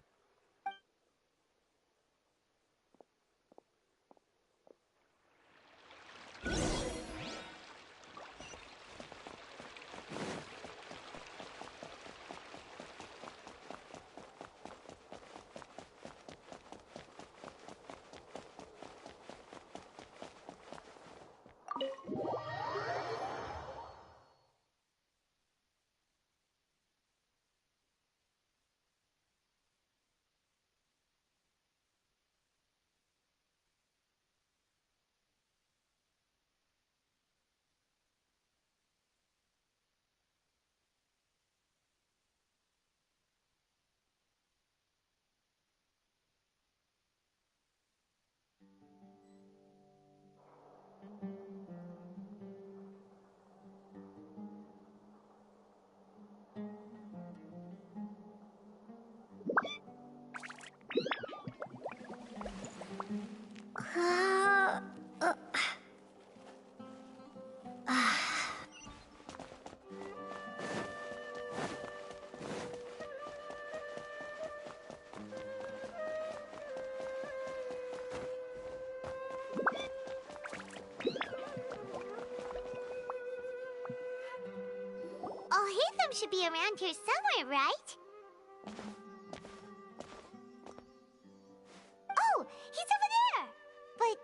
Alhaitham should be around here somewhere, right? Oh, he's over there! But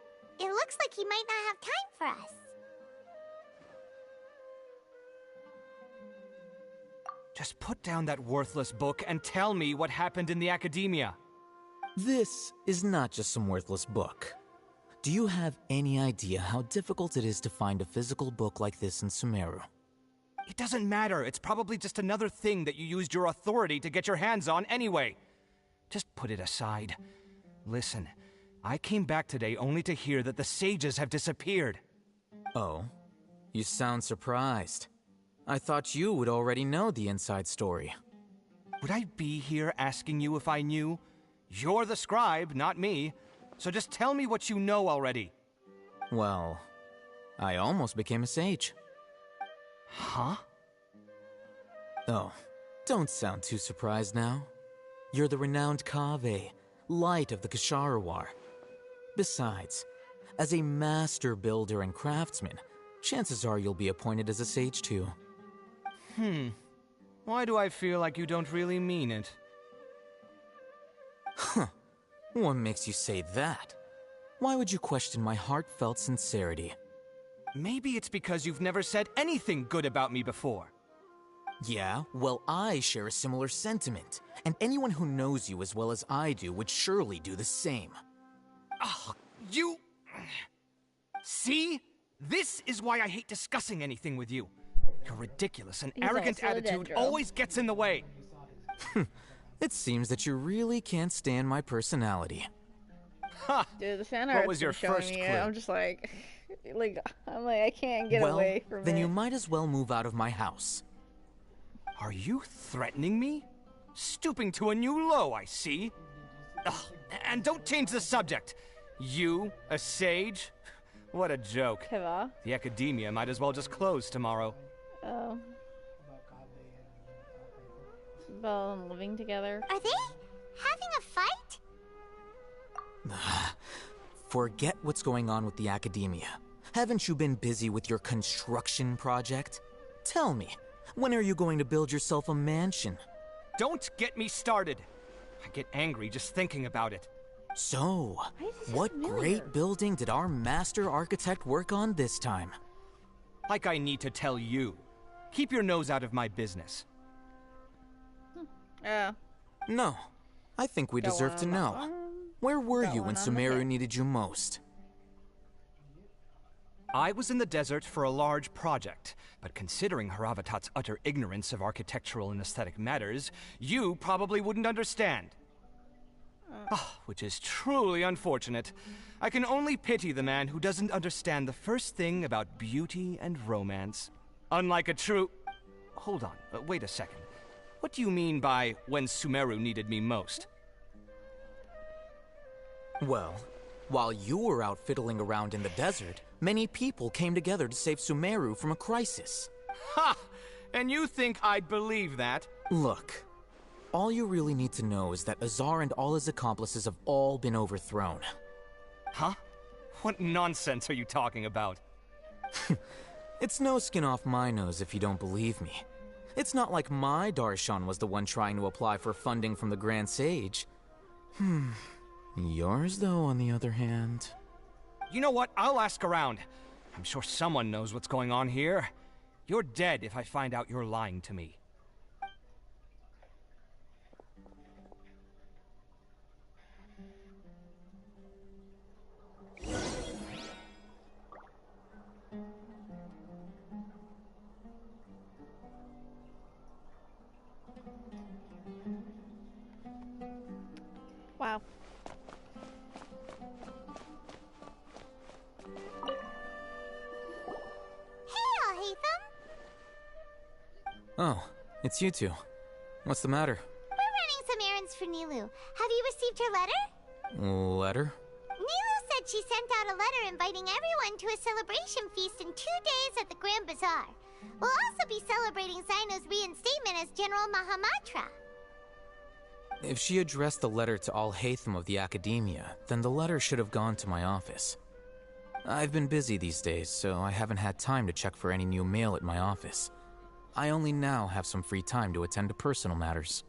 it looks like he might not have time for us. Just put down that worthless book and tell me what happened in the academia. This is not just some worthless book. Do you have any idea how difficult it is to find a physical book like this in Sumeru? It doesn't matter. It's probably just another thing that you used your authority to get your hands on anyway. Just put it aside. Listen, I came back today only to hear that the sages have disappeared. Oh? You sound surprised. I thought you would already know the inside story. Would I be here asking you if I knew? You're the scribe, not me. So just tell me what you know already. Well, I almost became a sage. Huh? Oh, don't sound too surprised now. You're the renowned Kaveh, light of the Ksharawar. Besides, as a master builder and craftsman, chances are you'll be appointed as a sage too. Why do I feel like you don't really mean it? Huh. What makes you say that? Why would you question my heartfelt sincerity? Maybe it's because you've never said anything good about me before. Yeah, well, I share a similar sentiment, and anyone who knows you as well as I do would surely do the same. Oh, you... See? This is why I hate discussing anything with you. Your ridiculous and arrogant attitude always gets in the way. It seems that you really can't stand my personality. Ha! Dude, the fan What art's was your been showing first me clue? it. I'm just like, I can't get Well, away from then it. you might as well move out of my house. Are you threatening me? Stooping to a new low, I see. Ugh, and don't change the subject. You, a sage? What a joke. Keva. The academia might as well just close tomorrow. Oh. About them living together. Are they having a fight? Forget what's going on with the academia. Haven't you been busy with your construction project? Tell me, when are you going to build yourself a mansion? Don't get me started. I get angry just thinking about it. So, what great building did our master architect work on this time? Like I need to tell you. Keep your nose out of my business. No, I think we deserve to know. Where were you when Sumeru needed you most? I was in the desert for a large project, but considering Haravatat's utter ignorance of architectural and aesthetic matters, you probably wouldn't understand. Which is truly unfortunate. I can only pity the man who doesn't understand the first thing about beauty and romance. Unlike a true... Hold on, wait a second. What do you mean by when Sumeru needed me most? Well, while you were out fiddling around in the desert, many people came together to save Sumeru from a crisis. Ha! And you think I'd believe that? Look, all you really need to know is that Azar and all his accomplices have all been overthrown. Huh? What nonsense are you talking about? It's no skin off my nose if you don't believe me. It's not like my Darshan was the one trying to apply for funding from the Grand Sage. Yours, though, on the other hand... You know what? I'll ask around. I'm sure someone knows what's going on here. You're dead if I find out you're lying to me. Wow. Hey, Alhaitham! Oh, it's you two. What's the matter? We're running some errands for Nilu. Have you received her letter? Letter? Nilu said she sent out a letter inviting everyone to a celebration feast in 2 days at the Grand Bazaar. We'll also be celebrating Zaino's reinstatement as General Mahamatra. If she addressed the letter to Alhaitham of the Academia, then the letter should have gone to my office. I've been busy these days, so I haven't had time to check for any new mail at my office. I only now have some free time to attend to personal matters.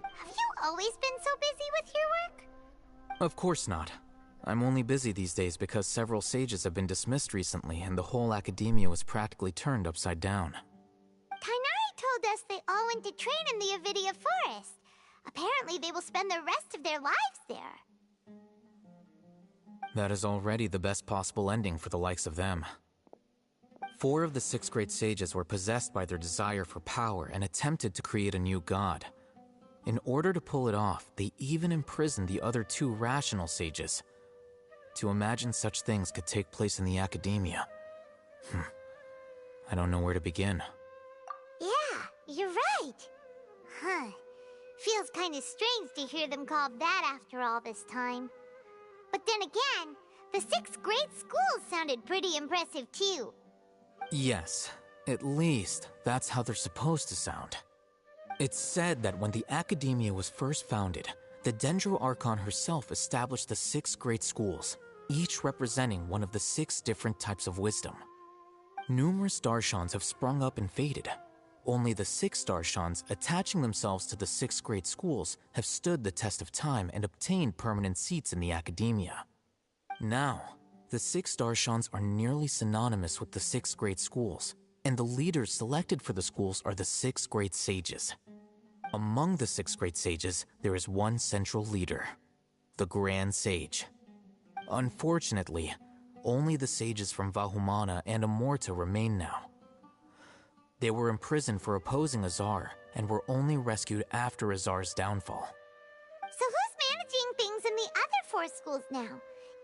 Have you always been so busy with your work? Of course not. I'm only busy these days because several sages have been dismissed recently and the whole academia was practically turned upside down. Tainari told us they all went to train in the Avidia Forest. Apparently they will spend the rest of their lives there. That is already the best possible ending for the likes of them. 4 of the 6 great sages were possessed by their desire for power and attempted to create a new god. In order to pull it off, they even imprisoned the other 2 rational sages. To imagine such things could take place in the academia. I don't know where to begin. Yeah, you're right. Huh. Feels kind of strange to hear them called that after all this time. But then again, the 6 great schools sounded pretty impressive too. Yes, at least that's how they're supposed to sound. It's said that when the academia was first founded, the Dendro Archon herself established the 6 great schools, each representing one of the 6 different types of wisdom. Numerous Darshans have sprung up and faded. Only the 6 Darshans attaching themselves to the 6 great schools have stood the test of time and obtained permanent seats in the academia. Now, the 6 Darshans are nearly synonymous with the 6 great schools, and the leaders selected for the schools are the 6 great sages. Among the 6 great sages, there is one central leader, the Grand Sage. Unfortunately, only the sages from Vahumana and Amorta remain now. They were imprisoned for opposing Azar, and were only rescued after Azar's downfall. So who's managing things in the other 4 schools now?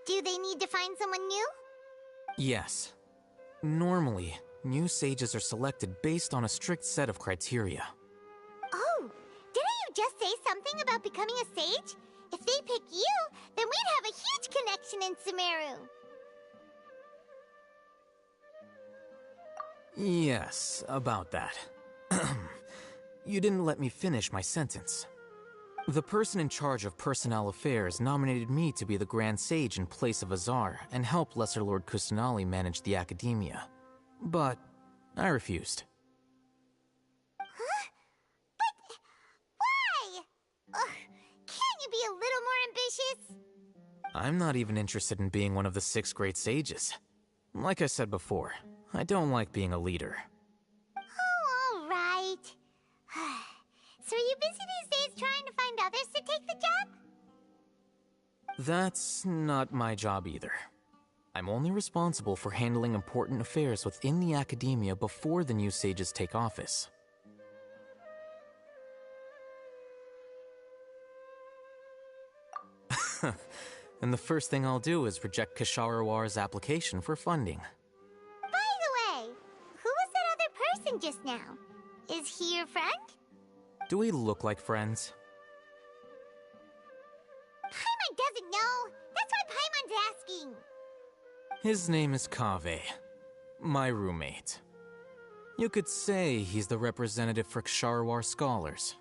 Do they need to find someone new? Yes. Normally, new sages are selected based on a strict set of criteria. Oh, didn't you just say something about becoming a sage? If they pick you, then we'd have a huge connection in Sumeru. Yes, about that. You didn't let me finish my sentence. The person in charge of personnel affairs nominated me to be the Grand Sage in place of Azar and help Lesser Lord Kusanali manage the academia. But I refused. Huh? But why? Can't you be a little more ambitious? I'm not even interested in being one of the 6 great sages. Like I said before, I don't like being a leader. Oh, all right. So are you busy these days trying to find others to take the job? That's not my job either. I'm only responsible for handling important affairs within the academia before the new sages take office. And the first thing I'll do is reject Kasharawar's application for funding. By the way, who was that other person just now? Is he your friend? Do we look like friends? Paimon doesn't know. That's why Paimon's asking. His name is Kaveh, my roommate. You could say he's the representative for Ksharawar scholars.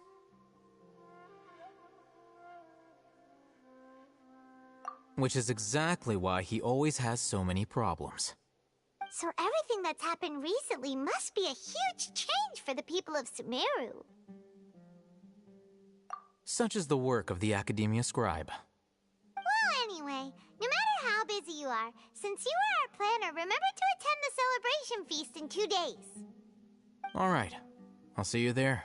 Which is exactly why he always has so many problems. So everything that's happened recently must be a huge change for the people of Sumeru. Such is the work of the Academia Scribe. Well, anyway, no matter how busy you are, since you are our planner, remember to attend the celebration feast in 2 days. Alright, I'll see you there.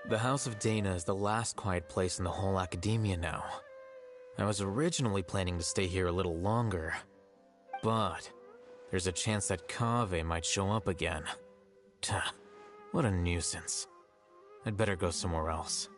The House of Dana is the last quiet place in the whole academia now. I was originally planning to stay here a little longer, but there's a chance that Kaveh might show up again. Tuh, what a nuisance. I'd better go somewhere else.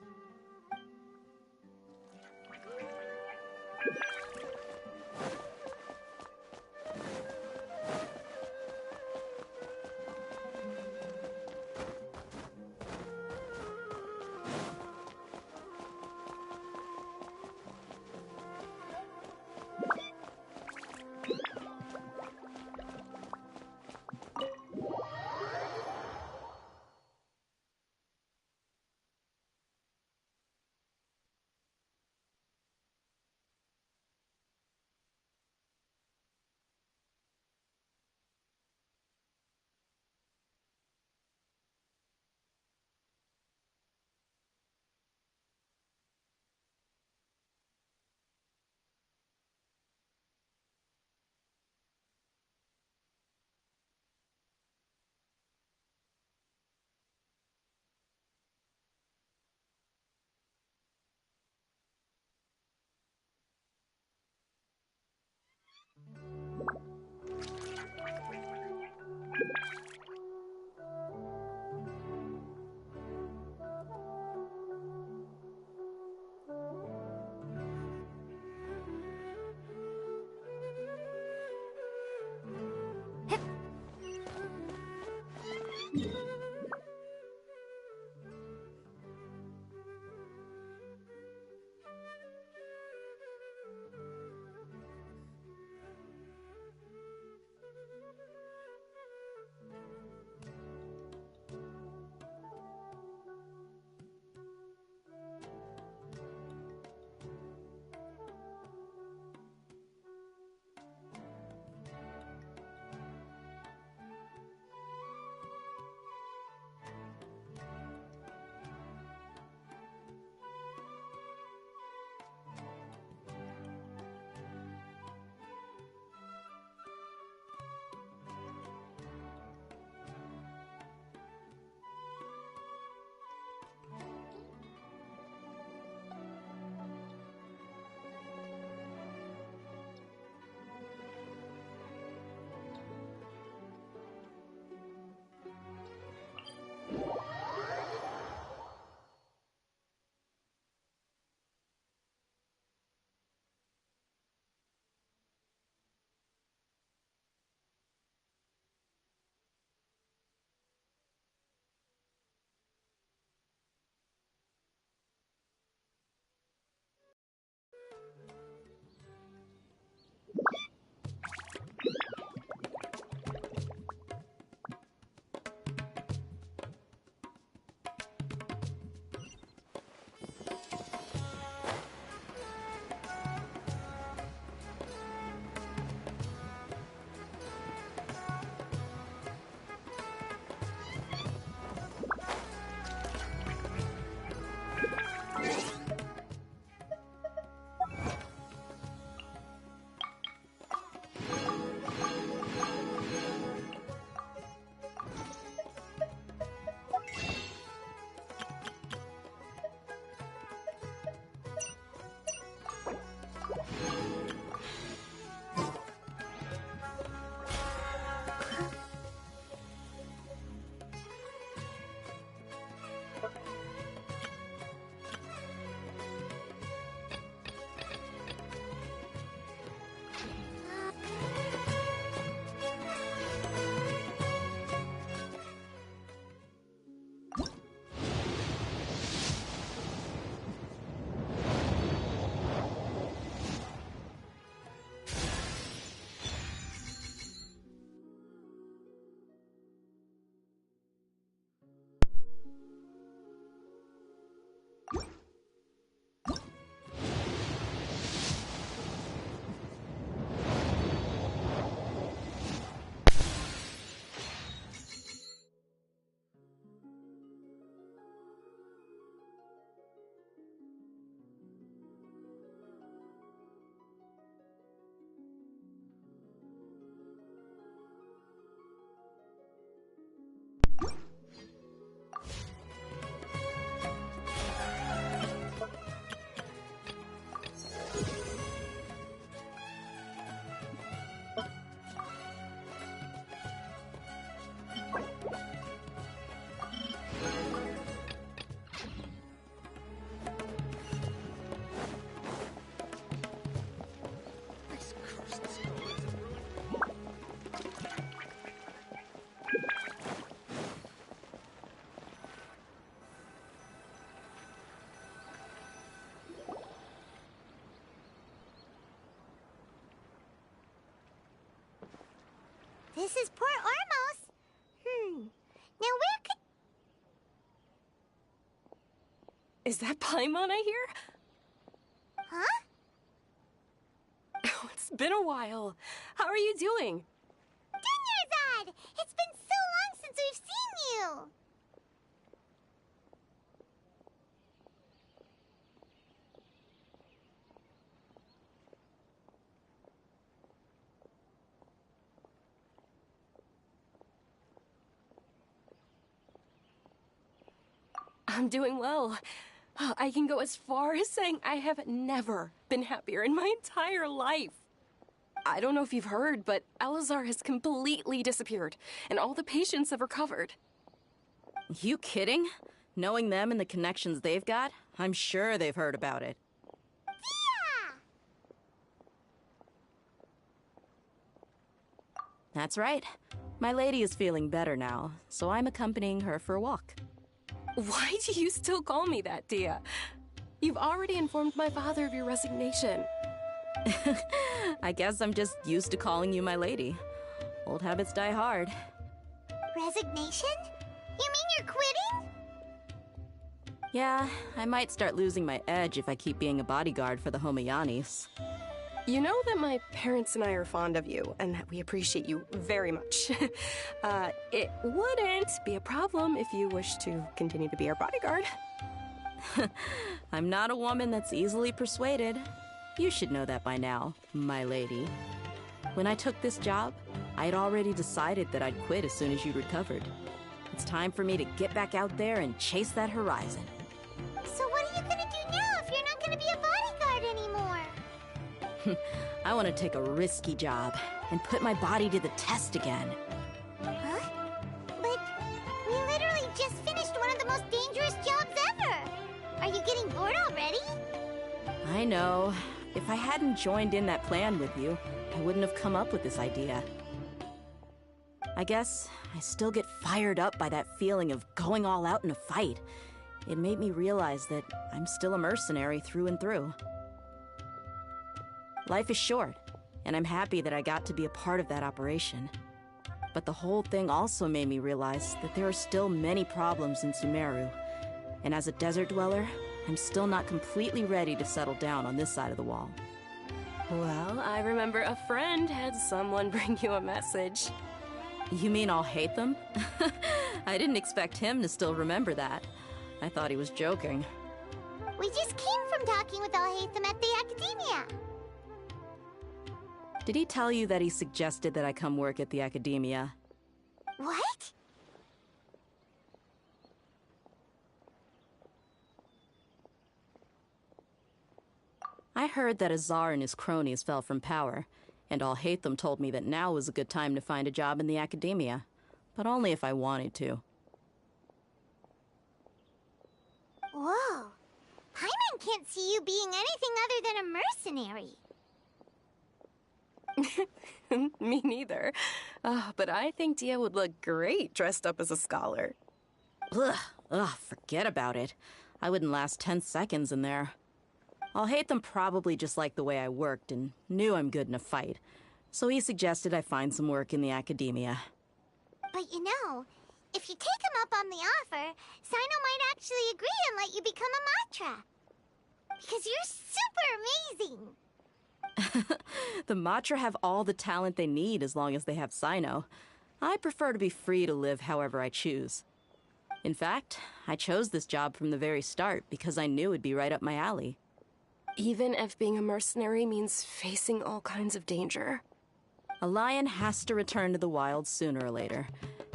This is Port Ormos. Now where could... Is that Paimon I hear? Huh? Oh, it's been a while. How are you doing? Dunyarzad! It's been so long since we've seen you! I'm doing well. I can go as far as saying I have never been happier in my entire life. I don't know if you've heard, but Elazar has completely disappeared, and all the patients have recovered. You kidding? Knowing them and the connections they've got, I'm sure they've heard about it. That's right. My lady is feeling better now, so I'm accompanying her for a walk. Why do you still call me that, Dia? You've already informed my father of your resignation. I guess I'm just used to calling you my lady. Old habits die hard. Resignation? You mean you're quitting? Yeah, I might start losing my edge if I keep being a bodyguard for the Homayanis. You know that my parents and I are fond of you, and that we appreciate you very much. It wouldn't be a problem if you wish to continue to be our bodyguard. I'm not a woman that's easily persuaded. You should know that by now, my lady. When I took this job, I'd already decided that I'd quit as soon as you'd recovered. It's time for me to get back out there and chase that horizon. So what are you gonna do now if you're not gonna be a bodyguard anymore? I want to take a risky job and put my body to the test again. Huh? But we literally just finished one of the most dangerous jobs ever. Are you getting bored already? I know. If I hadn't joined in that plan with you, I wouldn't have come up with this idea. I guess I still get fired up by that feeling of going all out in a fight. It made me realize that I'm still a mercenary through and through. Life is short, and I'm happy that I got to be a part of that operation. But the whole thing also made me realize that there are still many problems in Sumeru, and as a desert dweller, I'm still not completely ready to settle down on this side of the wall. Well, I remember a friend had someone bring you a message. You mean I'll hate them? I didn't expect him to still remember that. I thought he was joking. We just came from talking with Alhaitham at the Academia. Did he tell you that he suggested that I come work at the Academia? What? I heard that Azar and his cronies fell from power, and Alhaitham told me that now was a good time to find a job in the Academia, but only if I wanted to. Whoa. Paimon can't see you being anything other than a mercenary. Me neither. But I think Dia would look great dressed up as a scholar. Ugh, forget about it. I wouldn't last 10 seconds in there. Alhaitham probably just liked the way I worked and knew I'm good in a fight, so he suggested I find some work in the Academia. But you know, if you take him up on the offer, Sino might actually agree and let you become a Matra. Because you're super amazing! The Matra have all the talent they need as long as they have Sino. I prefer to be free to live however I choose. In fact, I chose this job from the very start because I knew it'd be right up my alley. Even if being a mercenary means facing all kinds of danger. A lion has to return to the wild sooner or later.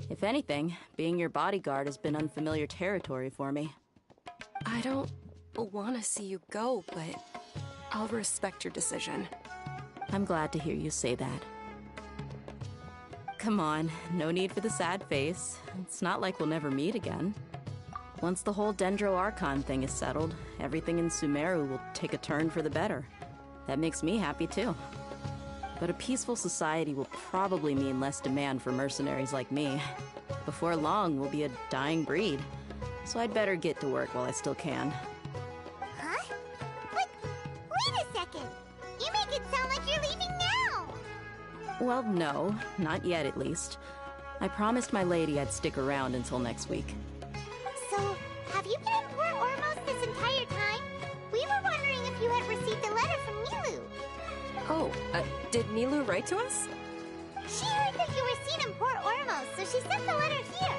If anything, being your bodyguard has been unfamiliar territory for me. I don't want to see you go, but I'll respect your decision. I'm glad to hear you say that. Come on, no need for the sad face. It's not like we'll never meet again. Once the whole Dendro Archon thing is settled, everything in Sumeru will take a turn for the better. That makes me happy too. But a peaceful society will probably mean less demand for mercenaries like me. Before long, we'll be a dying breed. So I'd better get to work while I still can. Huh? But wait a second! You make it sound like you're leaving now! Well, no, not yet at least. I promised my lady I'd stick around until next week. So, have you been in Port Ormos this entire time? We were wondering if you had received a letter from Nilu. Oh, did Nilu write to us? She heard that you were seen in Port Ormos, so she sent the letter here.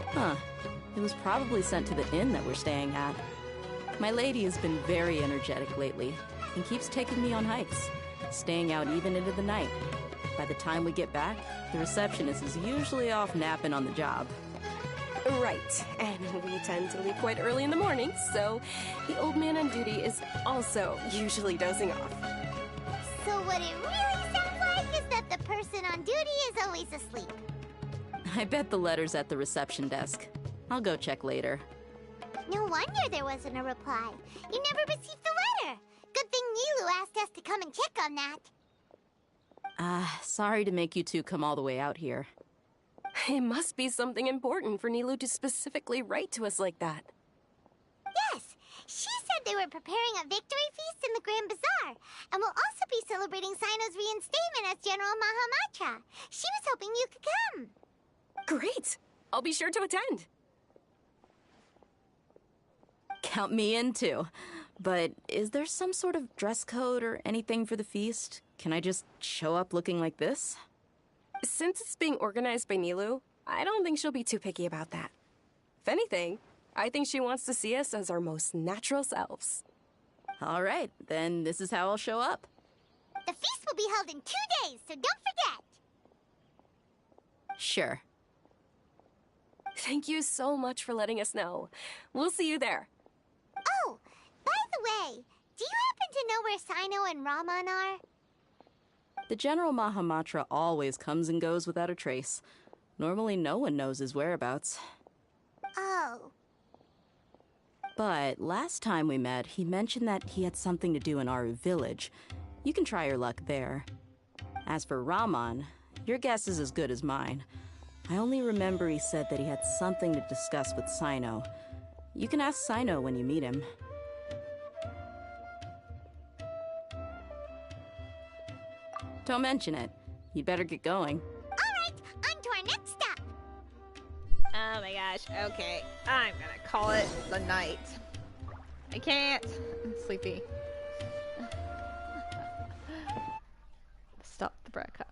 Huh. It was probably sent to the inn that we're staying at. My lady has been very energetic lately and keeps taking me on hikes, staying out even into the night. By the time we get back, the receptionist is usually off napping on the job. Right, and we tend to leave quite early in the morning, so the old man on duty is also usually dozing off. So what it really sounds like is that the person on duty is always asleep. I bet the letter's at the reception desk. I'll go check later. No wonder there wasn't a reply. You never received the letter. Good thing Nilu asked us to come and check on that. Sorry to make you two come all the way out here. It must be something important for Nilu to specifically write to us like that. Yes, she said they were preparing a victory feast in the Grand Bazaar, and will also be celebrating Sino's reinstatement as General Mahamatra. She was hoping you could come. Great! I'll be sure to attend. Count me in too. But is there some sort of dress code or anything for the feast? Can I just show up looking like this? Since it's being organized by Nilu, I don't think she'll be too picky about that. If anything, I think she wants to see us as our most natural selves. All right, then this is how I'll show up. The feast will be held in 2 days, so don't forget. Sure. Thank you so much for letting us know. We'll see you there. Oh, by the way, do you happen to know where Sino and Raman are? The General Mahamatra always comes and goes without a trace. Normally no one knows his whereabouts. Oh. But last time we met, he mentioned that he had something to do in our village. You can try your luck there. As for Raman, your guess is as good as mine. I only remember he said that he had something to discuss with Sino. You can ask Sino when you meet him. Don't mention it. You'd better get going. Alright, on to our next stop. Oh my gosh, okay. I'm gonna call it the night. I can't. I'm sleepy. Stop the broadcast.